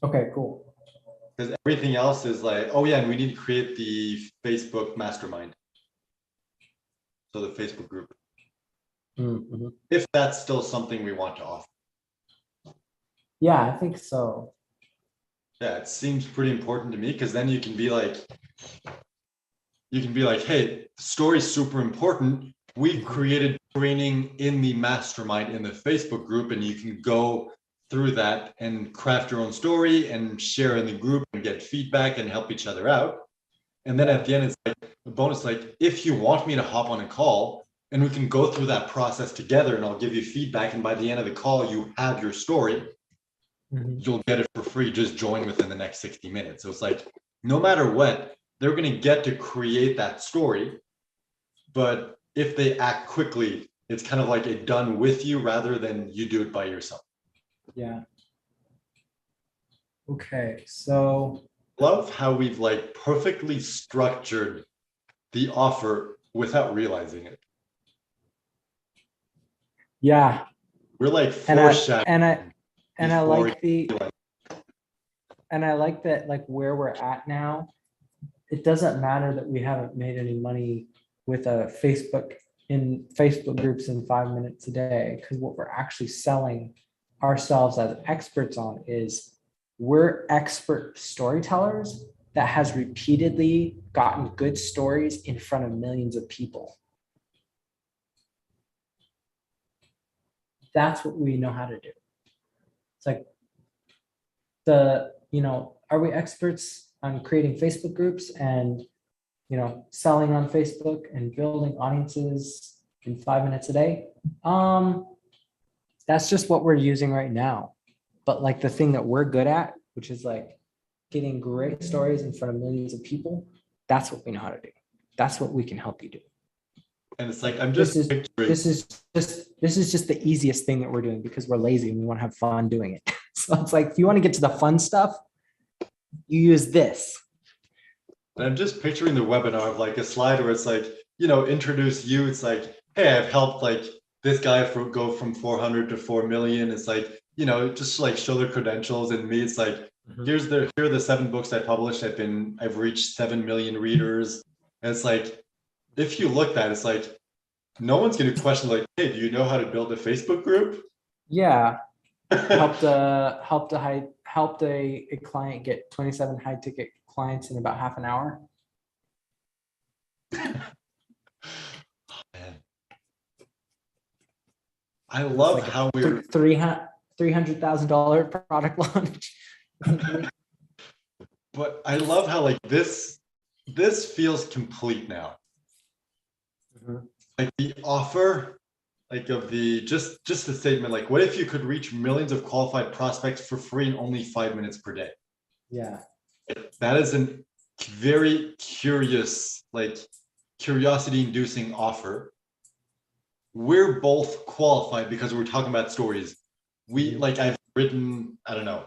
Okay, cool. Because everything else is like, oh yeah, and we need to create the Facebook mastermind. So the Facebook group. Mm-hmm. If that's still something we want to offer. Yeah, I think so. Yeah, it seems pretty important to me because then you can be like, hey, the story's super important. We've created training in the mastermind in the Facebook group, and you can go through that and craft your own story and share in the group and get feedback and help each other out. And then at the end, it's like a bonus, like if you want me to hop on a call and we can go through that process together and I'll give you feedback. And by the end of the call, you have your story, you'll get it for free. Just join within the next 60 minutes. So it's like, no matter what, they're going to get to create that story. But if they act quickly, it's kind of like a done with you rather than you do it by yourself. Yeah. Okay, so Love how we've like perfectly structured the offer without realizing it. yeah, We're like and I foreshadowing. like that like where we're at now. It doesn't matter that we haven't made any money with a Facebook groups in 5 minutes a day, because what we're actually selling ourselves as experts on is we're expert storytellers that has repeatedly gotten good stories in front of millions of people. That's what we know how to do. It's like are we experts on creating Facebook groups and, selling on Facebook and building audiences in 5 minutes a day? That's just what we're using right now. But like the thing that we're good at, which is like getting great stories in front of millions of people, that's what we know how to do. That's what we can help you do. And it's like, I'm just picturing. This is just the easiest thing that we're doing because we're lazy and we want to have fun doing it. So it's like, if you want to get to the fun stuff, you use this. And I'm just picturing the webinar of like a slide where it's like, you know, introduce you. It's like, hey, I've helped like this guy go from 400 to 4 million. It's like, you know, just like show their credentials. And me, it's like, here are the 7 books I published. I've reached 7 million readers. And it's like, if you look at that, it's like, no one's going to question like, hey, do you know how to build a Facebook group? Yeah. Helped a client get 27 high ticket clients in about half an hour. Man. I love like how we're $300,000 product launch. But I love how like this feels complete now. Like the offer, like of the just the statement, like what if you could reach millions of qualified prospects for free in only 5 minutes per day? Yeah. That is a very curious, like curiosity-inducing offer. We're both qualified because we're talking about stories. Like I've written, I don't know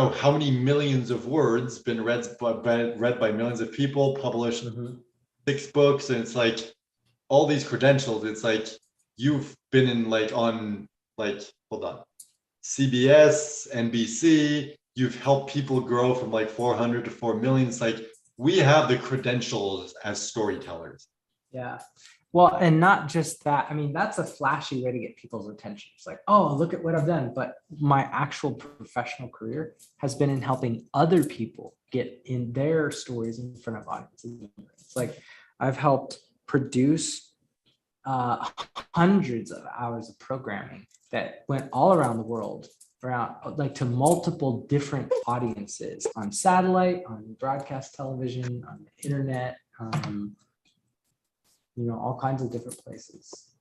how many millions of words been read by millions of people, published 6 books, and it's like all these credentials. It's like you've been in like on like CBS, NBC. You've helped people grow from like 400 to 4 million. It's like we have the credentials as storytellers. Yeah. Well, and not just that. I mean, that's a flashy way to get people's attention. It's like, oh, look at what I've done. But my actual professional career has been in helping other people get in their stories in front of audiences. It's like I've helped produce hundreds of hours of programming that went all around the world, around like to multiple different audiences on satellite, on broadcast television, on the internet, all kinds of different places.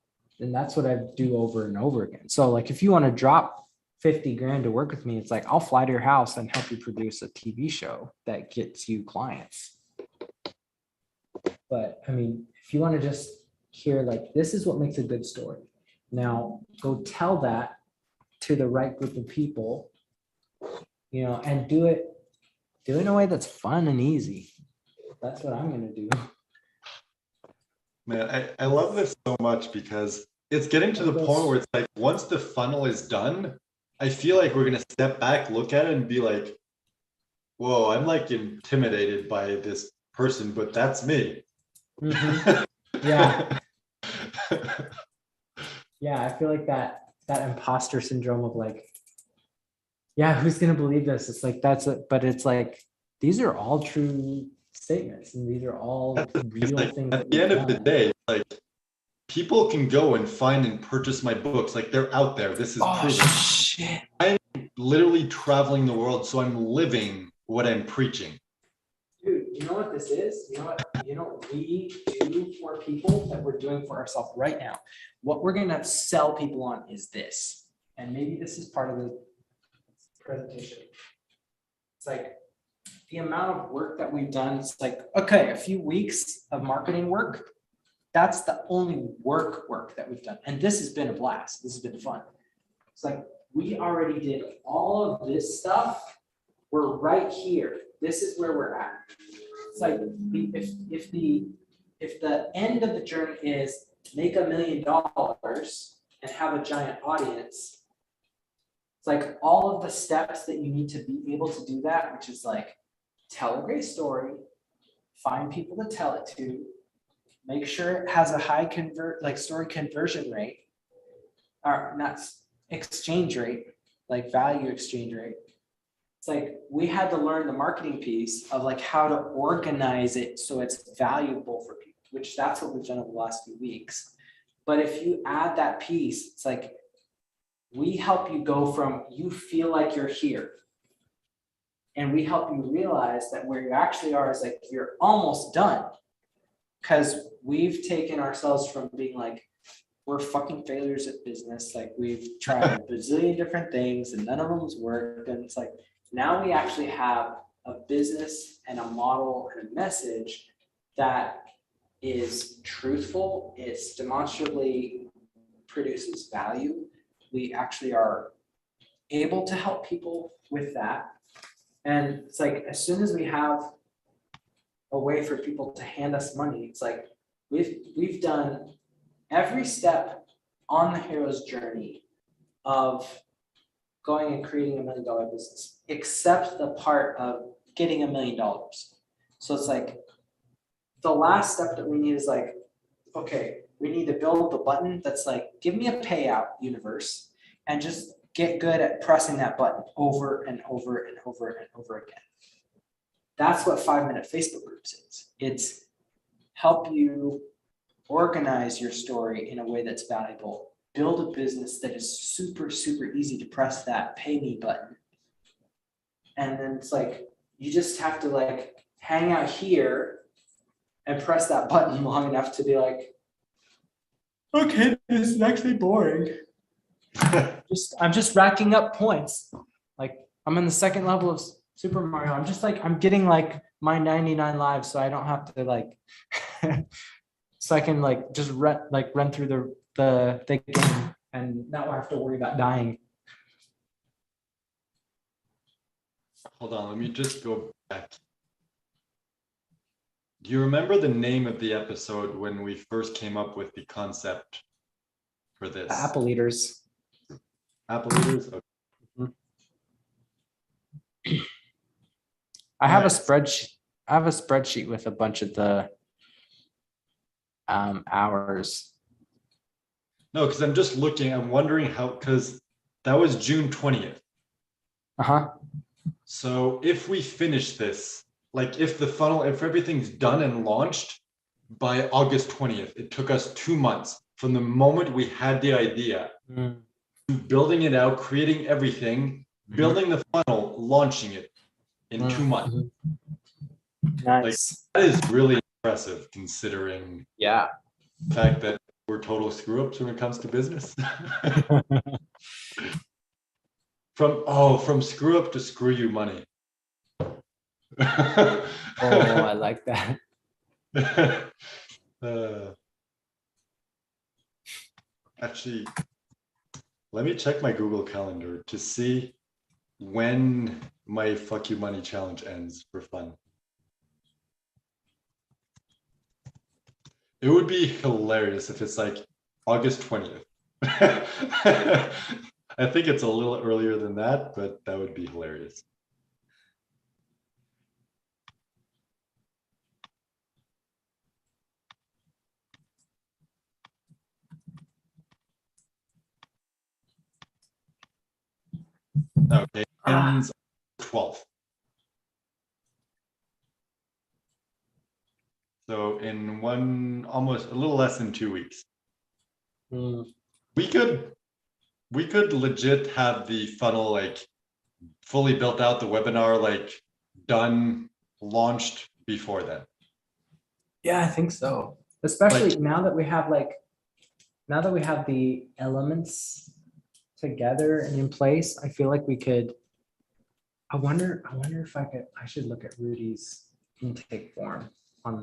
And that's what I do over and over again. So like, if you want to drop 50 grand to work with me, it's like, I'll fly to your house and help you produce a TV show that gets you clients. But I mean, if you want to just hear like, this is what makes a good story. Now go tell that to the right group of people, and do it in a way that's fun and easy. That's what I'm going to do. Man, I love this so much because it's getting to the point where it's like, once the funnel is done, I feel like we're going to step back, look at it and be like, whoa, I'm like intimidated by this person, but that's me. Yeah. Yeah, I feel like that imposter syndrome of like, yeah, who's going to believe this? It's like, but it's like, these are all true statements and these are all real things. At the end of the day, like people can go and find and purchase my books. Like they're out there. This is proven. Shit. I'm literally traveling the world, so I'm living what I'm preaching. Dude, you know what this is? You know what we do for people that we're doing for ourselves right now. What we're gonna sell people on is this. And maybe this is part of the presentation. It's like the amount of work that we've done. It's like, okay, a few weeks of marketing work. That's the only work that we've done. And this has been a blast. This has been fun. It's like we already did all of this stuff. We're right here. This is where we're at. It's like if the end of the journey is make $1 million and have a giant audience, it's like all of the steps that you need to be able to do that, which is like tell a great story, find people to tell it to, make sure it has a high story conversion rate, or not exchange rate, like value exchange rate. It's like we had to learn the marketing piece of like how to organize it so it's valuable for people, which that's what we've done over the last few weeks. But if you add that piece, it's like we help you go from you feel like you're here, and we help you realize that where you actually are is like you're almost done, because we've taken ourselves from being like we're fucking failures at business, like we've tried a bazillion different things and none of them's worked, and it's like Now we actually have a business and a model and a message that is truthful, it's demonstrably produces value. We actually are able to help people with that. And it's like, as soon as we have a way for people to hand us money, it's like, we've done every step on the hero's journey of going and creating $1 million business, except the part of getting $1 million. So it's like, the last step that we need is like, okay, we need to build the button that's like, give me a payout universe, and just get good at pressing that button over and over and over and over again. That's what 5-minute Facebook groups is. It's help you organize your story in a way that's valuable, build a business that is super, super easy to press that pay me button. And then it's like, you just have to like hang out here and press that button long enough to be like, okay, this is actually boring. I'm just racking up points. Like, I'm in the second level of Super Mario. I'm just like, I'm getting like my 99 lives, so I don't have to like, so I can like just run through the game and not have to worry about dying. Hold on, let me just go back. Do you remember the name of the episode when we first came up with the concept for this? The Apple Eaters. Apple Eaters? Okay. I have a spreadsheet. I have a spreadsheet with a bunch of the hours. No, because I'm just looking, I'm wondering how, because that was June 20th. Uh-huh. So if we finish this, like if the funnel, if everything's done and launched by August 20th, it took us 2 months from the moment we had the idea to building it out, creating everything, building the funnel, launching it in 2 months. Nice. Like, that is really impressive considering Yeah. the fact that we're total screw ups when it comes to business. From screw up to screw you money. Oh, I like that. Actually, let me check my Google Calendar to see when my fuck you money challenge ends for fun. It would be hilarious if it's like August 20th. I think it's a little earlier than that, but that would be hilarious. Okay, ends 12th. So in almost a little less than 2 weeks. We could legit have the funnel like fully built out, the webinar like done, launched before then. Yeah, I think so. Especially now that we have the elements together and in place, I feel like we could. I wonder if I should look at Rudy's intake form on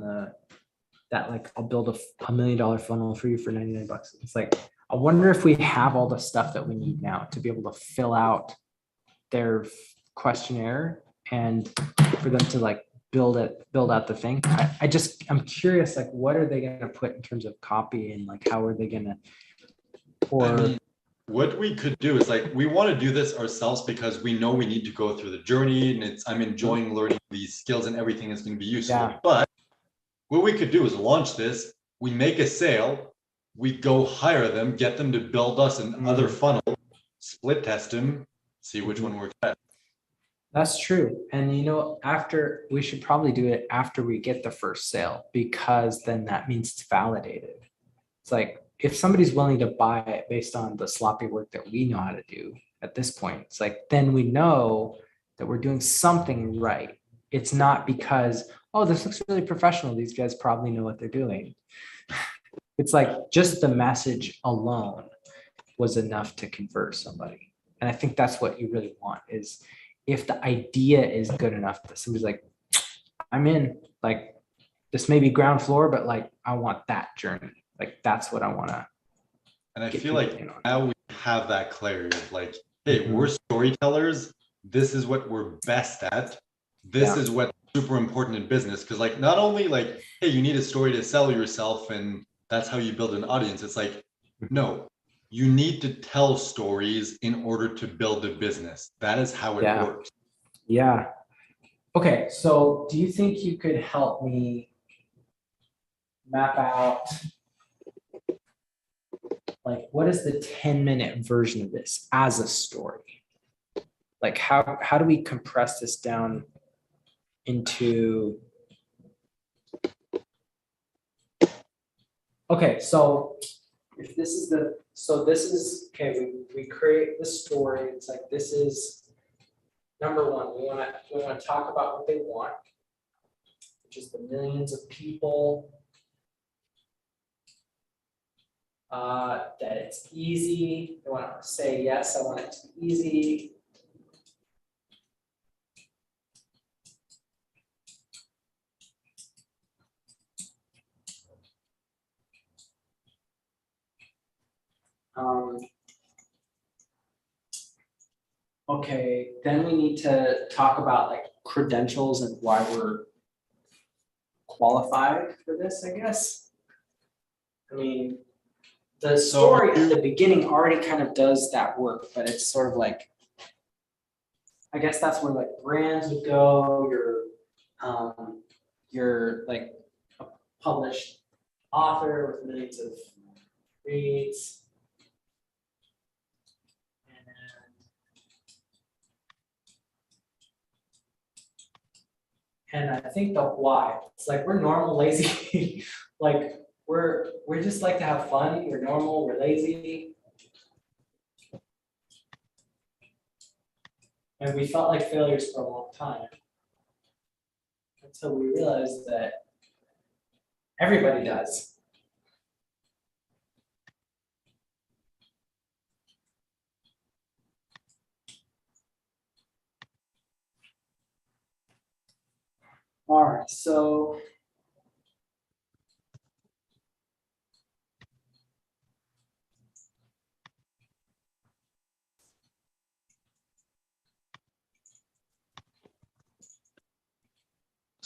that like, I'll build a $1 million funnel for you for 99 bucks. It's like, I wonder if we have all the stuff that we need now to be able to fill out their questionnaire and for them to like build out the thing. I'm curious, like, what are they going to put in terms of copy and like, how are they going to, what we could do is like, we want to do this ourselves because we know we need to go through the journey and I'm enjoying learning these skills and everything is going to be useful. Yeah. But what we could do is launch this, we make a sale, we go hire them, get them to build us another funnel, split test them, see which one works best. That's true. And we should probably do it after we get the first sale, because then that means it's validated. It's like, if somebody's willing to buy it based on the sloppy work that we know how to do at this point, it's like, then we know that we're doing something right. It's not because, oh, this looks really professional, these guys probably know what they're doing. It's like, just the message alone was enough to convert somebody. And I think that's what you really want, is if the idea is good enough that somebody's like, I'm in, like, this may be ground floor, but like, I want that journey. Like, that's what I want to And I get feel people like in on. now we have that clarity of like, hey, Mhm. we're storytellers. This is what we're best at. This Yeah. is what's super important in business. Because like not only like, hey, you need a story to sell yourself and that's how you build an audience. It's like, no, you need to tell stories in order to build a business. That is how it Yeah. works. Yeah. Okay. So do you think you could help me map out, like, what is the 10-minute version of this as a story? Like, how do we compress this down into, okay, so if this is the, so this is, okay, we create the story. It's like, this is number one. We want to talk about what they want, which is the millions of people. That it's easy. They want to say, yes, I want it to be easy. Okay, then we need to talk about like credentials and why we're qualified for this, I guess. I mean, the story at the beginning already kind of does that work, but it's sort of like, I guess that's where like brands would go, you're like a published author with millions of reads. And I think the why, it's like we're normal, lazy, like we're just like to have fun. We're normal, we're lazy. And we felt like failures for a long time. Until we realized that everybody does. All right, so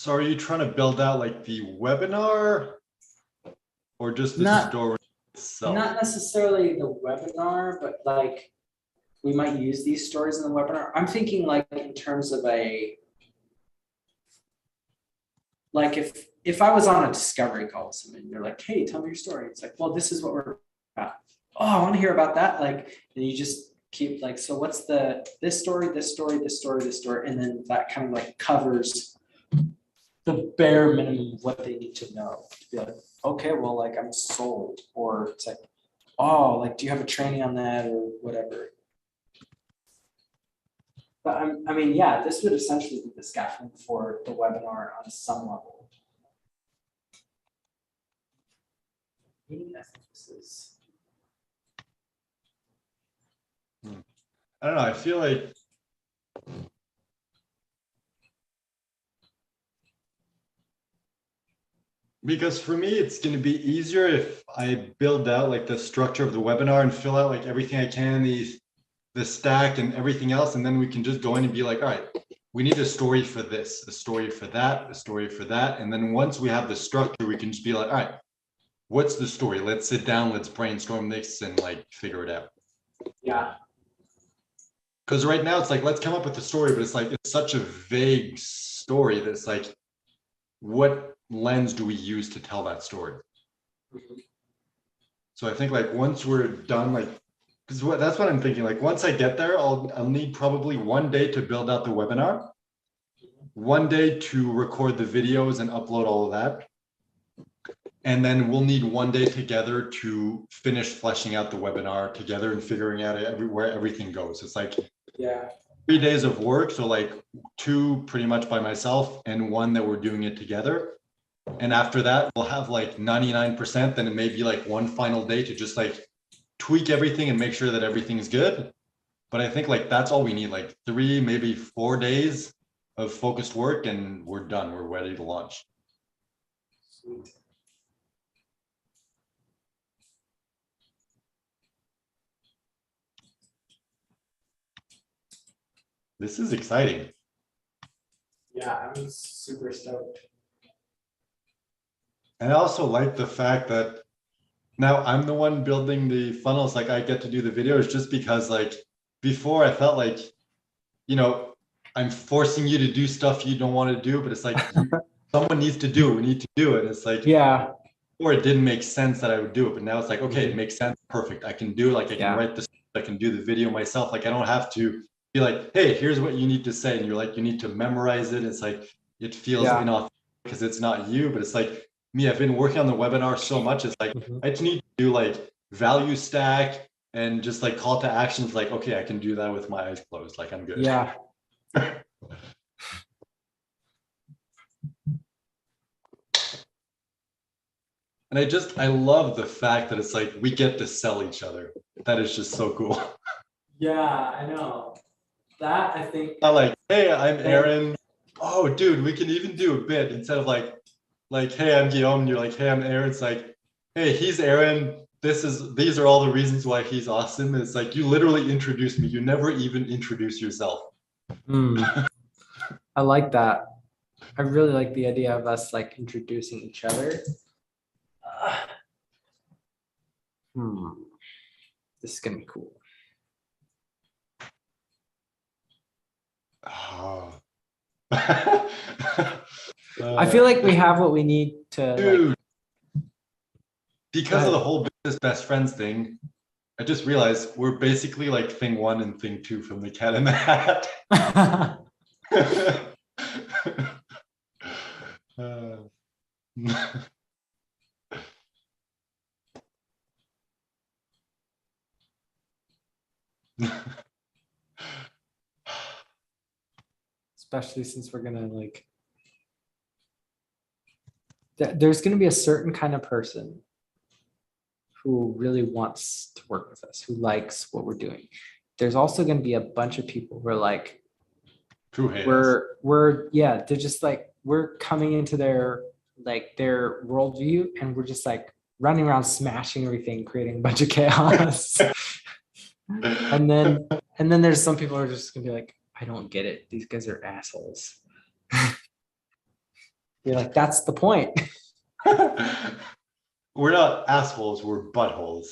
So are you trying to build out like the webinar or just the story itself? not necessarily the webinar, but like we might use these stories in the webinar. I'm thinking like in terms of a, like if I was on a discovery call with someone, they're like, hey, tell me your story. It's like, well, this is what we're about. Oh, I want to hear about that. Like, and you just keep like, so what's this story, this story, this story, this story, and then that kind of like covers the bare minimum of what they need to know to be like, okay, well, like I'm sold, or it's like, oh, like, do you have a training on that or whatever? But I mean, yeah, this would essentially be the scaffolding for the webinar on some level. I think this is. I don't know. I feel like because for me, it's going to be easier if I build out like the structure of the webinar and fill out like everything I can, the stack and everything else. And then we can just go in and be like, all right, we need a story for this, a story for that, a story for that. And then once we have the structure, we can just be like, all right, what's the story? Let's sit down, let's brainstorm this and like figure it out. Yeah. Because right now it's like, let's come up with a story, but it's like, it's such a vague story that it's like, what lens do we use to tell that story? So I think like once we're done, like, because that's what I'm thinking. Like once I get there, I'll need probably one day to build out the webinar, one day to record the videos and upload all of that. And then we'll need one day together to finish fleshing out the webinar together and figuring out where everything goes. It's like 3 days of work. So like 2 pretty much by myself and 1 that we're doing it together. And after that, we'll have like 99%. Then it may be like 1 final day to just like tweak everything and make sure that everything's good. But I think like that's all we need, like 3, maybe 4 days of focused work, and we're done. We're ready to launch. Sweet. This is exciting. Yeah, I'm super stoked. And I also like the fact that now I'm the one building the funnels. Like I get to do the videos, just because like before I felt like, you know, I'm forcing you to do stuff you don't want to do, but it's like someone needs to do it. We need to do it. It's like, Yeah. or it didn't make sense that I would do it, but now it's like, okay, Mhm. it makes sense. Perfect. I can do it. Like I can write this, I can do the video myself. Like I don't have to be like, hey, here's what you need to say. And you're like, you need to memorize it. It's like, it feels Yeah. inauthentic because it's not you, but it's like me, I've been working on the webinar so much. It's like, Mhm. I just need to do like value stack and just like call to actions. Like, okay, I can do that with my eyes closed. Like I'm good. Yeah. And I love the fact that it's like, we get to sell each other. That is just so cool. Yeah, I know. That I think. Not like, hey, I'm Aaron. Oh, dude, we can even do a bit instead of like, hey, I'm Guillaume. And you're like, hey, I'm Aaron. It's like, hey, he's Aaron. These are all the reasons why he's awesome. And it's like, you literally introduced me. You never even introduce yourself. I like that. I really like the idea of us like introducing each other. This is gonna be cool. Oh. I feel like we have what we need to dude, like. because of the whole business best friends thing, I just realized we're basically like thing 1 and thing 2 from the Cat in the Hat. Especially since we're gonna like. There's gonna be a certain kind of person who really wants to work with us, who likes what we're doing. There's also gonna be a bunch of people who are like, they're just like, we're coming into their worldview, and we're just like running around smashing everything, creating a bunch of chaos. and then there's some people who are just gonna be like, I don't get it, these guys are assholes. You're like, that's the point. We're not assholes, we're buttholes.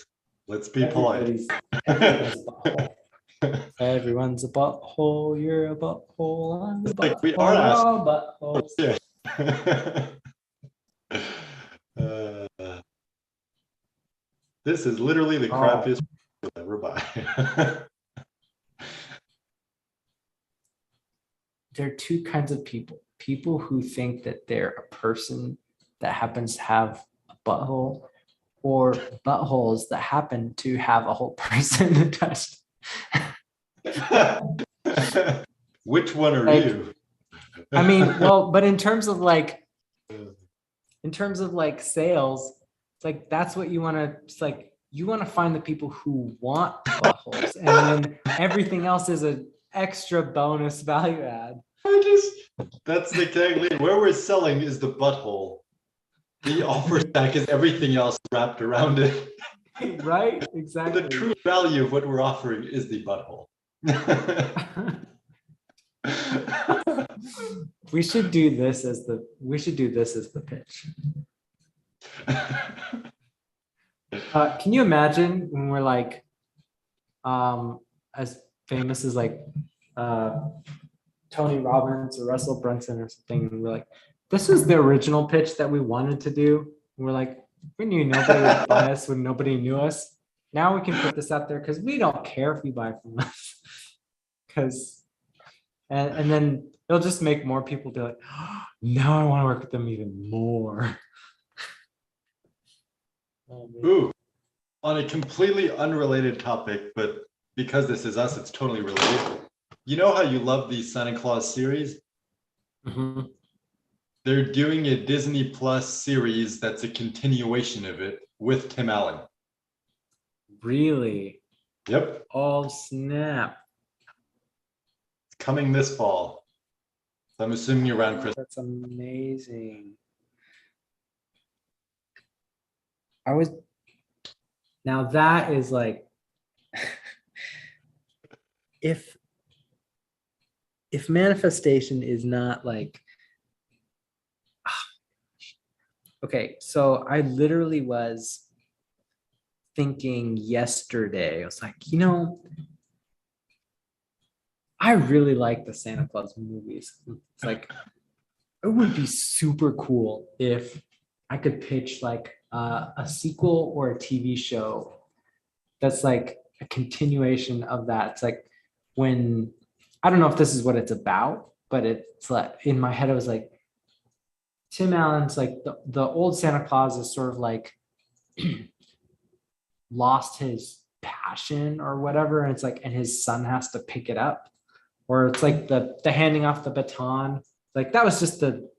Let's be polite. Everyone's a butthole. You're a butthole. I'm a butthole. Like we are assholes. Yeah. This is literally the crappiest you'll ever buy. There are two kinds of people. People who think that they're a person that happens to have a butthole, or buttholes that happen to have a whole person attached. Which one are Like, you? I mean, well, but in terms of like sales, it's like that's what you want to. It's like you want to find the people who want buttholes, and then everything else is an extra bonus value add. That's exactly where we're selling is the butthole. The offer stack is everything else wrapped around it. Right? Exactly. The true value of what we're offering is the butthole. We should do this as the pitch. Can you imagine when we're like as famous as like Tony Robbins or Russell Brunson or something, and we're like, this is the original pitch that we wanted to do. And we're like, we knew nobody would buy us when nobody knew us. Now we can put this out there because we don't care if you buy from us. Because and then it'll just make more people be like, oh, now I want to work with them even more. Ooh, on a completely unrelated topic, but because this is us, it's totally related. You know how you love the Santa Claus series? Mm-hmm. They're doing a Disney Plus series that's a continuation of it with Tim Allen. Really? Yep. Oh, snap. coming this fall. So I'm assuming around Christmas. That's amazing. Now that is like, if manifestation is not like, okay, so I literally was thinking yesterday, I was like, I really like the Santa Claus movies. It's like, it would be super cool if I could pitch like a sequel or a TV show that's like a continuation of that. It's like when, I don't know if this is what it's about, but it's like in my head, I was like, Tim Allen's like the old Santa Claus is sort of like lost his passion or whatever. And it's like, and his son has to pick it up. Or it's like the handing off the baton. Like that was just the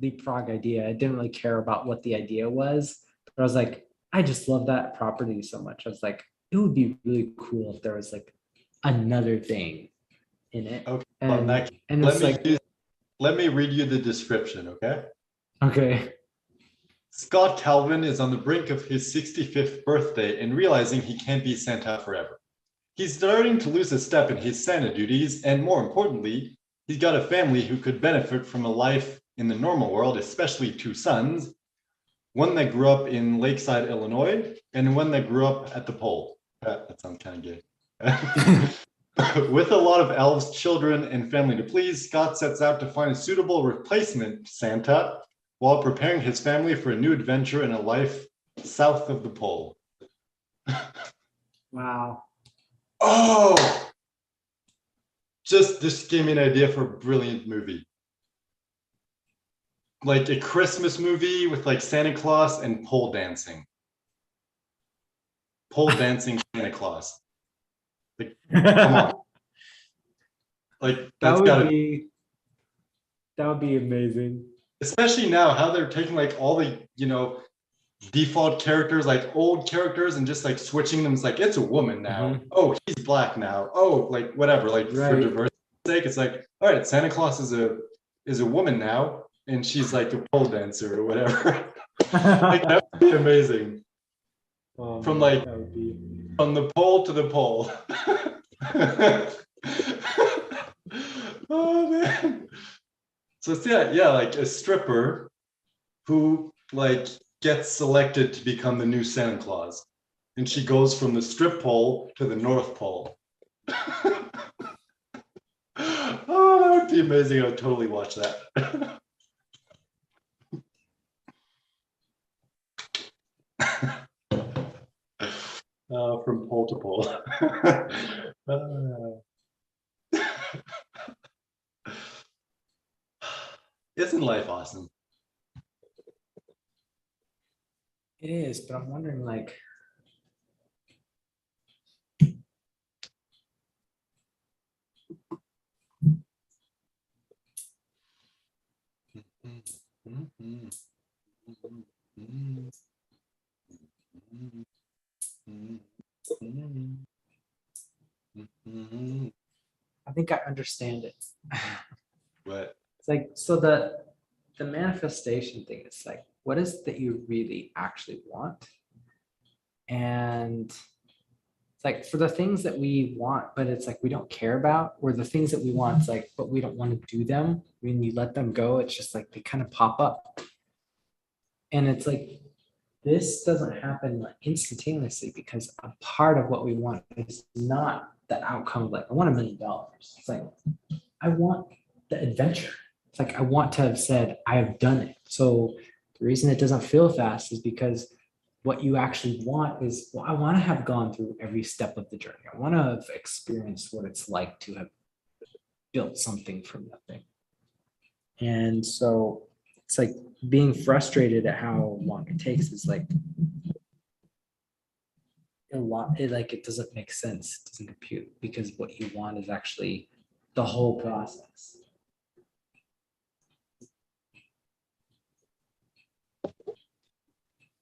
leapfrog idea. I didn't really care about what the idea was, but I was like, I just love that property so much. I was like, it would be really cool if there was like another thing in it. Okay, And let it's like, let me read you the description, okay? okay. Scott Calvin is on the brink of his 65th birthday and realizing he can't be Santa forever. He's starting to lose a step in his Santa duties, and more importantly, he's got a family who could benefit from a life in the normal world, especially two sons, one that grew up in Lakeside, Illinois, and one that grew up at the pole. That sounds kind of gay. With a lot of elves, children, and family to please, Scott sets out to find a suitable replacement Santa while preparing his family for a new adventure in a life south of the pole. Wow. Oh, just give me an idea for a brilliant movie. Like a Christmas movie with like Santa Claus and pole dancing. Pole dancing Santa Claus. Like, come on. Like that's gotta be. That would be amazing. Especially now, how they're taking like all the, default characters, like old characters, and just like switching them. It's like, it's a woman now. Mhm. Oh, he's black now. Oh, like whatever, like for Right. diversity's sake, it's like, all right, Santa Claus is a woman now, and she's like a pole dancer or whatever. Like that would be amazing. Oh, From man, like that would be... from the pole to the pole. Oh man. So it's yeah, like a stripper who like gets selected to become the new Santa Claus. And she goes from the strip pole to the North Pole. Oh, that would be amazing. I would totally watch that. From pole to pole. Isn't life awesome? It is, but I'm wondering like, I think I understand it. What? It's like, so the manifestation thing is like, what is it that you really actually want? And it's like for the things that we want, but it's like we don't care about, or the things that we want, it's like, but we don't want to do them. When you let them go, it's just like they kind of pop up. And it's like, this doesn't happen like instantaneously, because a part of what we want is not the outcome of like, I want $1 million. It's like, I want the adventure. It's like, I want to have said, I have done it. So the reason it doesn't feel fast is because what you actually want is, well, I want to have gone through every step of the journey. I want to have experienced what it's like to have built something from nothing. And so it's like being frustrated at how long it takes is like a lot. It doesn't make sense. It doesn't compute, because what you want is actually the whole process.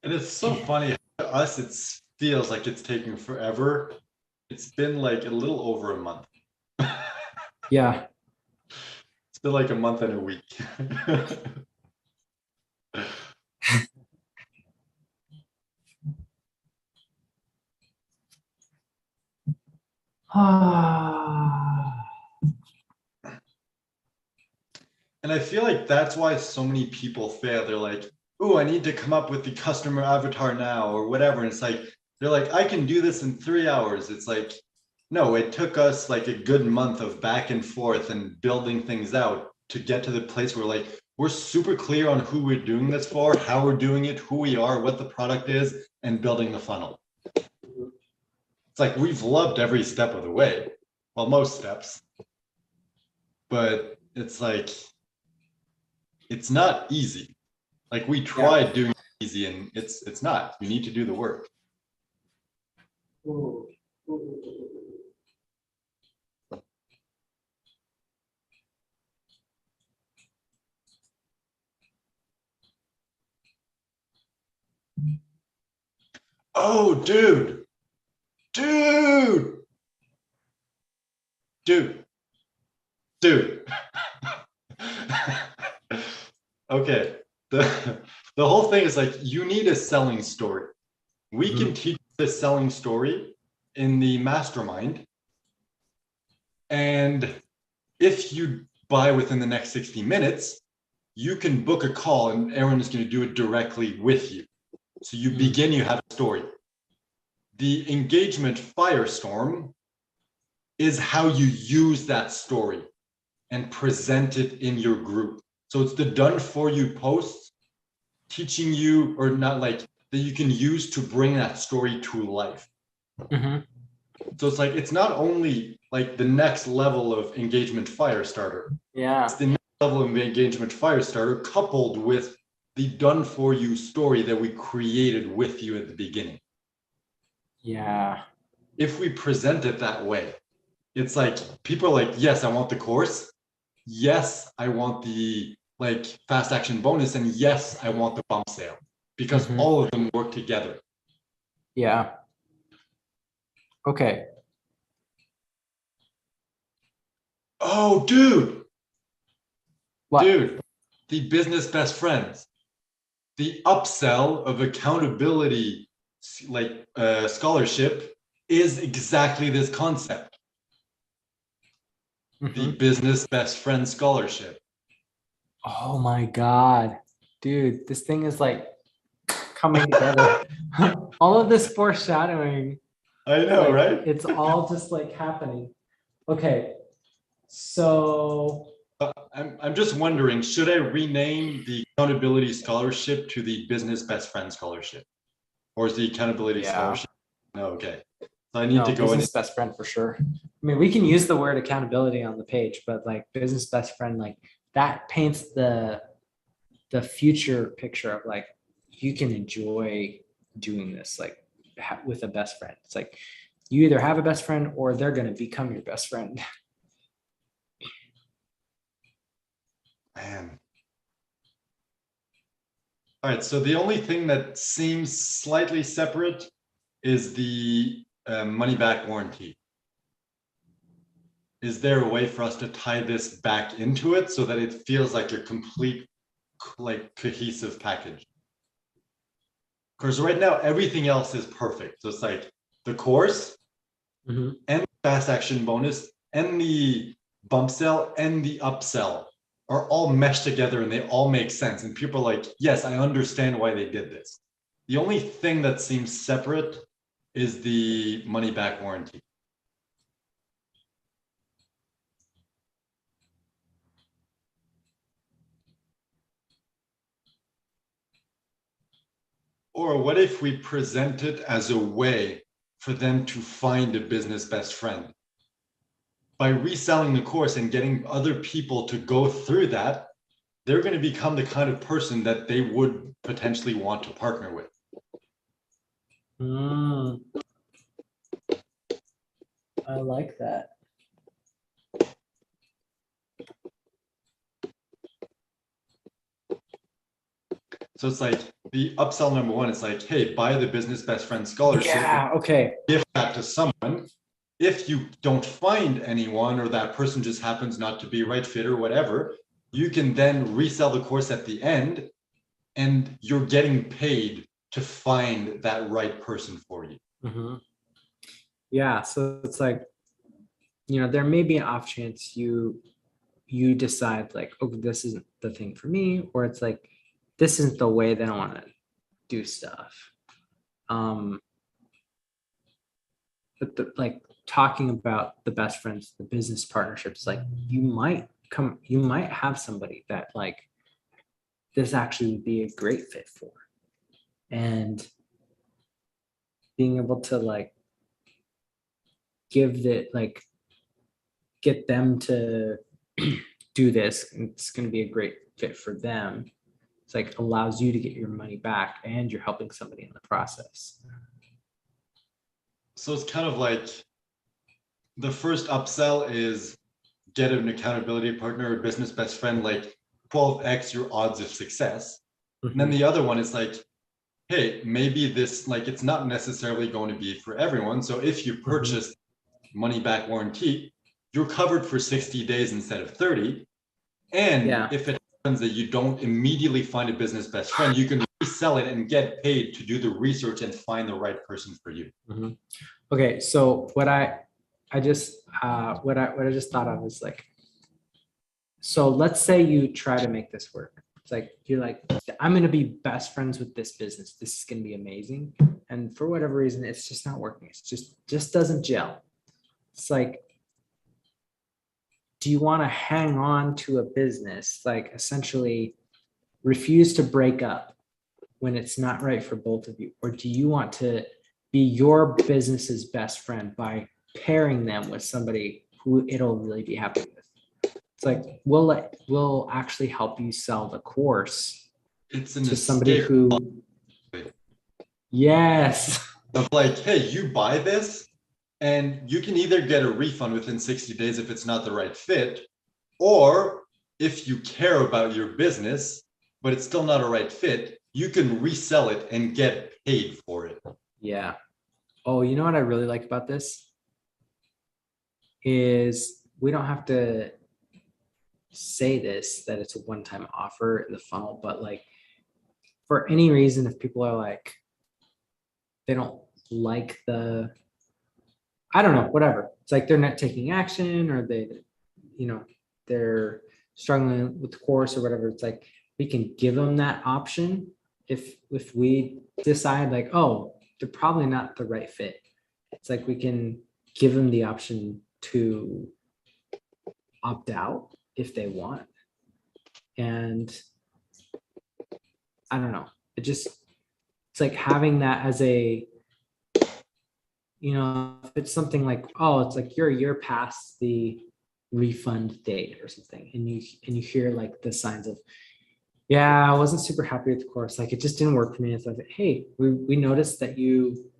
And it's so funny. To us, it feels like it's taking forever. It's been like a little over a month. Yeah. been like a month and a week. And I feel like that's why so many people fail. They're like, oh, I need to come up with the customer avatar now or whatever. And it's like, they're like, I can do this in 3 hours. It's like, no, it took us like a good month of back and forth and building things out to get to the place where like, we're super clear on who we're doing this for, how we're doing it, who we are, what the product is, and building the funnel. It's like, we've loved every step of the way. Well, most steps. But it's like, it's not easy. Like we tried doing it easy and it's not. You need to do the work. Oh, dude. Okay. The whole thing is like, you need a selling story. We can teach the selling story in the mastermind. And if you buy within the next 60 minutes, you can book a call and Aaron is going to do it directly with you. So you begin, you have a story. The engagement firestorm is how you use that story and present it in your group. So it's the done for you posts teaching you, or not, like that you can use to bring that story to life. So it's like, it's not only like the next level of engagement fire starter. Yeah. It's the next level of engagement fire starter coupled with the done for you story that we created with you at the beginning. Yeah. If we present it that way, it's like people are like, yes, I want the course. Yes, I want the like fast action bonus. And yes, I want the bump sale, because all of them work together. Yeah. Okay. Oh, dude. What? Dude, the business best friends, the upsell of accountability, like scholarship, is exactly this concept. The business best friend scholarship. Oh my God, dude, this thing is like coming together. All of this foreshadowing. I know, Like, right? it's all just like happening. Okay. So I'm just wondering, should I rename the accountability scholarship to the business best friend scholarship? Or is the accountability scholarship? No, okay. So I need to go in. business best friend for sure. I mean, we can use the word accountability on the page, but like business best friend, like that paints the future picture of like you can enjoy doing this like with a best friend. It's like you either have a best friend or they're going to become your best friend. Man. All right, so the only thing that seems slightly separate is the money back warranty. Is there a way for us to tie this back into it so that it feels like a complete, like cohesive package? Because right now everything else is perfect. So it's like the course and the fast action bonus and the bump sell and the upsell are all meshed together and they all make sense. And people are like, yes, I understand why they did this. The only thing that seems separate is the money back warranty. Or what if we present it as a way for them to find a business best friend? By reselling the course and getting other people to go through that, they're going to become the kind of person that they would potentially want to partner with. I like that. So it's like the upsell number one, it's like, hey, buy the business best friend scholarship. Yeah, okay. Gift that to someone. if you don't find anyone, or that person just happens not to be right fit or whatever, you can then resell the course at the end, and you're getting paid to find that right person for you. Mhm. Yeah, so it's like, there may be an off chance you decide like, okay, this isn't the thing for me, or it's like, this isn't the way that I want to do stuff. Like talking about the best friends, the business partnerships, like you might have somebody that like this actually would be a great fit for, and being able to like get them to do this, it's going to be a great fit for them. It's like allows you to get your money back, and you're helping somebody in the process. So it's kind of like the first upsell is get an accountability partner or business best friend, like 12x your odds of success. And then the other one is like, hey, maybe this, like, it's not necessarily going to be for everyone. So if you purchase money back warranty, you're covered for 60 days instead of 30. And Yeah. if it happens that you don't immediately find a business best friend, you can resell it and get paid to do the research and find the right person for you. Okay, so what I just thought of is like, so let's say you try to make this work. It's like you're like, I'm gonna be best friends with this business. This is gonna be amazing. And for whatever reason, it's just not working. It's just doesn't gel. It's like, do you want to hang on to a business, like essentially refuse to break up when it's not right for both of you? Or do you want to be your business's best friend by pairing them with somebody who it'll really be happy with? It's like, we'll actually help you sell the course to somebody who, yes. Of like, hey, you buy this and you can either get a refund within 60 days if it's not the right fit, or if you care about your business, but it's still not a right fit, you can resell it and get paid for it. Yeah. Oh, you know what I really like about this is we don't have to say this, that it's a one-time offer in the funnel, but like for any reason, if people are like, they don't like I don't know, whatever. It's like they're not taking action, or they're struggling with the course or whatever. It's like we can give them that option if we decide like, oh, they're probably not the right fit. It's like we can give them the option to opt out if they want. And I don't know. It's like having that as a, if it's something like, oh, it's like you're a year past the refund date or something, and you hear like the signs of, yeah, I wasn't super happy with the course, like it just didn't work for me. It's like, hey, we noticed that you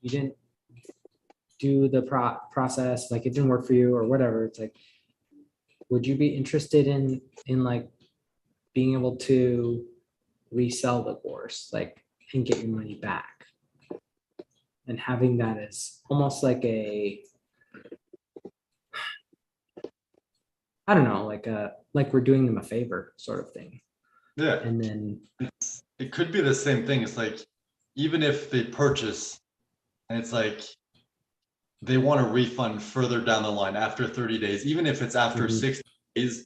didn't do the process, like it didn't work for you or whatever. It's like, would you be interested in like being able to resell the course, like, and get your money back? And having that is almost like I don't know, like we're doing them a favor sort of thing. Yeah. And then it could be the same thing. It's like, even if they purchase and it's like they want a refund further down the line after 30 days, even if it's after 60 days,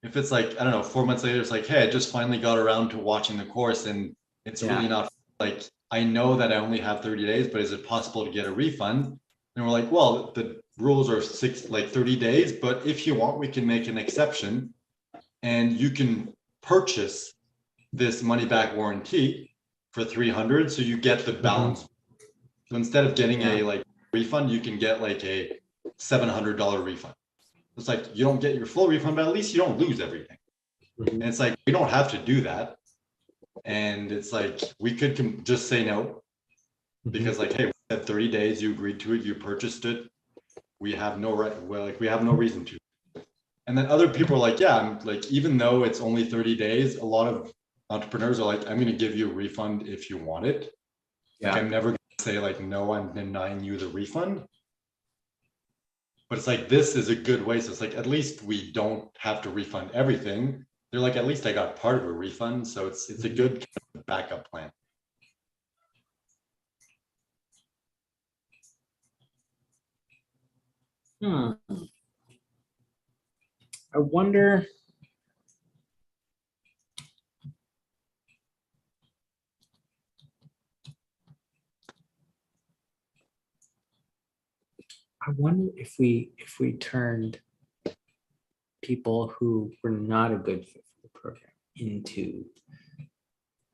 if it's like, I don't know, 4 months later, it's like, hey, I just finally got around to watching the course and it's really not, like, I know that I only have 30 days, but is it possible to get a refund? And we're like, well, the rules are 30 days, but if you want, we can make an exception and you can purchase this money back warranty for 300. So you get the balance. So instead of getting a like refund, you can get like a $700 refund. It's like, you don't get your full refund, but at least you don't lose everything. And it's like, we don't have to do that. And it's like, we could just say no, because like, hey, we had 30 days, you agreed to it, you purchased it. We have no right, well, like, we have no reason to. And then other people are like, yeah, I'm like, even though it's only 30 days, a lot of entrepreneurs are like, I'm going to give you a refund if you want it. Like, I'm never going to say like, no, I'm denying you the refund. But it's like, this is a good way. So it's like, at least we don't have to refund everything. They're like, at least I got part of a refund. So it's a good kind of backup plan. I wonder. I wonder if we turned people who were not a good fit for the program into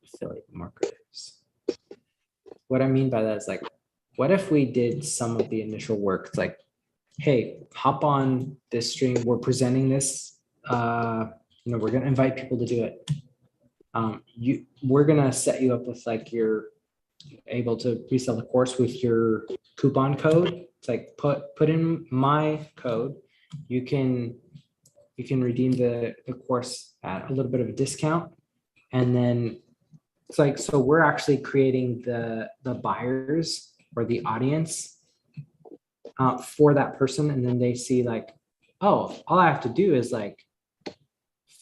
affiliate marketers. What I mean by that is like, what if we did some of the initial work? It's like, hey, hop on this stream. We're presenting this. We're gonna invite people to do it. We're gonna set you up with like you're able to resell the course with your coupon code. It's like put in my code. You can redeem the course at a little bit of a discount, and then it's like, so we're actually creating the buyers or the audience for that person, and then they see like, oh, all I have to do is like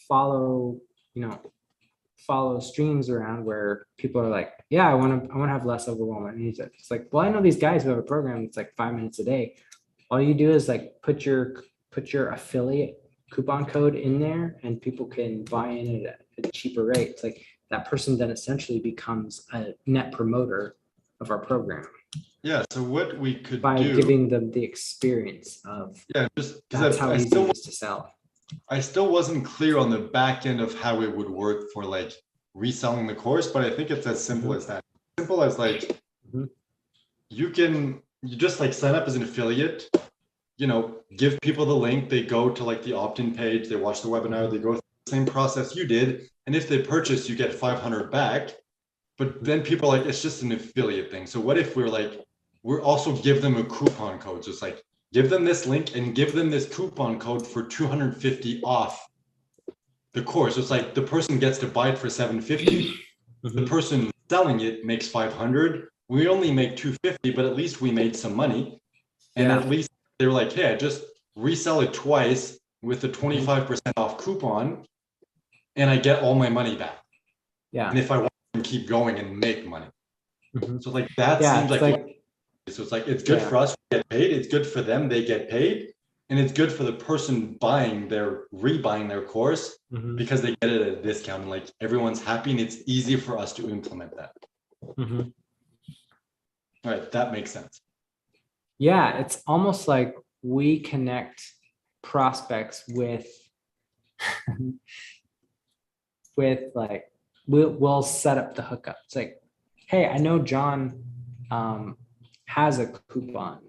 follow streams around where people are like, yeah, I want to have less overwhelming. And it's like, well, I know these guys who have a program that's like 5 minutes a day. All you do is like put your affiliate coupon code in there, and people can buy in at a cheaper rate. It's like that person then essentially becomes a net promoter of our program. Yeah. So what we could by do, giving them the experience of, just that's how easy it is to sell. I still wasn't clear on the back end of how it would work for like reselling the course, but I think it's as simple as that. Simple as like, you just like sign up as an affiliate, give people the link, they go to like the opt-in page, they watch the webinar, they go through the same process you did. And if they purchase, you get 500 back. But then people are like, it's just an affiliate thing. So what if we're also give them a coupon code? So it's like, give them this link and give them this coupon code for 250 off the course. So it's like the person gets to buy it for 750. The person selling it makes 500. We only make 250, but at least we made some money. And at least they were like, hey, I just resell it twice with a 25% off coupon, and I get all my money back. Yeah. And if I want to keep going and make money. So like that seems like so it's like, it's good for us, we get paid, it's good for them, they get paid, and it's good for the person rebuying their course because they get it at a discount, and like everyone's happy, and it's easy for us to implement that. All right, that makes sense. Yeah, it's almost like we connect prospects with like, we'll set up the hookup. It's like, hey, I know John has a coupon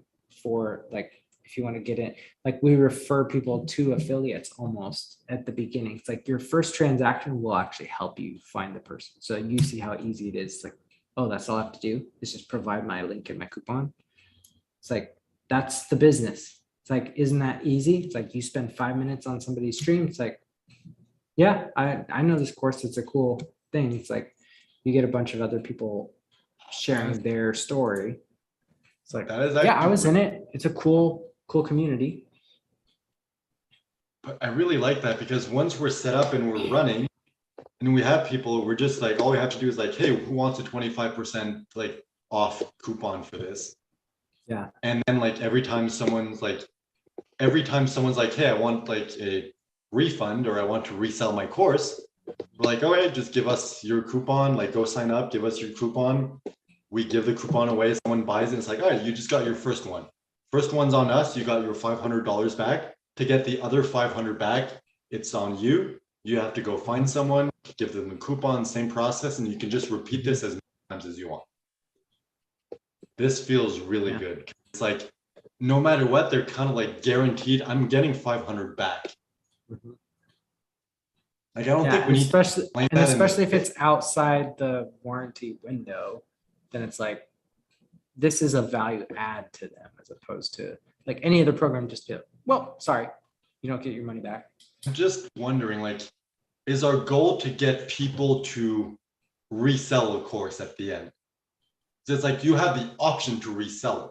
for like, if you want to get in, like we refer people to affiliates almost at the beginning. It's like your first transaction will actually help you find the person. So you see how easy it is. Like, oh, that's all I have to do is just provide my link and my coupon. It's like, that's the business. It's like, isn't that easy? It's like you spend 5 minutes on somebody's stream. It's like, yeah, I know this course. It's a cool thing. It's like you get a bunch of other people sharing their story. It's like, yeah, I was in it. It's a cool community. But I really like that, because once we're set up and we're running and we have people, we're just like, all we have to do is like, hey, who wants a 25% like off coupon for this? Yeah. And then like every time someone's like, hey, I want like a refund, or I want to resell my course, we're like, oh, hey, just give us your coupon, like go sign up, give us your coupon. We give the coupon away, someone buys it, it's like, all right, you just got your first one. First one's on us, you got your $500 back. To get the other 500 back, it's on you. You have to go find someone, give them the coupon, same process, and you can just repeat this as many times as you want. This feels really good. It's like, no matter what, they're kind of like guaranteed, I'm getting 500 back. Like, I don't think we need especially if it's outside the warranty window, then it's like, this is a value add to them, as opposed to like any other program. Just be like, well, sorry, you don't get your money back. I'm just wondering, like, is our goal to get people to resell a course at the end? So it's like, you have the option to resell it,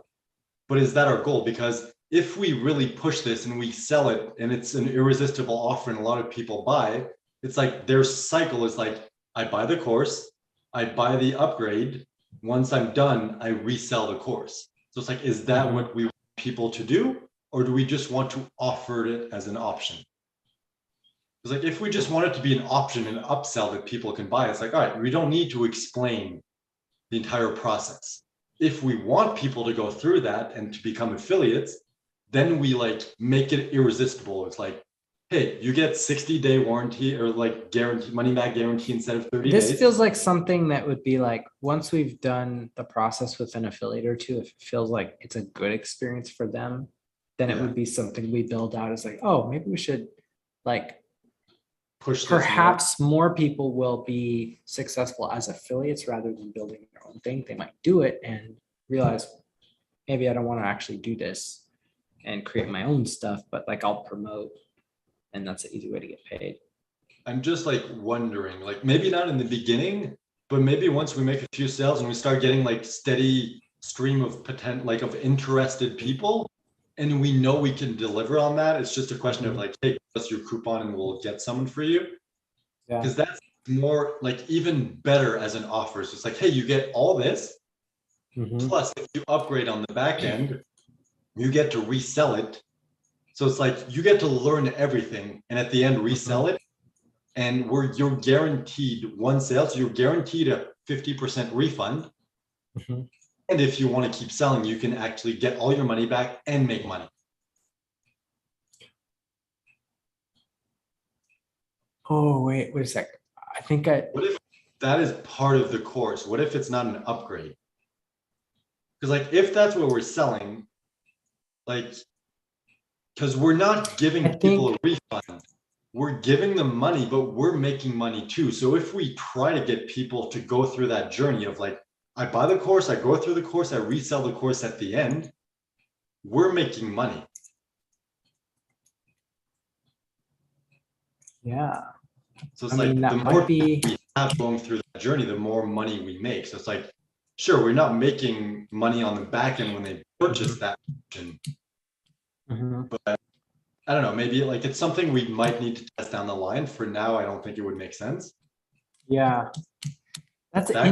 but is that our goal? Because if we really push this and we sell it and it's an irresistible offer and a lot of people buy, it's like their cycle is like, I buy the course, I buy the upgrade. Once I'm done, I resell the course. So it's like, is that what we want people to do? Or do we just want to offer it as an option? It's like, if we just want it to be an option, an upsell that people can buy, it's like, all right, we don't need to explain the entire process. If we want people to go through that and to become affiliates, then we like make it irresistible. It's like, hey, you get 60-day warranty or like guarantee, money back guarantee instead of 30 days. This feels like something that would be like, once we've done the process with an affiliate or two, if it feels like it's a good experience for them, then it would be something we build out as like, oh, maybe we should like push this perhaps more people will be successful as affiliates rather than building their own thing. They might do it and realize maybe I don't want to actually do this and create my own stuff, but like I'll promote, and that's an easy way to get paid. I'm just like wondering, like maybe not in the beginning, but maybe once we make a few sales and we start getting like steady stream of potential, like of interested people, and we know we can deliver on that. It's just a question of like, hey, give us your coupon and we'll get someone for you. Because that's more like even better as an offer. So it's like, hey, you get all this. Plus, if you upgrade on the back end, you get to resell it. So it's like you get to learn everything and at the end resell it. And you're guaranteed one sale. So you're guaranteed a 50% refund. And if you want to keep selling, you can actually get all your money back and make money. Oh, wait a sec. I think What if that is part of the course? What if it's not an upgrade? Because like, if that's what we're selling, like, because we're not giving people a refund, we're giving them money, but we're making money too. So if we try to get people to go through that journey of like, I buy the course, I go through the course, I resell the course at the end, we're making money. Yeah. So it's like that the might more be we have going through that journey, the more money we make. So it's like, sure, we're not making money on the back end when they purchase that option. But I don't know, maybe like it's something we might need to test down the line. For now, I don't think it would make sense. Yeah. That's an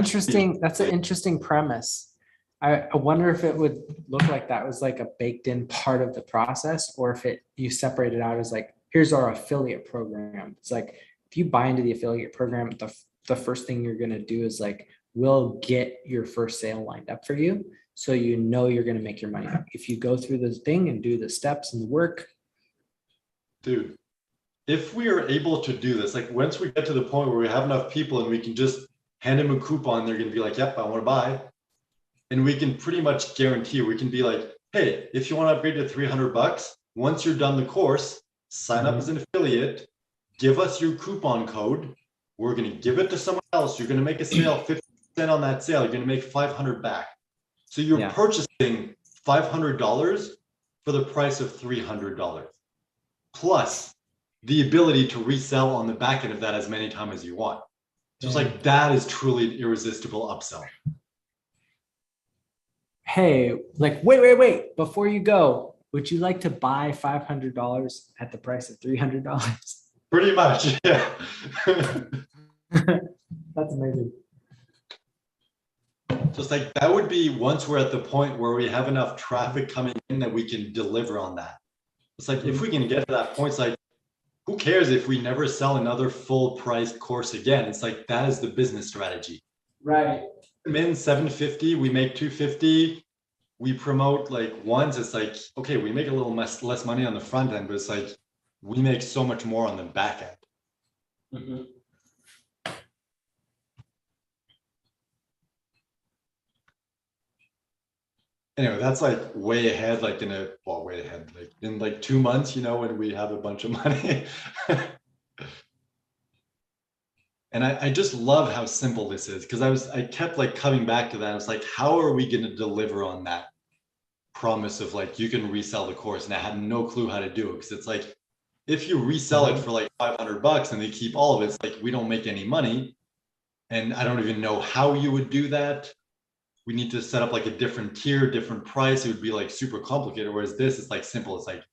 interesting premise. I wonder if it would look like that was like a baked in part of the process, or if you separate it out as like, here's our affiliate program. It's like, if you buy into the affiliate program, the first thing you're going to do is like, we'll get your first sale lined up for you. So you know you're going to make your money back. If you go through this thing and do the steps and the work. Dude, if we are able to do this, like once we get to the point where we have enough people and we can just hand them a coupon, they're going to be like, yep, I want to buy. And we can pretty much guarantee, we can be like, hey, if you want to upgrade to $300, once you're done the course, sign up as an affiliate, give us your coupon code. We're going to give it to someone else. You're going to make a sale, 50% on that sale. You're going to make $500 back. So you're purchasing $500 for the price of $300, plus the ability to resell on the back end of that as many times as you want. So it's like, that is truly an irresistible upsell. Hey, like, wait, before you go, would you like to buy $500 at the price of $300? Pretty much, yeah. That's amazing. Just like that would be once we're at the point where we have enough traffic coming in that we can deliver on that. It's like, if we can get to that point, it's like, who cares if we never sell another full price course again? It's like, that is the business strategy. Right. I'm in $750, we make $250. We promote like once, it's like, okay, we make a little less money on the front end, but it's like, we make so much more on the back end. Anyway, that's like way ahead, like way ahead, like in like 2 months, you know, when we have a bunch of money. And I just love how simple this is, because I kept like coming back to that. It's like, how are we going to deliver on that promise of like, you can resell the course? And I had no clue how to do it, because it's like, if you resell it for like $500 and they keep all of it, it's like, we don't make any money. And I don't even know how you would do that. we need to set up like a different tier, different price. It would be like super complicated. Whereas this is like simple. It's like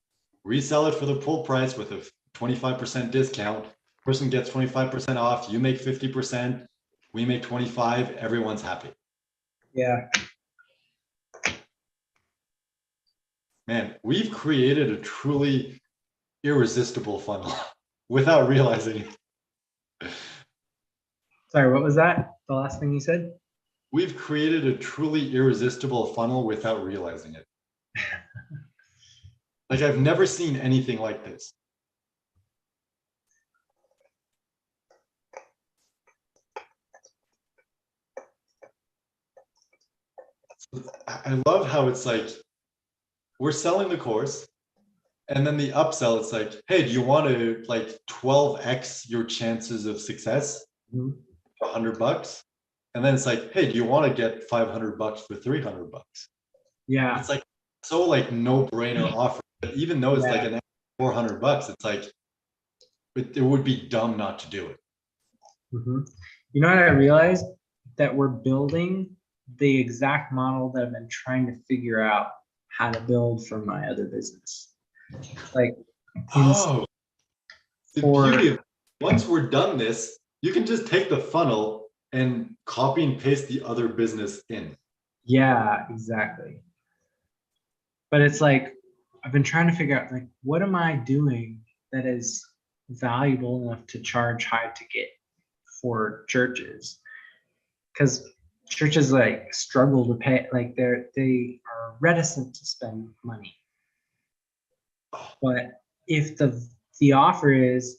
resell it for the full price with a 25% discount. Person gets 25% off. You make 50%. We make 25. Everyone's happy. Yeah. Man, we've created a truly irresistible funnel without realizing it. Sorry, what was that? The last thing you said? We've created a truly irresistible funnel without realizing it. Like I've never seen anything like this. I love how it's like, we're selling the course, and then the upsell, it's like, hey, do you want to like 12x your chances of success? Mhm. $100. And then it's like, hey, do you want to get $500 for $300? Yeah. It's like so like no-brainer offer. But even though it's like Yeah. an $400, it's like it would be dumb not to do it. Mhm. You know what I realized? That we're building the exact model that I've been trying to figure out how to build for my other business. Like, Oh, the for beauty of once we're done this, you can just take the funnel and copy and paste the other business in. yeah, exactly. But it's like I've been trying to figure out like what am I doing that is valuable enough to charge high ticket for churches? Because churches like struggle to pay, like they are reticent to spend money. But if the offer is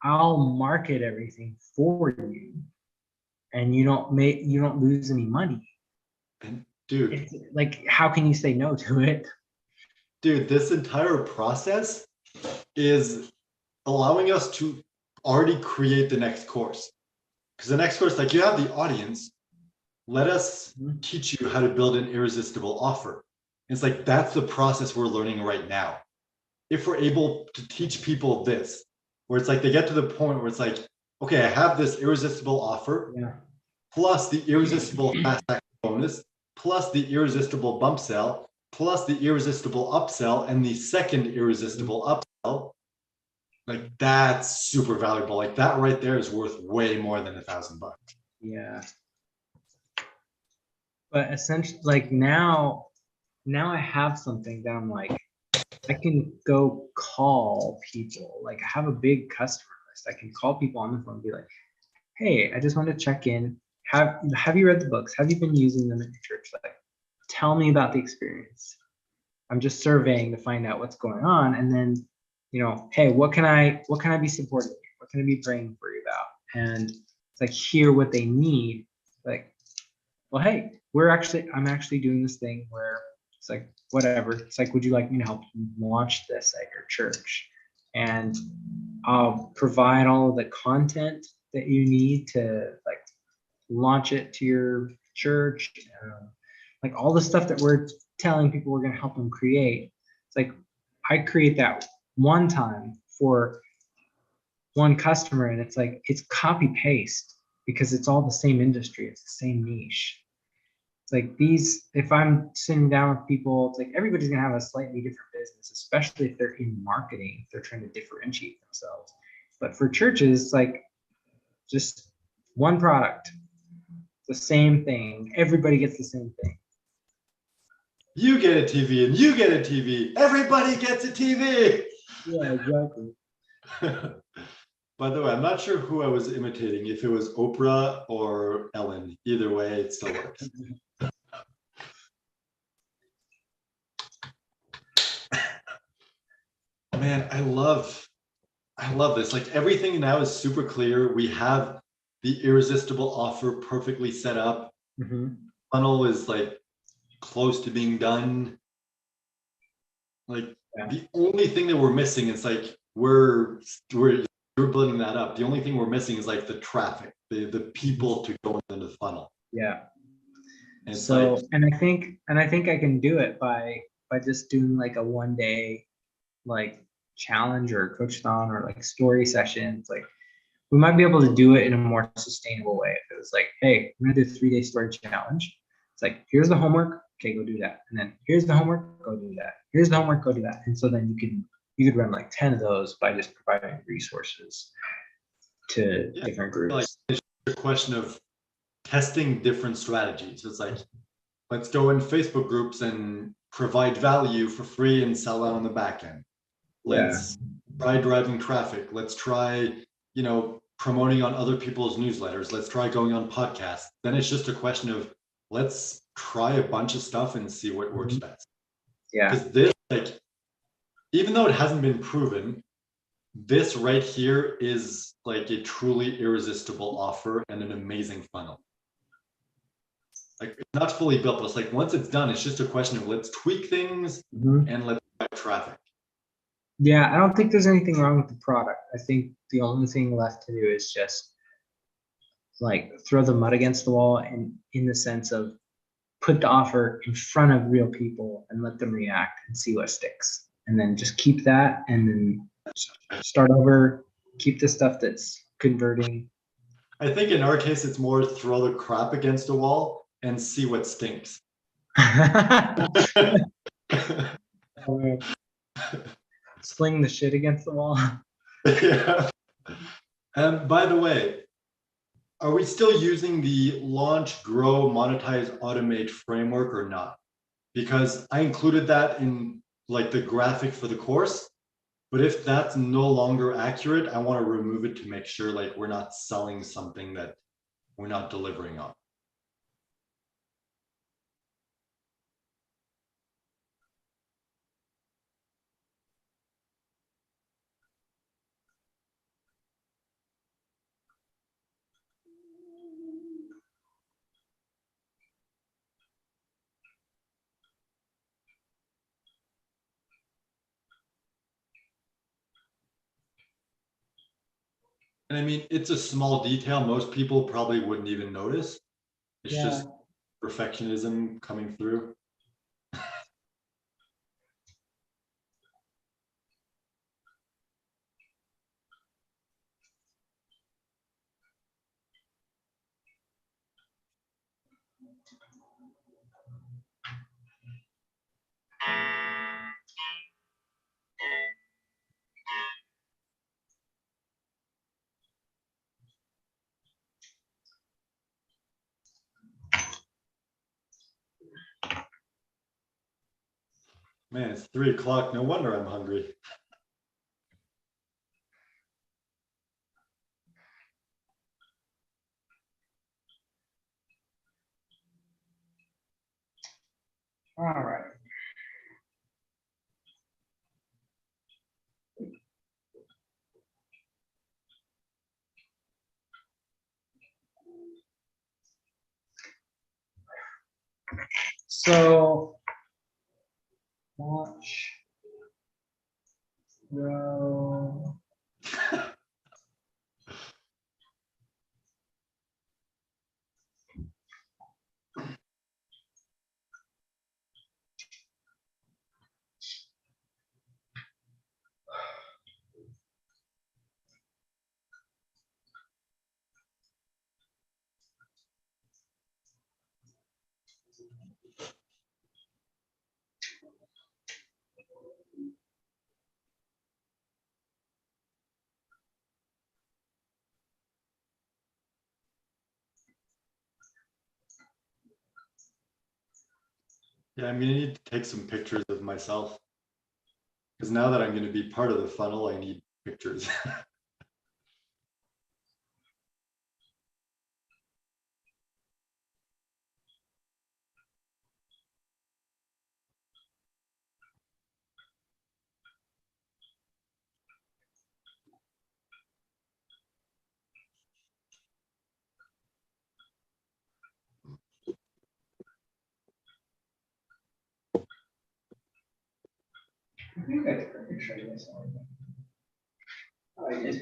I'll market everything for you and you don't lose any money. And dude, It's like how can you say no to it? dude, this entire process is allowing us to already create the next course. Because the next course, like you have the audience, let us teach you how to build an irresistible offer. It's like that's the process we're learning right now. If we're able to teach people this, where it's like they get to the point where it's like, okay, I have this irresistible offer, Yeah. plus the irresistible fast action bonus, plus the irresistible bump sell, plus the irresistible upsell, and the second irresistible upsell. Like that's super valuable. Like that right there is worth way more than $1,000. Yeah. But essentially like now I have something that I'm like, I can go call people. Like I have a big customer list. I can call people on the phone and be like, hey, I just want to check in. Have you read the books? Have you been using them in your church? Like, tell me about the experience. I'm just surveying to find out what's going on. And then, hey, what can I be supporting you? What can I be praying for you about? And it's like hear what they need. Like, well, hey, I'm actually doing this thing where it's like, whatever. It's like, would you like me to help you launch this at your church? And I'll provide all of the content that you need to like launch it to your church. Like all the stuff that we're telling people we're going to help them create. It's like, I create that one time for one customer and it's like, it's copy paste because it's all the same industry. It's the same niche. It's like if I'm sitting down with people, it's like everybody's gonna have a slightly different business, especially if they're in marketing, if they're trying to differentiate themselves. But for churches, like just one product, the same thing. Everybody gets the same thing. You get a TV and you get a TV. Everybody gets a TV. Yeah, exactly. By the way, I'm not sure who I was imitating, if it was Oprah or Ellen. Either way, it still works. Man, I love this. Like everything now is super clear. We have the irresistible offer perfectly set up. Mm-hmm. Funnel is like close to being done. Like the only thing that we're missing is like we're building that up. The only thing we're missing is like the traffic, the people to go into the funnel. Yeah. And it's So like, and I think I can do it by just doing like a 1-day like challenge or coachathon or like story sessions. Like we might be able to do it in a more sustainable way. If it was like, hey, we're gonna do a 3-day story challenge. It's like, here's the homework. Okay, go do that. And then here's the homework. Go do that. Here's the homework. Go do that. And so then you could run like 10 of those by just providing resources to different Like groups. it's a question of testing different strategies. It's like, let's go in Facebook groups and provide value for free and sell that on the back end. Let's try driving traffic. Let's try, promoting on other people's newsletters. Let's try going on podcasts. Then it's just a question of let's try a bunch of stuff and see what works best. Yeah. Because this, like, even though it hasn't been proven, this right here is like a truly irresistible offer and an amazing funnel. Like, it's not fully built, but it's like once it's done, it's just a question of let's tweak things and let's drive traffic. Yeah, I don't think there's anything wrong with the product. I think the only thing left to do is just like throw the mud against the wall, and in the sense of put the offer in front of real people and let them react and see what sticks. And then just keep that and then start over, keep the stuff that's converting. I think in our case, it's more throw the crap against a wall and see what stinks. Sling the shit against the wall. Yeah. And by the way, are we still using the launch, grow, monetize, automate framework or not? Because I included that in like the graphic for the course. But if that's no longer accurate, I want to remove it to make sure like we're not selling something that we're not delivering on. And I mean, it's a small detail. Most people probably wouldn't even notice. It's just perfectionism coming through. Man, it's 3 o'clock. No wonder I'm hungry. All right. So launch, grow. Yeah, I'm gonna need to take some pictures of myself. Because now that I'm gonna be part of the funnel, I need pictures. I think I took a picture of myself. Oh, I did.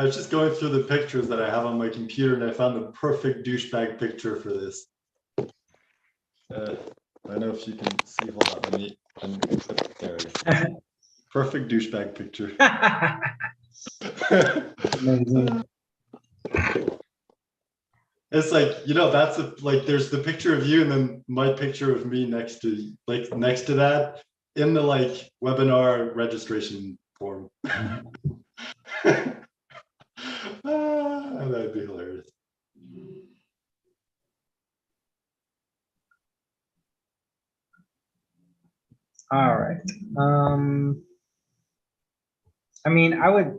I was just going through the pictures that I have on my computer, and I found the perfect douchebag picture for this. I don't know if you can see. Hold on, let me. There it is. Perfect douchebag picture. Amazing. It's like, you know, that's like there's the picture of you and then my picture of me next to that in the like webinar registration form. That'd be hilarious. All right. I mean, I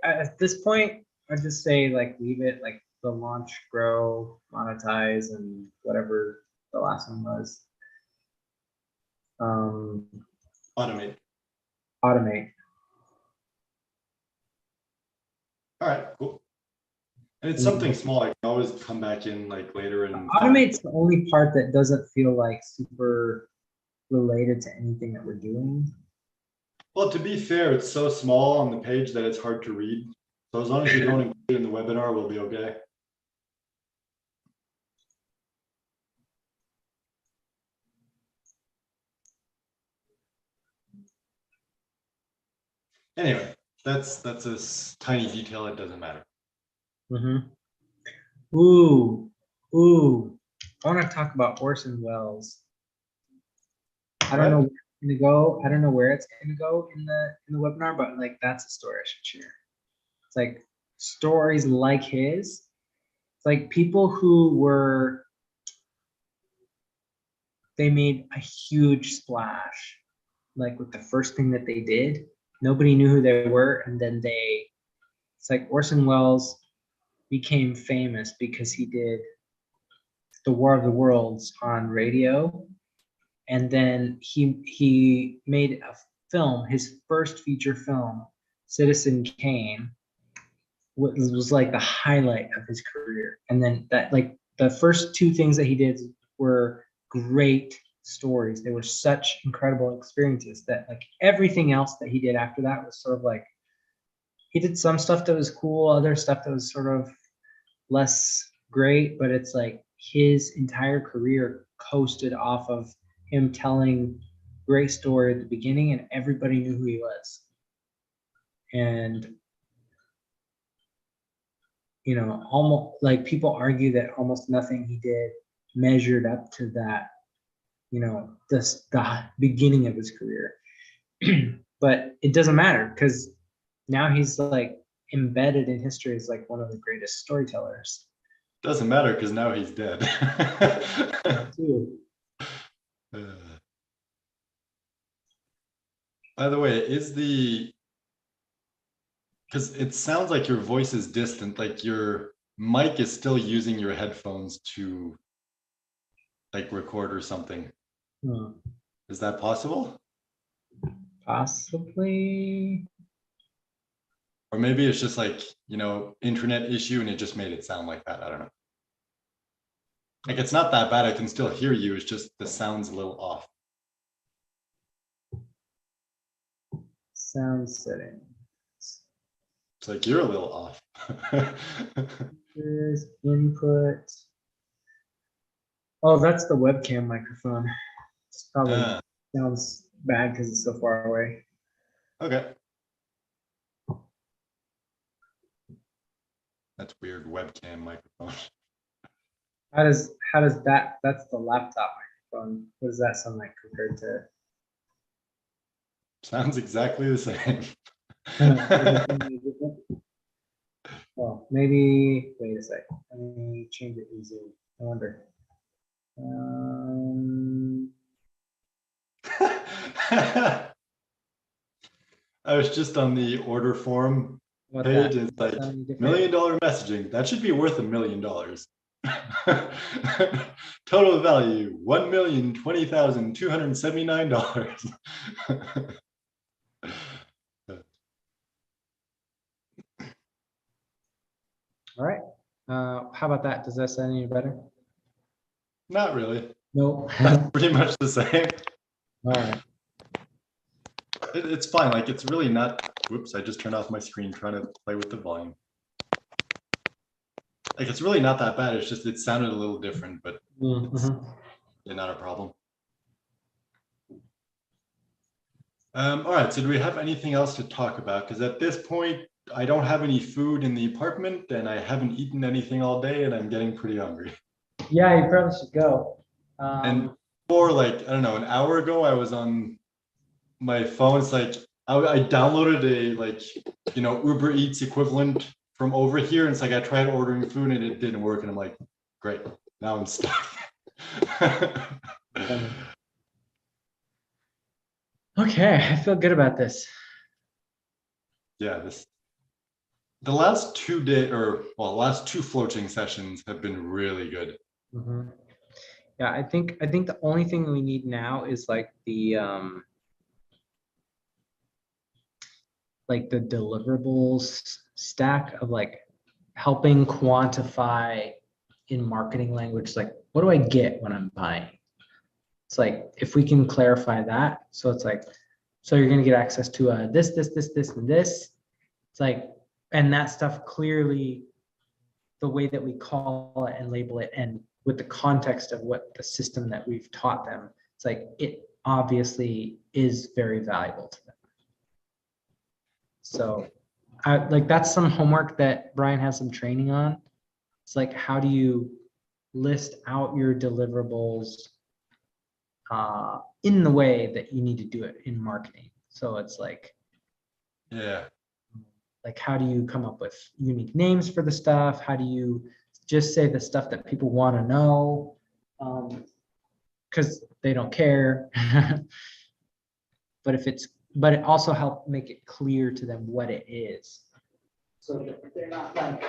at this point, I'd just say like leave it like the launch, grow, monetize, and whatever the last one was. Automate. Automate. All right, cool. And it's something small. I can always come back in like later and Automate's the only part that doesn't feel like super related to anything that we're doing. Well, to be fair, it's so small on the page that it's hard to read. So as long as you don't include it in the webinar, we'll be okay. Anyway, that's a tiny detail. It doesn't matter. Mm-hmm. Ooh. I want to talk about Orson Welles. I don't know where it's gonna go. I don't know where it's gonna go in the webinar, but like that's a story I should share. It's like stories like his. It's like people who they made a huge splash, like with the first thing that they did. Nobody knew who they were, and then it's like Orson Welles became famous because he did the War of the Worlds on radio. And then he made a film, his first feature film, Citizen Kane, was like the highlight of his career. And then that like the first two things that he did were great stories. They were such incredible experiences that like everything else that he did after that was sort of like, he did some stuff that was cool, other stuff that was sort of less great, but it's like his entire career coasted off of him telling great story at the beginning, and everybody knew who he was. And you know, almost like people argue that almost nothing he did measured up to that, you know, the beginning of his career. But it doesn't matter because now he's like embedded in history as like one of the greatest storytellers. Doesn't matter because now he's dead. By the way, because it sounds like your voice is distant, like your mic is still using your headphones to like record or something. Is that possible? Possibly. Or maybe it's just like, you know, internet issue and it just made it sound like that. I don't know. Like it's not that bad. I can still hear you. It's just the sound's a little off. Sound settings. It's like you're a little off. Here's input. Oh, that's the webcam microphone. It's probably sounds bad because it's so far away. Okay. That's weird. Webcam microphone. How does that's the laptop microphone. What does that sound like compared to? Sounds exactly the same. Well, maybe wait a sec. Let me change it in Zoom. I wonder. I was just on the order form page and it's like $1 million messaging. That should be worth $1 million. Total value $1,020,279. All right. How about that? Does that sound any better? Not really. No. That's pretty much the same. All right. It's fine. Like it's really not. Whoops! I just turned off my screen trying to play with the volume. Like it's really not that bad. It's just it sounded a little different, but it's not a problem. All right. So do we have anything else to talk about? Because at this point, I don't have any food in the apartment, and I haven't eaten anything all day, and I'm getting pretty hungry. Yeah, you probably should go. And for like I don't know, an hour ago, I was on my phone. It's like I downloaded a like Uber Eats equivalent from over here, and it's like I tried ordering food and it didn't work, and I'm like, great, now I'm stuck. Okay, I feel good about this. Yeah, the last 2 day last two floating sessions have been really good. Yeah, I think the only thing we need now is like the deliverables stack of like helping quantify in marketing language, like what do I get when I'm buying? It's like if we can clarify that, so it's like, so you're gonna get access to this, and this. It's like, and that stuff clearly, the way that we call it and label it, and with the context of what the system that we've taught them, it's like it obviously is very valuable to them. So like that's some homework that Brian has some training on. It's like, how do you list out your deliverables in the way that you need to do it in marketing? So it's like, yeah, like how do you come up with unique names for the stuff? How do you just say the stuff that people want to know? Because they don't care. But it also helps make it clear to them what it is. So that they're not like,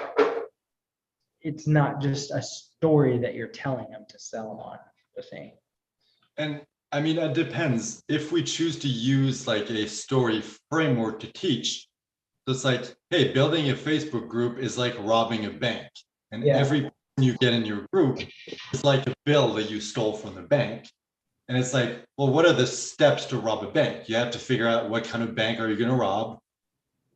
it's not just a story that you're telling them to sell them on the thing. And I mean, it depends. If we choose to use like a story framework to teach, so it's like, hey, building a Facebook group is like robbing a bank. And every person you get in your group is like a bill that you stole from the bank. And it's like, well, what are the steps to rob a bank? You have to figure out what kind of bank are you going to rob?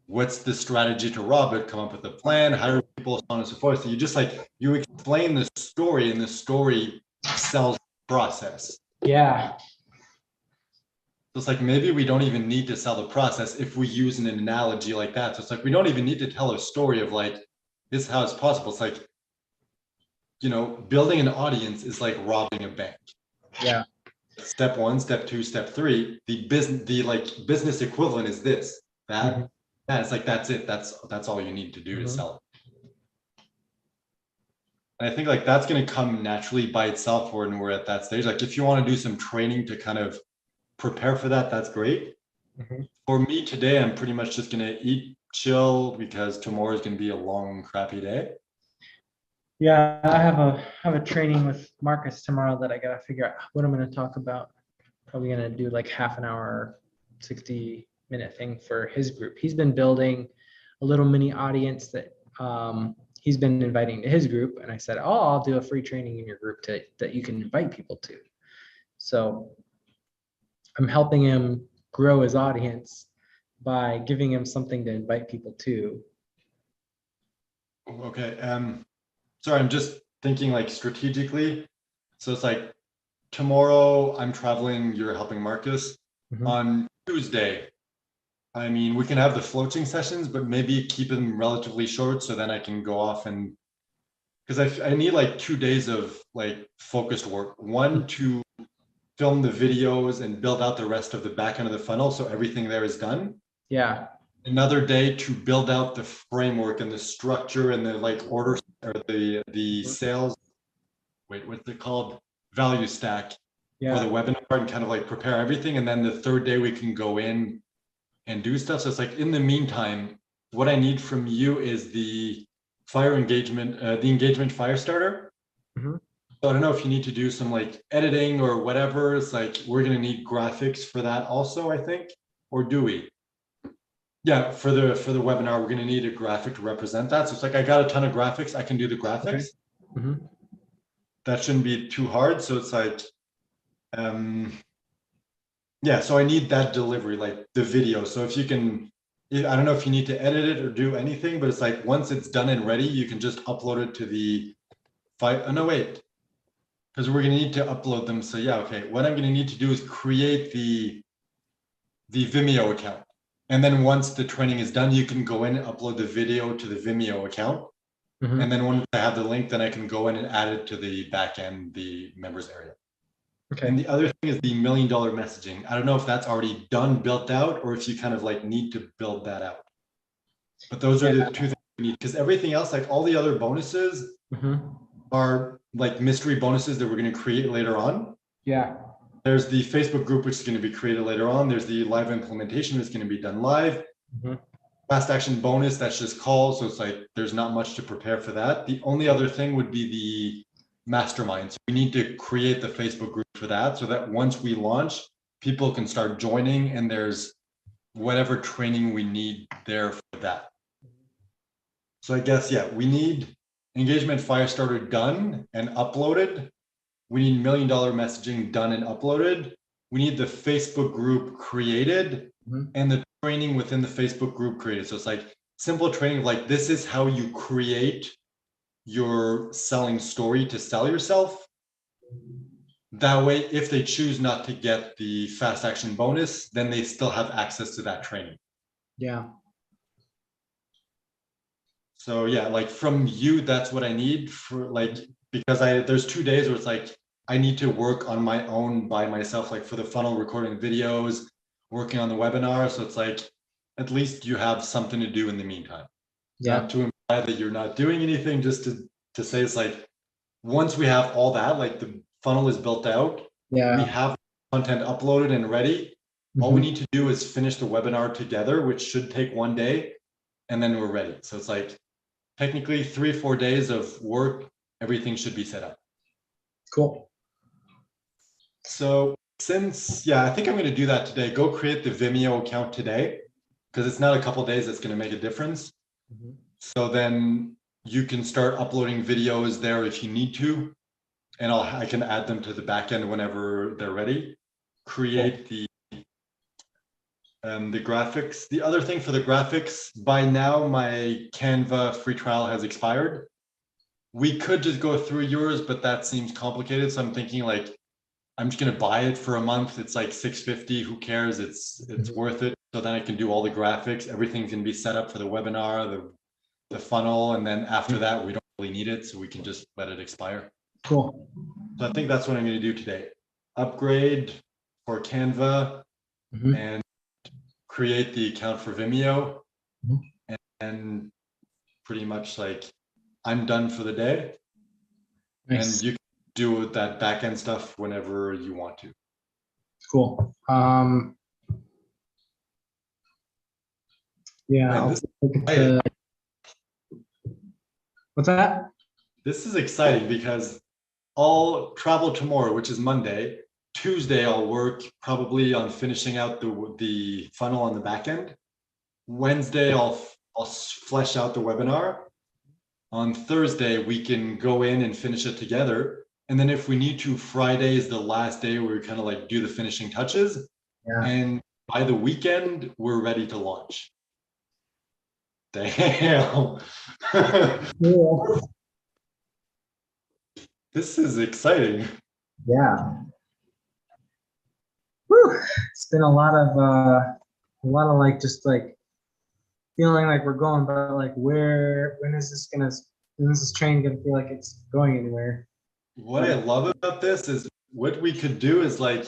What's the strategy to rob it? Come up with a plan, hire people, so on and so forth. So you just like, you explain the story, and the story sells the process. Yeah. So it's like, maybe we don't even need to sell the process if we use an analogy like that. So it's like, we don't even need to tell a story of like, this is how it's possible. It's like, building an audience is like robbing a bank. Yeah. Step 1, step 2, step 3, the business equivalent is this, that. Yeah, it's like, that's it. That's all you need to do to sell it. And I think like that's going to come naturally by itself when we're at that stage. Like if you want to do some training to kind of prepare for that, that's great. For me today, I'm pretty much just going to eat, chill, because tomorrow is going to be a long, crappy day. Yeah, I have a training with Marcus tomorrow that I gotta figure out what I'm gonna talk about. Probably gonna do like half an hour, 60-minute thing for his group. He's been building a little mini audience that he's been inviting to his group, and I said, oh, I'll do a free training in your group that you can invite people to. So I'm helping him grow his audience by giving him something to invite people to. Okay. Sorry, I'm just thinking like strategically. So it's like tomorrow I'm traveling, you're helping Marcus. On Tuesday, I mean, we can have the floating sessions, but maybe keep them relatively short so then I can go off and, because I need like 2 days of like focused work. One, to film the videos and build out the rest of the back end of the funnel so everything there is done. Yeah. Another day to build out the framework and the structure and the like order or the sales, what's it called? Value stack for the webinar, and kind of like prepare everything. And then the third day we can go in and do stuff. So it's like, in the meantime, what I need from you is the engagement fire starter. So I don't know if you need to do some like editing or whatever. It's like, we're going to need graphics for that also, I think, or do we? Yeah, for the webinar, we're going to need a graphic to represent that. So it's like, I got a ton of graphics. I can do the graphics. That shouldn't be too hard. So it's like, Yeah, so I need that delivery, like the video. So if you can, I don't know if you need to edit it or do anything, but it's like once it's done and ready, you can just upload it to the file. Oh, no, wait, because we're gonna need to upload them. So yeah, okay. What I'm gonna need to do is create the Vimeo account. And then once the training is done, you can go in and upload the video to the Vimeo account. Mhm. And then once I have the link, then I can go in and add it to the backend, the members area. And Okay. the other thing is the $1 million messaging. I don't know if that's already done, built out, or if you kind of like need to build that out. But those are the two things we need, because everything else, like all the other bonuses, Mhm. are like mystery bonuses that we're going to create later on. Yeah. There's the Facebook group, which is going to be created later on. There's the live implementation, which is going to be done live. Mhm. Fast action bonus, that's just calls. So it's like there's not much to prepare for that. The only other thing would be the mastermind. So we need to create the Facebook group for that, so that once we launch, people can start joining and there's whatever training we need there for that. So I guess, yeah, we need engagement Firestarter done and uploaded. We need $1 million messaging done and uploaded. We need the Facebook group created Mhm. and the training within the Facebook group created. So it's like simple training of like, this is how you create your selling story to sell yourself. That way, if they choose not to get the fast action bonus, then they still have access to that training. Yeah. So yeah, like from you, that's what I need for like, because there's 2 days where it's like, I need to work on my own by myself, like for the funnel, recording videos, working on the webinar. So it's like, at least you have something to do in the meantime. Yeah. Not to imply that you're not doing anything, just to say it's like, once we have all that, like the funnel is built out, Yeah. we have content uploaded and ready. All we Mhm. need to do is finish the webinar together, which should take 1 day, and then we're ready. So it's like technically 3 or 4 days of work, everything should be set up. Cool. So since, yeah, I think I'm going to do that today. Go create the Vimeo account today, because it's not a couple days that's going to make a difference. Mhm. So then you can start uploading videos there if you need to, and I can add them to the backend whenever they're ready. Create the graphics. The other thing for the graphics, by now my Canva free trial has expired. We could just go through yours, but that seems complicated. So I'm thinking like, I'm just gonna buy it for a month. It's like $650. Who cares? It's worth it. So then I can do all the graphics. Everything's gonna be set up for the webinar, the funnel, and then after that we don't really need it, so we can just let it expire. Cool. So I think that's what I'm gonna do today. Upgrade for Canva Mhm. and create the account for Vimeo, Mhm. and pretty much like I'm done for the day. Nice. And you can do that back end stuff whenever you want to. Cool. Yeah. Man, I'll this, look at the, what's that? this is exciting because I'll travel tomorrow, which is Monday. Tuesday, I'll work probably on finishing out the funnel on the back end. Wednesday, I'll flesh out the webinar. On Thursday, we can go in and finish it together. And then if we need to, Friday is the last day where we kind of like do the finishing touches. Yeah. And by the weekend, we're ready to launch. Damn. Cool. This is exciting. Yeah. Whew. It's been a lot of like just like feeling like we're going, but like when is this train gonna feel like it's going anywhere? What I love about this is what we could do is like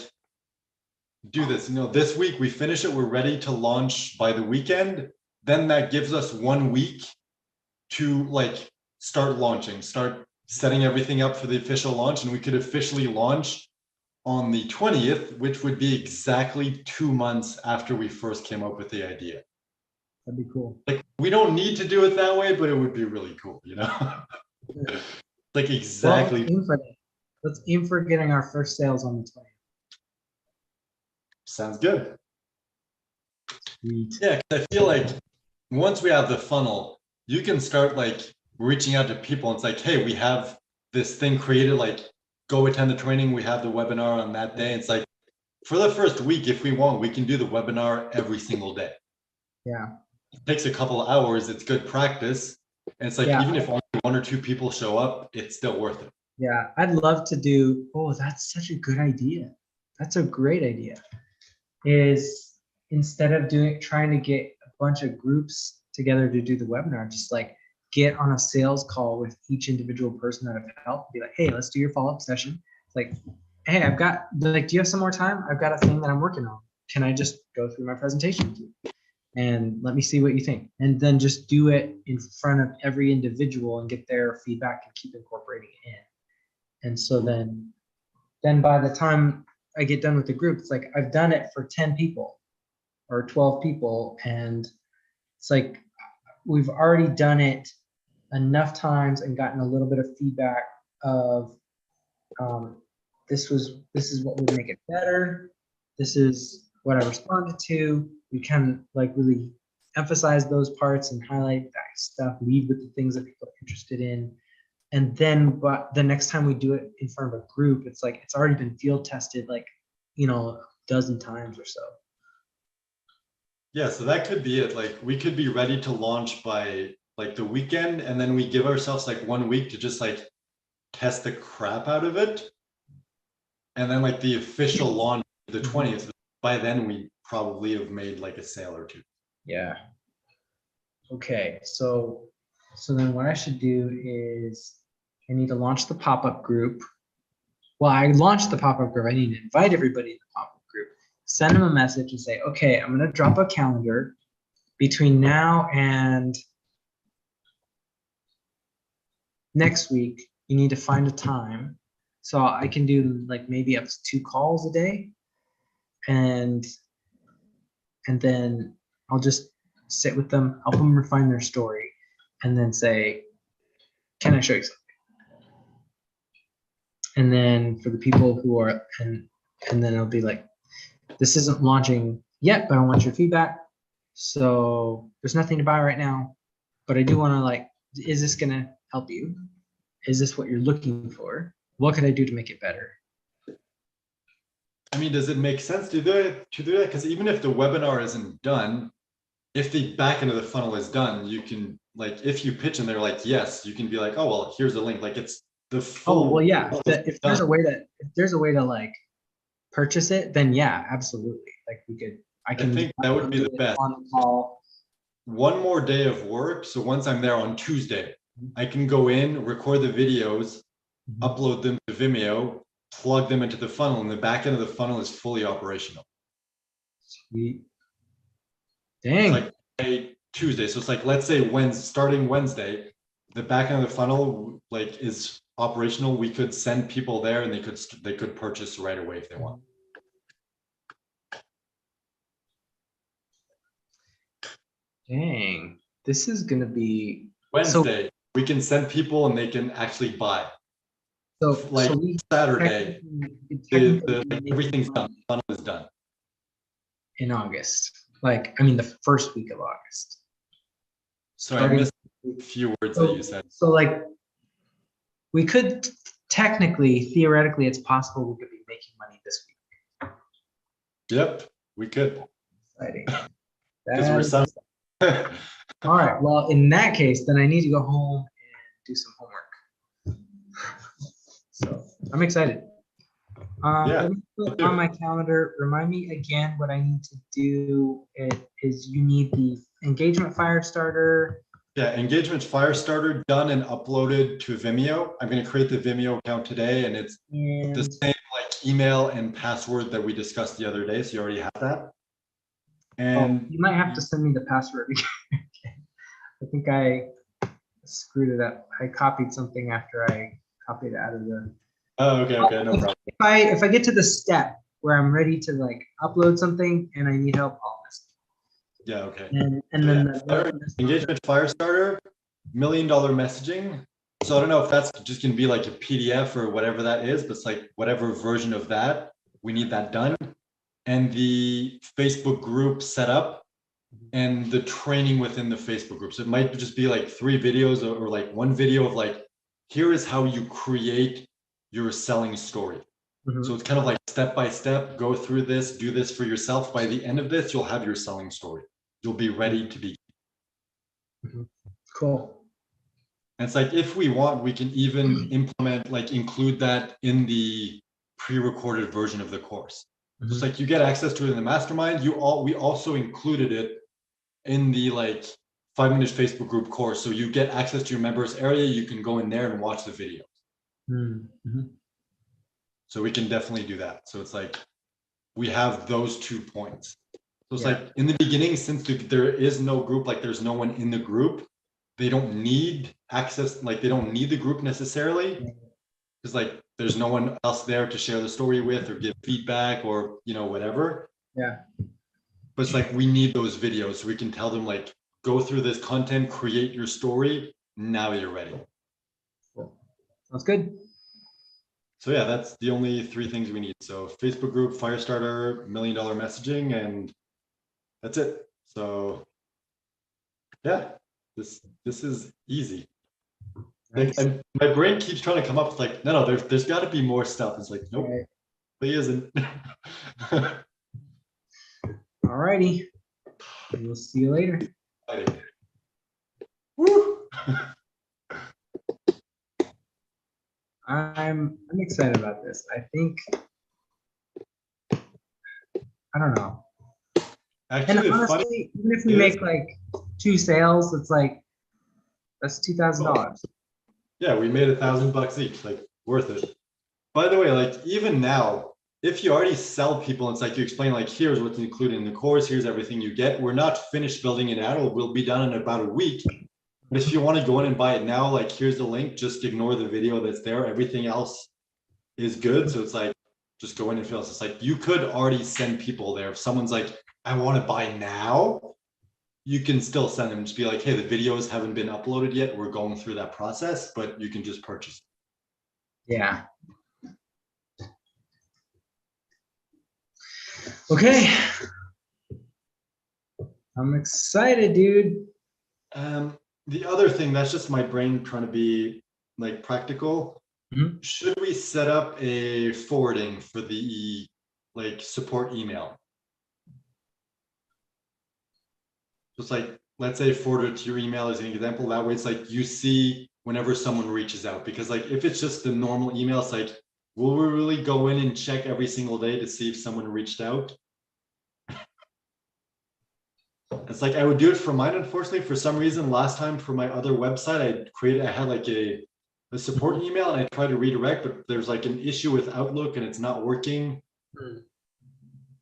do this. This week we finish it, we're ready to launch by the weekend. Then that gives us 1 week to like start launching, start setting everything up for the official launch. And we could officially launch on the 20th, which would be exactly 2 months after we first came up with the idea. That'd be cool. Like, we don't need to do it that way, but it would be really cool, Like exactly. Well, let's aim for getting our first sales on the 20th. Sounds good. Sweet. Yeah, 'cause I feel like once we have the funnel, you can start like reaching out to people. It's like, hey, we have this thing created, like go attend the training. We have the webinar on that day. It's like, for the first week, if we want, we can do the webinar every single day. Yeah. It takes a couple of hours. It's good practice. And it's like, Yeah. even if only 1 or 2 people show up, it's still worth it. Yeah, I'd love to do, oh, that's such a good idea. That's a great idea. Is instead of trying to get a bunch of groups together to do the webinar, just like get on a sales call with each individual person that I've helped, be like, hey, let's do your follow-up session. It's like, hey, I've got, like, do you have some more time? I've got a thing that I'm working on. Can I just go through my presentation with you? And let me see what you think. And then just do it in front of every individual and get their feedback and keep incorporating it in. And so then by the time I get done with the group, it's like I've done it for 10 people or 12 people. And it's like we've already done it enough times and gotten a little bit of feedback of this is what would make it better. This is what I responded to. We can like really emphasize those parts and highlight that stuff, lead with the things that people are interested in. And then, but the next time we do it in front of a group, it's like, it's already been field tested, like, a dozen times or so. Yeah, so that could be it. Like, we could be ready to launch by like the weekend, and then we give ourselves like 1 week to just like test the crap out of it. And then like the official launch, the 20th, by then we probably have made like a sale or two. Yeah. Okay, so then what I should do is I need to launch the pop-up group. Well, I launched the pop-up group. I need to invite everybody in the pop-up group, send them a message and say, okay, I'm going to drop a calendar between now and next week. You need to find a time. So I can do like maybe up to 2 calls a day. And then I'll just sit with them, help them refine their story, and then say, can I show you something? And then for the people who are, and then it'll be like, this isn't launching yet, but I want your feedback. So there's nothing to buy right now, but I do want to like, is this going to help you? Is this what you're looking for? What could I do to make it better? I mean, does it make sense to do that? Because even if the webinar isn't done, if the back end of the funnel is done, you can like, if you pitch and they're like, yes, you can be like, oh, well, here's the link. Like it's the full. Oh, well, yeah. If there's a way to like purchase it, then yeah, absolutely. Like I think that would be the best. On the call. 1 more day of work. So once I'm there on Tuesday, I can go in, record the videos, upload them to Vimeo, plug them into the funnel, and the back end of the funnel is fully operational. Sweet. Dang. It's like Tuesday. So it's like, let's say starting Wednesday, the back end of the funnel like is operational. We could send people there and they could purchase right away if they want. Dang. This is gonna be Wednesday. We can send people and they can actually buy. So like Saturday, everything's done. The funnel is done. In August. Like, I mean, the first week of August. Sorry, I missed a few words that you said. So like, we could theoretically, it's possible we could be making money this week. Yep, we could. Exciting. Because we're some. All right. Well, in that case, then I need to go home and do some homework. So I'm excited. Let me put on my calendar. Remind me again what I need to do. Is you need the engagement fire starter. Yeah, engagement fire starter done and uploaded to Vimeo. I'm going to create the Vimeo account today, and it's the same like email and password that we discussed the other day. So you already have that. And you might have to send me the password again. I think I screwed it up. I copied something after I copied it out of the. Oh, okay, no problem. If I get to the step where I'm ready to like upload something and I need help, I'll message. Yeah, okay. And then engagement fire starter, $1 million messaging. So I don't know if that's just gonna be like a PDF or whatever that is, but it's like whatever version of that, we need that done. And the Facebook group set up and the training within the Facebook group. So it might just be like 3 videos or like 1 video of like, here is how you create your selling story. Mhm. So it's kind of like step by step, go through this, do this for yourself. By the end of this, you'll have your selling story. You'll be ready to be. Cool. And it's like, if we want, we can even implement, like include that in the pre-recorded version of the course. So it's like you get access to it in the mastermind. We also included it in the like 5-minute Facebook group course. So you get access to your members area. You can go in there and watch the video. Mm-hmm. So we can definitely do that. So it's like, we have those 2 points. So it's like in the beginning, since there is no group, like there's no one in the group, they don't need access, like they don't need the group necessarily. Because like there's no one else there to share the story with or give feedback or, you know, whatever. Yeah. But it's like, we need those videos so we can tell them like, go through this content, create your story. Now you're ready. Cool. Sounds good. So yeah, that's the only 3 things we need. So Facebook group, Firestarter, $1 million messaging, and that's it. So yeah, this is easy. Nice. Like, my brain keeps trying to come up with like, no, there's got to be more stuff. It's like, nope, Right. there isn't. All righty. We'll see you later. Woo! I'm excited about this. I think, I don't know. And Actually, the funny, honestly, even if we is- make like 2 sales, it's like, that's $2,000. yeah, we made $1,000 each, like worth it. By the way, like even now, if you already sell people, it's like you explain like, here's what's included in the course, here's everything you get. We're not finished building it out. We'll be done in about a week. But if you want to go in and buy it now, like here's the link, just ignore the video that's there. Everything else is good. So it's like, just go in and fill it. It's like, you could already send people there. If someone's like, I want to buy now, you can still send them, just be like, hey, the videos haven't been uploaded yet. We're going through that process, but you can just purchase. Yeah. Okay. I'm excited, dude. The other thing, that's just my brain trying to be like practical. Mhm. Should we set up a forwarding for the like support email? Just like, let's say forward it to your email as an example. That way it's like you see whenever someone reaches out, because like if it's just the normal email, it's like, will we really go in and check every single day to see if someone reached out? It's like, I would do it for mine. Unfortunately, for some reason, last time for my other website, I had like a support email and I tried to redirect, but there's like an issue with Outlook and it's not working. Hmm.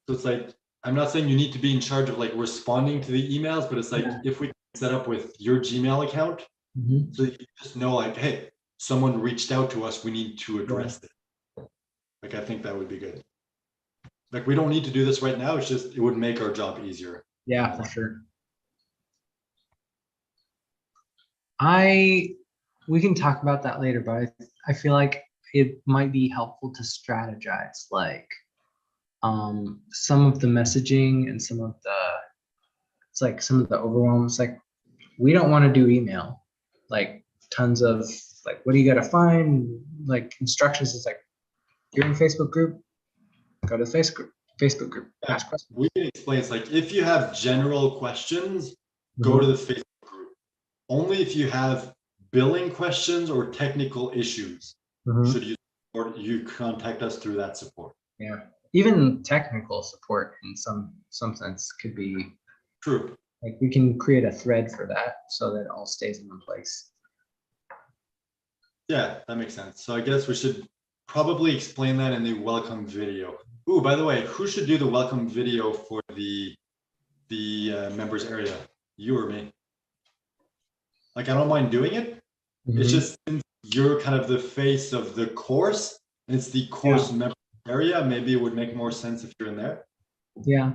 So it's like, I'm not saying you need to be in charge of like responding to the emails, but it's like, if we can set up with your Gmail account, Mhm. so you just know like, hey, someone reached out to us, we need to address it. Like, I think that would be good. Like, we don't need to do this right now. It's just, it would make our job easier. Yeah, for sure. We can talk about that later, but I feel like it might be helpful to strategize like some of the messaging and some of the overwhelm. It's like, we don't want to do email, like tons of like, what do you got to find? Like instructions is like, you're in Facebook group, go to the Facebook group, ask questions. We can explain, it's like, if you have general questions, go to the Facebook group. Only if you have billing questions or technical issues, should you contact us through that support. Yeah, even technical support in some sense could be True. like, we can create a thread for that so that it all stays in one place. Yeah, that makes sense. So I guess we should probably explain that in the welcome video. Ooh, by the way, who should do the welcome video for the members area? You or me? Like, I don't mind doing it. It's just, since you're kind of the face of the course, and it's the course member area, maybe it would make more sense if you're in there. Yeah.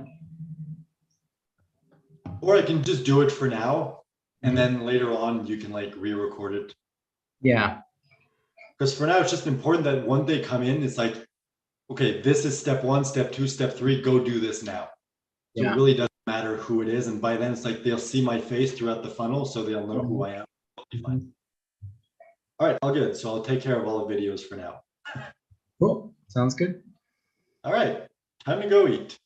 Or I can just do it for now, and then later on you can like re-record it. Yeah. Because for now it's just important that when they come in, it's like, okay, this is step 1, step 2, step 3, go do this now. So it really doesn't matter who it is, and by then it's like they'll see my face throughout the funnel, so they'll know who I am. It'll be fine. All right, all good. So I'll take care of all the videos for now. Cool. Sounds good. All right, time to go eat.